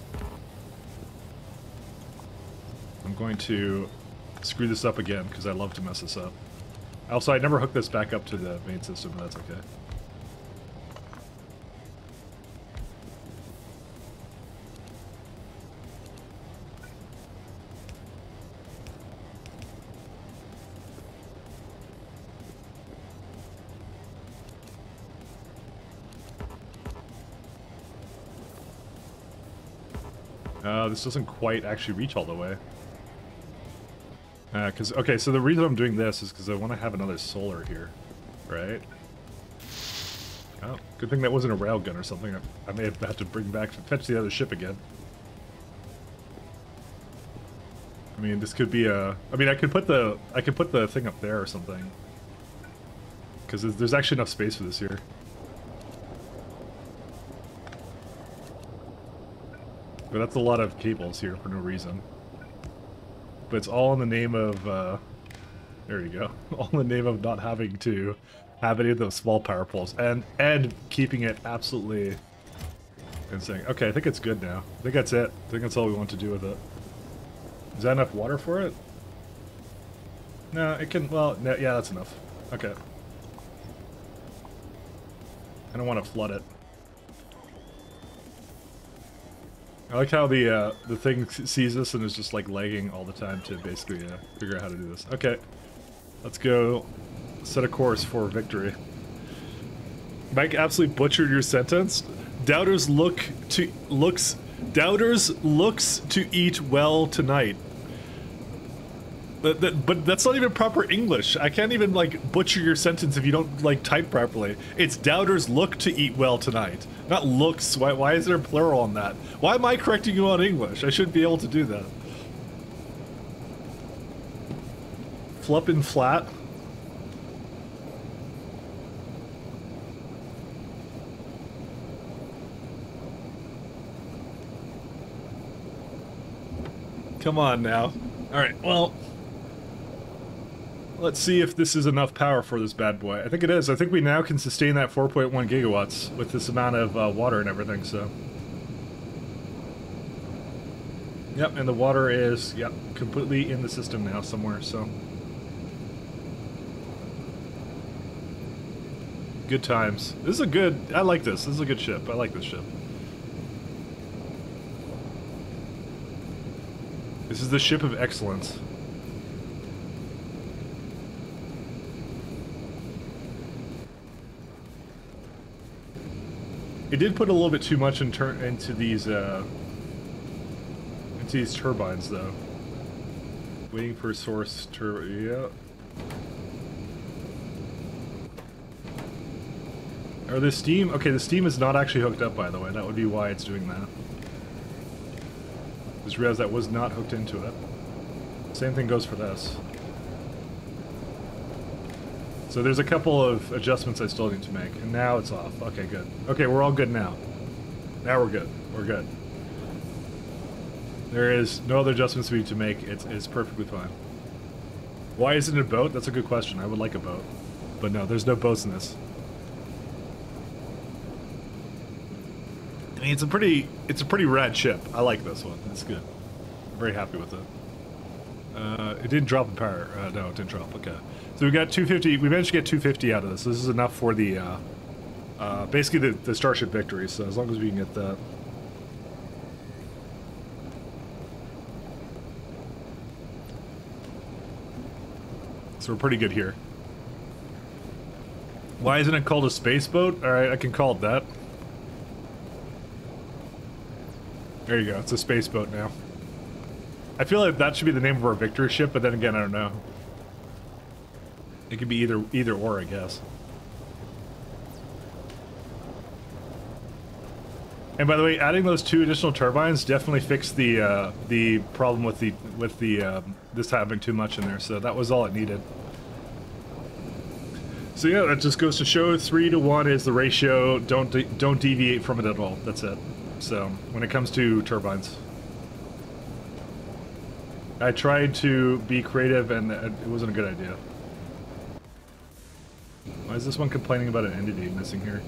I'm going to screw this up again, because I love to mess this up. Also, I never hooked this back up to the main system, but that's okay. This doesn't quite actually reach all the way. Okay, so the reason I'm doing this is because I want to have another solar here, right? Oh, good thing that wasn't a railgun or something. I may have had to bring back to fetch the other ship again. I mean, this could be a... I mean, I could put the thing up there or something. Because there's actually enough space for this here. But that's a lot of cables here for no reason. But it's all in the name of, there you go. All in the name of not having to have any of those small power poles. And keeping it absolutely insane. Okay, I think it's good now. I think that's it. I think that's all we want to do with it. Is that enough water for it? No, it can, well, no, yeah, that's enough. Okay. I don't want to flood it. I like how the thing sees this and is just like lagging all the time to basically figure out how to do this. Okay, let's go set a course for victory. Mike absolutely butchered your sentence. Doubters looks to eat well tonight. But that's not even proper English. I can't even, like, butcher your sentence if you don't, like, type properly. It's doubters look to eat well tonight. Not looks. Why is there a plural on that? Why am I correcting you on English? I shouldn't be able to do that. Flippin' flat. Come on now. Alright, well... let's see if this is enough power for this bad boy. I think it is. I think we now can sustain that 4.1 gigawatts with this amount of water and everything, so... Yep, and the water is, yep, completely in the system now somewhere, so... Good times. This is a good... I like this. This is a good ship. I like this ship. This is the ship of excellence. It did put a little bit too much into these turbines, though. Waiting for a source yeah. Or the steam? Okay, the steam is not actually hooked up, by the way. That would be why it's doing that. Just realized that was not hooked into it. Same thing goes for this. So there's a couple of adjustments I still need to make, and now it's off. Okay, good. Okay, we're all good now. Now we're good. We're good. There is no other adjustments we need to make. It's perfectly fine. Why isn't it a boat? That's a good question. I would like a boat. But no, there's no boats in this. I mean, it's a pretty rad ship. I like this one. It's good. I'm very happy with it. It didn't drop in power. No, it didn't drop. Okay. So we got 250. We managed to get 250 out of this. This is enough for the, basically the Starship Victory. So as long as we can get that. So we're pretty good here. Why isn't it called a space boat? Alright, I can call it that. There you go, it's a space boat now. I feel like that should be the name of our Victory ship, but then again, I don't know. It could be either or, I guess. And by the way, adding those 2 additional turbines definitely fixed the problem with this having too much in there. So that was all it needed. So yeah, that just goes to show 3 to 1 is the ratio. Don't deviate from it at all. That's it. So when it comes to turbines, I tried to be creative, and it wasn't a good idea. Why is this one complaining about an entity missing here?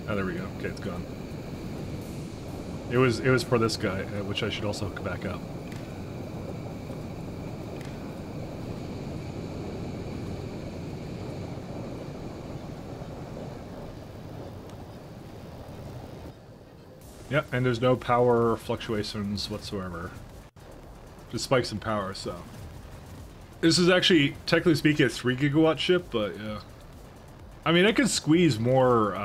Oh, there we go. Okay, it's gone. It was for this guy, which I should also hook back up. Yep, and there's no power fluctuations whatsoever. Just spikes in power, so. This is actually, technically speaking, a 3 gigawatt ship, but yeah. I mean, I could squeeze more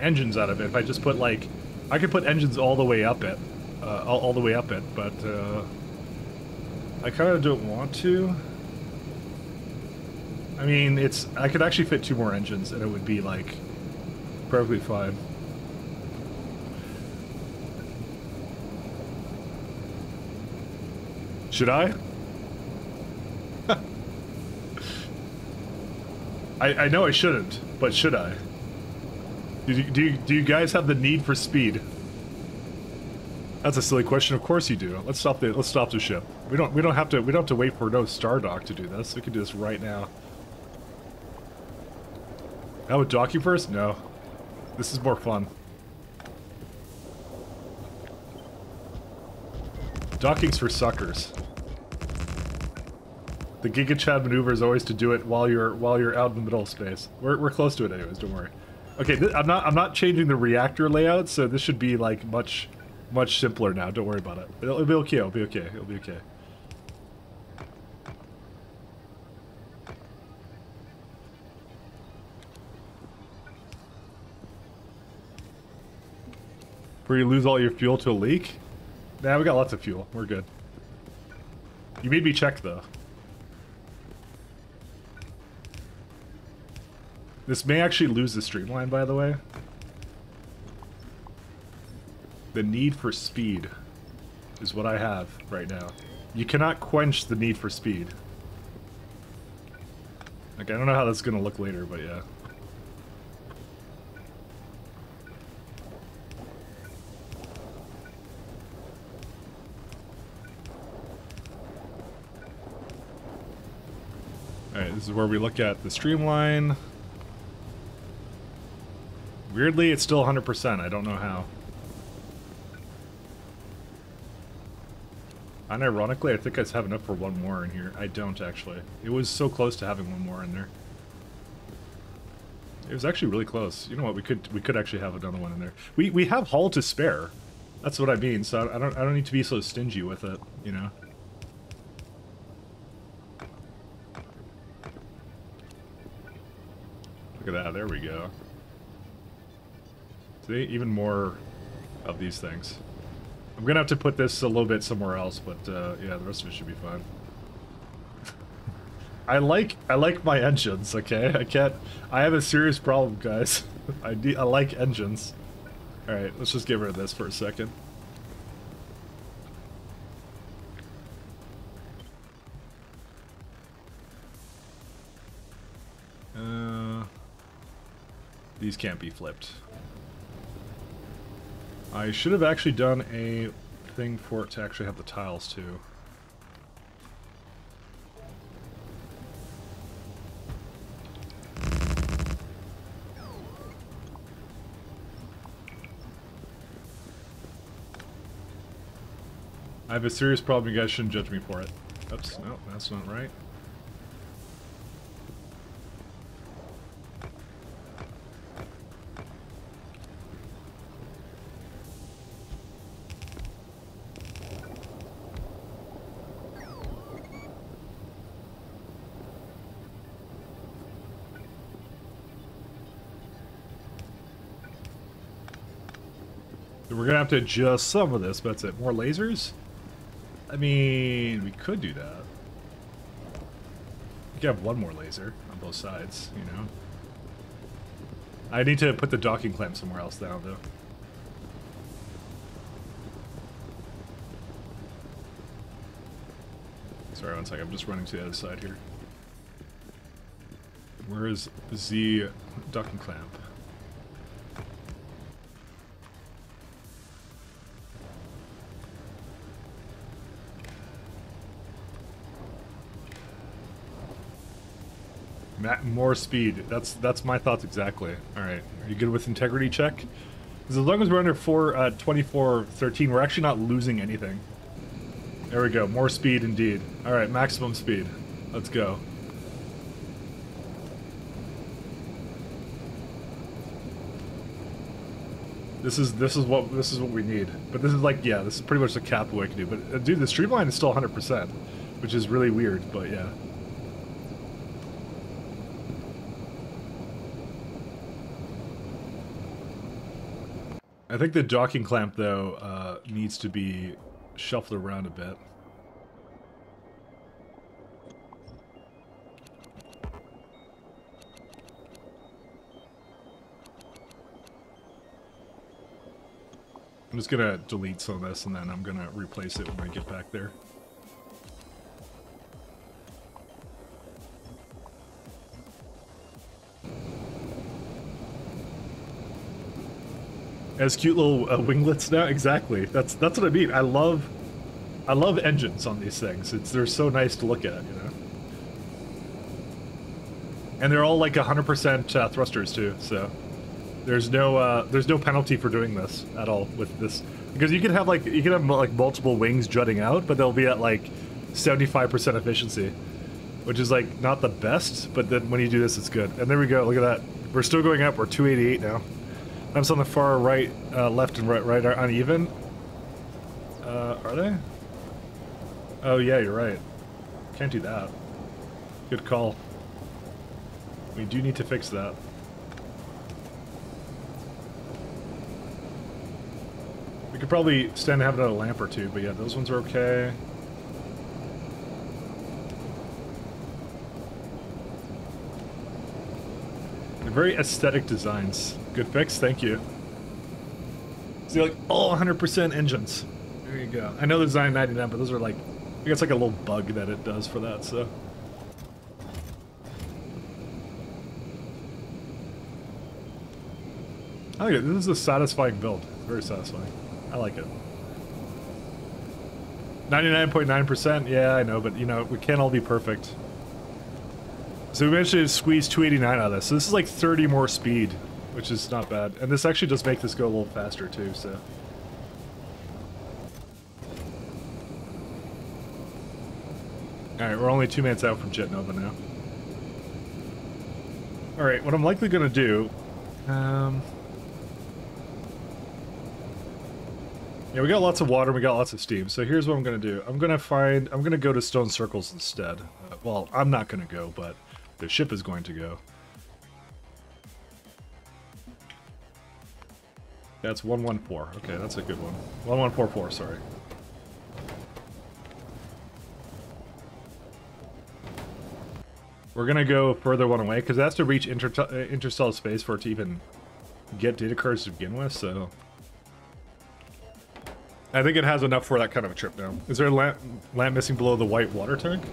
engines out of it if I just put, like, I could put engines all the way up it, all the way up it, but I kind of don't want to. I mean, I could actually fit 2 more engines, and it would be, like, perfectly fine. Should I? I know I shouldn't, but should I? Do you guys have the need for speed? That's a silly question. Of course you do. Let's stop the ship. We don't have to wait for no Stardock to do this. We can do this right now. Now with docking first? No. This is more fun. Docking's for suckers. The Giga Chad maneuver is always to do it while you're out in the middle of space. We're close to it anyways. Don't worry. Okay, I'm not changing the reactor layout, so this should be like much simpler now. Don't worry about it. It'll be okay. It'll be okay. It'll be okay. Where you lose all your fuel to a leak? Nah, we got lots of fuel. We're good. You made me check, though. This may actually lose the streamline, by the way. The need for speed is what I have right now. You cannot quench the need for speed. Like, I don't know how that's gonna look later, but yeah. Alright, this is where we look at the streamline. Weirdly, it's still 100%. I don't know how. Unironically, I think I have enough for one more in here. I don't, actually. It was so close to having one more in there. It was actually really close. You know what? We could actually have another one in there. We have hull to spare. That's what I mean. So I don't need to be so stingy with it. You know. Look at that. There we go. See, even more of these things. I'm gonna have to put this a little bit somewhere else, but yeah, the rest of it should be fine. I like my engines, okay? I have a serious problem, guys. I like engines. Alright, let's just get rid of this for a second. These can't be flipped. I should have actually done a thing for it to actually have the tiles, too. I have a serious problem, you guys shouldn't judge me for it. Oops, no, that's not right. We're gonna have to adjust some of this, but that's it. More lasers? I mean, we could do that. We could have one more laser on both sides, you know? I need to put the docking clamp somewhere else down, though. Sorry, one second. I'm just running to the other side here. Where is the docking clamp? More speed. That's my thoughts exactly. Alright. Are you good with integrity check? Because as long as we're under 2413, we're actually not losing anything. There we go. More speed indeed. Alright, maximum speed. Let's go. This is what we need. But this is like, yeah, this is pretty much the cap of what I can do. But dude, the streamline is still 100%, which is really weird, but yeah. I think the docking clamp, though, needs to be shuffled around a bit. I'm just gonna delete some of this, and then I'm gonna replace it when I get back there. As cute little winglets now, exactly. That's what I mean. I love engines on these things. They're so nice to look at, you know. And they're all like 100% thrusters too. So there's no penalty for doing this at all with this, because you can have like multiple wings jutting out, but they'll be at like 75% efficiency, which is like not the best. But then when you do this, it's good. And there we go. Look at that. We're still going up. We're 288 now. That's on the far right, left and right are uneven. Are they? Oh yeah, you're right. Can't do that. Good call. We do need to fix that. We could probably stand to have another lamp or two, but yeah, those ones are okay. They're very aesthetic designs. Good fix, thank you. See, like, all 100% engines. There you go. I know there's 999, but those are like, I think it's like a little bug that it does for that, so. I like it. This is a satisfying build. Very satisfying. I like it. 99.9%? Yeah, I know, but you know, we can't all be perfect. So we managed to squeeze 289 out of this. So this is like 30 more speed, which is not bad. And this actually does make this go a little faster too, so. Alright, we're only 2 minutes out from Jet Nova now. Alright, what I'm likely gonna do, yeah, we got lots of water, we got lots of steam, so here's what I'm gonna do. I'm gonna go to stone circles instead. Well, I'm not gonna go, but the ship is going to go. That's 114. Okay, that's a good one. 1144, sorry. We're gonna go further one away, because it has to reach interstellar space for it to even get data cards to begin with, so... I think it has enough for that kind of a trip now. Is there a lamp missing below the white water tank?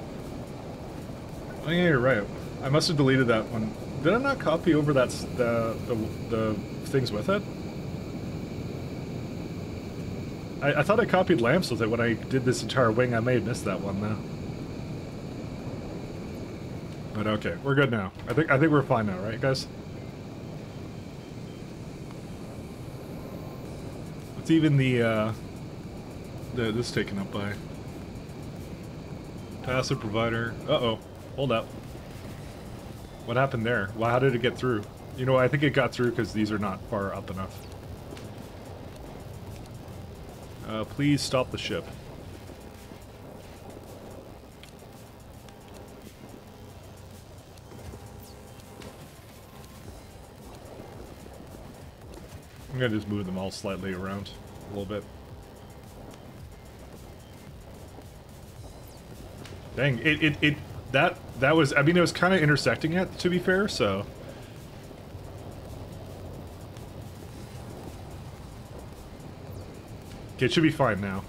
Oh yeah, you're right. I must have deleted that one. Did I not copy over that the things with it? I thought I copied lamps with it when I did this entire wing. I may have missed that one though. But okay, we're good now. I think we're fine now, right, guys? It's even this taken up by passive provider. Uh-oh. Hold up. What happened there? Well, how did it get through? You know, I think it got through because these are not far up enough. Please stop the ship. I'm gonna just move them all slightly around a little bit. Dang, that was, I mean, it was kind of intersecting it, to be fair, so. Okay, it should be fine now.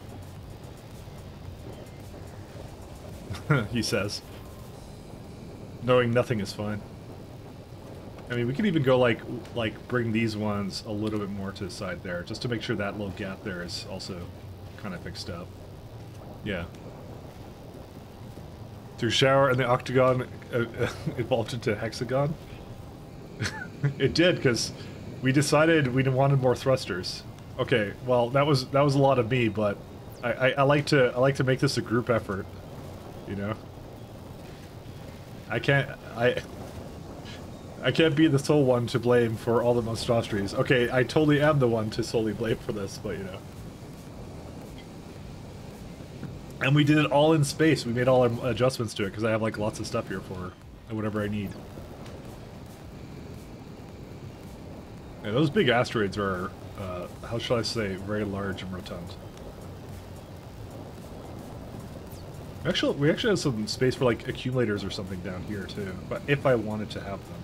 He says. Knowing nothing is fine. I mean, we could even go like bring these ones a little bit more to the side there, just to make sure that little gap there is also kind of fixed up. Yeah. Through shower and the octagon evolved into hexagon. It did, because we decided we wanted more thrusters. Okay, well that was a lot of me, but I like to make this a group effort, you know. I can't be the sole one to blame for all the monstrosities. Okay, I totally am the one to solely blame for this, but you know. And we did it all in space. We made all our adjustments to it because I have like lots of stuff here for whatever I need. Yeah, those big asteroids are, how shall I say, very large and rotund. We actually have some space for like accumulators or something down here too. But if I wanted to have them,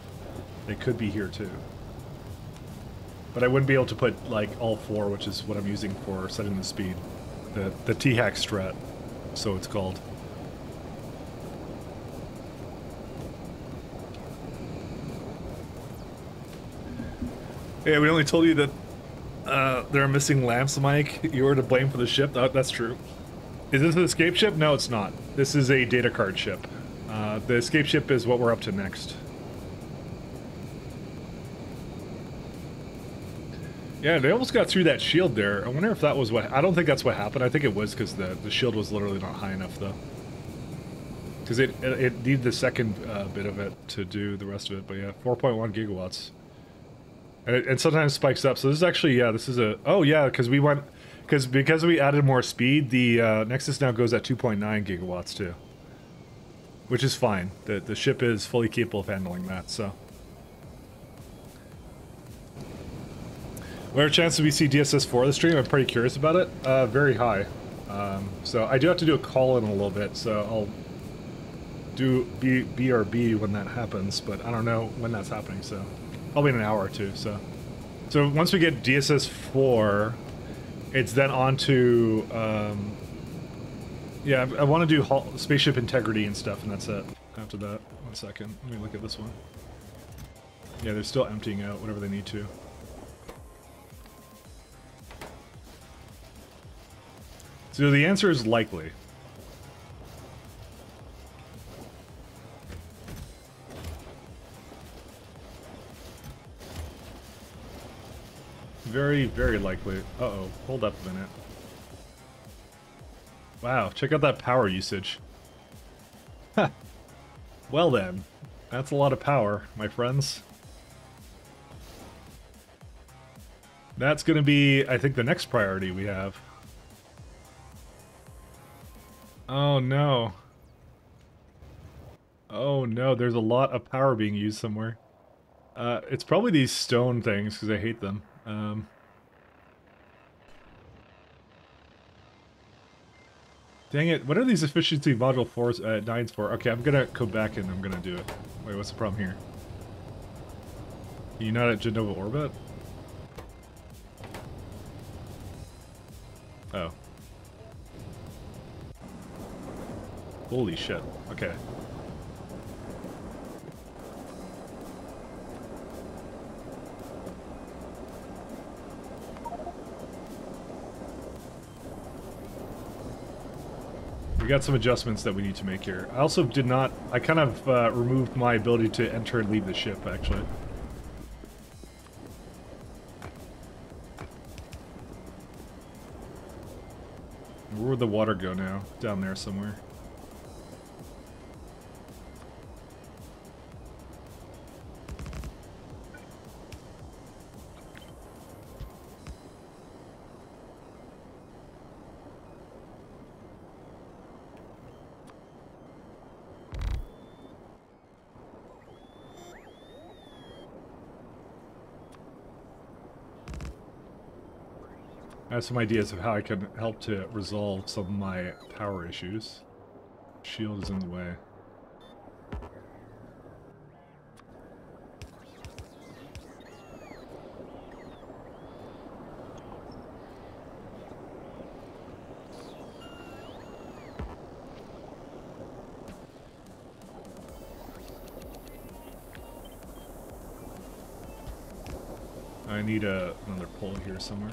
they could be here too. But I wouldn't be able to put like all 4, which is what I'm using for setting the speed. The T-hack strat. So it's called. Yeah, we only told you that there are missing lamps, Mike. You were to blame for the ship. That's true. Is this an escape ship? No, it's not. This is a data card ship. The escape ship is what we're up to next. Yeah, they almost got through that shield there. I wonder if that was what... I don't think that's what happened. I think it was because the shield was literally not high enough, though. Because it needed the second bit of it to do the rest of it. But yeah, 4.1 gigawatts. And it sometimes spikes up. So this is actually... Yeah, this is a... Oh, yeah, because we went... Because we added more speed, the Nexus now goes at 2.9 gigawatts, too. Which is fine. The ship is fully capable of handling that, so... What are chances we see DSS-4 this stream? I'm pretty curious about it. Very high. So I do have to do a call in a little bit, so I'll do BRB when that happens, but I don't know when that's happening, so probably in an hour or two. So once we get DSS 4, it's then on to yeah, I want to do spaceship integrity and stuff, and that's it. After that, 1 second, let me look at this one. Yeah, they're still emptying out whatever they need to. So the answer is likely. Very, very likely. Uh-oh, hold up a minute. Wow, check out that power usage. Ha! Well then, that's a lot of power, my friends. That's gonna be, I think, the next priority we have. Oh no. Oh no, there's a lot of power being used somewhere. It's probably these stone things, because I hate them. Dang it, what are these efficiency module 4s, 9s for? Okay, I'm gonna go back and I'm gonna do it. Wait, what's the problem here? Are you not at Genova orbit? Oh. Holy shit, okay. We got some adjustments that we need to make here. I also did not... I kind of removed my ability to enter and leave the ship, actually. Where would the water go now? Down there somewhere. I have some ideas of how I can help to resolve some of my power issues. Shield is in the way. I need another pole here somewhere.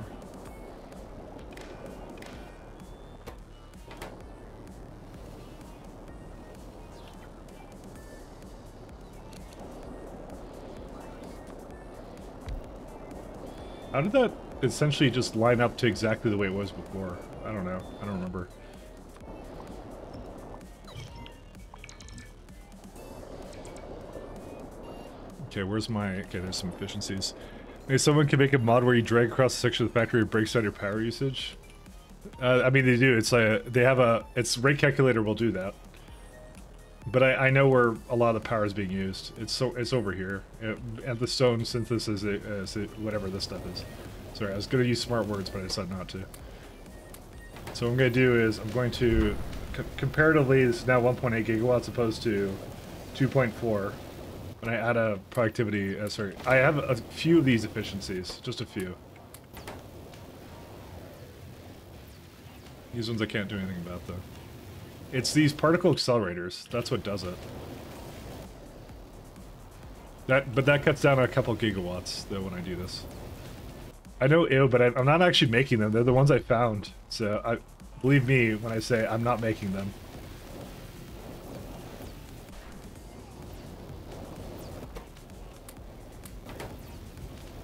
How did that essentially just line up to exactly the way it was before? I don't know. I don't remember. Okay, where's my... Okay, there's some efficiencies. Maybe someone can make a mod where you drag across a section of the factory and breaks down your power usage. I mean, they do. It's like they have a... It's rate calculator will do that. But I know where a lot of the power is being used. It's over here at the stone synthesis, whatever this stuff is. Sorry, I was going to use smart words, but I decided not to. So what I'm going to do is I'm going to comparatively, it's now 1.8 gigawatts opposed to 2.4. And I add a productivity. Sorry, I have a few of these efficiencies, just a few. These ones I can't do anything about though. It's these particle accelerators. That's what does it. But that cuts down a couple gigawatts, though, when I do this. I know, ew, but I'm not actually making them. They're the ones I found. So, believe me when I say I'm not making them.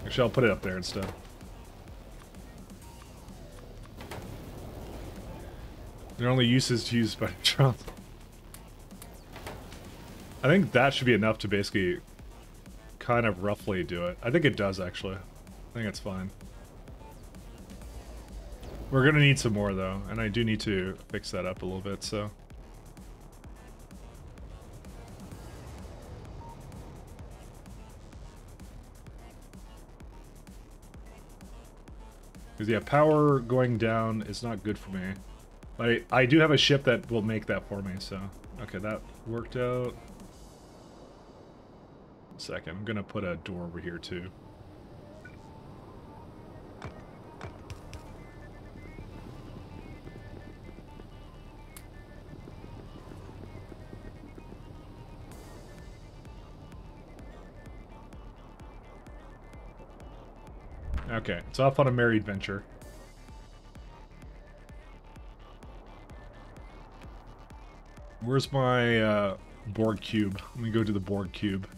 Actually, I'll put it up there instead. Their only use is used by Trump. I think that should be enough to basically kind of roughly do it. I think it does, actually. I think it's fine. We're gonna need some more, though, and I do need to fix that up a little bit, so... Because, yeah, power going down is not good for me. I do have a ship that will make that for me, so Okay, that worked out. Second, I'm gonna put a door over here too. Okay, it's off on a merry adventure. Where's my Borg cube? Let me go to the Borg cube.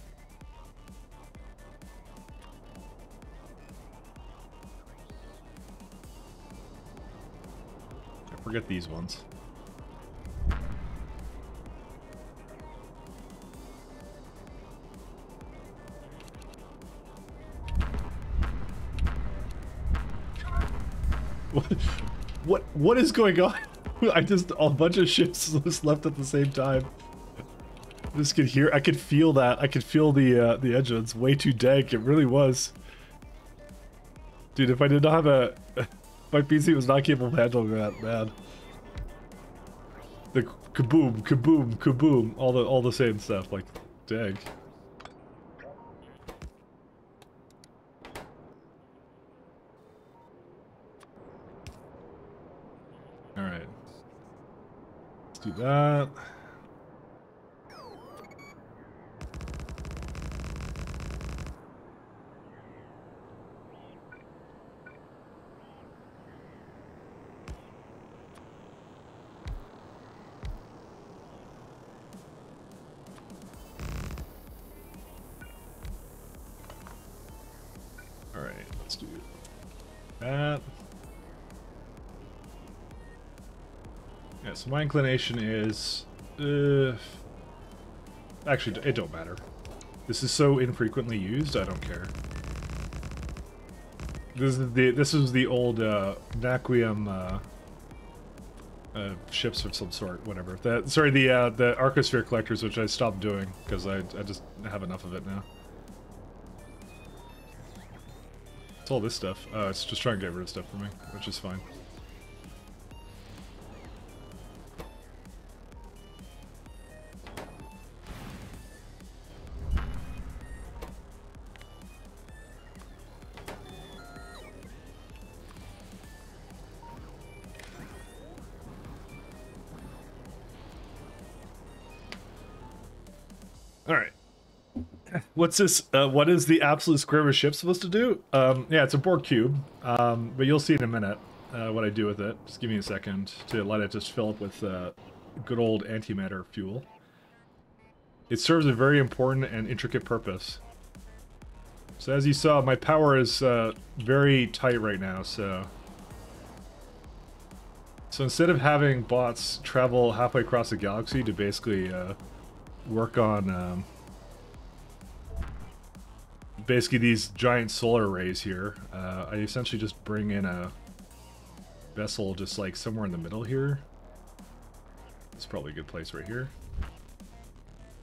I forget these ones. What is going on? I just a bunch of ships just left at the same time. I just could hear. I could feel that. I could feel the edge. It's way too dank. It really was. Dude, if I did not have a, my PC was not capable of handling that, man. The kaboom, kaboom, kaboom, all the same stuff. Like, dang. Alright. Let's do that. Alright, let's do that. Yeah, so my inclination is... actually, it don't matter. This is so infrequently used, I don't care. This is the old Naquium ships of some sort, whatever. Sorry, the Arcosphere collectors, which I stopped doing because I just have enough of it now. It's all this stuff. It's just trying to get rid of stuff for me, which is fine. Alright. What's this? What is the absolute square of a ship supposed to do? Yeah, it's a Borg cube. But you'll see in a minute what I do with it. Just give me a second to let it just fill up with good old antimatter fuel. It serves a very important and intricate purpose. So as you saw, my power is very tight right now, so instead of having bots travel halfway across the galaxy to basically work on basically these giant solar arrays here, I essentially just bring in a vessel just like somewhere in the middle here. It's probably a good place right here.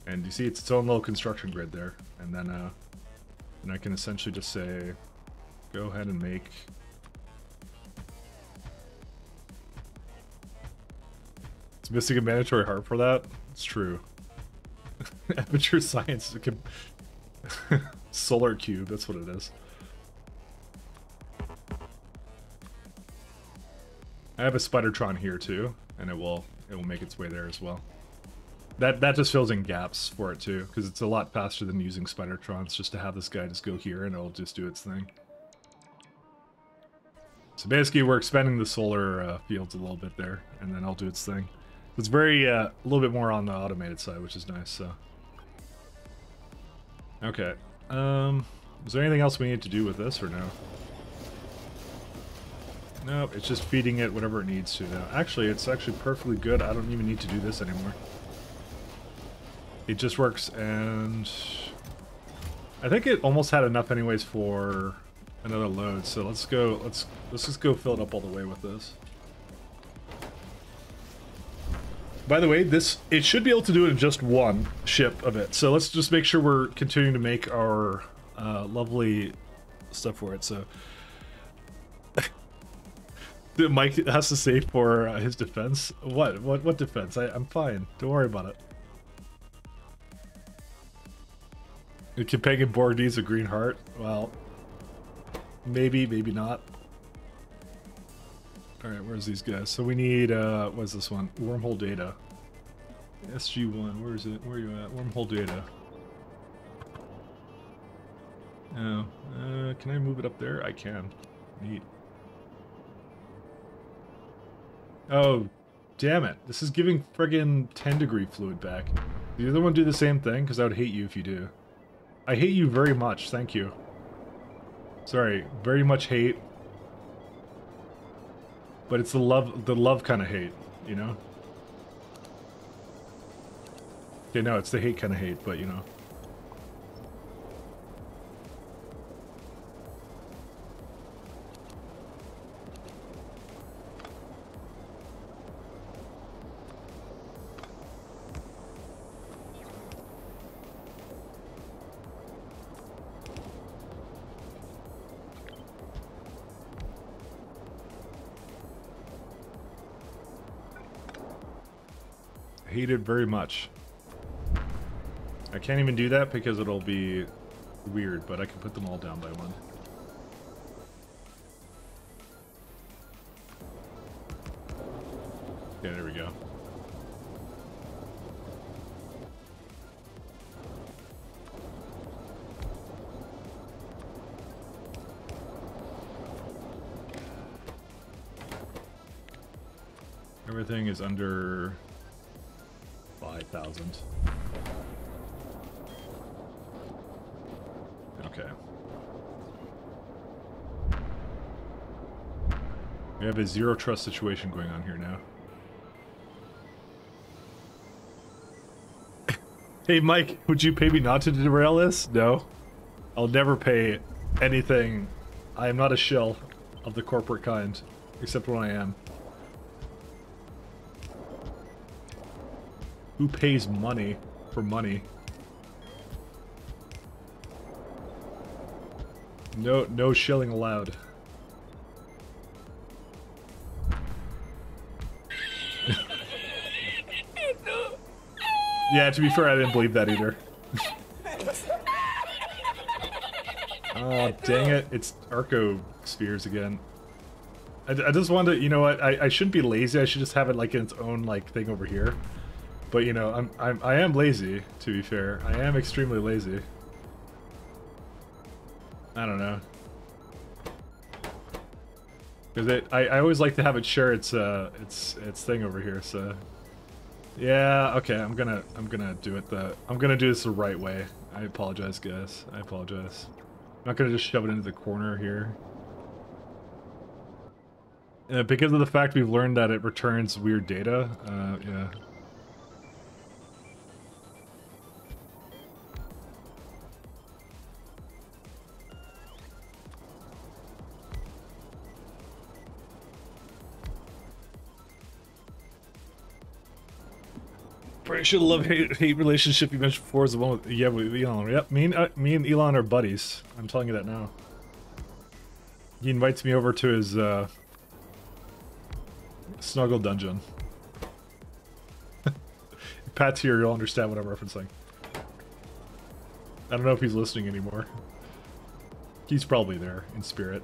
And you see it's its own little construction grid there. And then I can essentially just say, go ahead and make... It's missing a mandatory heart for that? It's true. Amateur science. Solar cube, that's what it is. I have a Spidertron here too, and it will make its way there as well. That just fills in gaps for it too, because it's a lot faster than using Spidertrons just to have this guy just go here and it'll just do its thing. So basically we're expanding the solar fields a little bit there, and then I'll do its thing. It's very, a little bit more on the automated side, which is nice, so. Okay. Is there anything else we need to do with this, or no? Nope, it's just feeding it whatever it needs to now. Actually, it's actually perfectly good. I don't even need to do this anymore. It just works, and... I think it almost had enough anyways for another load, so let's just go fill it up all the way with this. By the way, it should be able to do it in just one ship of it. So let's just make sure we're continuing to make our lovely stuff for it. So Mike has to say for his defense. What defense? I'm fine. Don't worry about it. The companion Borg needs a green heart. Well, maybe, maybe not. Alright, where's these guys? So we need, what's this one? Wormhole data. SG1, where is it? Where are you at? Wormhole data. Oh, can I move it up there? I can. Neat. Oh, damn it. This is giving friggin' 10 degree fluid back. Did the other one do the same thing? Because I would hate you if you do. I hate you very much, thank you. Sorry, very much hate. But it's the love kind of hate, you know? Okay, no, it's the hate kind of hate, but you know. Hate it very much. I can't even do that because it'll be weird, but I can put them all down by one. Yeah, there we go. Everything is under 5,000. Okay. We have a zero trust situation going on here now. Hey Mike, would you pay me not to derail this? No. I'll never pay anything. I am not a shill of the corporate kind, except when I am. Who pays money for money? No shilling allowed. Yeah, to be fair, I didn't believe that either. Oh, dang it. It's Arco spheres again. I just wanted to, you know what, I shouldn't be lazy, I should just have it like in its own like thing over here. But you know, I am lazy, to be fair. I am extremely lazy. I don't know. Because I always like to have it share its thing over here, so yeah, okay, I'm gonna do it I'm gonna do this the right way. I apologize, guys. I apologize. I'm not gonna just shove it into the corner here. Because of the fact we've learned that it returns weird data, yeah. Pretty sure the love-hate relationship you mentioned before is the one with, yeah, with Elon. Yep, me and Elon are buddies. I'm telling you that now. He invites me over to his, snuggle dungeon. If Pat's here, you'll understand what I'm referencing. I don't know if he's listening anymore. He's probably there, in spirit.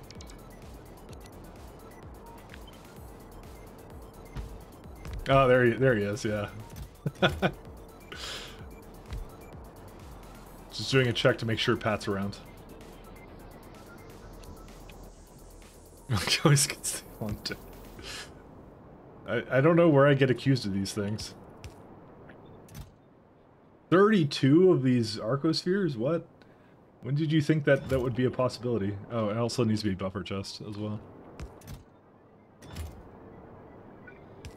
Oh, there he is, yeah. Just doing a check to make sure Pat's around. I don't know where I get accused of these things. 32 of these Arcospheres? What? When did you think that would be a possibility? Oh, it also needs to be buffer chest as well.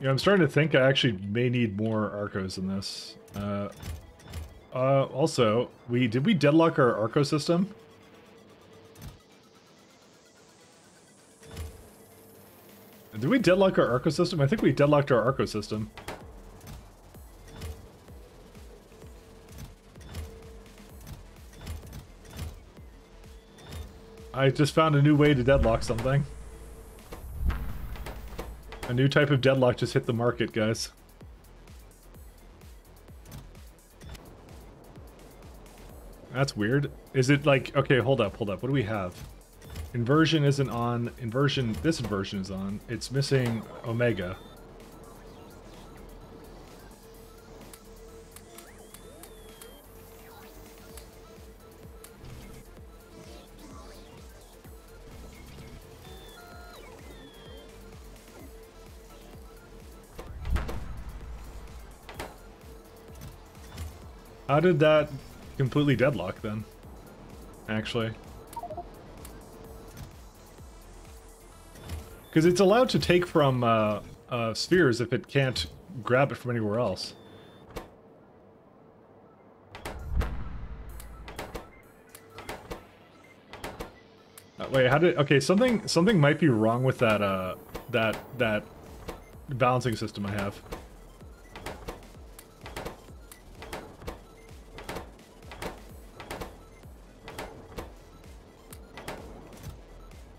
Yeah, I'm starting to think I actually may need more Arcos in this. Also, did we deadlock our Arco system? Did we deadlock our Arco system? I think we deadlocked our Arco system. I just found a new way to deadlock something. A new type of deadlock just hit the market, guys. That's weird. Is it like, okay, hold up. What do we have? Inversion isn't on. Inversion, this inversion is on. It's missing omega. How did that completely deadlock then? Actually. Because it's allowed to take from spheres if it can't grab it from anywhere else. Wait, how did... Okay, something might be wrong with that, that balancing system I have.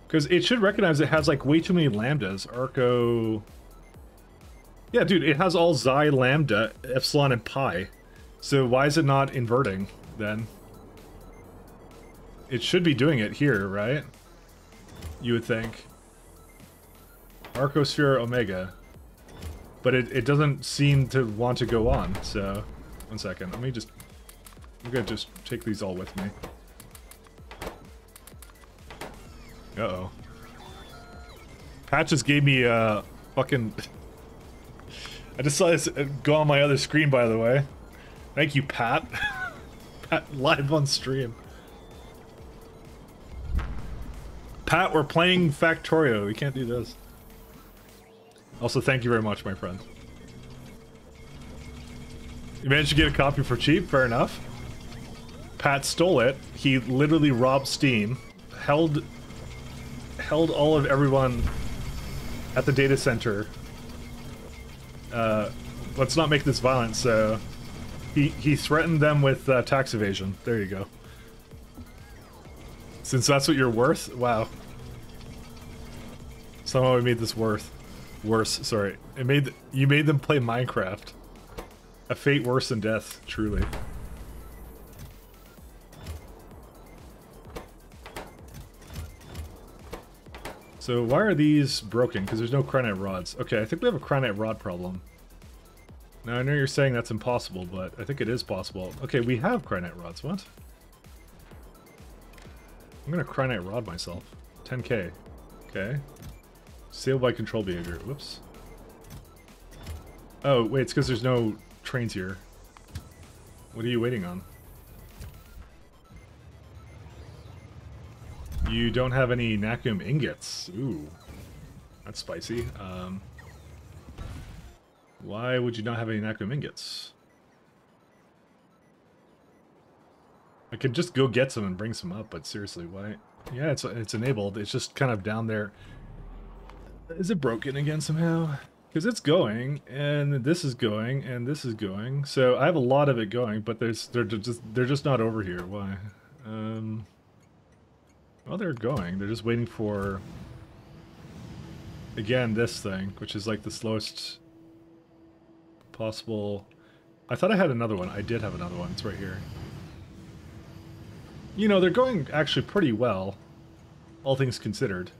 Because it should recognize it has, like, way too many lambdas. Arco... Yeah, dude, it has all xi, lambda, epsilon, and pi. So why is it not inverting, then? It should be doing it here, right? You would think. Arcosphere, omega. But it doesn't seem to want to go on, so... One second, let me just... I'm gonna just take these all with me. Uh-oh. Pat just gave me a fucking... I just saw this go on my other screen, by the way. Thank you, Pat. Pat, live on stream. Pat, we're playing Factorio. We can't do this. Also, thank you very much, my friend. You managed to get a copy for cheap? Fair enough. Pat stole it. He literally robbed Steam. Held all of everyone at the data center. Let's not make this violent, so... He threatened them with tax evasion. There you go. Since that's what you're worth? Wow. Somehow we made this worse, sorry. You made them play Minecraft. A fate worse than death, truly. So why are these broken? Because there's no cryonite rods. Okay, I think we have a cryonite rod problem. Now I know you're saying that's impossible, but I think it is possible. Okay, we have cryonite rods. What? I'm gonna cryonite rod myself. 10k. Okay. Sail by control behavior. Whoops. Oh, wait, it's because there's no trains here. What are you waiting on? You don't have any Nakum ingots. Ooh. That's spicy. Why would you not have any Nakum ingots? I could just go get some and bring some up, but seriously, why? Yeah, it's enabled. It's just kind of down there. Is it broken again somehow? Because it's going, and this is going, and this is going. So I have a lot of it going, but they're just not over here. Why? Well, they're going. They're just waiting for, again, this thing, which is like the slowest possible. I thought I had another one. I did have another one. It's right here. You know, they're going actually pretty well, all things considered.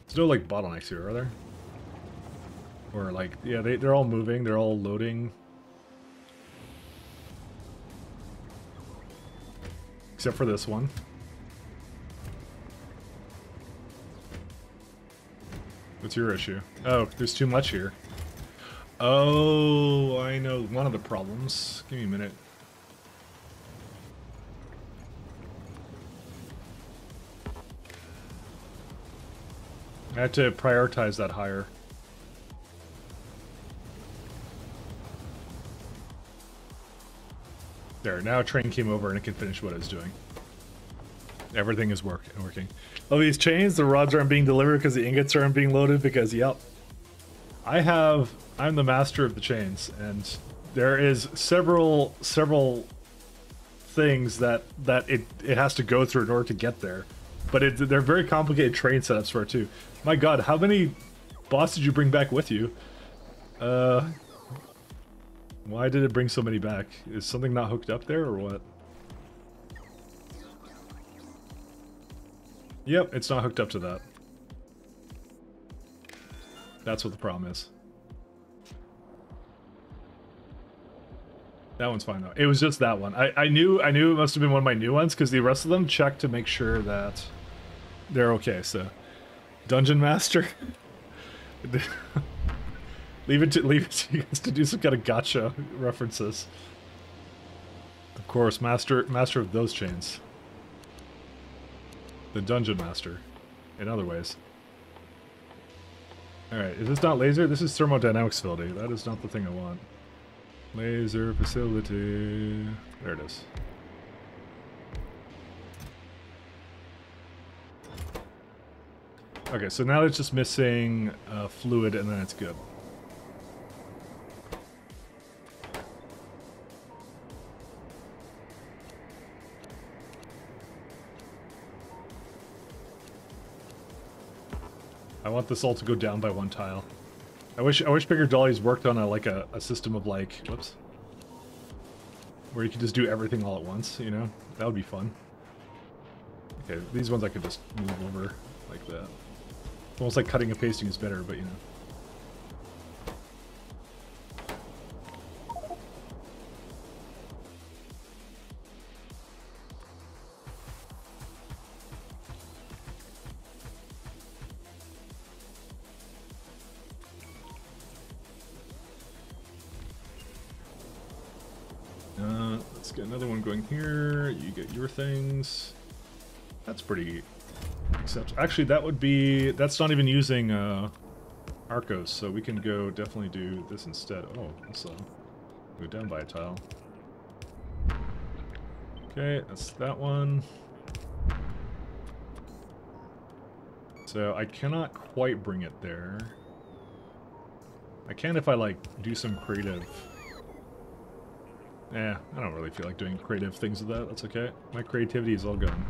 There's no, like, bottlenecks here, are there? Or, like, yeah, they're all moving. They're all loading. Except for this one. What's your issue? Oh, there's too much here. Oh, I know one of the problems. Give me a minute. I had to prioritize that higher. There, now a train came over and it can finish what it's doing. Everything is working. Oh, these chains, the rods aren't being delivered because the ingots aren't being loaded because, yep. I'm the master of the chains, and there is several things that it has to go through in order to get there. But they're very complicated train setups for it too. My god, how many boss did you bring back with you? Why did it bring so many back? Is something not hooked up there or what? Yep, it's not hooked up to that. That's what the problem is. That one's fine though. It was just that one. I knew it must have been one of my new ones because the rest of them checked to make sure that they're okay. So, Dungeon Master, leave it to you guys to do some kind of gotcha references. Of course, master of those chains. The Dungeon Master, in other ways. All right, is this not laser? This is thermodynamic facility. That is not the thing I want. Laser facility. There it is. Okay, so now it's just missing fluid and then it's good. I want this all to go down by one tile. I wish Bigger Dollies worked on a system of like, whoops, where you could just do everything all at once, you know? That would be fun. Okay, these ones I could just move over like that. Almost like cutting and pasting is better, but you know. Let's get another one going here. You get your things. That's pretty acceptable. Actually, that would be... That's not even using Arcos, so we can go definitely do this instead. Oh, let's go down by a tile. Okay, that's that one. So I cannot quite bring it there. I can if I, like, do some creative... I don't really feel like doing creative things with that. That's okay. My creativity is all gone.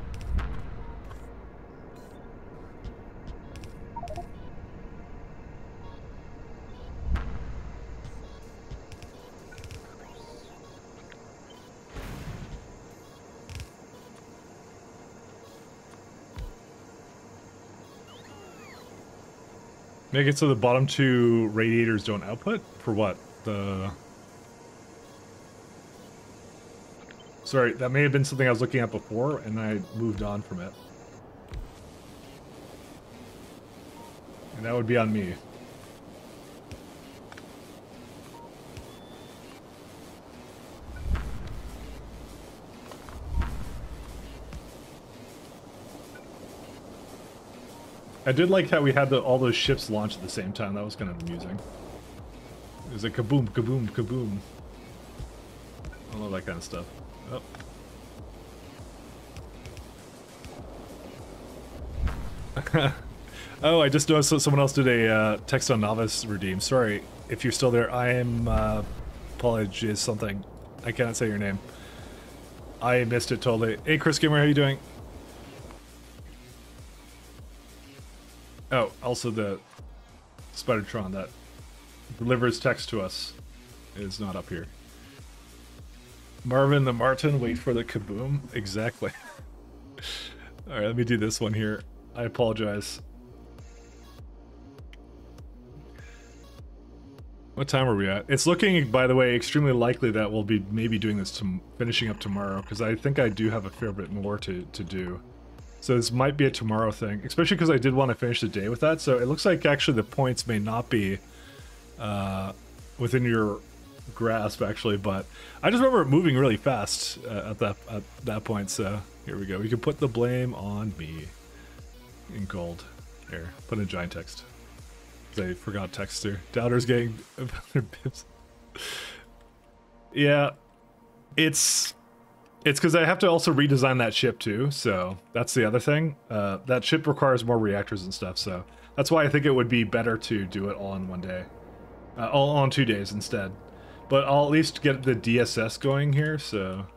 Make it so the bottom two radiators don't output? For what? Sorry, that may have been something I was looking at before, and I moved on from it. And that would be on me. I did like how we had all those ships launch at the same time. That was kind of amusing. It was like kaboom, kaboom, kaboom. I love that kind of stuff. Oh. Oh, I just noticed that someone else did a text on Novice redeem. Sorry if you're still there. I am apologies something. I cannot say your name. I missed it totally. Hey, Chris Gamer, how you doing? Oh, also the Spidertron that delivers text to us is not up here. Marvin the Martin, wait for the kaboom. Exactly. Alright, let me do this one here. I apologize. What time are we at? It's looking, by the way, extremely likely that we'll be maybe doing this finishing up tomorrow, because I think I do have a fair bit more to do. So this might be a tomorrow thing, especially because I did want to finish the day with that. So it looks like actually the points may not be within your grasp actually, but I just remember it moving really fast at that point. So here we go. We can put the blame on me in gold. Here, put in giant text. I forgot text here. Doubters getting their bibs. Yeah, it's because I have to also redesign that ship too. So that's the other thing. That ship requires more reactors and stuff. So that's why I think it would be better to do it all in one day, all on 2 days instead. But I'll at least get the DSS going here, so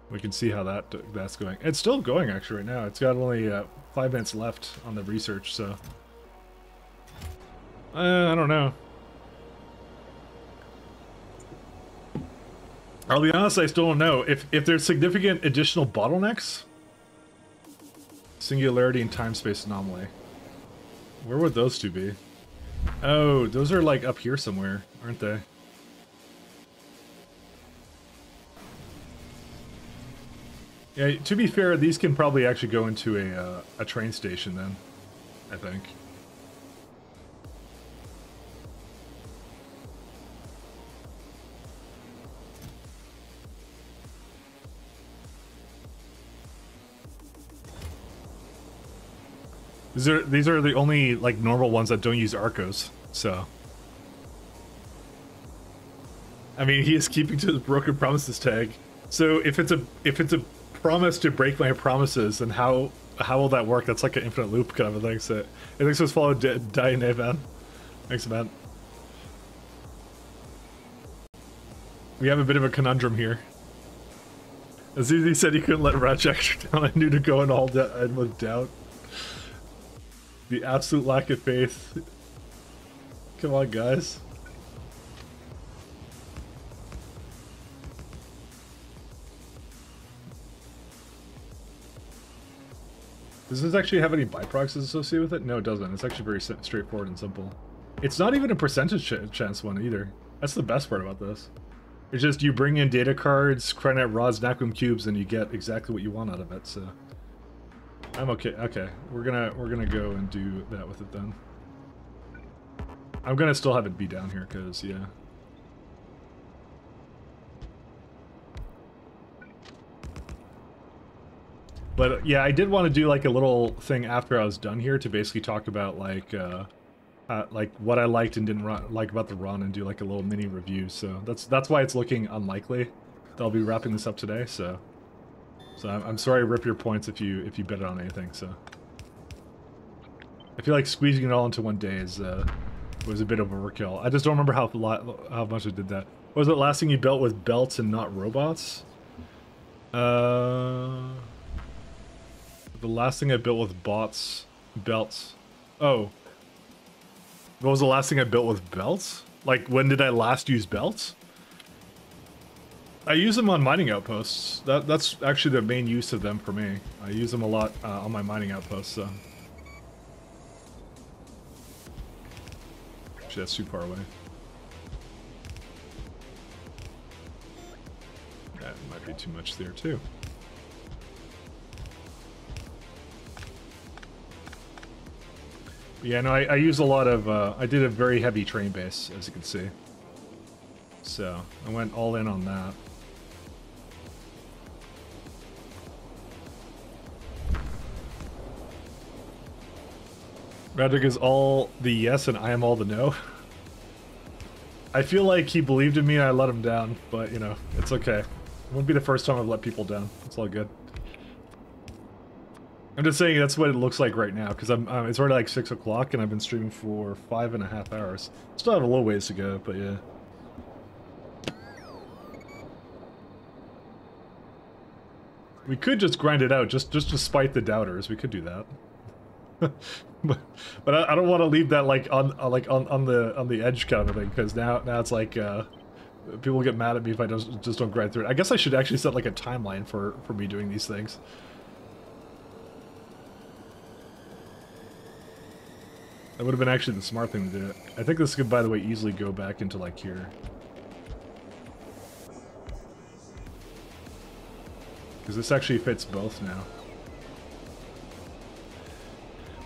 we can see how that's going. It's still going actually right now. It's got only 5 minutes left on the research, so I don't know. I'll be honest, I still don't know. If there's significant additional bottlenecks, singularity and time-space anomaly. Where would those two be? Oh, those are like up here somewhere, aren't they? Yeah, to be fair, these can probably actually go into a train station then, I think. These are the only like normal ones that don't use Arcos, so. I mean, he is keeping to his broken promises tag. So if it's a promise to break my promises, then how will that work? That's like an infinite loop kind of a thing. So I think so. Follow Diane man. Thanks, man. We have a bit of a conundrum here. As soon as he said he couldn't let Ratchet down, I knew to go in all with doubt. The absolute lack of faith. Come on, guys. Does this actually have any byproducts associated with it? No, it doesn't. It's actually very straightforward and simple. It's not even a percentage chance one either. That's the best part about this. It's just you bring in data cards, cryonite rods, vacuum cubes, and you get exactly what you want out of it. So I'm okay. Okay, we're gonna go and do that with it then. I'm gonna still have it be down here because yeah. But yeah, I did want to do like a little thing after I was done here to basically talk about like what I liked and didn't like about the run and do like a little mini review. So that's why it's looking unlikely that I'll be wrapping this up today. So I'm sorry to rip your points if you bet it on anything. So I feel like squeezing it all into one day was a bit of overkill. I just don't remember how much I did that. What was it last thing you built with belts and not robots? The last thing I built with belts. Oh. What was the last thing I built with belts? Like, when did I last use belts? I use them on mining outposts. That's actually the main use of them for me. I use them a lot on my mining outposts, so. Actually, that's too far away. That might be too much there, too. Yeah, no, I use a lot of, I did a very heavy train base, as you can see. So, I went all in on that. Radrick is all the yes and I am all the no. I feel like he believed in me and I let him down, but, you know, it's okay. It wouldn't be the first time I've let people down. It's all good. I'm just saying that's what it looks like right now, because it's already like 6 o'clock and I've been streaming for 5.5 hours. Still have a little ways to go, but yeah. We could just grind it out, just to spite the doubters. We could do that. but I don't want to leave that like on the edge kind of thing, because now it's like people get mad at me if I just don't grind through it. I guess I should actually set like a timeline for me doing these things. That would have been actually the smart thing to do. I think this could, by the way, easily go back into, like, here. Because this actually fits both now.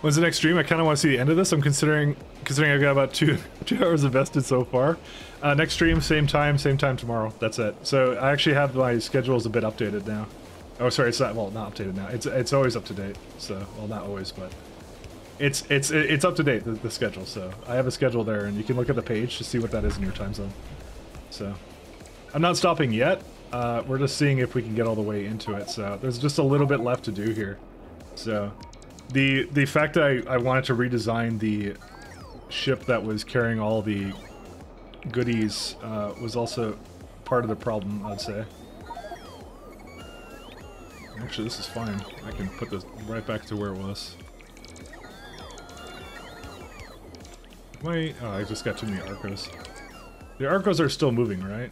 When's the next stream? I kind of want to see the end of this. I'm considering I've got about 2 hours invested so far. Next stream, same time tomorrow. That's it. So I actually have my schedules a bit updated now. Oh, sorry, it's not, well, not updated now. It's always up to date. So, well, not always, but... It's up to date, the schedule, so I have a schedule there, and you can look at the page to see what that is in your time zone. So, I'm not stopping yet. We're just seeing if we can get all the way into it, so there's just a little bit left to do here. So, the fact that I wanted to redesign the ship that was carrying all the goodies was also part of the problem, I'd say. Actually, this is fine. I can put this right back to where it was. Oh, I just got too many Arcos. The Arcos are still moving, right?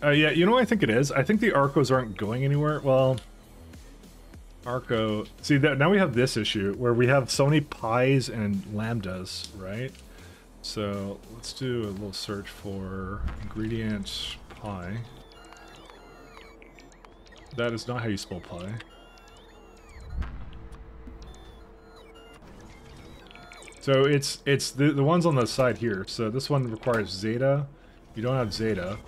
Yeah, you know what I think it is? I think the Arcos aren't going anywhere. Well, Arco... See, now we have this issue where we have so many pies and lambdas, right? So let's do a little search for ingredient pie. That is not how you spell pie. So it's the ones on the side here. So this one requires zeta. You don't have zeta.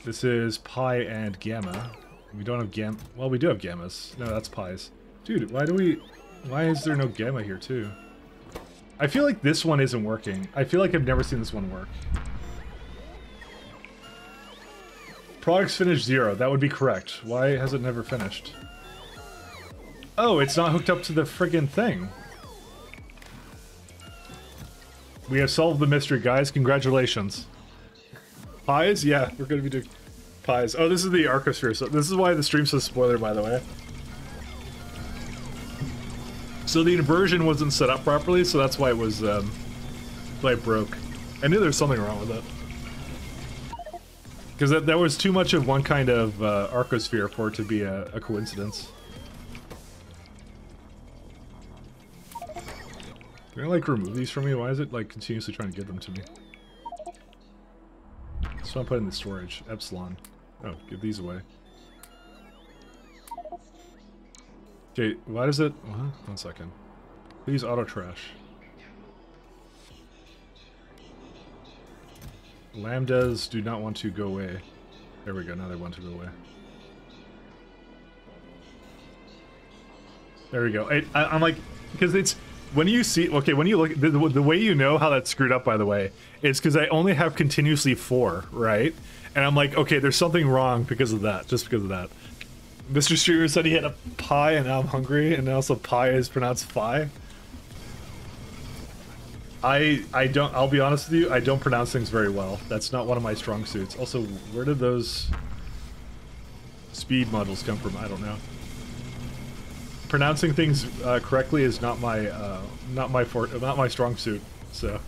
This is pi and gamma. We don't have gamma. Well, we do have gammas. No, that's pies. Dude, why is there no gamma here too? I feel like this one isn't working. I feel like I've never seen this one work. Products finished 0. That would be correct. Why has it never finished? Oh, it's not hooked up to the friggin' thing. We have solved the mystery, guys. Congratulations. Pies? Yeah, we're gonna be doing pies. Oh, this is the Arcosphere. So this is why the stream says spoiler, by the way. So the inversion wasn't set up properly, so that's why it was, why it broke. I knew there was something wrong with it. Because that was too much of one kind of Arcosphere for it to be a coincidence. Can I, like, remove these from me? Why is it, like, continuously trying to give them to me? So I'm putting in the storage. Epsilon. Oh, give these away. Okay, why does it... What? 1 second. Please auto trash. Lambdas do not want to go away. There we go, now they want to go away. There we go. I'm like... Because it's... When you see... Okay, when you look... The way you know how that's screwed up, by the way, is because I only have continuously 4, right? And I'm like, okay, there's something wrong because of that. Just because of that. Mr. Streamer said he had a pie and now I'm hungry, and also pie is pronounced pie. I don't... I'll be honest with you, I don't pronounce things very well. That's not one of my strong suits. Also, where did those speed modules come from? I don't know. Pronouncing things correctly is not my strong suit, so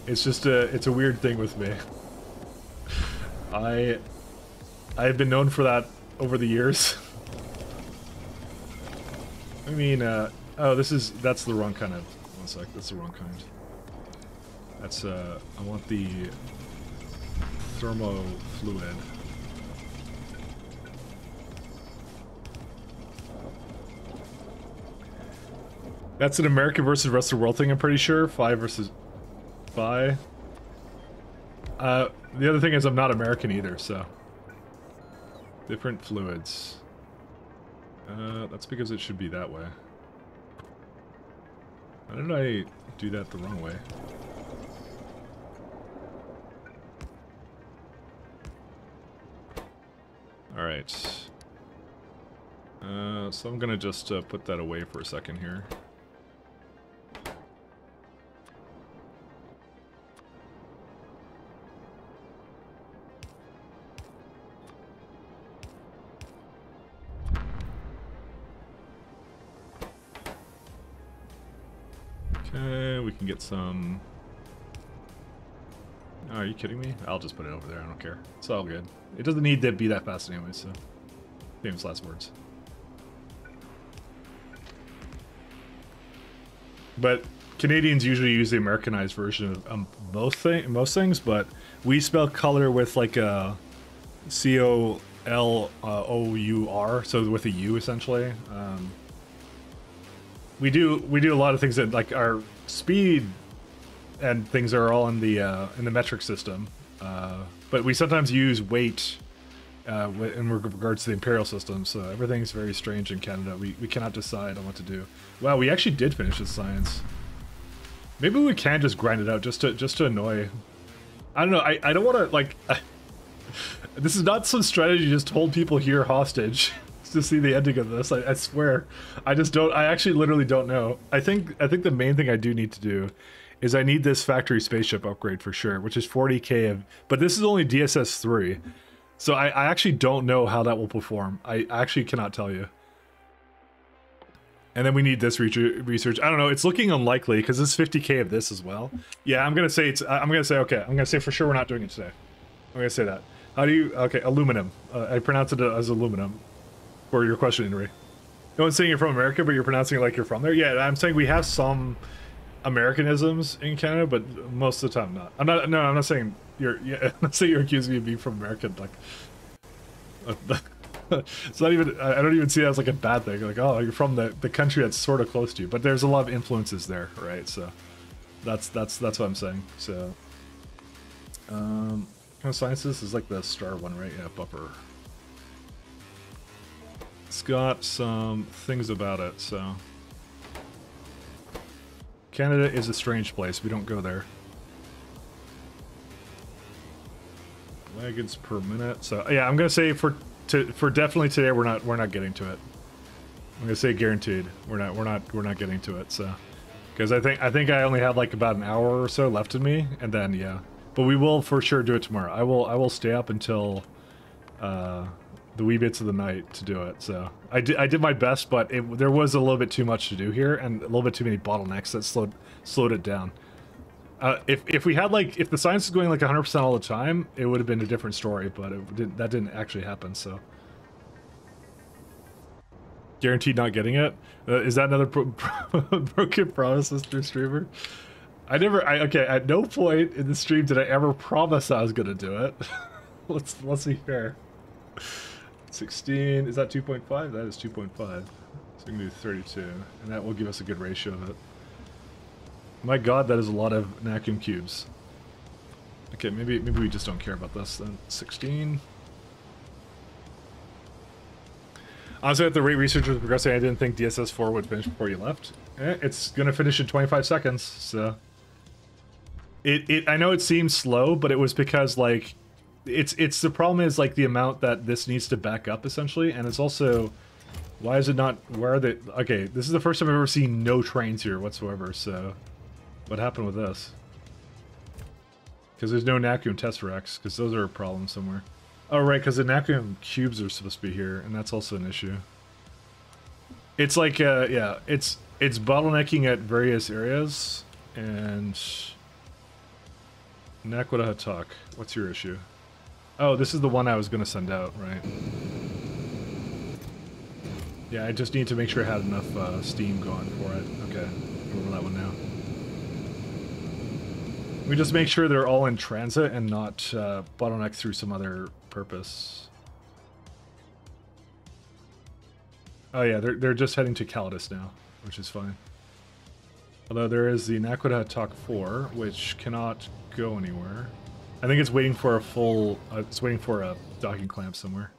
it's just it's a weird thing with me. I've been known for that over the years. I mean, oh, that's the wrong kind of. 1 sec, that's the wrong kind. That's I want the thermo fluid. That's an American versus rest of the world thing, I'm pretty sure. Phi versus Phi. The other thing is I'm not American either, so. Different fluids. That's because it should be that way. Why did I do that the wrong way? Alright. So I'm gonna just put that away for a second here. Okay, we can get some... Oh, are you kidding me? I'll just put it over there, I don't care. It's all good. It doesn't need to be that fast anyway, so... Famous last words. But Canadians usually use the Americanized version of most things, but we spell color with like a C-O-L-O-U-R, so with a U essentially. We do a lot of things that like our speed and things are all in the metric system, but we sometimes use weight in regards to the imperial system. So everything's very strange in Canada. We cannot decide on what to do. Wow, we actually did finish this science. Maybe we can just grind it out just to annoy. I don't know. I don't want to like. This is not some strategy just to hold people here hostage. To see the ending of this, I swear, I just don't. I actually literally don't know. I think the main thing I do need to do is I need this factory spaceship upgrade for sure, which is 40k of. But this is only DSS 3, so I actually don't know how that will perform. I actually cannot tell you. And then we need this research. I don't know. It's looking unlikely because it's 50k of this as well. Yeah, I'm gonna say it's. I'm gonna say okay. I'm gonna say for sure we're not doing it today. I'm gonna say that. How do you? Okay, aluminum. I pronounce it as aluminum. For your question, Henry. No one's saying you're from America, but you're pronouncing it like you're from there. Yeah, I'm saying we have some Americanisms in Canada, but most of the time not. I'm not. No, I'm not saying you're. Yeah, I'm not saying you're accusing me of being from America. Like, it's not even. I don't even see that as like a bad thing. Like, oh, you're from the country that's sort of close to you, but there's a lot of influences there, right? So, that's what I'm saying. So, kind of sciences is like the star one, right? Yeah, buffer. It's got some things about it, so. Canada is a strange place. We don't go there. Wagons per minute. So yeah, I'm gonna say for definitely today we're not getting to it. I'm gonna say guaranteed we're not getting to it. So because I think I only have like about an hour or so left in me, and then yeah. But we will for sure do it tomorrow. I will stay up until the wee bits of the night to do it. So I did my best, but there was a little bit too much to do here and a little bit too many bottlenecks that slowed it down. If we had like, if the science was going like 100% all the time, it would have been a different story, but that didn't actually happen, so. Guaranteed not getting it? Is that another broken promise, Mr. Streamer? Okay, at no point in the stream did I ever promise I was gonna do it. let's be fair. 16, is that 2.5? That is 2.5. So we can do 32, and that will give us a good ratio of it. My god, that is a lot of vacuum cubes. Okay, maybe we just don't care about this then. 16. Honestly, at the rate research was progressing, I didn't think DSS-4 would finish before you left. It's gonna finish in 25 seconds, so... I know it seems slow, but it was because, like... It's the problem is, like, the amount that this needs to back up, essentially, and it's also... Why is it not... Where are they... Okay, this is the first time I've ever seen no trains here whatsoever, so... What happened with this? Because there's no Nacuum Tesseracts, because those are a problem somewhere. Oh, right, because the Nacuum cubes are supposed to be here, and that's also an issue. It's like, yeah, it's bottlenecking at various areas, and... Nakwada Hatak, what's your issue? Oh, this is the one I was going to send out, right? Yeah, I just need to make sure I had enough steam going for it. Okay, remember that one now. We just make sure they're all in transit and not bottleneck through some other purpose. Oh yeah, they're just heading to Calidus now, which is fine. Although there is the Nakwada Hatak 4, which cannot go anywhere. I think it's waiting for a full... it's waiting for a docking clamp somewhere.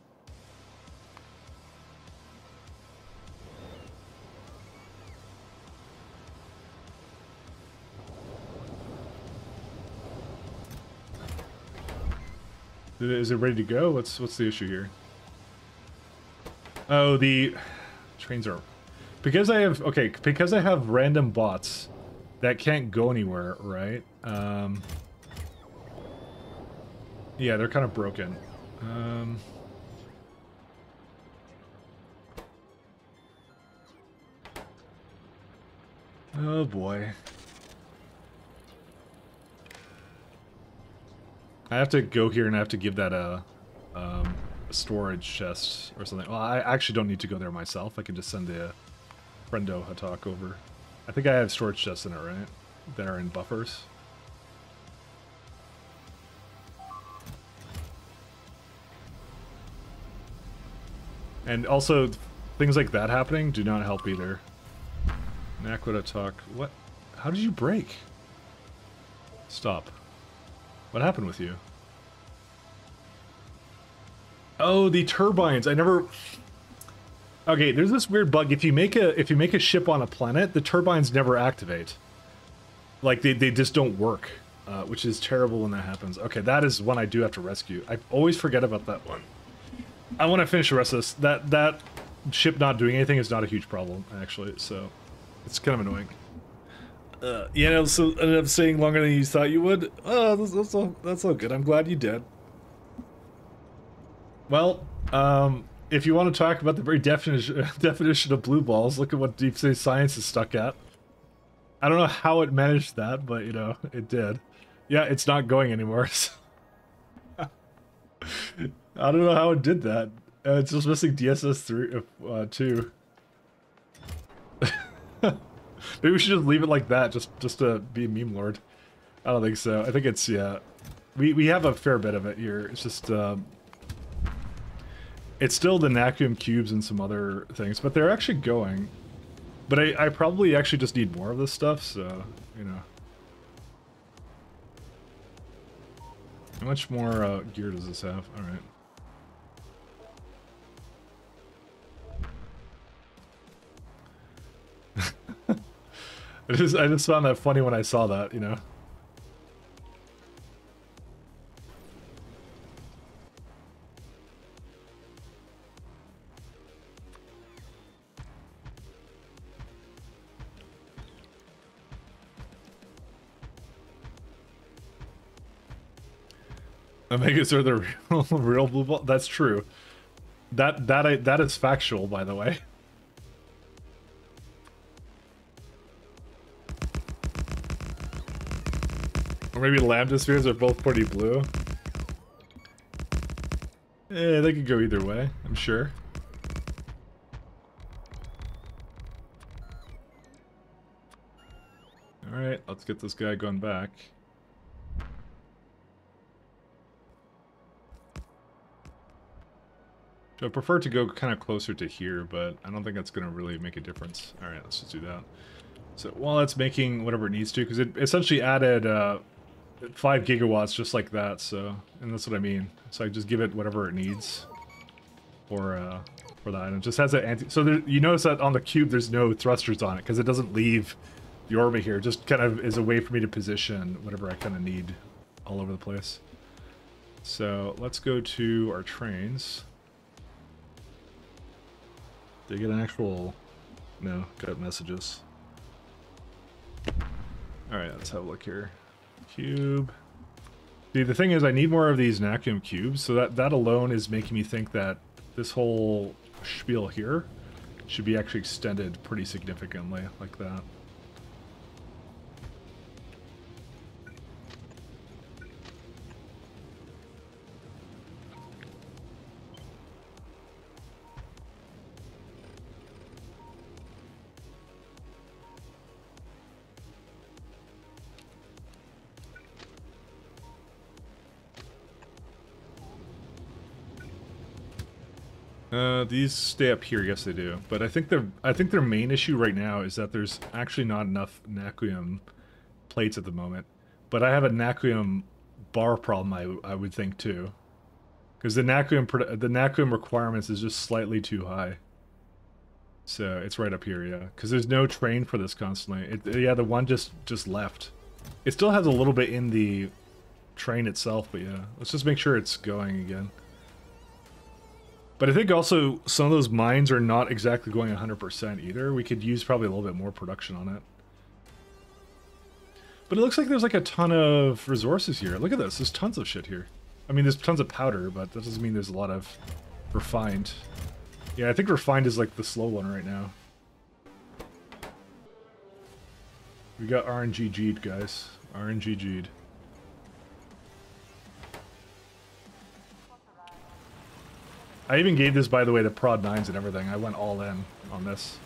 Is it ready to go? What's the issue here? Oh, the trains are... Because I have... Okay, because I have random bots that can't go anywhere, right? Yeah, they're kind of broken. Oh boy. I have to go here and I have to give that a storage chest or something. Well, I actually don't need to go there myself. I can just send the friendo Hatak over. I think I have storage chests in it, right? That are in buffers. And also, things like that happening do not help either. Nakwada Hatak. What? How did you break? Stop. What happened with you? Oh, the turbines. I never... Okay, there's this weird bug. If you make a ship on a planet, the turbines never activate. Like, they just don't work. Which is terrible when that happens. Okay, that is one I do have to rescue. I always forget about that one. I want to finish the rest of this. That ship not doing anything is not a huge problem, actually, so... It's kind of annoying. You know, so ended up staying longer than you thought you would. Oh, that's all good. I'm glad you did. Well, if you want to talk about the very definition of blue balls, look at what Deep Space Science is stuck at. I don't know how it managed that, but, you know, it did. Yeah, it's not going anymore. I don't know how it did that. It's just missing DSS 2. Maybe we should just leave it like that, just to be a meme lord. I don't think so. I think it's, yeah. We have a fair bit of it here. It's just, it's still the Naquium cubes and some other things, but they're actually going. But I probably actually just need more of this stuff, so, you know. How much more gear does this have? Alright. I just found that funny when I saw that, you know. Omegas are the real blue ball. That's true. That is factual, by the way. Or maybe lambda spheres are both pretty blue. Eh, they could go either way, I'm sure. Alright, let's get this guy going back. So I prefer to go kind of closer to here, but I don't think that's going to really make a difference. Alright, let's just do that. So while it's making whatever it needs to, because it essentially added 5 gigawatts just like that, so, and that's what I mean. So I just give it whatever it needs for the item. It just has an anti, so there, you notice that on the cube there's no thrusters on it, because it doesn't leave the orbit here. It just kind of is a way for me to position whatever I kind of need all over the place. So let's go to our trains. Did I get an actual... No, got messages. Alright, let's have a look here. Cube. See, the thing is, I need more of these Naquium cubes, so that alone is making me think that this whole spiel here should be actually extended pretty significantly, like that. These stay up here, yes they do. But I think their main issue right now is that there's actually not enough Naquium plates at the moment. But I have a Naquium bar problem, I would think too. Because the Naquium requirements is just slightly too high. So it's right up here, yeah. Because there's no train for this constantly. Yeah, the one just left. It still has a little bit in the train itself, but yeah. Let's just make sure it's going again. But I think also some of those mines are not exactly going 100% either. We could use probably a little bit more production on it. But it looks like there's like a ton of resources here. Look at this. There's tons of shit here. I mean, there's tons of powder, but that doesn't mean there's a lot of refined. Yeah, I think refined is like the slow one right now. We got RNG-G'd, guys. RNG-G'd. I even gave this, by the way, the prod 9s and everything. I went all in on this.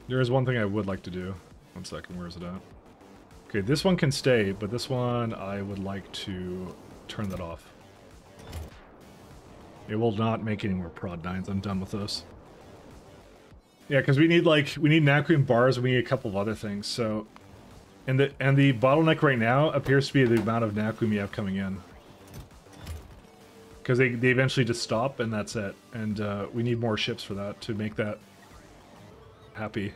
There is one thing I would like to do. One second, where is it at? Okay, this one can stay, but this one I would like to turn that off. It will not make any more prod 9s. I'm done with those. Yeah, because we need Naquium bars, we need a couple of other things, so... And the bottleneck right now appears to be the amount of Naquium you have coming in. Because they eventually just stop, and that's it. And we need more ships for that, to make that happy.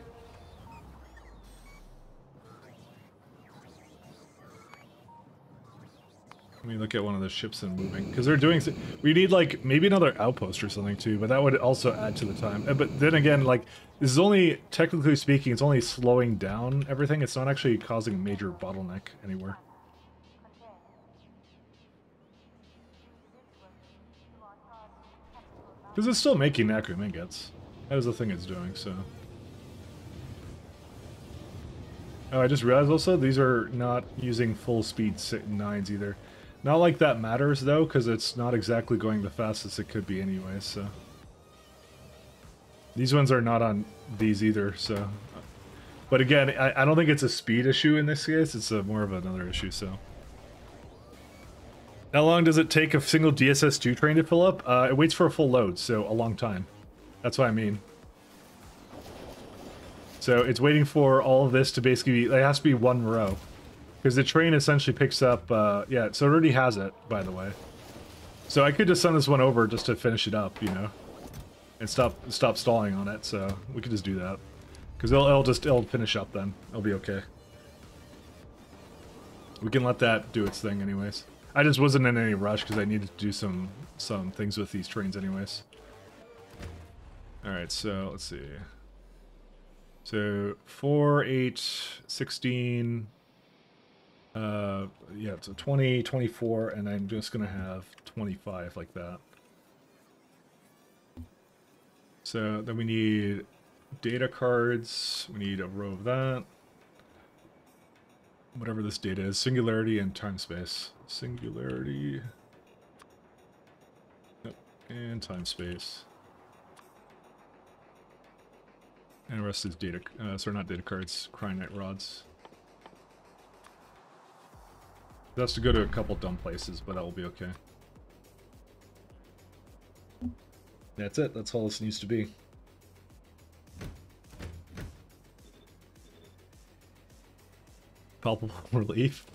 Let me look at one of the ships and moving. Because they're doing... We need, like, maybe another outpost or something, too. But that would also add to the time. But then again, like, this is only... Technically speaking, it's only slowing down everything. It's not actually causing a major bottleneck anywhere. Because it's still making nacre ingots. That is the thing it's doing, so. Oh, I just realized also these are not using full speed 9s either. Not like that matters though, because it's not exactly going the fastest it could be anyway, so. These ones are not on these either, so. But again, I don't think it's a speed issue in this case, it's more of another issue, so. How long does it take a single DSS2 train to fill up? It waits for a full load, so a long time. That's what I mean. So it's waiting for all of this to basically, it has to be one row. Because the train essentially picks up, yeah, so it already has it, by the way. So I could just send this one over just to finish it up, you know? And stop stalling on it, so we could just do that. Because it'll finish up then. It'll be okay. We can let that do its thing anyways. I just wasn't in any rush because I needed to do some things with these trains anyways. Alright, so let's see. So 4, 8, 16, yeah, so 20, 24, and I'm just gonna have 25 like that. So then we need data cards, we need a row of that. Whatever this data is, singularity and time space. Singularity. Yep, and time space. And the rest is data, sorry, not data cards, cryonite rods. That's to go to a couple dumb places, but that will be okay. That's it, that's all this needs to be. Palpable relief.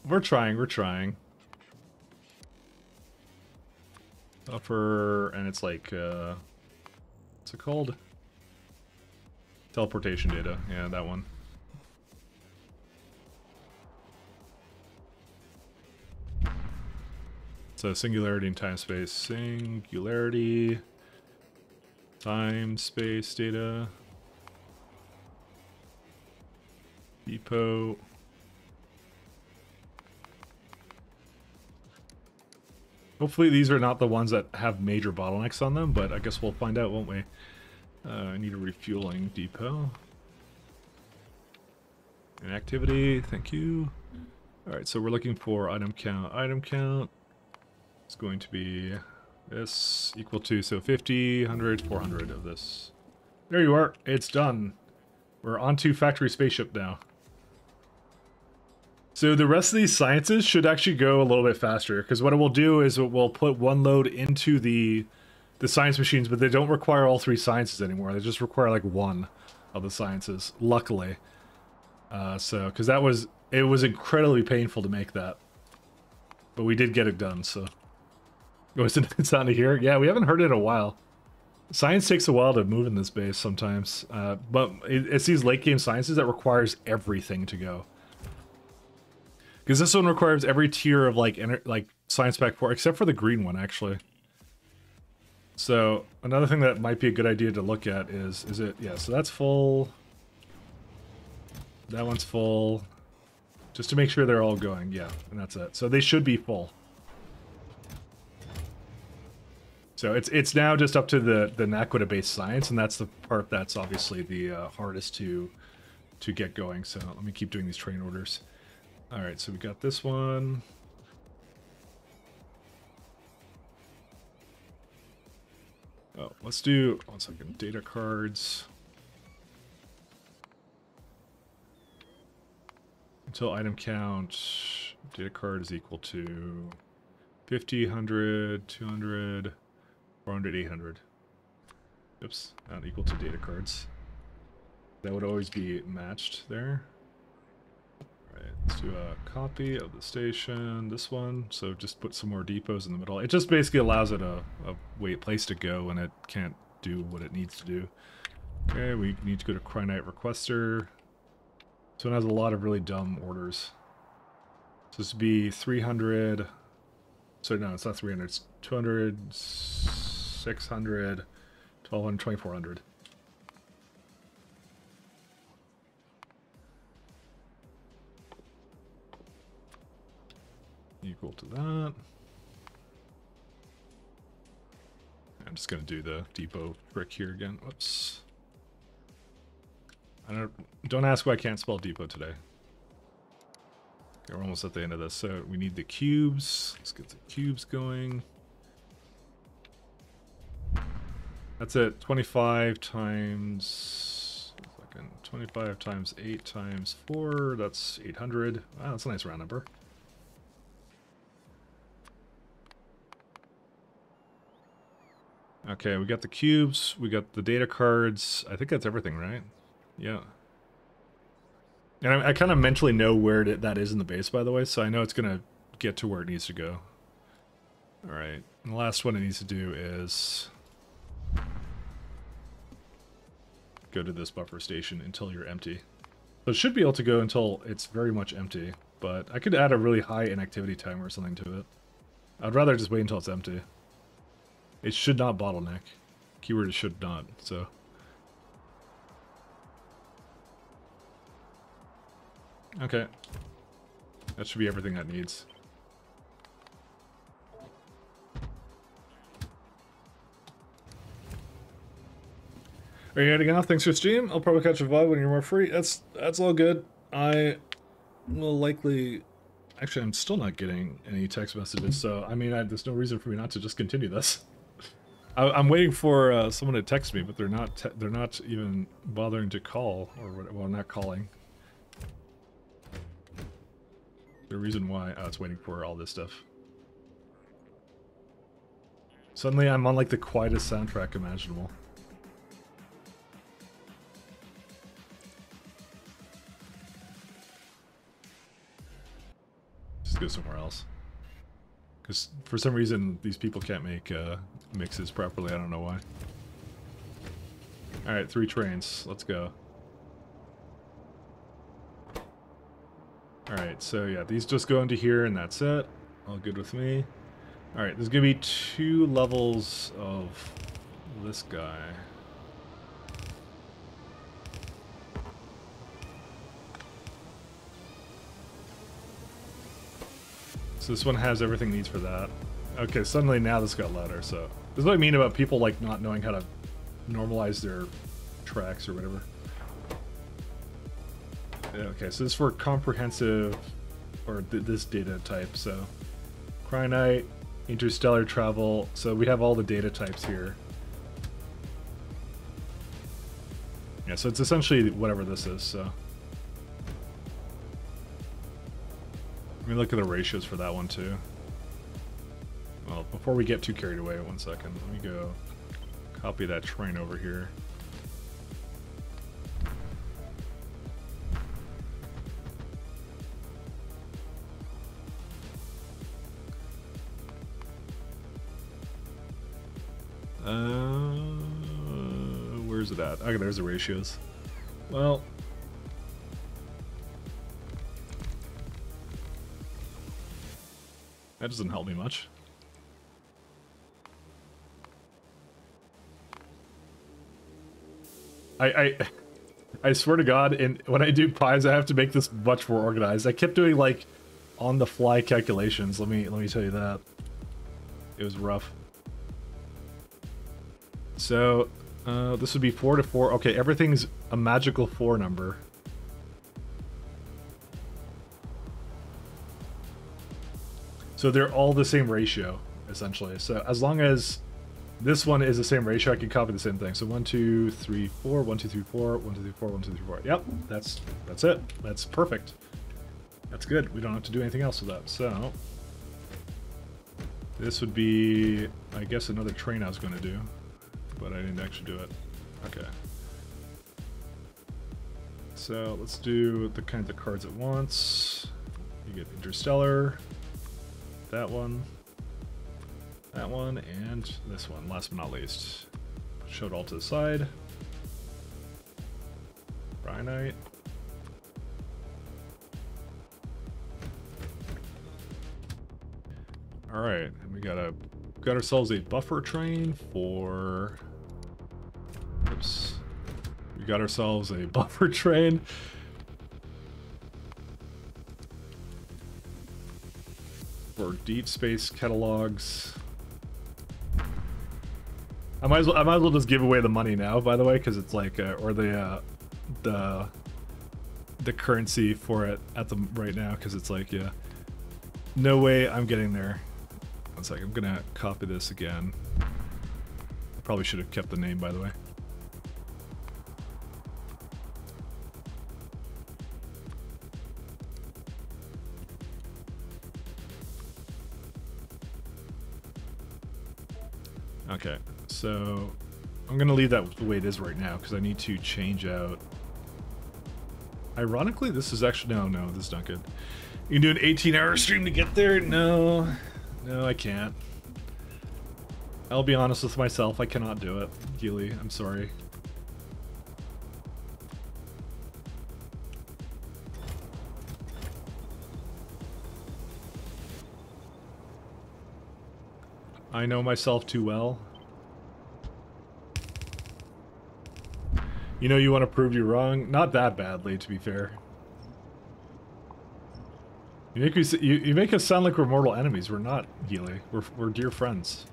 We're trying, we're trying. Buffer, and it's like, what's it called? Teleportation data, yeah, that one. So singularity and time space. Singularity, time space data. Depot. Hopefully these are not the ones that have major bottlenecks on them, but I guess we'll find out, won't we? I need a refueling depot. An activity, thank you. Alright, so we're looking for item count. Item count is going to be this equal to, so 50, 100, 400 of this. There you are, it's done. We're onto factory spaceship now. So the rest of these sciences should actually go a little bit faster, because what it will do is it will put one load into the science machines, but they don't require all 3 sciences anymore. They just require like 1 of the sciences, luckily. So, because it was incredibly painful to make that. But we did get it done, so. Oh, it's down to here? Yeah, we haven't heard it in a while. Science takes a while to move in this base sometimes. But it's these late game sciences that requires everything to go. Because this one requires every tier of like Science Pack 4, except for the green one, actually. So, another thing that might be a good idea to look at is it, yeah, so that's full. That one's full. Just to make sure they're all going, yeah, and that's it. So they should be full. So it's now just up to the Naquita-based science, and that's the part that's obviously the hardest to get going. So let me keep doing these train orders. Alright, so we got this one. Oh, let's do, 1 second, data cards. Until item count, data card is equal to 50, 100, 200, 400, 800. Oops, not equal to data cards. That would always be matched there. Alright, let's do a copy of the station, this one. So just put some more depots in the middle. It just basically allows it a place to go when it can't do what it needs to do. Okay, we need to go to Cryonite Requester. So it has a lot of really dumb orders. So this would be 300. So no, it's not 300. It's 200, 600, 1200, 2400. Equal to that. I'm just gonna do the depot trick here again. Whoops. Don't ask why I can't spell depot today. Okay, we're almost at the end of this. So we need the cubes. Let's get the cubes going. That's it. 25 times 25 times 8 times 4. That's 800. Wow, that's a nice round number. Okay, we got the cubes. We got the data cards. I think that's everything, right? Yeah. And I kind of mentally know where that is in the base, by the way, so I know it's going to get to where it needs to go. Alright, and the last one it needs to do is go to this buffer station until you're empty. So it should be able to go until it's very much empty, but I could add a really high inactivity timer or something to it. I'd rather just wait until it's empty. It should not bottleneck. Keyword is should not, so... Okay. That should be everything that needs. Are you heading off? Thanks for stream. I'll probably catch a VOD when you're more free. That's all good. I will likely... Actually, I'm still not getting any text messages, so I mean, there's no reason for me not to just continue this. I'm waiting for someone to text me, but they're not even bothering to call, or well, not calling. The reason why it's waiting for all this stuff. Suddenly I'm on like the quietest soundtrack imaginable. Just go somewhere else. Because for some reason these people can't make mixes properly, I don't know why. Alright, 3 trains, let's go. Alright, so yeah, these just go into here and that's it. All good with me. Alright, there's gonna be 2 levels of this guy. So this one has everything it needs for that. Okay, suddenly now this got louder, so... This is what I mean about people like not knowing how to normalize their tracks or whatever. Okay, so this is for comprehensive, or this data type, so Cryonite, interstellar travel, so we have all the data types here. Yeah, so it's essentially whatever this is, so. Let me look at the ratios for that one too. Well, before we get too carried away, 1 second, let me go copy that train over here. Where's it at? Okay, there's the ratios. Well, that doesn't help me much. I swear to God, when I do pies, I have to make this much more organized. I kept doing like on the fly calculations. Let me tell you that. It was rough. So, this would be 4 to 4. Okay, everything's a magical 4 number. So they're all the same ratio, essentially. So as long as this one is the same ratio, I can copy the same thing. So 1, 2, 3, 4, 1, 2, 3, 4, 1, 2, 3, 4, 1, 2, 3, 4. Yep, that's it. That's perfect. That's good. We don't have to do anything else with that. So this would be, I guess, another train I was going to do, but I didn't actually do it. Okay. So let's do the kinds of cards at once. You get interstellar, that one, and this one, last but not least. Show it all to the side. Brynite. Alright, and we got ourselves a buffer train for... Oops. We got ourselves a buffer train for deep space catalogs. I might as well just give away the money now, by the way, because it's like, or the currency for it at the right now, because it's like, yeah, no way I'm getting there. One second, I'm gonna copy this again. Probably should have kept the name, by the way. Okay, so I'm gonna leave that the way it is right now because I need to change out. Ironically, this is actually no, this is not good. You can do an 18-hour stream to get there? No, I can't. I'll be honest with myself, I cannot do it. Healy, I'm sorry. I know myself too well. You know you want to prove you're wrong? Not that badly, to be fair. You make us sound like we're mortal enemies. We're not, Healy. We're dear friends.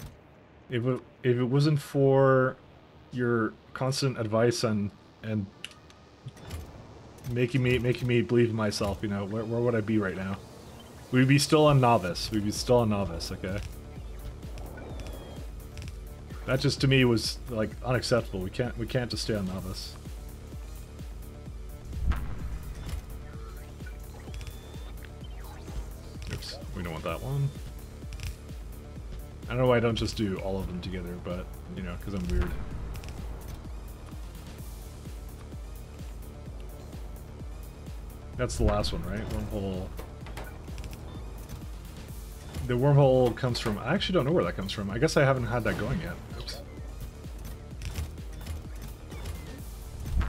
If it wasn't for your constant advice and making me believe in myself, you know, where would I be right now? We'd be still a novice. We'd be still a novice, okay? That just to me was like unacceptable. We can't just stay on novice. Oops, we don't want that one. I don't know why I don't just do all of them together, but you know, because I'm weird. That's the last one, right? Wormhole. The wormhole comes from... I actually don't know where that comes from. I guess I haven't had that going yet. Oops.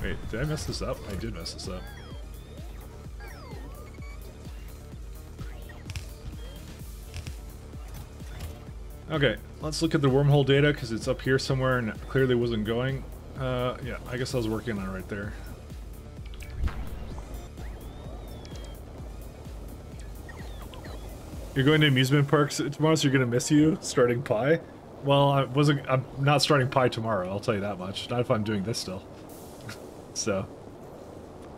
Wait, did I mess this up? I did mess this up. Okay, let's look at the wormhole data because it's up here somewhere and it clearly wasn't going. Yeah, I guess I was working on it right there. You're going to amusement parks tomorrow, so you're gonna miss you starting Pi? Well, I'm not starting Pi tomorrow, I'll tell you that much. Not if I'm doing this still. So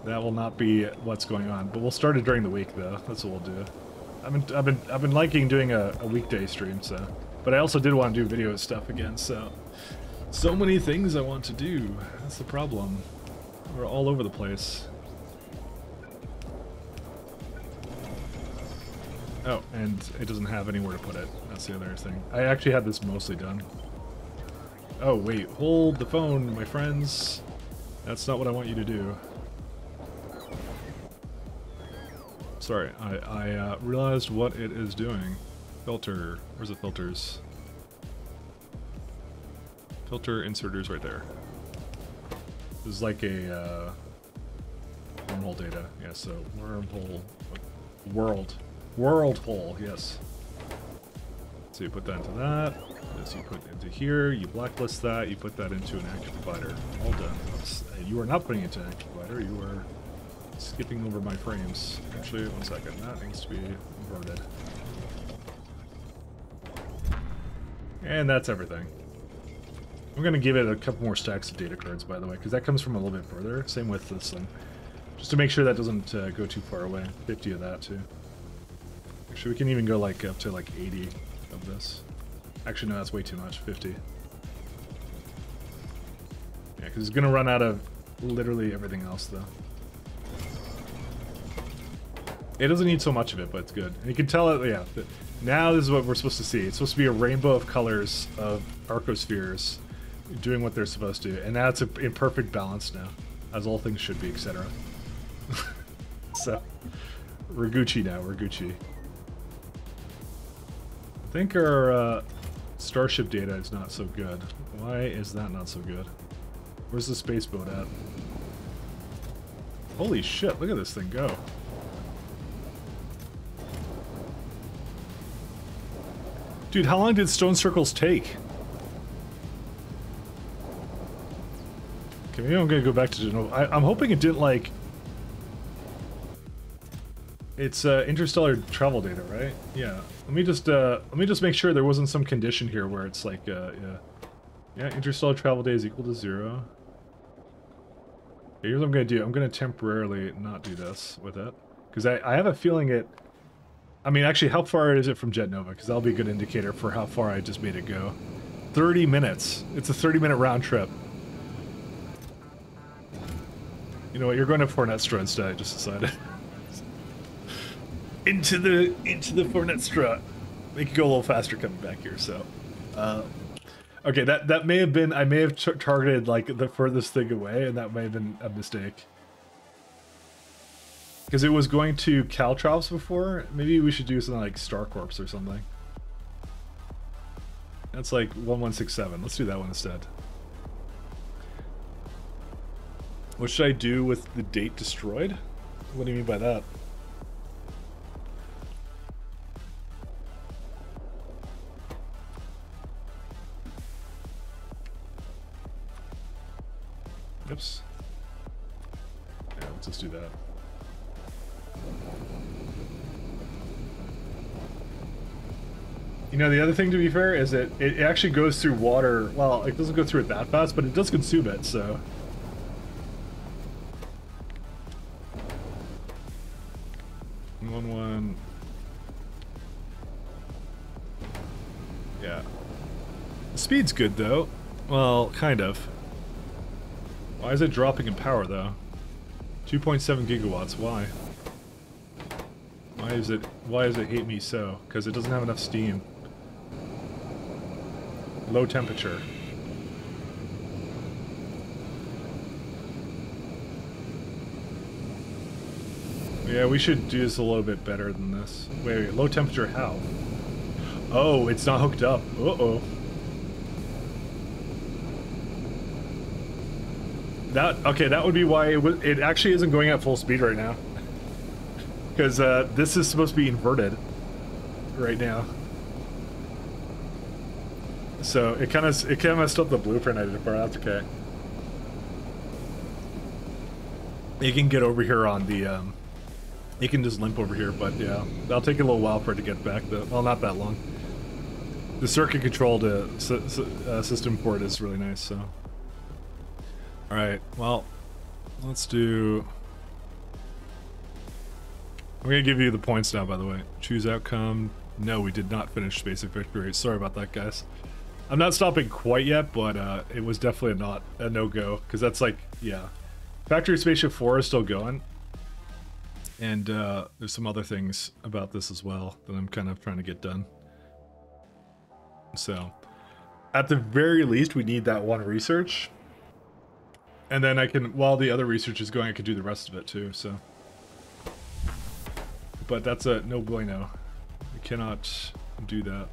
that will not be what's going on. But we'll start it during the week though. That's what we'll do. I've been liking doing a weekday stream, so, but I also did want to do video stuff again, so many things I want to do. That's the problem. We're all over the place. Oh, and it doesn't have anywhere to put it. That's the other thing. I actually had this mostly done. Oh, wait. Hold the phone, my friends. That's not what I want you to do. Sorry, I realized what it is doing. Filter. Where's the filters? Filter inserters right there. This is like a wormhole data. Yeah, so wormhole world hole, yes. So you put that into that. This you put into here. You blacklist that. You put that into an active provider. All done. Oops. You are not putting it into an active provider. You are skipping over my frames. Actually, one second. That needs to be inverted. And that's everything. I'm gonna give it a couple more stacks of data cards, by the way, because that comes from a little bit further. Same with this one. Just to make sure that doesn't go too far away. 50 of that, too. Actually, we can even go like up to like 80 of this. Actually, no, that's way too much. 50. Yeah, because it's gonna run out of literally everything else, though. It doesn't need so much of it, but it's good. And you can tell it, yeah. Now this is what we're supposed to see. It's supposed to be a rainbow of colors of arcospheres doing what they're supposed to, and now it's in perfect balance now, as all things should be, etc. So, we're Gucci now. We're Gucci. I think our starship data is not so good. Why is that not so good? Where's the space boat at? Holy shit, look at this thing go. Dude, how long did stone circles take? Okay, maybe I'm gonna go back to Genova. I'm hoping it didn't like... It's interstellar travel data, right? Yeah. Let me just make sure there wasn't some condition here where it's like, yeah. Yeah, interstellar travel day is equal to 0. Okay, here's what I'm going to do. I'm going to temporarily not do this with it. Because I have a feeling it... I mean, actually, how far is it from Jet Nova? Because that'll be a good indicator for how far I just made it go. 30 minutes. It's a 30-minute round trip. You know what? You're going to Fornestra instead, I just decided. into the Fornestra. Make it go a little faster coming back here, so... okay, that may have been... I may have targeted, like, the furthest thing away, and that may have been a mistake. Because it was going to Caltrops before. Maybe we should do something like Star Corps or something. That's like 1167. Let's do that one instead. What should I do with the date destroyed? What do you mean by that? Oops. Yeah, let's just do that. You know, the other thing, to be fair, is that it actually goes through water. Well, it doesn't go through it that fast, but it does consume it, so... One. Yeah. The speed's good, though. Well, kind of. Why is it dropping in power, though? 2.7 gigawatts, why? Why does it hate me so? Because it doesn't have enough steam. Low temperature. Yeah, we should do this a little bit better than this. Wait, low temperature how? Oh, it's not hooked up. Uh-oh. Okay, that would be why it actually isn't going at full speed right now. Because this is supposed to be inverted right now. So it kind of messed up the blueprint I did, but that's okay. You can get over here on the you can just limp over here, but yeah, that'll take a little while for it to get back. Well, not that long. The circuit controlled system for it is really nice. So, all right, well, let's do. I'm gonna give you the points now, by the way. Choose outcome. No, we did not finish Basic Victory. Sorry about that, guys. I'm not stopping quite yet, but it was definitely not a no-go, because that's like, yeah. Factory Spaceship 4 is still going. And there's some other things about this as well that I'm kind of trying to get done. So, at the very least, we need that one research. And then I can, while the other research is going, I can do the rest of it too, so. But that's a no bueno. We cannot do that.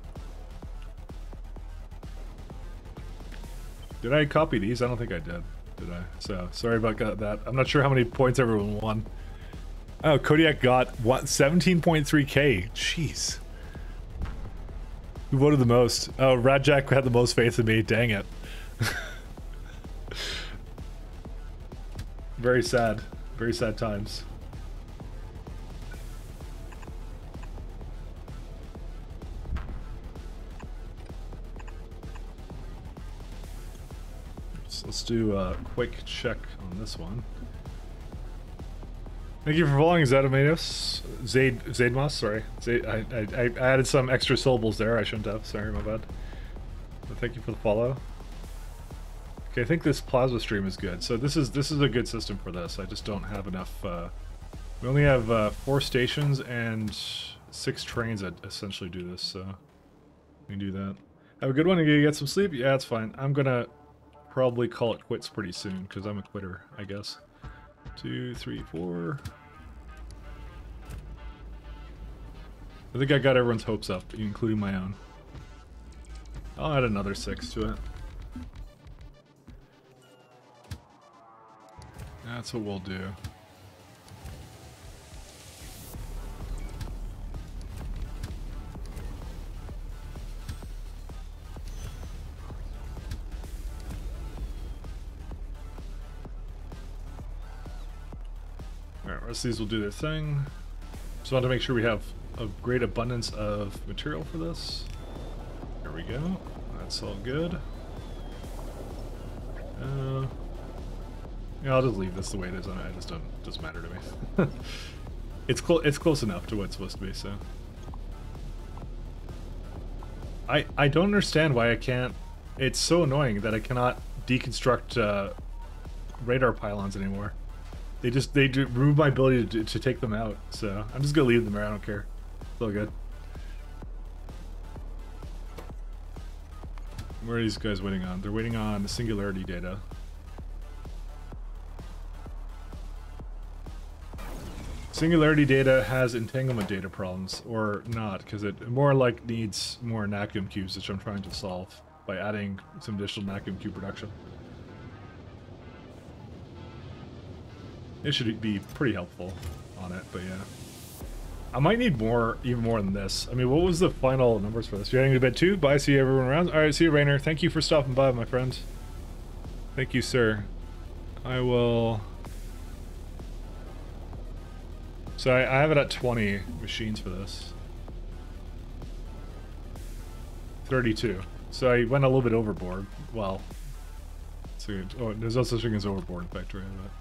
Did I copy these? I don't think I did I? So, sorry about that. I'm not sure how many points everyone won. Oh, Kodiak got, what, 17.3k? Jeez. Who voted the most? Oh, Radjack had the most faith in me. Dang it. Very sad. Very sad times. Let's do a quick check on this one. Thank you for following Zadamados. Zaidmas, sorry. I added some extra syllables there. I shouldn't have. Sorry, my bad. But thank you for the follow. Okay, I think this plasma stream is good. So this is a good system for this. I just don't have enough. We only have 4 stations and 6 trains that essentially do this. So we can do that. Have a good one. You gonna get some sleep? Yeah, it's fine. I'm gonna probably call it quits pretty soon because I'm a quitter, I guess. 2, 3, 4. I think I got everyone's hopes up, including my own. I'll add another 6 to it. That's what we'll do. Alright, rest of these will do their thing. Just want to make sure we have a great abundance of material for this. There we go. That's all good. Yeah, I'll just leave this the way it is. I just doesn't matter to me. It's close enough to what it's supposed to be. So I don't understand why I can't. It's so annoying that I cannot deconstruct radar pylons anymore. They remove my ability to take them out. So I'm just gonna leave them there. I don't care. It's all good. Where are these guys waiting on? They're waiting on the singularity data. Singularity data has entanglement data problems, or not, because it more like needs more NACM cubes, which I'm trying to solve by adding some additional NACM cube production. It should be pretty helpful on it, but yeah. I might need more, even more than this. I mean, what was the final numbers for this? You're heading to bed too? Bye, see everyone around. Alright, see you, Rainer. Thank you for stopping by, my friend. Thank you, sir. I will... So I have it at 20 machines for this. 32. So I went a little bit overboard. Well, so, oh, there's no such thing as overboard in Factorio, but...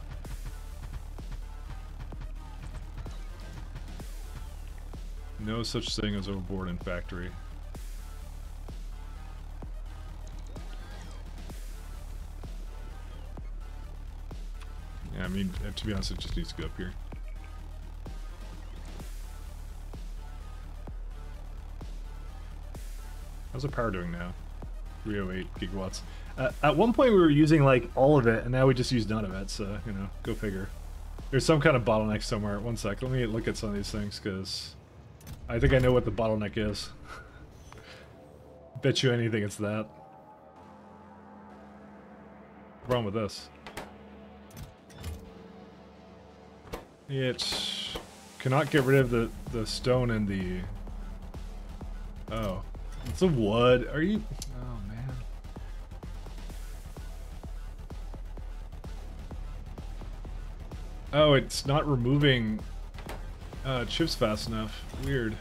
No such thing as overboard in Factory. Yeah, I mean, to be honest, it just needs to go up here. How's the power doing now? 308 gigawatts. At one point we were using like all of it, and now we just use none of it, so, you know, go figure. There's some kind of bottleneck somewhere. One sec, let me look at some of these things, because I think I know what the bottleneck is. Bet you anything it's that. What's wrong with this? It cannot get rid of the stone and the... Oh. It's a wood. Are you... Oh, man. Oh, it's not removing chips fast enough. Weird.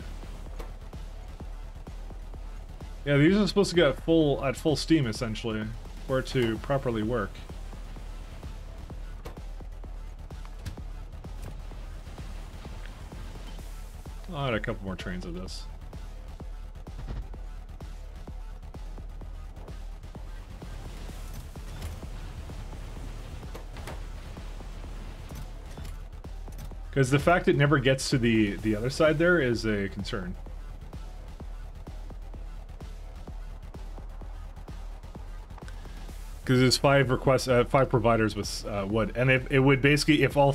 Yeah, these are supposed to get at full steam, essentially, for it to properly work. I'll add a couple more trains of this. Because the fact it never gets to the other side there is a concern. Because there's 5 requests, 5 providers with wood, and if it would basically, if all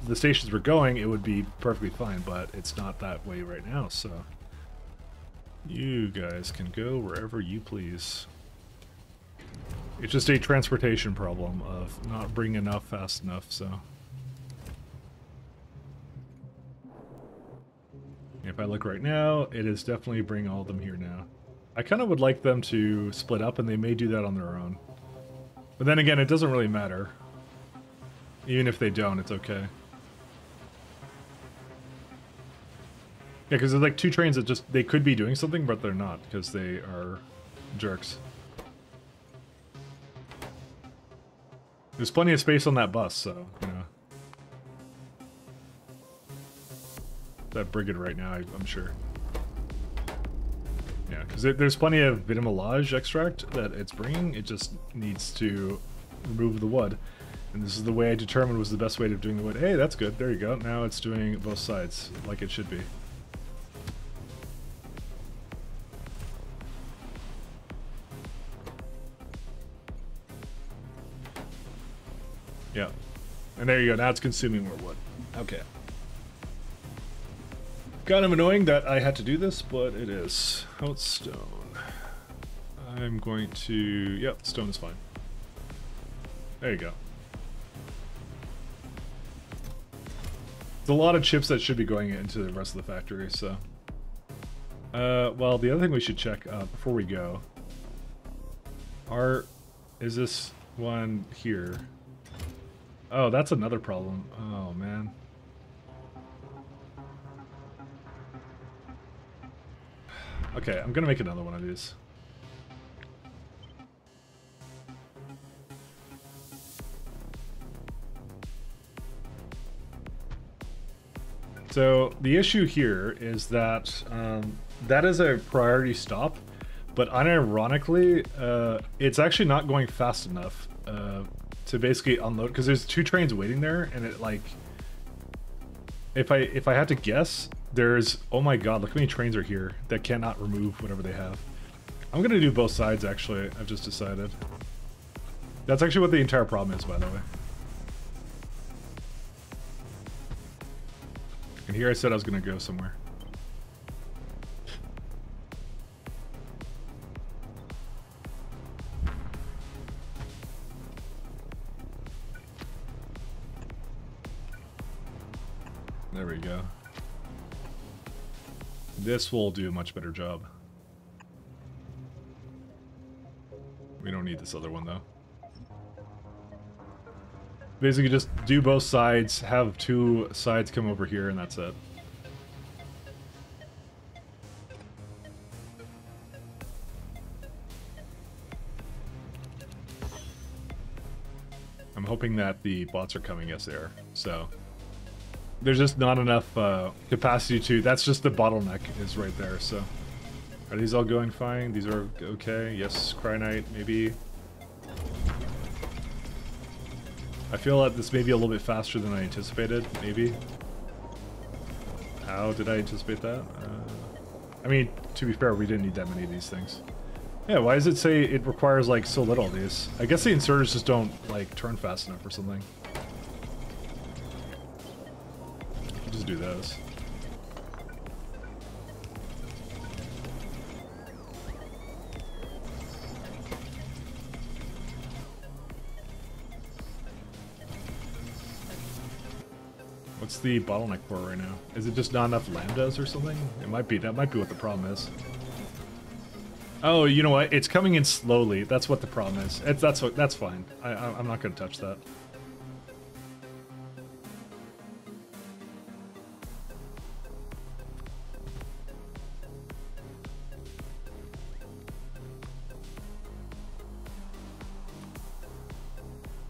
the stations were going, it would be perfectly fine. But it's not that way right now, so you guys can go wherever you please. It's just a transportation problem of not bringing enough fast enough, so. If I look right now, it is definitely bringing all of them here now. I kind of would like them to split up, and they may do that on their own. But then again, it doesn't really matter. Even if they don't, it's okay. Yeah, because there's like 2 trains that just, they could be doing something, but they're not, because they are jerks. There's plenty of space on that bus, so, you know. That brigade right now, I'm sure. Yeah, because there's plenty of vitamalage extract that it's bringing. It just needs to remove the wood. And this is the way I determined was the best way of doing the wood. Hey, that's good. There you go. Now it's doing both sides like it should be. Yeah. And there you go. Now it's consuming more wood. Okay. Kind of annoying that I had to do this, but it is. Oh, it's stone. I'm going to... Yep, stone is fine. There you go. There's a lot of chips that should be going into the rest of the factory, so... well, the other thing we should check before we go... Is this one here? Oh, that's another problem. Oh, man. Okay, I'm gonna make another one of these. So the issue here is that that is a priority stop, but unironically, it's actually not going fast enough to basically unload, because there's 2 trains waiting there, and it like, if I had to guess, there's, oh my god, look how many trains are here that cannot remove whatever they have. I'm gonna do both sides actually, I've just decided. That's actually what the entire problem is, by the way. And here I said I was gonna go somewhere. There we go. This will do a much better job. We don't need this other one though. Basically just do both sides, have 2 sides come over here, and that's it. I'm hoping that the bots are coming, yes they are. So there's just not enough capacity to, that's just the bottleneck is right there, so. Are these all going fine? These are okay? Yes, Cry Knight, maybe. I feel that this may be a little bit faster than I anticipated, maybe. How did I anticipate that? I mean, to be fair, we didn't need that many of these things. Yeah, why does it say it requires, like, so little of these? I guess the inserters just don't, like, turn fast enough or something. I'll just do those. What's the bottleneck for right now? Is it just not enough lambdas or something? It might be. That might be what the problem is. Oh, you know what? It's coming in slowly. That's what the problem is. That's fine. I'm not going to touch that.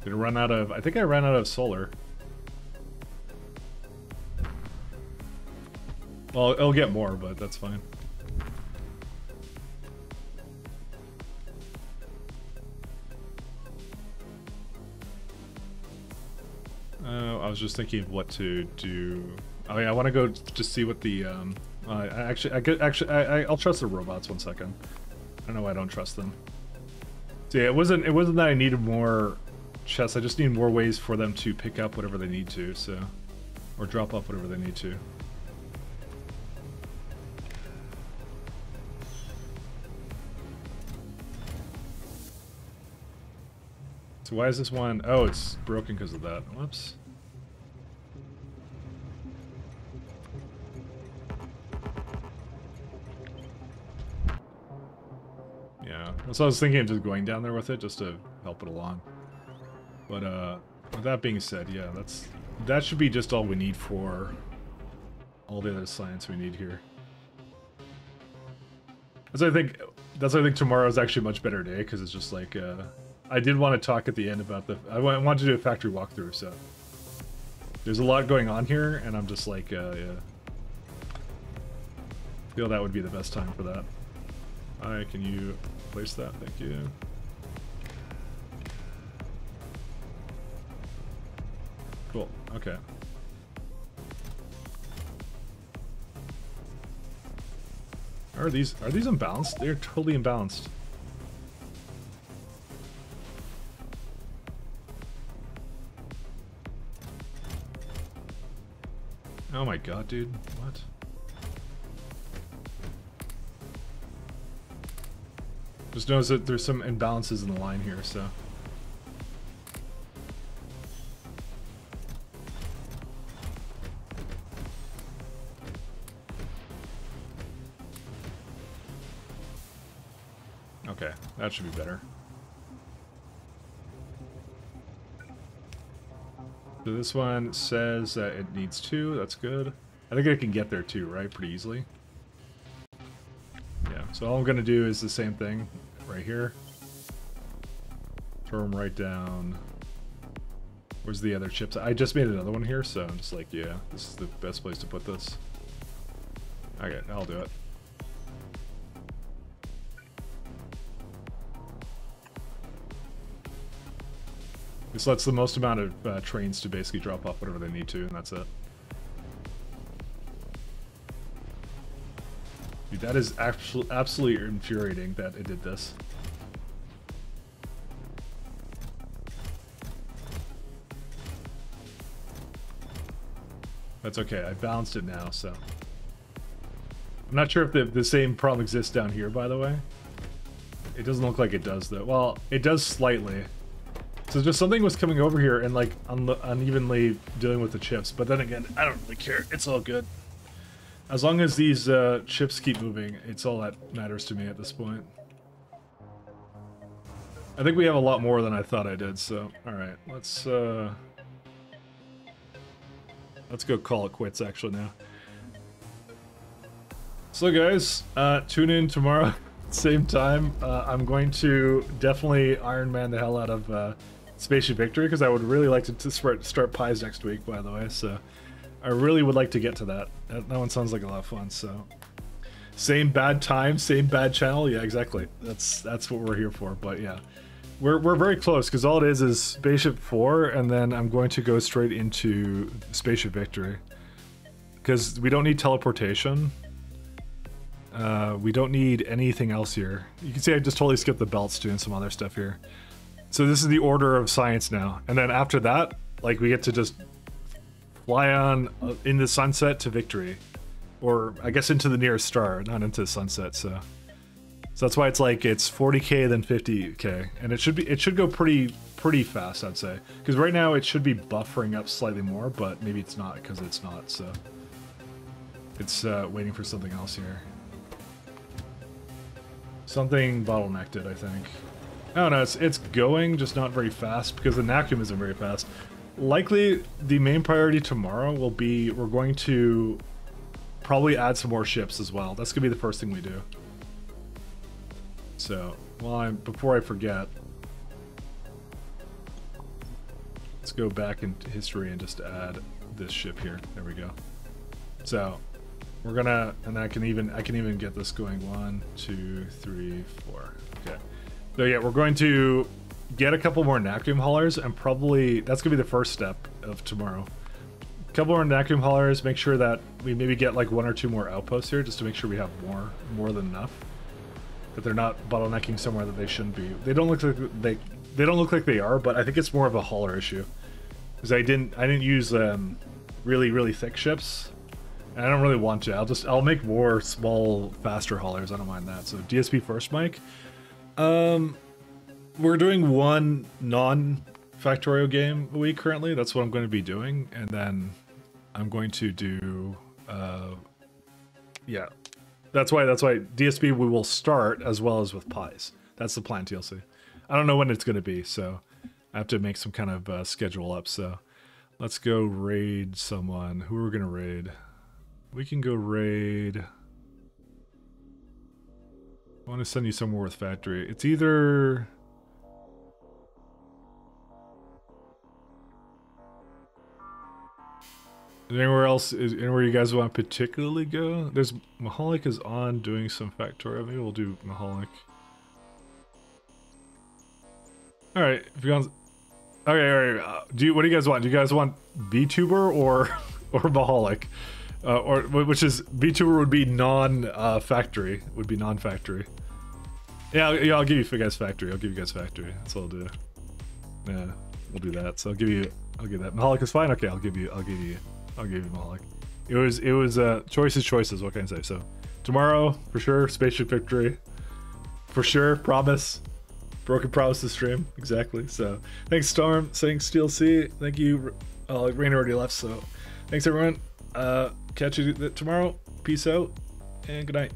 Did it run out of... I think I ran out of solar. Well, it'll get more, but that's fine. I was just thinking of what to do. Oh yeah, I want to go just see what the I'll trust the robots 1 second. I don't know why I don't trust them. So yeah, it wasn't that I needed more chests. I just need more ways for them to pick up whatever they need to, so, or drop off whatever they need to. So why is this one... Oh, it's broken because of that. Whoops. Yeah, so I was thinking of just going down there with it, just to help it along. But, with that being said, yeah, that should be just all we need for all the other science we need here. That's why I think tomorrow is actually a much better day, because it's just like, I did want to talk at the end about I wanted to do a factory walkthrough, so there's a lot going on here, and I'm just like, yeah, feel that would be the best time for that. Alright, can you place that? Thank you. Cool. Okay. Are these imbalanced? They're totally imbalanced. Oh my god, dude. What? Just notice that there's some imbalances in the line here, so. Okay, that should be better. So this one says that it needs 2, that's good. I think I can get there too, right? Pretty easily. Yeah, so all I'm gonna do is the same thing right here. Throw them right down Where's the other chips? I just made another one here, so I'm just like, yeah, this is the best place to put this. Okay, I'll do it. This lets the most amount of trains to basically drop off whatever they need to, and that's it. Dude, that is absolutely infuriating that it did this. That's okay, I balanced it now, so. I'm not sure if the same problem exists down here, by the way. It doesn't look like it does, though. Well, it does slightly. So just something was coming over here and, like, unevenly dealing with the chips. But then again, I don't really care. It's all good. As long as these chips keep moving, it's all that matters to me at this point. I think we have a lot more than I thought I did, so... Alright, let's go call it quits, actually, now. So, guys, tune in tomorrow, same time. I'm going to definitely Iron Man the hell out of Spaceship Victory, because I would really like to start pies next week, by the way, so... I really would like to get to that. That one sounds like a lot of fun, so... Same bad time, same bad channel? Yeah, exactly. That's what we're here for, but yeah. We're very close, because all it is Spaceship 4, and then I'm going to go straight into Spaceship Victory. Because we don't need teleportation. We don't need anything else here. You can see I just totally skipped the belts doing some other stuff here. So this is the order of science now. And then after that, like, we get to just fly on in the sunset to victory. Or, I guess, into the nearest star, not into the sunset, so... So that's why it's like, it's 40k then 50k, and it should go pretty fast, I'd say. Because right now it should be buffering up slightly more, but maybe it's not, because it's not, so... It's waiting for something else here. Something bottlenecked it, I think. I don't know, it's going, just not very fast, because the vacuum isn't very fast. Likely, the main priority tomorrow will be, we're going to probably add some more ships as well. That's going to be the first thing we do. So, before I forget, let's go back into history and just add this ship here. There we go. So, we're gonna, and I can even get this going. 1, 2, 3, 4. Okay. So yeah, we're going to get a couple more vacuum haulers, and probably that's gonna be the first step of tomorrow. A couple more vacuum haulers. Make sure that we maybe get like 1 or 2 more outposts here, just to make sure we have more than enough. That they're not bottlenecking somewhere that they shouldn't be. They don't look like they are, but I think it's more of a hauler issue. Because I didn't use really thick ships. And I don't really want to. I'll make more small, faster haulers. I don't mind that. So DSP first, Mike. We're doing one non-Factorio game a week currently. That's what I'm going to be doing. And then I'm going to do yeah. That's why DSP we will start as well as with pies. That's the plan, TLC. I don't know when it's going to be, so I have to make some kind of schedule up. So let's go raid someone. Who are we going to raid? We can go raid... I want to send you somewhere with factory. It's either... Anywhere else? Is anywhere you guys want to particularly go? There's Mahalik is on doing some Factorio. Maybe we'll do Mahalik. All right, if you guys, okay, all right. What do you guys want? Do you guys want VTuber or Mahalik? Or which is VTuber would be non-factory. Would be non-factory. Yeah, I'll give you guys factory. I'll give you guys factory. That's what I'll do. Yeah, we'll do that. So I'll give that. Mahalik is fine. Okay, I'll give you Mahalik. It was choices. What can I say? So tomorrow for sure, Spaceship Victory. For sure, promise. Broken promises stream. Exactly. So thanks Storm. Thanks TLC. Thank you. Rain already left. So thanks everyone. Catch you tomorrow. Peace out and good night.